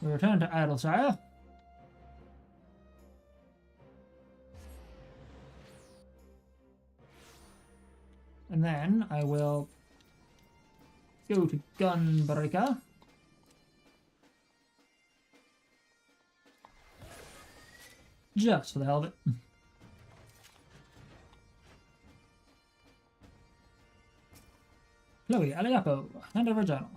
We return to Idleshire. And then I will go to Gunbreaker. Just for the hell of it. Chloe, Aliapo, hand over a journal.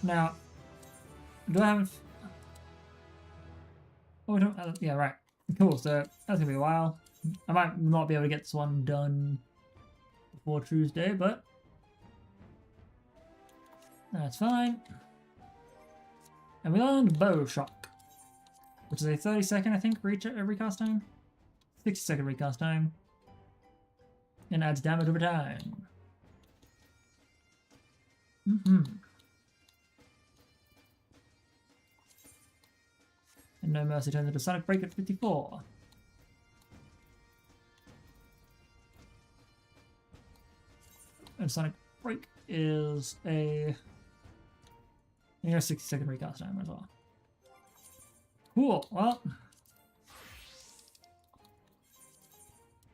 Now, do I have... Oh, yeah, right. Cool, so that's going to be a while. I might not be able to get this one done before Tuesday, but that's fine. And we learned Bow Shock, which is a 30-second, I think, recast time. 60-second recast time. And adds damage over time. And No Mercy turns into Sonic Break at 54. And Sonic Break is a 60-second recast time as well. Cool, well.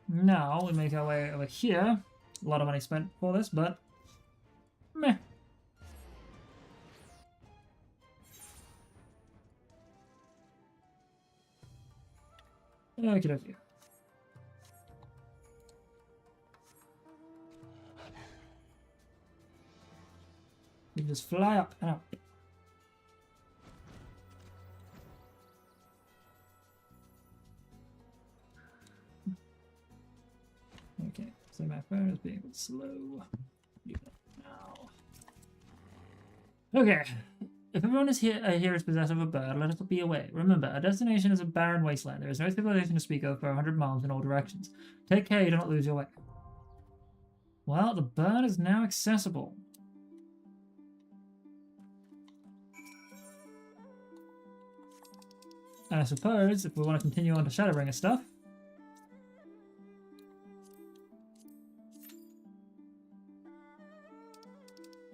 Now we make our way over here. A lot of money spent for this, but meh. Okie dokie. We just fly up and up. Okay, so my phone is being a bit slow. Do that now. Okay. If everyone is here is possessed of a bird, let us be away. Remember, our destination is a barren wasteland. There is no civilization to speak of for 100 miles in all directions. Take care you do not lose your way. Well, the bird is now accessible. And I suppose, if we want to continue on to Shadowbringer stuff,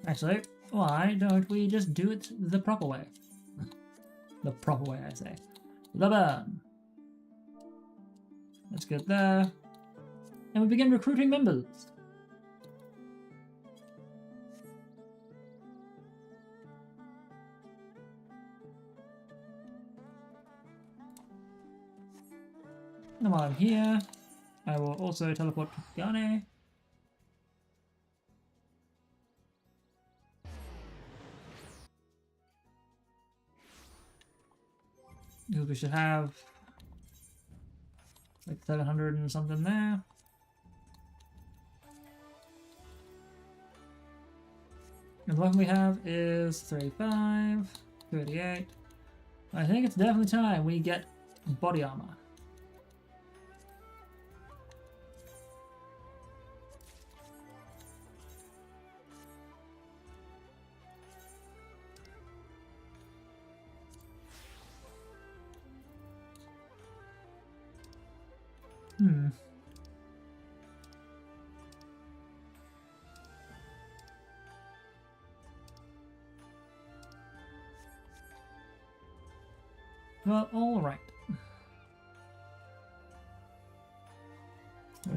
actually, why don't we just do it the proper way? The proper way, I say. The burn. Let's get there. And we begin recruiting members. And while I'm here, I will also teleport to Gane. Because we should have like 700 and something there. And the weapon we have is 35, 38. I think it's definitely time we get body armor. Well, alright.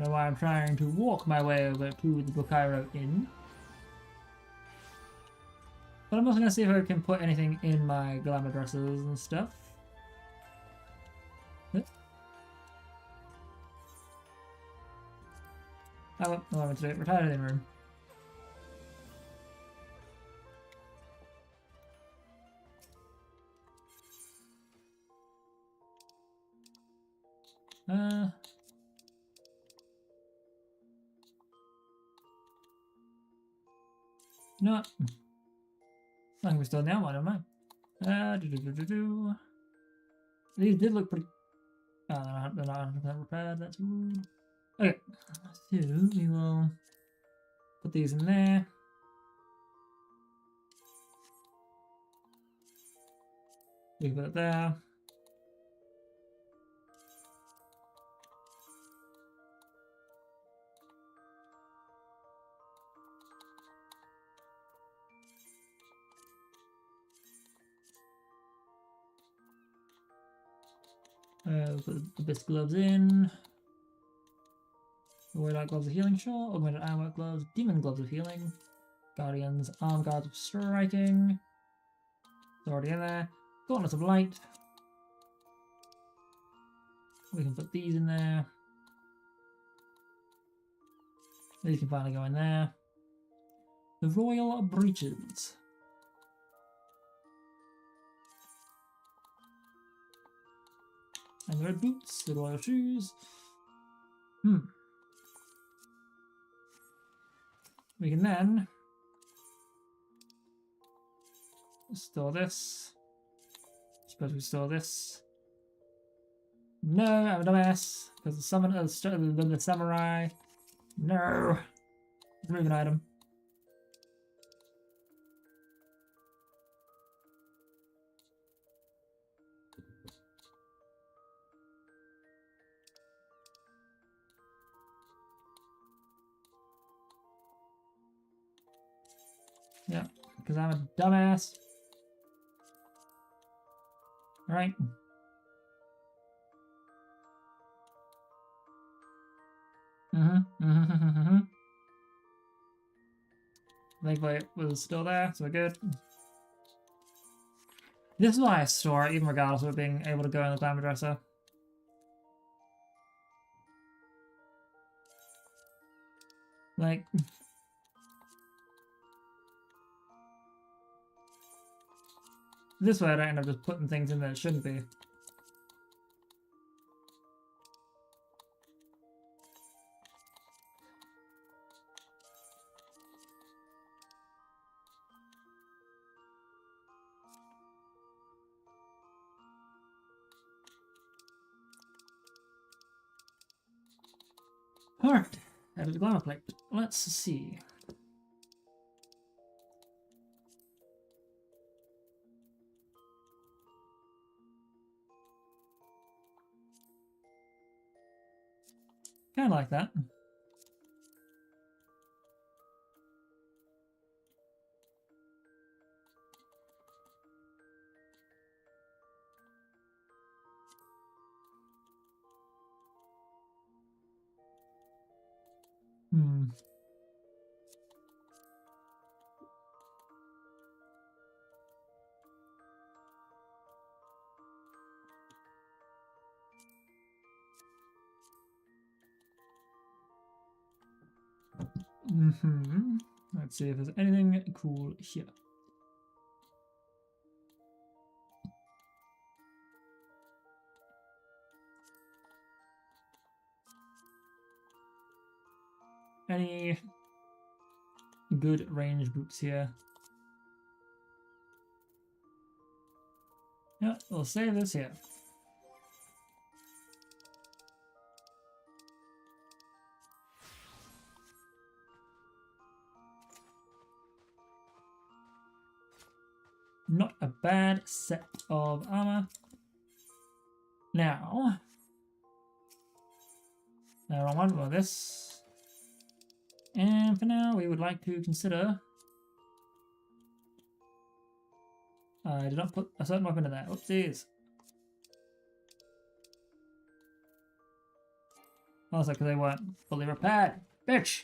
don't know why I'm trying to walk my way over to the book I wrote in. But I'm also going to see if I can put anything in my glamour dresses and stuff. Yep. Oh, well, no, it's retired in room. No. I think we're still now, never mind. These did look pretty. Oh, they're not 100% repaired, that's rude. Okay, so we will put these in there. We can put it there. We'll put the best gloves in. Warlock gloves of healing, sure. Augmented ironwork gloves, demon gloves of healing. Guardians, arm guards of striking. It's already in there. Gauntlets of light. We can put these in there. These can finally go in there. The royal breeches. And the red boots, the royal shoes. We can then store this. Suppose we store this. No, I'm a dumbass. Because the summon the samurai. No. Remove an item. Yeah, because I'm a dumbass. Right. Thankfully it was still there, so we're good. This is why I store it, even regardless of it being able to go in the glamour dresser. Like... This way I don't end up just putting things in that it shouldn't be. Alright, added the glamour plate. Let's see. Kinda like that. Let's see if there's anything cool here. Any good range boots here? Yeah, we'll save this here. Not a bad set of armor. Now, wrong one for this. And for now, we would like to consider. I did not put a certain weapon in there. Oopsies. Also, because they weren't fully repaired. Bitch!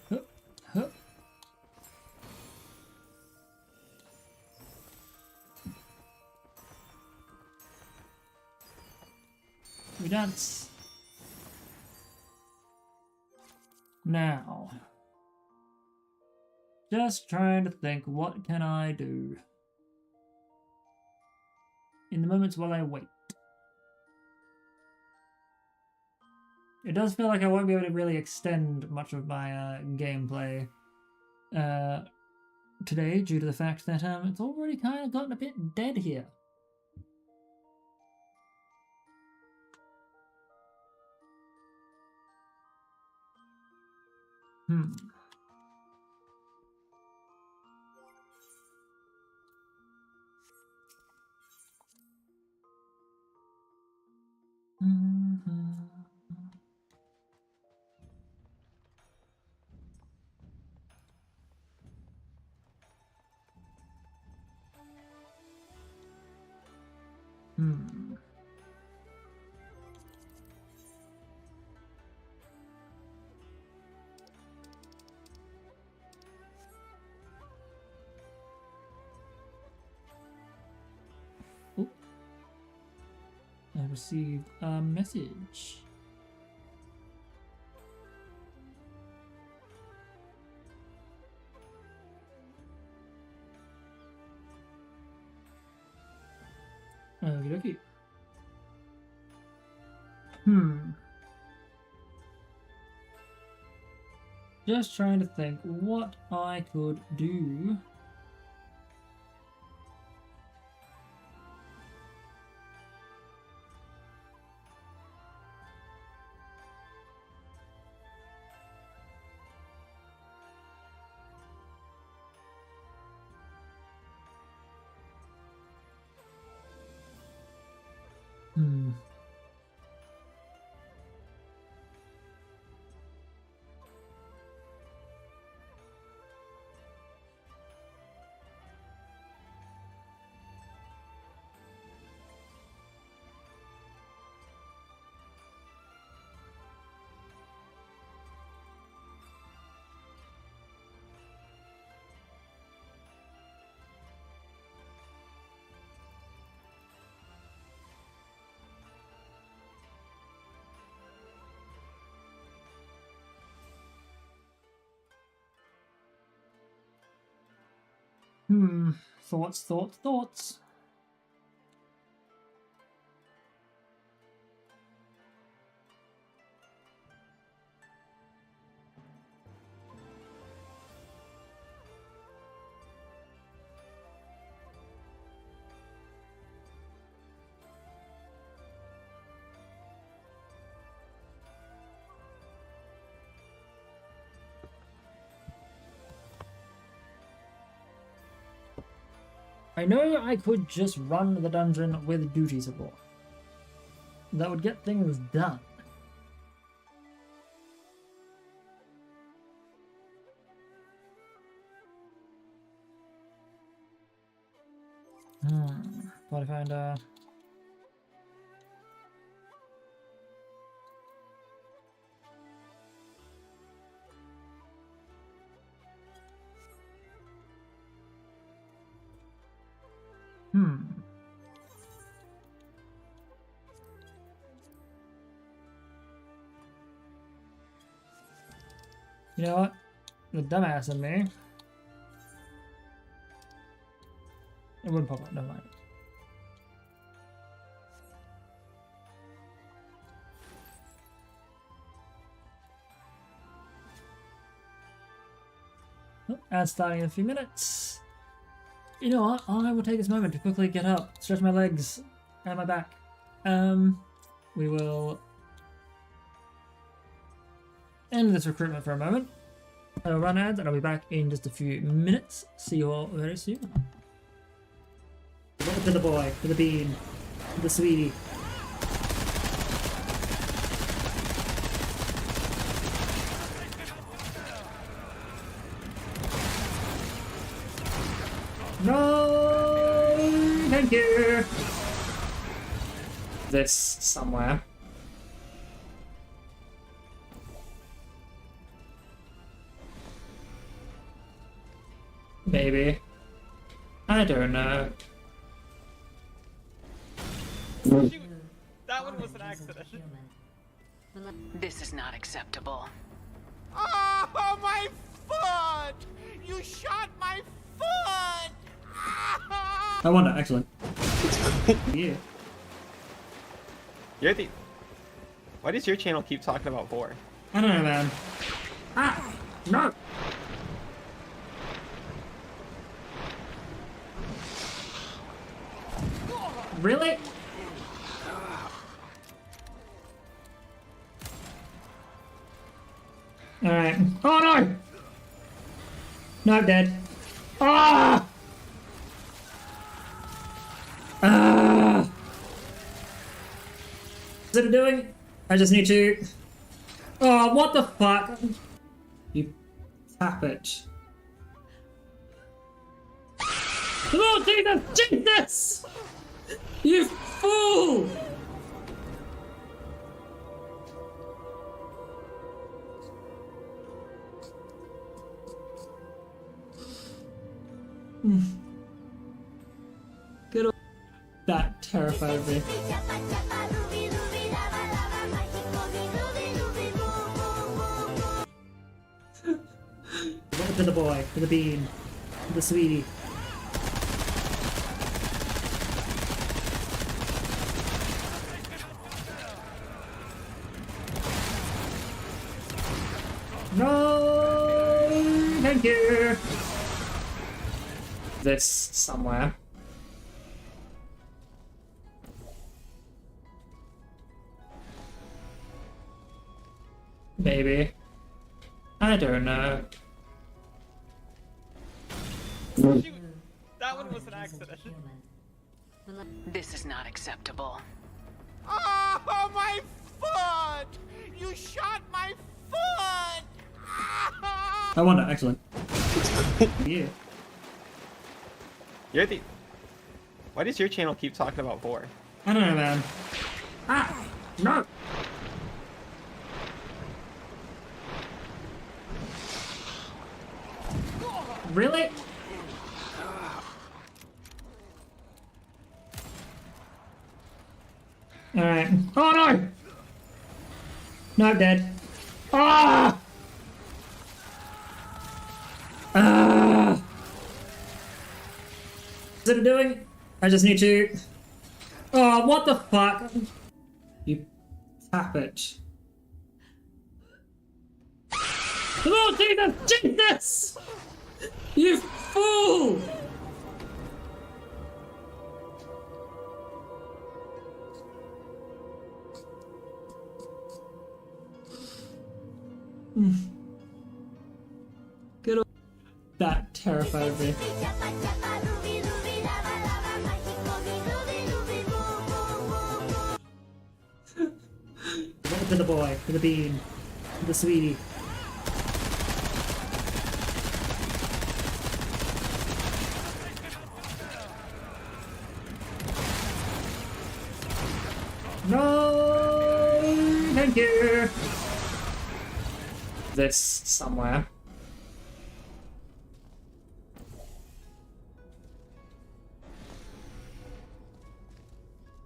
Hup, hup. We dance. Now, just trying to think, what can I do in the moments while I wait? It does feel like I won't be able to really extend much of my gameplay today due to the fact that it's already kind of gotten a bit dead here. Ooh. I received a message. Okie dokie. Just trying to think what I could do. Thoughts. I know I could just run the dungeon with duty support. That would get things done. Gotta find You know what? The dumbass in me. It wouldn't pop up, never mind. And starting in a few minutes. You know what? I will take this moment to quickly get up, stretch my legs and my back. We will end this recruitment for a moment. I'll run ads and I'll be back in just a few minutes. See you all very soon. To the boy, to the bean, to the sweetie. thank you. This somewhere. Maybe. I don't know. Shoot! That one was an accident. This is not acceptable. Oh, my foot! You shot my foot! I won that, excellent. Yeah. You're the... Why does your channel keep talking about 4? I don't know, man. Ah! No! Really? Alright. Oh no! No, I'm dead. Ah! Ah! Is it doing? I just need to... Oh, what the fuck? You tap it. Oh, Jesus! Jesus! You fool! Good old... That terrified me. To the boy, to the bean, to the sweetie. No, thank you. This somewhere. Maybe. I don't know. Shoot! That one was an accident. This is not acceptable. Oh, my foot! You shot my foot! I won that, excellent. Yeah. You're the... Why does your channel keep talking about 4? I don't know, man. Ah! No! Really? Alright. Oh no! No, I'm dead. Ah! Ah! Is it doing? I just need to... Oh, what the fuck? You tap it. Oh, Jesus! Jesus! You fool! Good old... That terrified me. To the boy, to the bean, to the sweetie. No, thank you. This somewhere.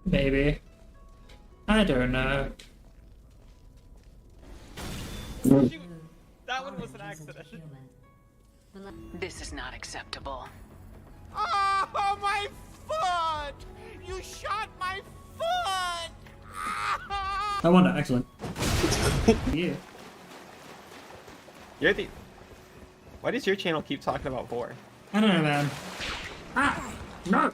Maybe. I don't know. Shoot! That one was an accident. This is not acceptable. Oh, my foot! You shot my foot! I won that, excellent. Yeah. You're the... Why does your channel keep talking about 4? I don't know, man. Ah! No!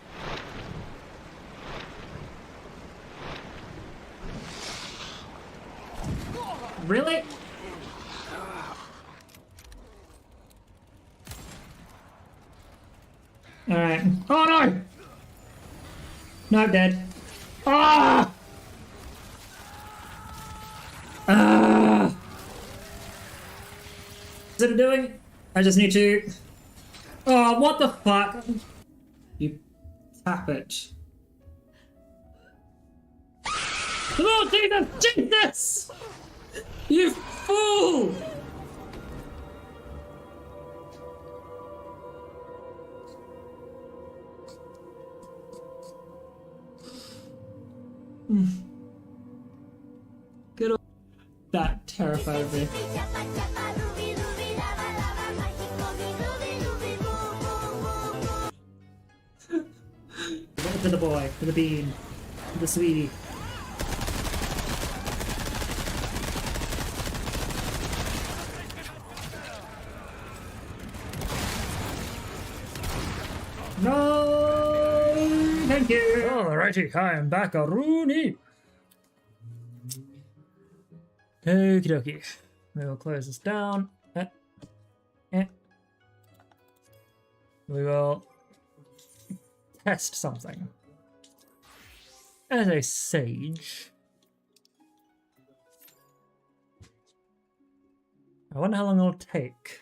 Really? Alright. Oh no! No, I'm dead. Ah! Ah! Is it doing? I just need to... Oh, what the fuck? You Tap it. Come on, Jesus! Jesus! You fool! Good old... That terrified me. To the boy, to the bean, to the sweetie. No, thank you. Alrighty, I am back, Rooney. Okie dokie. We will close this down. We will test something. As a sage, I wonder how long it'll take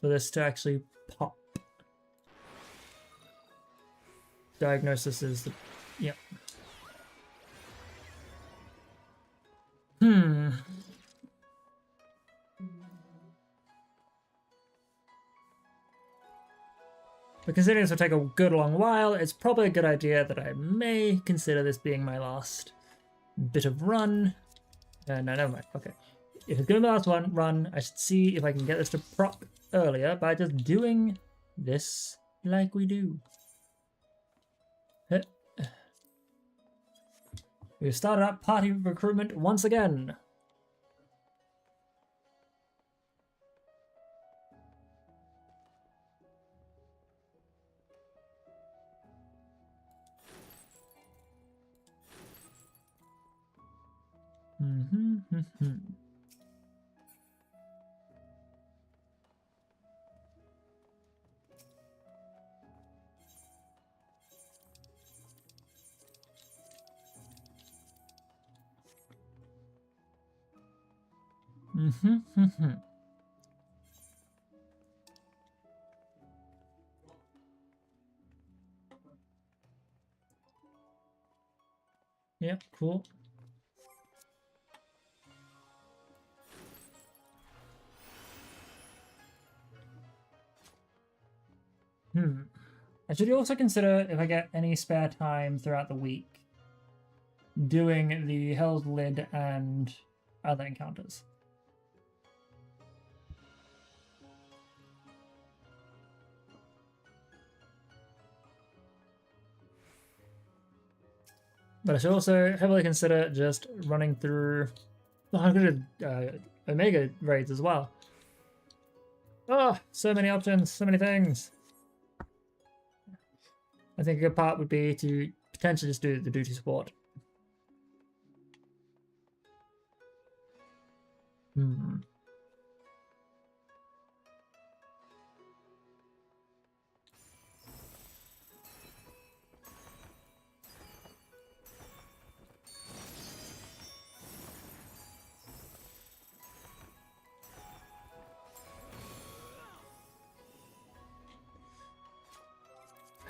for this to actually pop. Diagnosis is the... Yep. But considering this will take a good long while, it's probably a good idea that I may consider this being my last bit of run. No, never mind. Okay. If it's going to be the last one run, I should see if I can get this to proc earlier by just doing this like we do. We've started up party recruitment once again. Yep, cool. I should also consider, if I get any spare time throughout the week, doing the Hell's Lid and other encounters. But I should also heavily consider just running through the 100 Omega raids as well. Oh, so many options, so many things. I think a good part would be to potentially just do the duty support.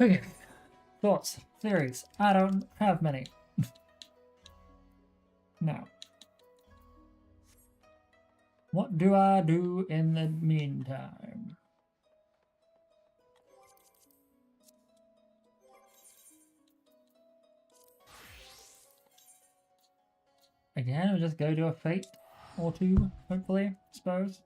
Okay. Thoughts, theories. I don't have many. Now, what do I do in the meantime? Again, we'll just go to a fate or two, hopefully, I suppose.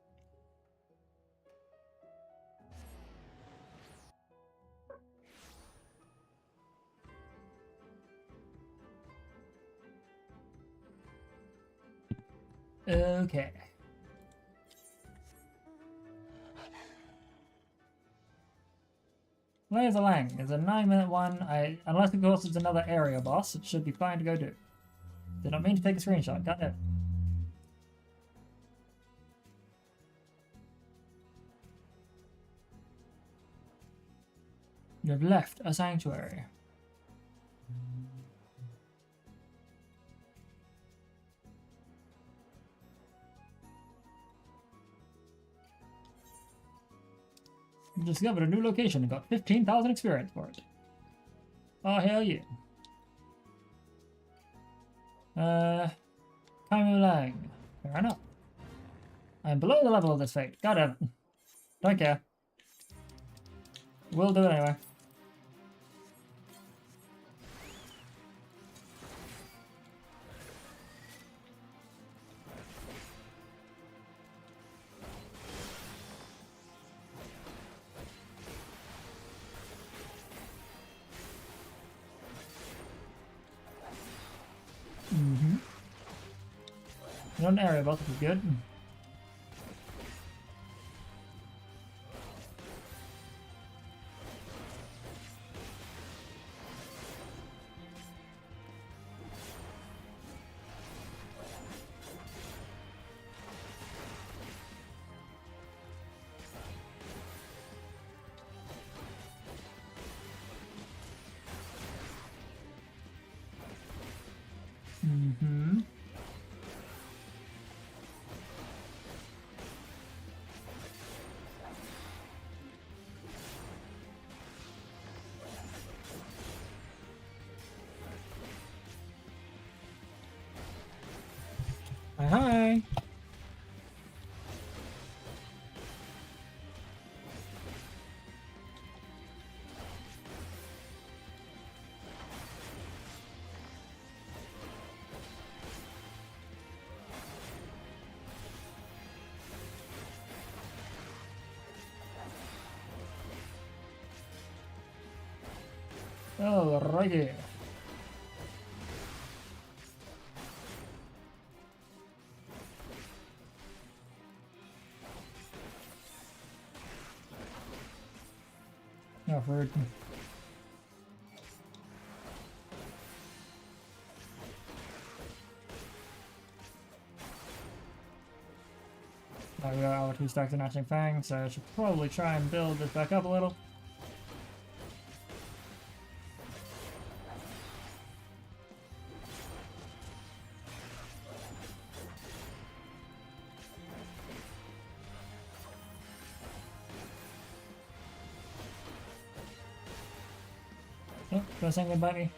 Okay. Where's the Lang? It's a 9-minute one. Unless of course it's another area boss, it should be fine to go do. Did not mean to take a screenshot, got it. You have left a sanctuary. You discovered a new location and got 15,000 experience for it. Oh, hell yeah. Kaimu Lang. Fair enough. I'm below the level of this fate. God damn it. Don't care. We'll do it anyway. Not an area bot, which is good. Hi. Alrighty. Oh, rude. We got our 2 stacks of Gnashing Fang, so I should probably try and build this back up a little. Oh, don't say anything about me.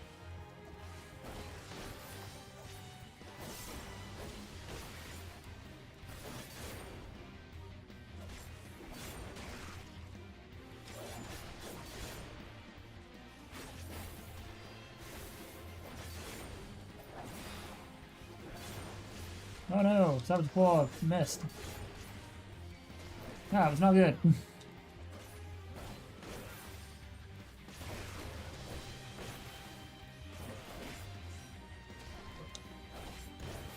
Oh no, Savage Claw missed. Ah, it was not good.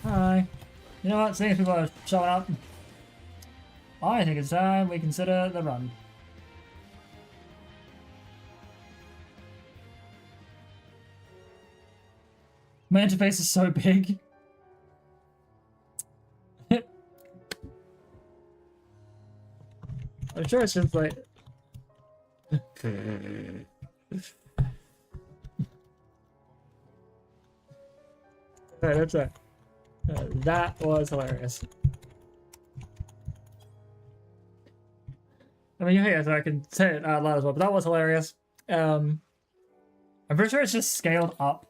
Hi. You know what? Seeing people are showing up, I think it's time we consider the run. My interface is so big. I'm sure it's just like... Alright, that's it. That was hilarious. I mean, yeah, so I can say it out loud as well, but that was hilarious. I'm pretty sure it's just scaled up.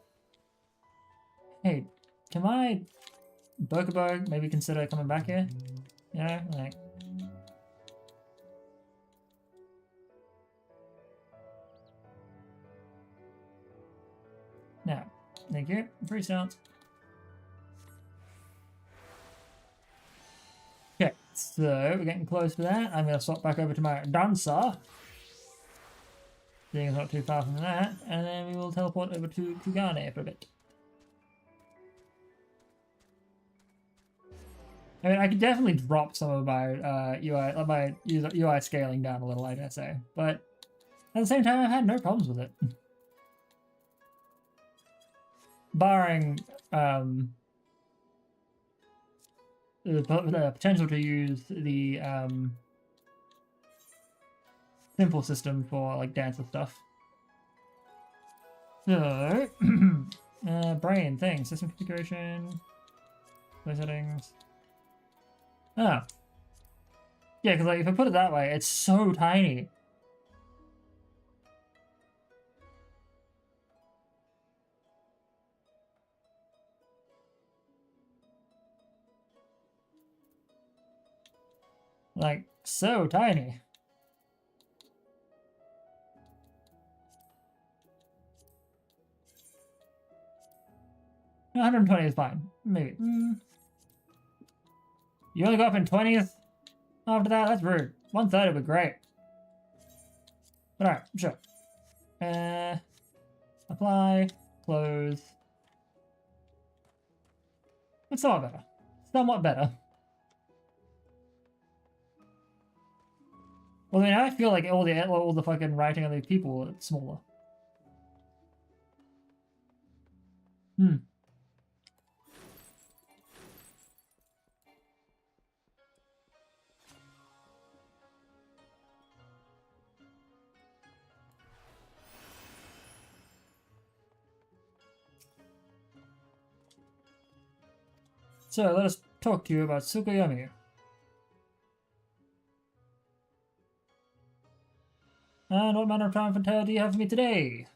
Hey, can my Bokubo maybe consider coming back here? You know, like... Now, thank you. Free sounds. Okay, so we're getting close to that. I'm going to swap back over to my dancer. Being not too far from that. And then we will teleport over to Kugane for a bit. I mean, I could definitely drop some of my UI scaling down a little, I dare say. But at the same time, I've had no problems with it. Barring the potential to use the simple system for like dancer stuff. So, brain thing, system configuration, play settings. Ah, yeah, because like if I put it that way, it's so tiny. Like, so tiny. No, 120 is fine. Maybe. You only go up in 20s after that? That's rude. 130 would be great. But alright, sure. Apply, close. It's somewhat better. Somewhat better. Well, I mean, I feel like all the fucking writing on these people are smaller. So, let us talk to you about Tsukuyomi. And what manner of triumphant tale do you have for me today?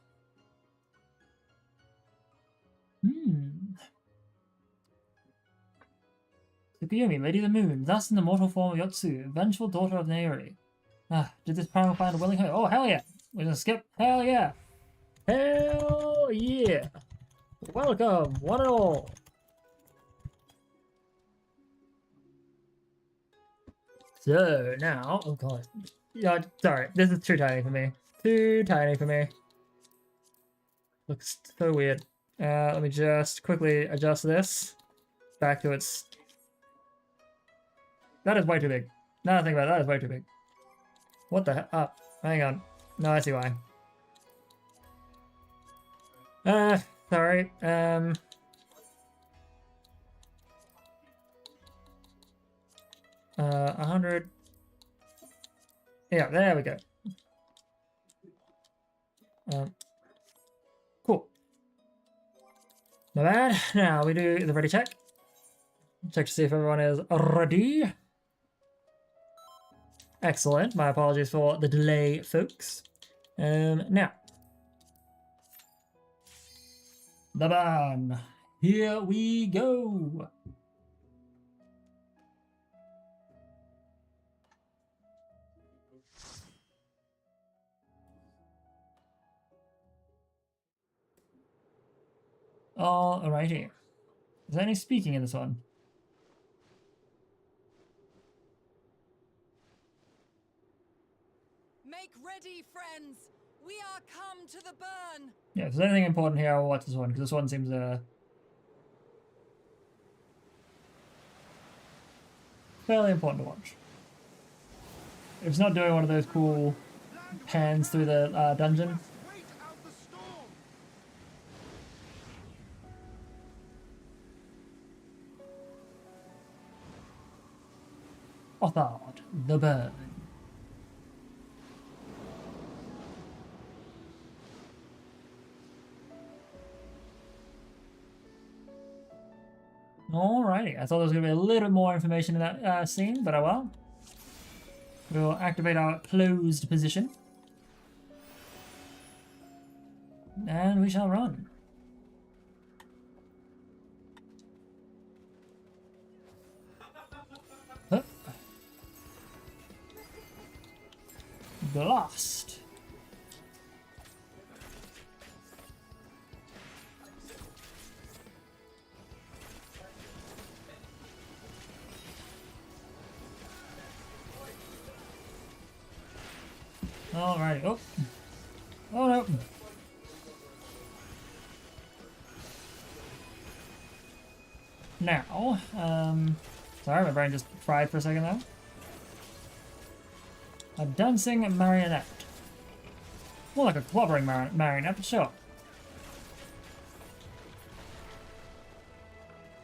Tsukuyomi, Lady of the Moon, thus in the mortal form of Yotsu, vengeful daughter of Nairi. Did this primal find a willing home? Oh, hell yeah! We're gonna skip. Hell yeah! Hell yeah! Welcome, one and all! So, now... Oh, God. Yeah, sorry. This is too tiny for me. Too tiny for me. Looks so weird. Let me just quickly adjust this back to its... That is way too big. Now I think about it, that is way too big. What the hell? Oh, hang on. No, I see why. Sorry. 100. Yeah, there we go. Cool. Not bad. Now we do the ready check. Check to see if everyone is ready. Excellent. My apologies for the delay, folks. Now. The ban. Here we go. Alrighty. Is there any speaking in this one? Make ready, friends. We are come to the burn. Yeah, if there's anything important here, I'll watch this one, because this one seems fairly important to watch. If it's not doing one of those cool pans through the dungeon. Othard, the burn. Alrighty, I thought there was going to be a little bit more information in that scene, but oh well. We'll activate our closed position. And we shall run. Huh. Blast. Alrighty. Oh. Oh no. Now, sorry, my brain just fried for a second there. A dancing marionette. More like a clobbering marionette, but sure.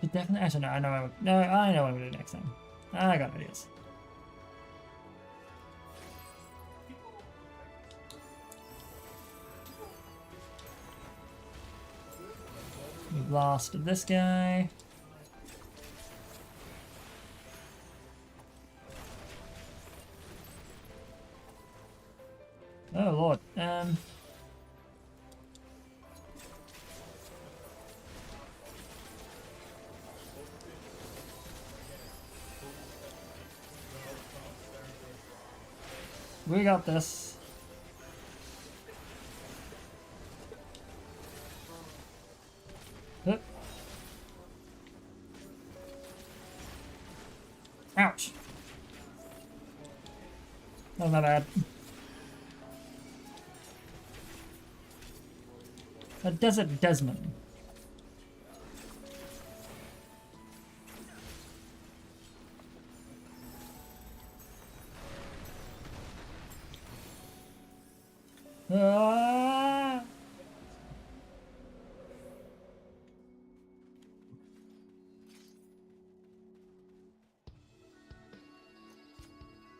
It definitely. Actually, no, I know. I know what I'm gonna do next time. I got ideas. We blasted this guy. Oh lord. We got this. Hup. Ouch. That was not bad. A Desert Desmond. Ah!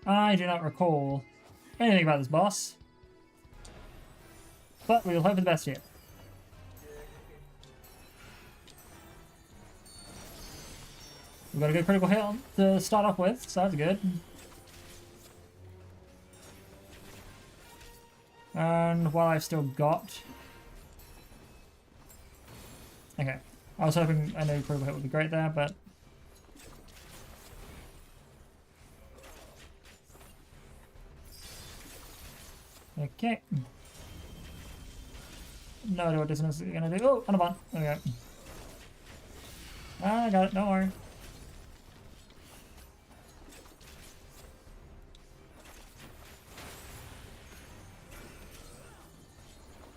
I do not recall anything about this boss, but we will hope for the best here. We've got a good critical hit to start off with, so that's good. And while I've still got... Okay. I was hoping a new critical hit would be great there, but... Okay. No idea what dissonance is gonna do. Oh, on a bond. Okay. I got it, don't worry.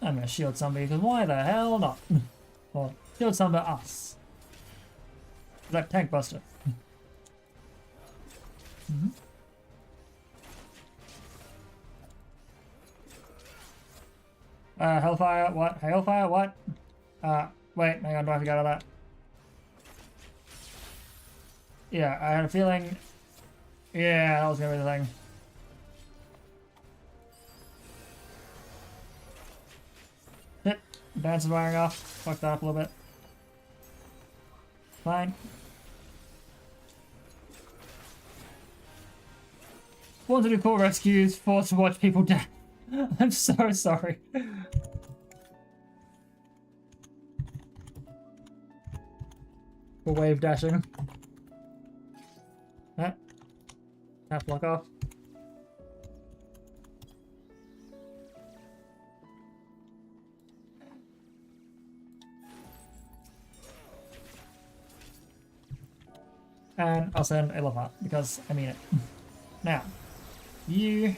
I'm gonna shield somebody, because why the hell not? Well, shield somebody us. That tank buster. Mm-hmm. Hellfire, what? Hailfire, what? Wait, hang on, do I have to get out of that? Yeah, I had a feeling... Yeah, that was gonna be the thing. Hit. Dance is wiring off. Fuck that up a little bit. Fine. Want to do cool rescues, forced to watch people die. I'm so sorry. For wave dashing. Half block off. And I'll send a love heart because I mean it. Now, you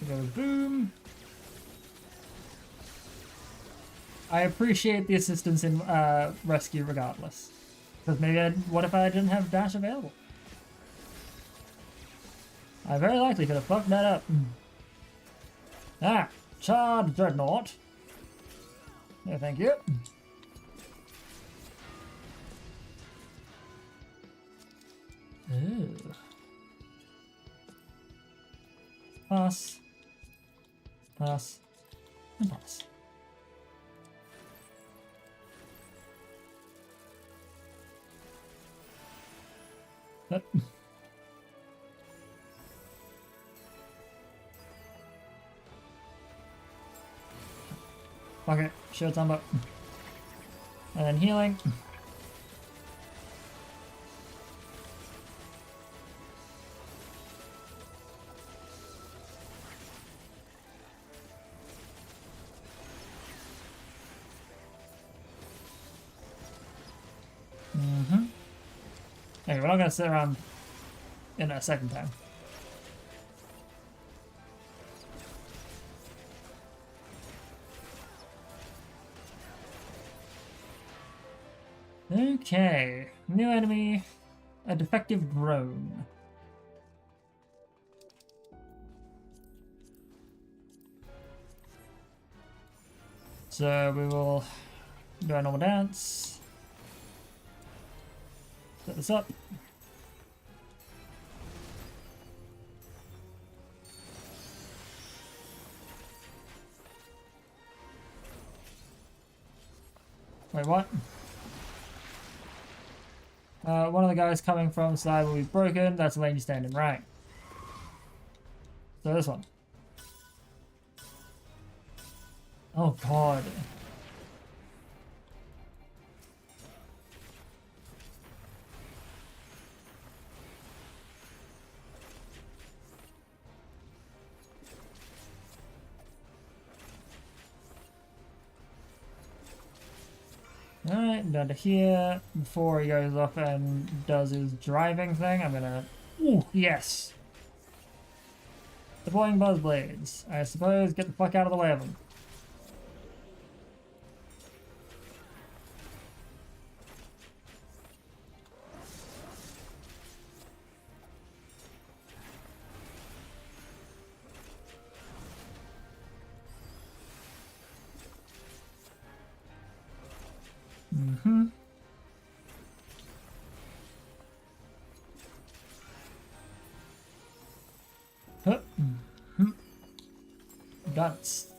go boom. I appreciate the assistance in rescue regardless. Because maybe what if I didn't have dash available? I very likely could have fucked that up. Ah, charred dreadnought. No, thank you. Ooh. Pass. Pass. And pass. Yep. Okay, shield combo. And then healing. Okay, we're not gonna sit around in a second time. Okay, new enemy, a defective drone. So we will do our normal dance. Set this up. Wait, what? One of the guys coming from the side will be broken. That's the lane you stand in, right? So this one. Oh god. Alright, down to here. Before he goes off and does his driving thing, I'm gonna... Ooh, yes! Deploying buzz blades. I suppose get the fuck out of the way of them. Mm-hmm. Mm-hmm. Guts.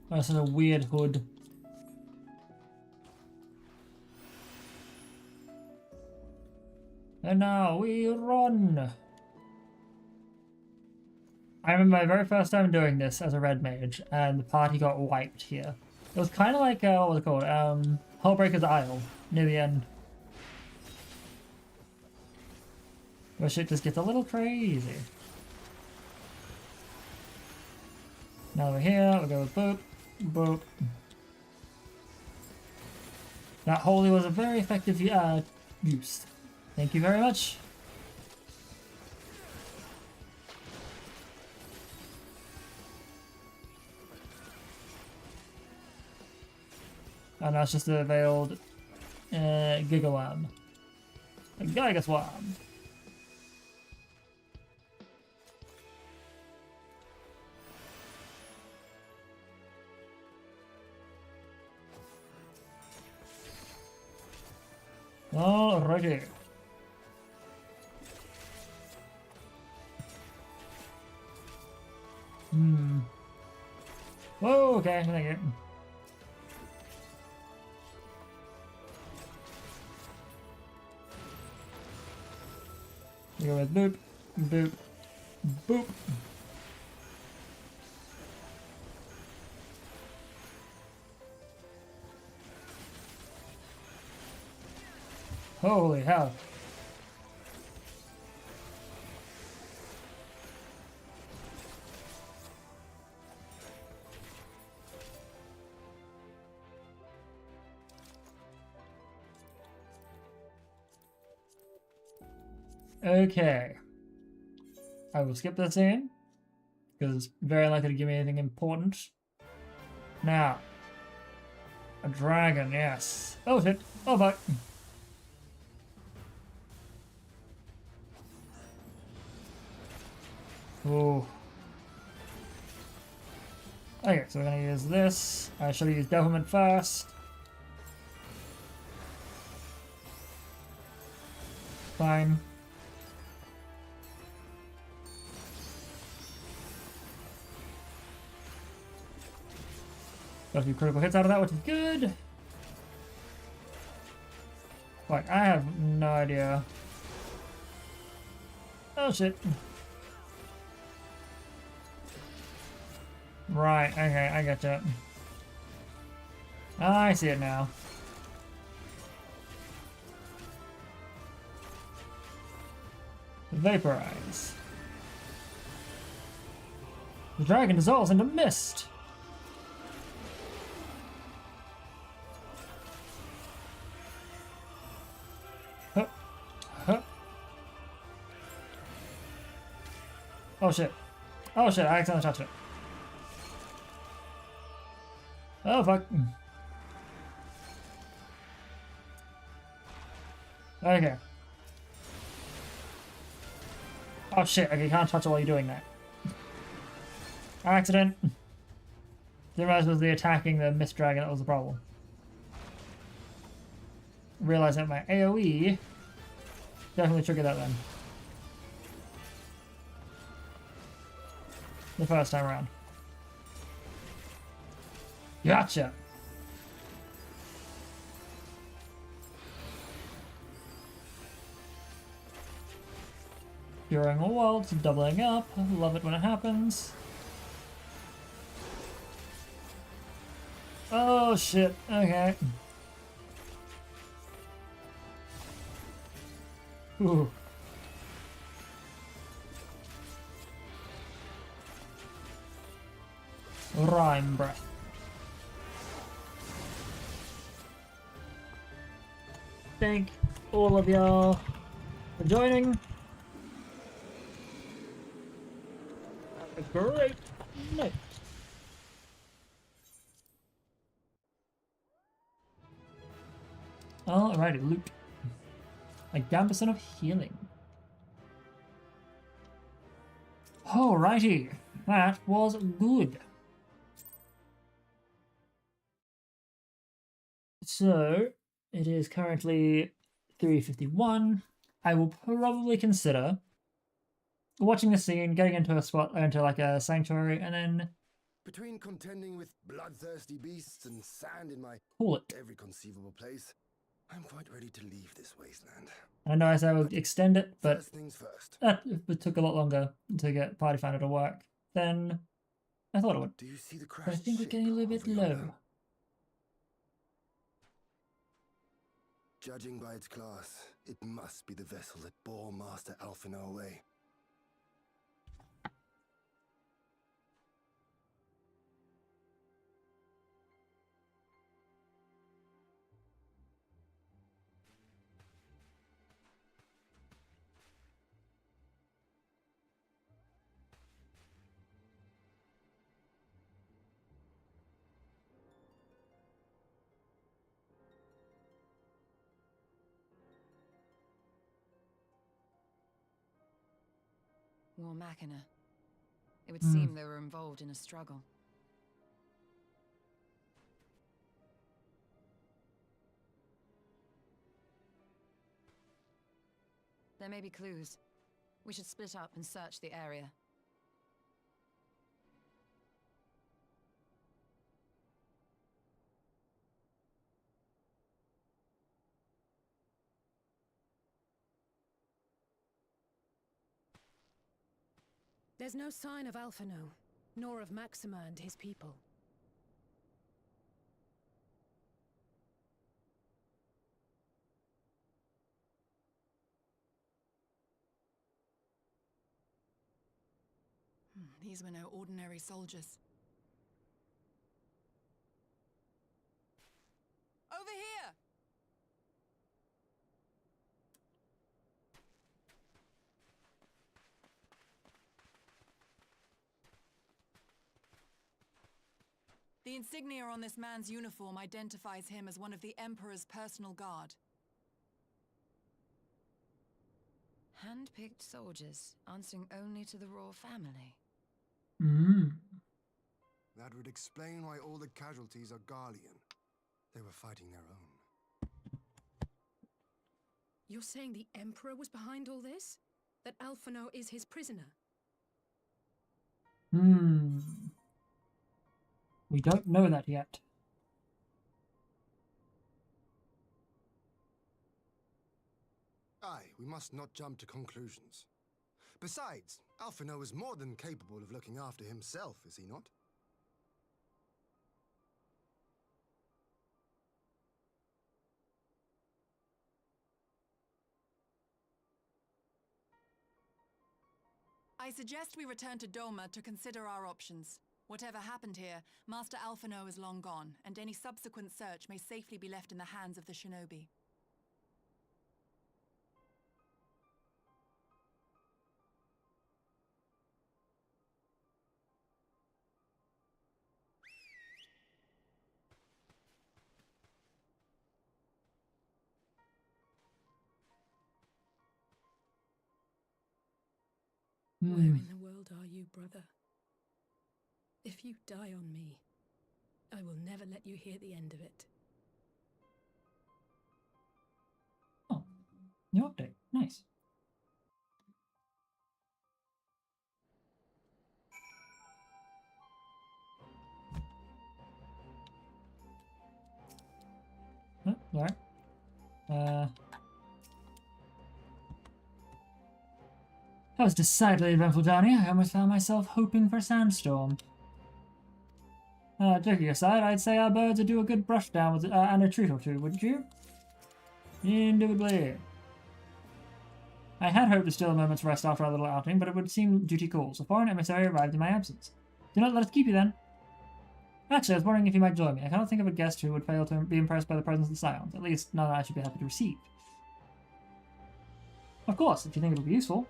That's a weird hood. And now we run! I remember my very first time doing this as a red mage, and the party got wiped here. It was kind of like, what was it called? Hullbreaker's Isle, near the end. Where shit just gets a little crazy. Now we're here, we'll go with boop, boop. That holy was a very effective use. Thank you very much. And that's just a veiled Gigaworm. A Gigas Worm. Alrighty. Whoa, okay, thank you. We go with boop, boop, boop. Holy hell. Okay. I will skip that scene, because it's very likely to give me anything important. Now. A dragon, yes. Oh shit. Oh fuck. Ooh. Okay, so we're gonna use this. I should have used Devilment first. Fine. Got a few critical hits out of that, which is good. Like, I have no idea. Oh shit. Right, okay, I gotcha. I see it now. Vaporize. The dragon dissolves into mist. Huh. Huh. Oh shit. Oh shit, I accidentally touched it. Oh fuck. Okay. Oh shit, okay, you can't touch it while you're doing that. Accident. Didn't realize it was the attacking the mist dragon that was the problem. Realized that my AoE definitely triggered that then. The first time around. Gotcha! During a waltz, doubling up. Love it when it happens. Oh shit, okay. Ooh. Rhyme breath. thank all of y'all for joining. Have a great night. Alrighty, loot. Like down % of healing. Alrighty, that was good. So, it is currently 3:51. I will probably consider watching the scene, getting into a spot, into like a sanctuary, and then between contending with bloodthirsty beasts and sand in my every conceivable place, I'm quite ready to leave this wasteland. I know I said I would extend it, but first things first. It took a lot longer to get Party Finder to work than I thought it would. Do you see the But I think we're getting a little bit low. Judging by its class, it must be the vessel that bore Master Alphino away. War Machina. It would seem they were involved in a struggle. There may be clues. We should split up and search the area. There's no sign of Alphino, nor of Maxima and his people. These were no ordinary soldiers. Over here! The insignia on this man's uniform identifies him as one of the Emperor's personal guard. Hand-picked soldiers, answering only to the royal family. That would explain why all the casualties are Garlean. They were fighting their own. You're saying the Emperor was behind all this? That Alphino is his prisoner? We don't know that yet. Aye, we must not jump to conclusions. Besides, Alphino is more than capable of looking after himself, is he not? I suggest we return to Doma to consider our options. Whatever happened here, Master Alphino is long gone, and any subsequent search may safely be left in the hands of the shinobi. Where in the world are you, brother? If you die on me, I will never let you hear the end of it. Oh, new update. Nice. Oh, alright. That was decidedly eventful down here. I almost found myself hoping for a sandstorm. Joking aside, I'd say our birds would do a good brush down with and a treat or two, wouldn't you? Indubitably. I had hoped to steal a moment's rest after our little outing, but it would seem duty calls. A foreign emissary arrived in my absence. Do not let us keep you then. Actually, I was wondering if you might join me. I cannot think of a guest who would fail to be impressed by the presence of Scions. At least, none I should be happy to receive. Of course, if you think it'll be useful.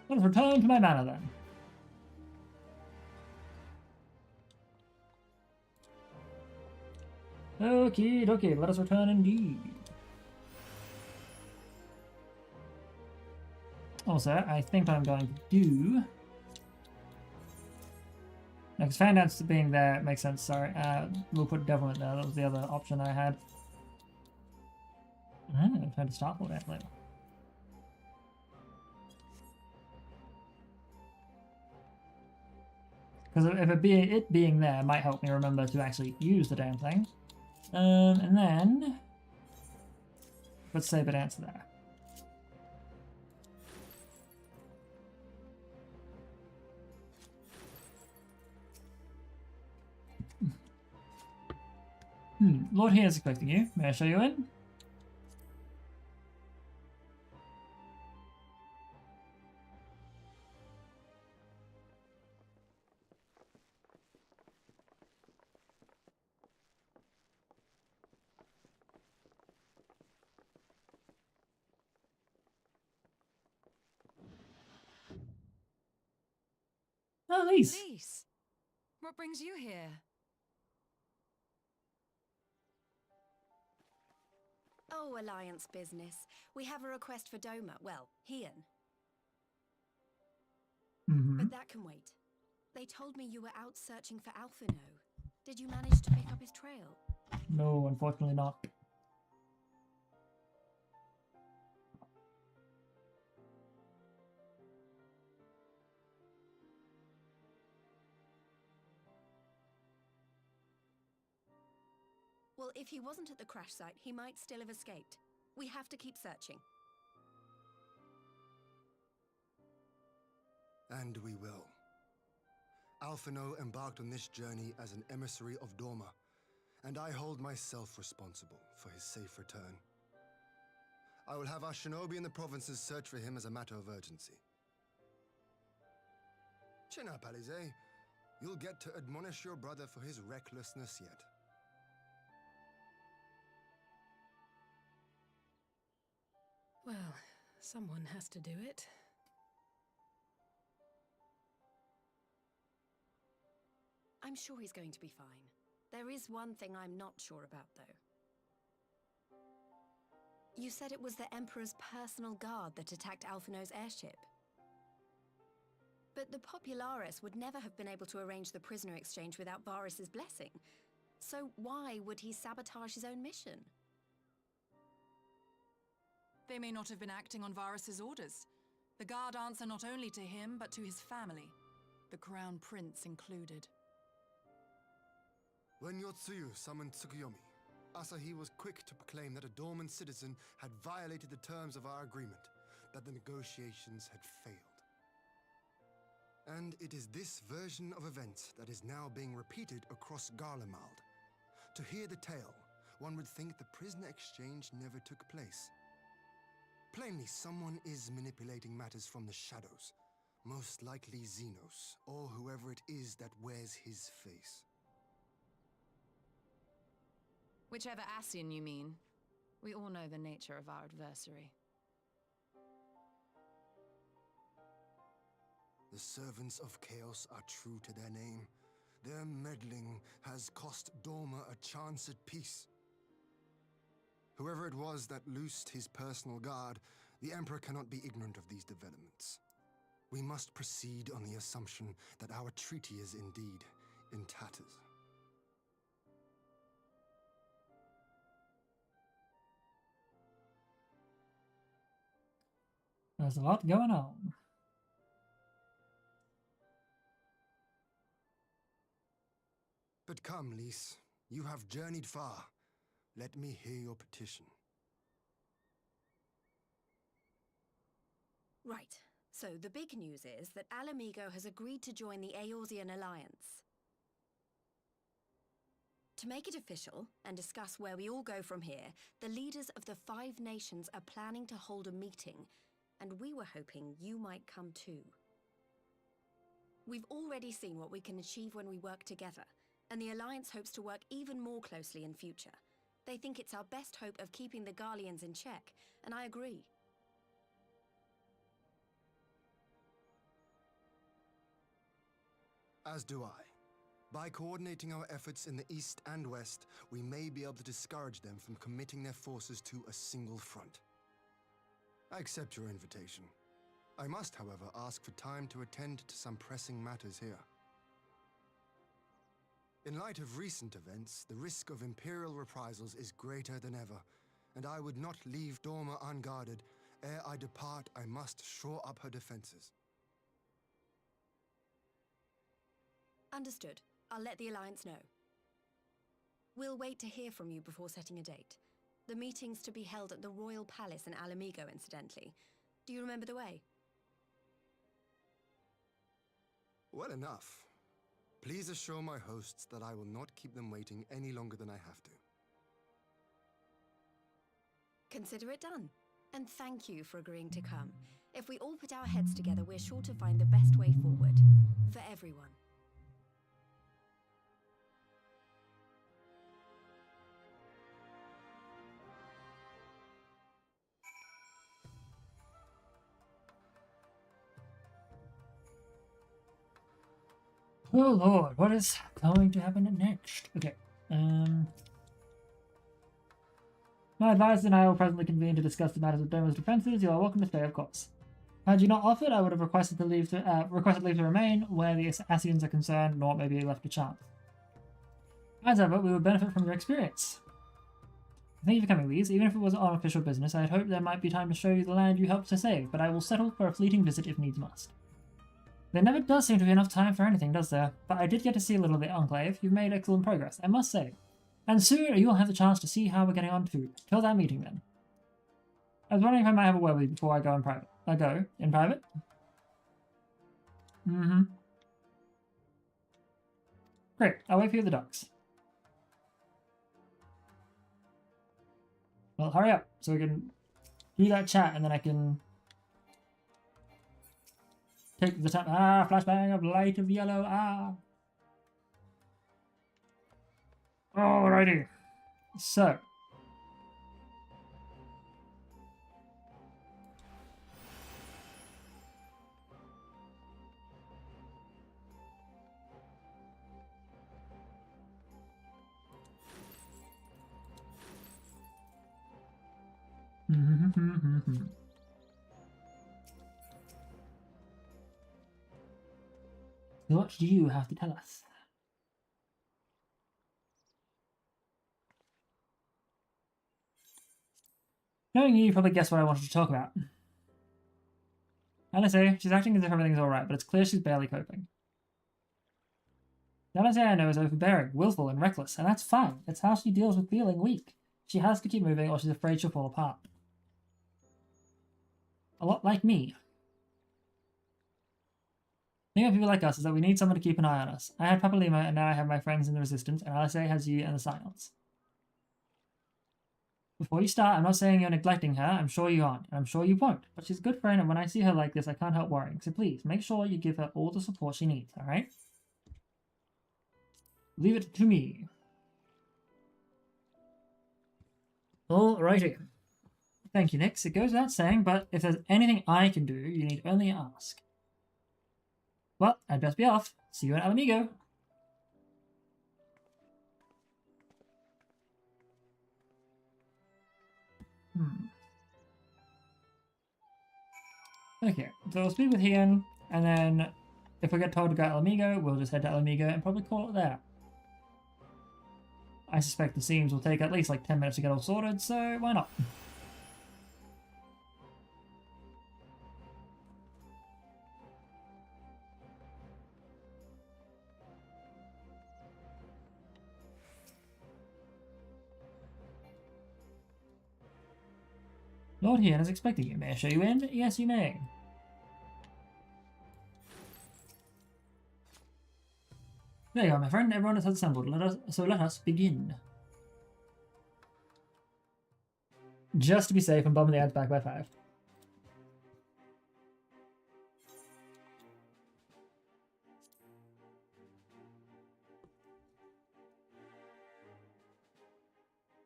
Let us return to my manor, then. Okie dokie, let us return indeed. Also, I think what I'm going to do... Because fan dance being there makes sense, sorry. We'll put Devilment there, that was the other option I had. I've had to start for that later. Because if it being there might help me remember to actually use the damn thing. And then... Let's Saber Dance there. Lord here is expecting you. May I show you in? Oh, Lise. Lise, what brings you here? Oh, Alliance business. We have a request for Doma. Well, Hian. But that can wait. They told me you were out searching for Alphino. Did you manage to pick up his trail? No, unfortunately not. Well, if he wasn't at the crash site, he might still have escaped. We have to keep searching. And we will. Alphino embarked on this journey as an emissary of Dorma, and I hold myself responsible for his safe return. I will have our shinobi in the provinces search for him as a matter of urgency. Chin up, Alize. You'll get to admonish your brother for his recklessness yet. Well, someone has to do it. I'm sure he's going to be fine. There is one thing I'm not sure about, though. You said it was the Emperor's personal guard that attacked Alphino's airship. But the Popularis would never have been able to arrange the prisoner exchange without Varys' blessing. So why would he sabotage his own mission? They may not have been acting on Varys' orders. The guard answer not only to him, but to his family, the Crown Prince included. When Yotsuyu summoned Tsukuyomi, Asahi was quick to proclaim that a dormant citizen had violated the terms of our agreement, that the negotiations had failed. And it is this version of events that is now being repeated across Garlemald. To hear the tale, one would think the prisoner exchange never took place. Plainly, someone is manipulating matters from the shadows. Most likely Xenos, or whoever it is that wears his face. Whichever Ascian you mean. We all know the nature of our adversary. The servants of chaos are true to their name. Their meddling has cost Dorma a chance at peace. Whoever it was that loosed his personal guard, the Emperor cannot be ignorant of these developments. We must proceed on the assumption that our treaty is indeed in tatters. There's a lot going on. But come, Lise, you have journeyed far. Let me hear your petition. Right. So the big news is that Alamigo has agreed to join the Eorzean Alliance. To make it official and discuss where we all go from here, the leaders of the 5 nations are planning to hold a meeting, and we were hoping you might come too. We've already seen what we can achieve when we work together, and the Alliance hopes to work even more closely in future. They think it's our best hope of keeping the Garleans in check, and I agree. As do I. By coordinating our efforts in the east and west, we may be able to discourage them from committing their forces to a single front. I accept your invitation. I must, however, ask for time to attend to some pressing matters here. In light of recent events, the risk of Imperial reprisals is greater than ever, and I would not leave Dorma unguarded. Ere I depart, I must shore up her defenses. Understood. I'll let the Alliance know. We'll wait to hear from you before setting a date. The meeting's to be held at the Royal Palace in Alamigo, incidentally. Do you remember the way? Well enough. Please assure my hosts that I will not keep them waiting any longer than I have to. Consider it done. And thank you for agreeing to come. If we all put our heads together, we're sure to find the best way forward. For everyone. Oh lord, what is going to happen next? Okay, my advisor and I will presently convene to discuss the matters of Doma's defenses. You are welcome to stay, of course. Had you not offered, I would have requested leave to remain where the Assassins are concerned, nor maybe left to chance. As ever, we would benefit from your experience. Thank you for coming, Lise. Even if it was on official business, I had hoped there might be time to show you the land you helped to save, but I will settle for a fleeting visit if needs must. There never does seem to be enough time for anything, does there? But I did get to see a little of the Enclave. You've made excellent progress, I must say. And soon you'll have the chance to see how we're getting on too. Till that meeting, then. I was wondering if I might have a word with you before I go in private. In private? Mm-hmm. Great, I'll wait for you at the docks. Well, hurry up, so we can do that chat, and then I can take the time. Ah, flashbang of light of yellow. Ah. Alrighty. So. What do you have to tell us? Knowing you probably guessed what I wanted to talk about. Alice, she's acting as if everything's alright, but it's clear she's barely coping. Alice I know is overbearing, willful, and reckless, and that's fine. It's how she deals with feeling weak. She has to keep moving or she's afraid she'll fall apart. A lot like me. The thing about people like us is that we need someone to keep an eye on us. I had Papa Lima, and now I have my friends in the Resistance, and Alice has you and the Silence. Before you start, I'm not saying you're neglecting her. I'm sure you aren't, and I'm sure you won't. But she's a good friend, and when I see her like this, I can't help worrying. So please, make sure you give her all the support she needs, alright? Leave it to me. Alrighty. Thank you, Nix. It goes without saying, but if there's anything I can do, you need only ask. Well, I'd best be off. See you at Alamigo. Okay, so we'll speak with Hian, and then if we get told to go to Alamigo, we'll just head to Alamigo and probably call it there. I suspect the scenes will take at least like 10 minutes to get all sorted, so why not? Lord Hian is expecting you. May I show you in? Yes, you may. There you are, my friend. Everyone is assembled. Let us begin. Just to be safe, I'm bumming the ads back by 5.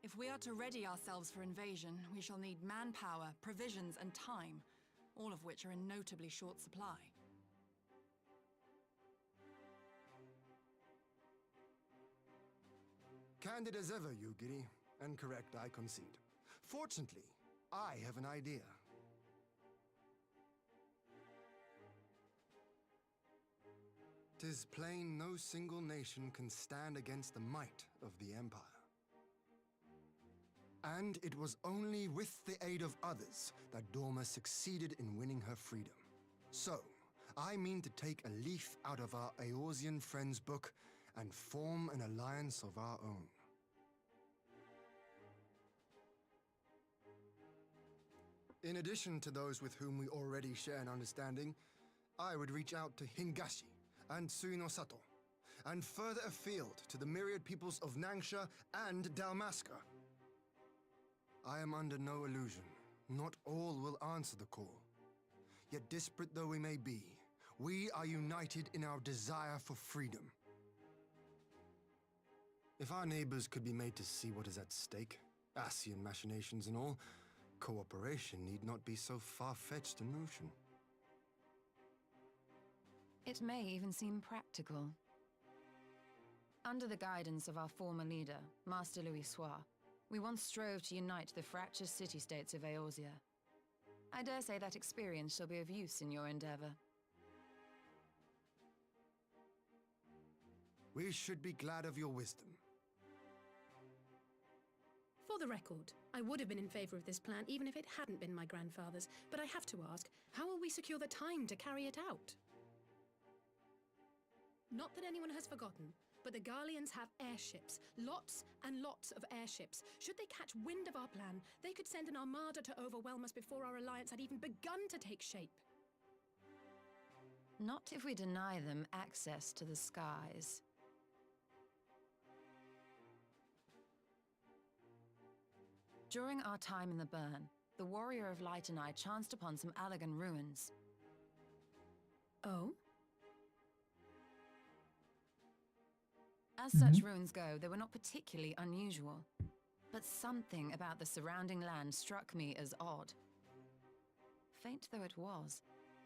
If we are to ready ourselves for invasion, we shall need manpower, provisions, and time, all of which are in notably short supply. Candid as ever, Yugiri, and correct, I concede. Fortunately, I have an idea. "'Tis plain no single nation can stand against the might of the Empire. And it was only with the aid of others that Dorma succeeded in winning her freedom. So, I mean to take a leaf out of our Eorzean friends' book and form an alliance of our own. In addition to those with whom we already share an understanding, I would reach out to Hingashi and Suinosato, and further afield to the myriad peoples of Nangsha and Dalmasca. I am under no illusion. Not all will answer the call. Yet disparate though we may be, we are united in our desire for freedom. If our neighbors could be made to see what is at stake, Asian machinations and all, cooperation need not be so far-fetched a notion. It may even seem practical. Under the guidance of our former leader, Master Louis Soir, we once strove to unite the fractious city-states of Eorzea. I dare say that experience shall be of use in your endeavor. We should be glad of your wisdom. For the record, I would have been in favor of this plan even if it hadn't been my grandfather's, but I have to ask, how will we secure the time to carry it out? Not that anyone has forgotten, but the Garleans have airships. Lots and lots of airships. Should they catch wind of our plan, they could send an armada to overwhelm us before our alliance had even begun to take shape. Not if we deny them access to the skies. During our time in the Burn, the Warrior of Light and I chanced upon some Allagan ruins. Oh? As such ruins go, they were not particularly unusual. But something about the surrounding land struck me as odd. Faint though it was,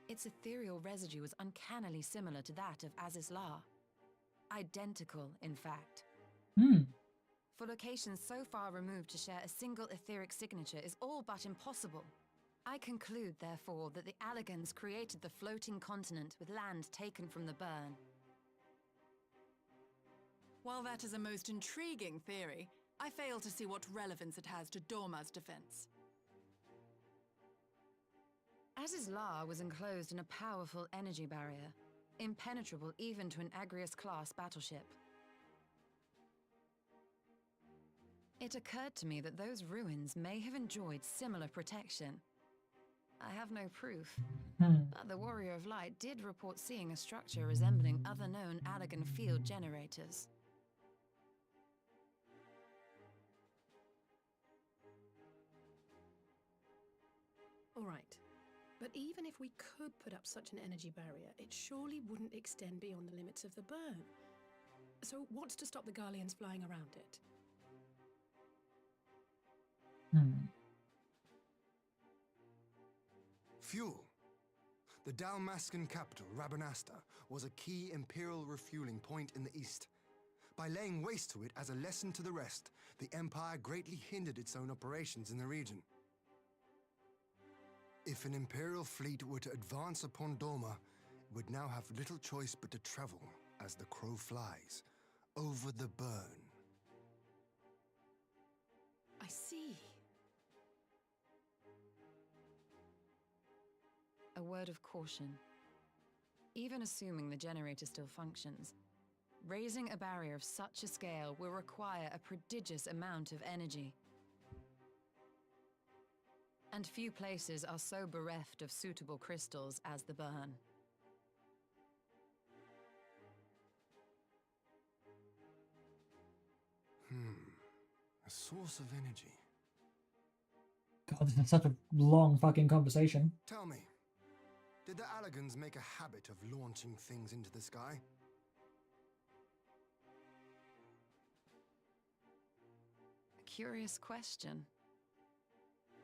its ethereal residue was uncannily similar to that of Aziz La. Identical, in fact. For locations so far removed to share a single etheric signature is all but impossible. I conclude, therefore, that the Allagans created the floating continent with land taken from the Burn. While that is a most intriguing theory, I fail to see what relevance it has to Dorma's defense. Aziz La was enclosed in a powerful energy barrier, impenetrable even to an Agrius-class battleship. It occurred to me that those ruins may have enjoyed similar protection. I have no proof, but the Warrior of Light did report seeing a structure resembling other known Allagan field generators. All right. But even if we could put up such an energy barrier, it surely wouldn't extend beyond the limits of the Burn. So what's to stop the Garleans flying around it? Fuel. The Dalmascan capital, Rabanasta, was a key Imperial refueling point in the east. By laying waste to it as a lesson to the rest, the Empire greatly hindered its own operations in the region. If an Imperial fleet were to advance upon Dorma, it would now have little choice but to travel, as the crow flies, over the Burn. I see. A word of caution. Even assuming the generator still functions, raising a barrier of such a scale will require a prodigious amount of energy. And few places are so bereft of suitable crystals as the Burn. A source of energy. God, this is such a long fucking conversation. Tell me, did the Allagans make a habit of launching things into the sky? curious question.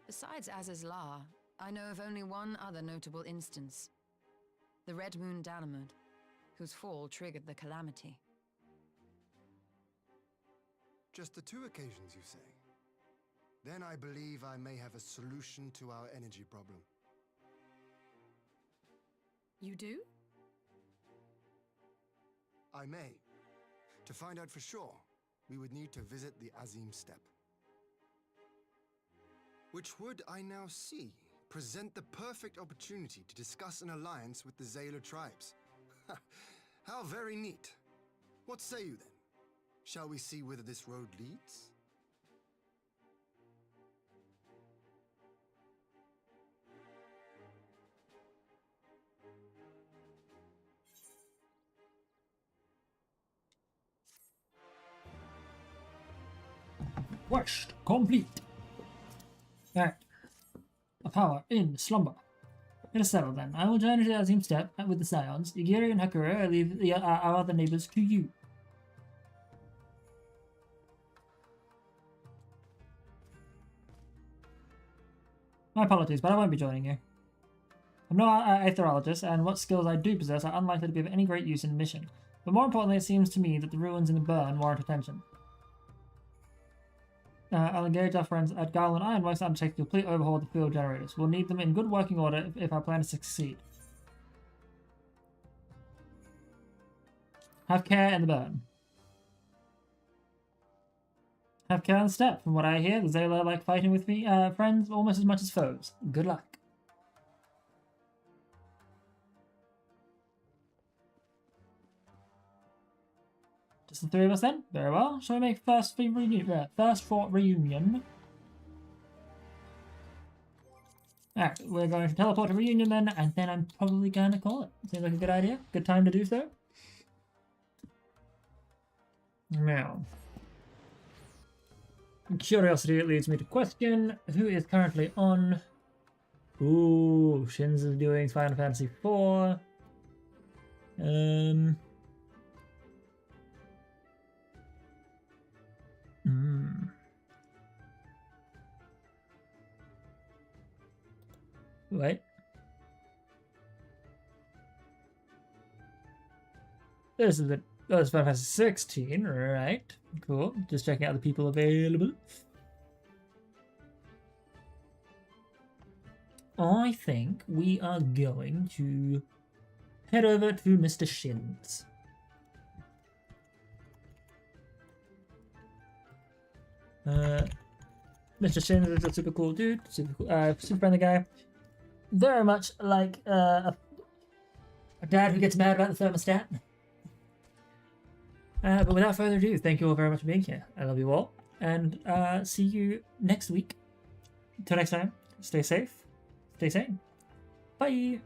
Besides Az's Law, I know of only one other notable instance. The Red Moon Dalamud, whose fall triggered the calamity. Just the 2 occasions, you say? Then I believe I may have a solution to our energy problem. You do? I may. To find out for sure, we would need to visit the Azim Steppe. Which would, I now see, present the perfect opportunity to discuss an alliance with the Zayla tribes. How very neat. What say you then? Shall we see whither this road leads? Quest complete. Alright. A power in slumber. It is settled then. I will join the Azim Step with the Scions. Igiri and Hakura, I leave our other neighbors to you. My apologies, but I won't be joining you. I'm no aetherologist, and what skills I do possess are unlikely to be of any great use in the mission. But more importantly, it seems to me that the ruins in the burn warrant attention. I'll engage our friends at Garland Ironworks to undertake a complete overhaul of the field generators. We'll need them in good working order if our plan is to succeed. Have care in the burn. Have care on the step. From what I hear, the Zayla like fighting with me, friends almost as much as foes. Good luck. Just the 3 of us then? Very well. Shall we make first for reunion? Alright, we're going to teleport to reunion then, and then I'm probably going to call it. Seems like a good idea. Good time to do so. Now, curiosity, it leads me to question who is currently on. Ooh, Shins is doing Final Fantasy IV. Wait. This is Final Fantasy 16, right? Cool. Just checking out the people available. I think we are going to head over to Mr. Shins. Mr. Shins is a super cool dude, super friendly guy. Very much like a dad who gets mad about the thermostat. But without further ado, thank you all very much for being here. I love you all. And see you next week. Till next time, stay safe, stay sane. Bye!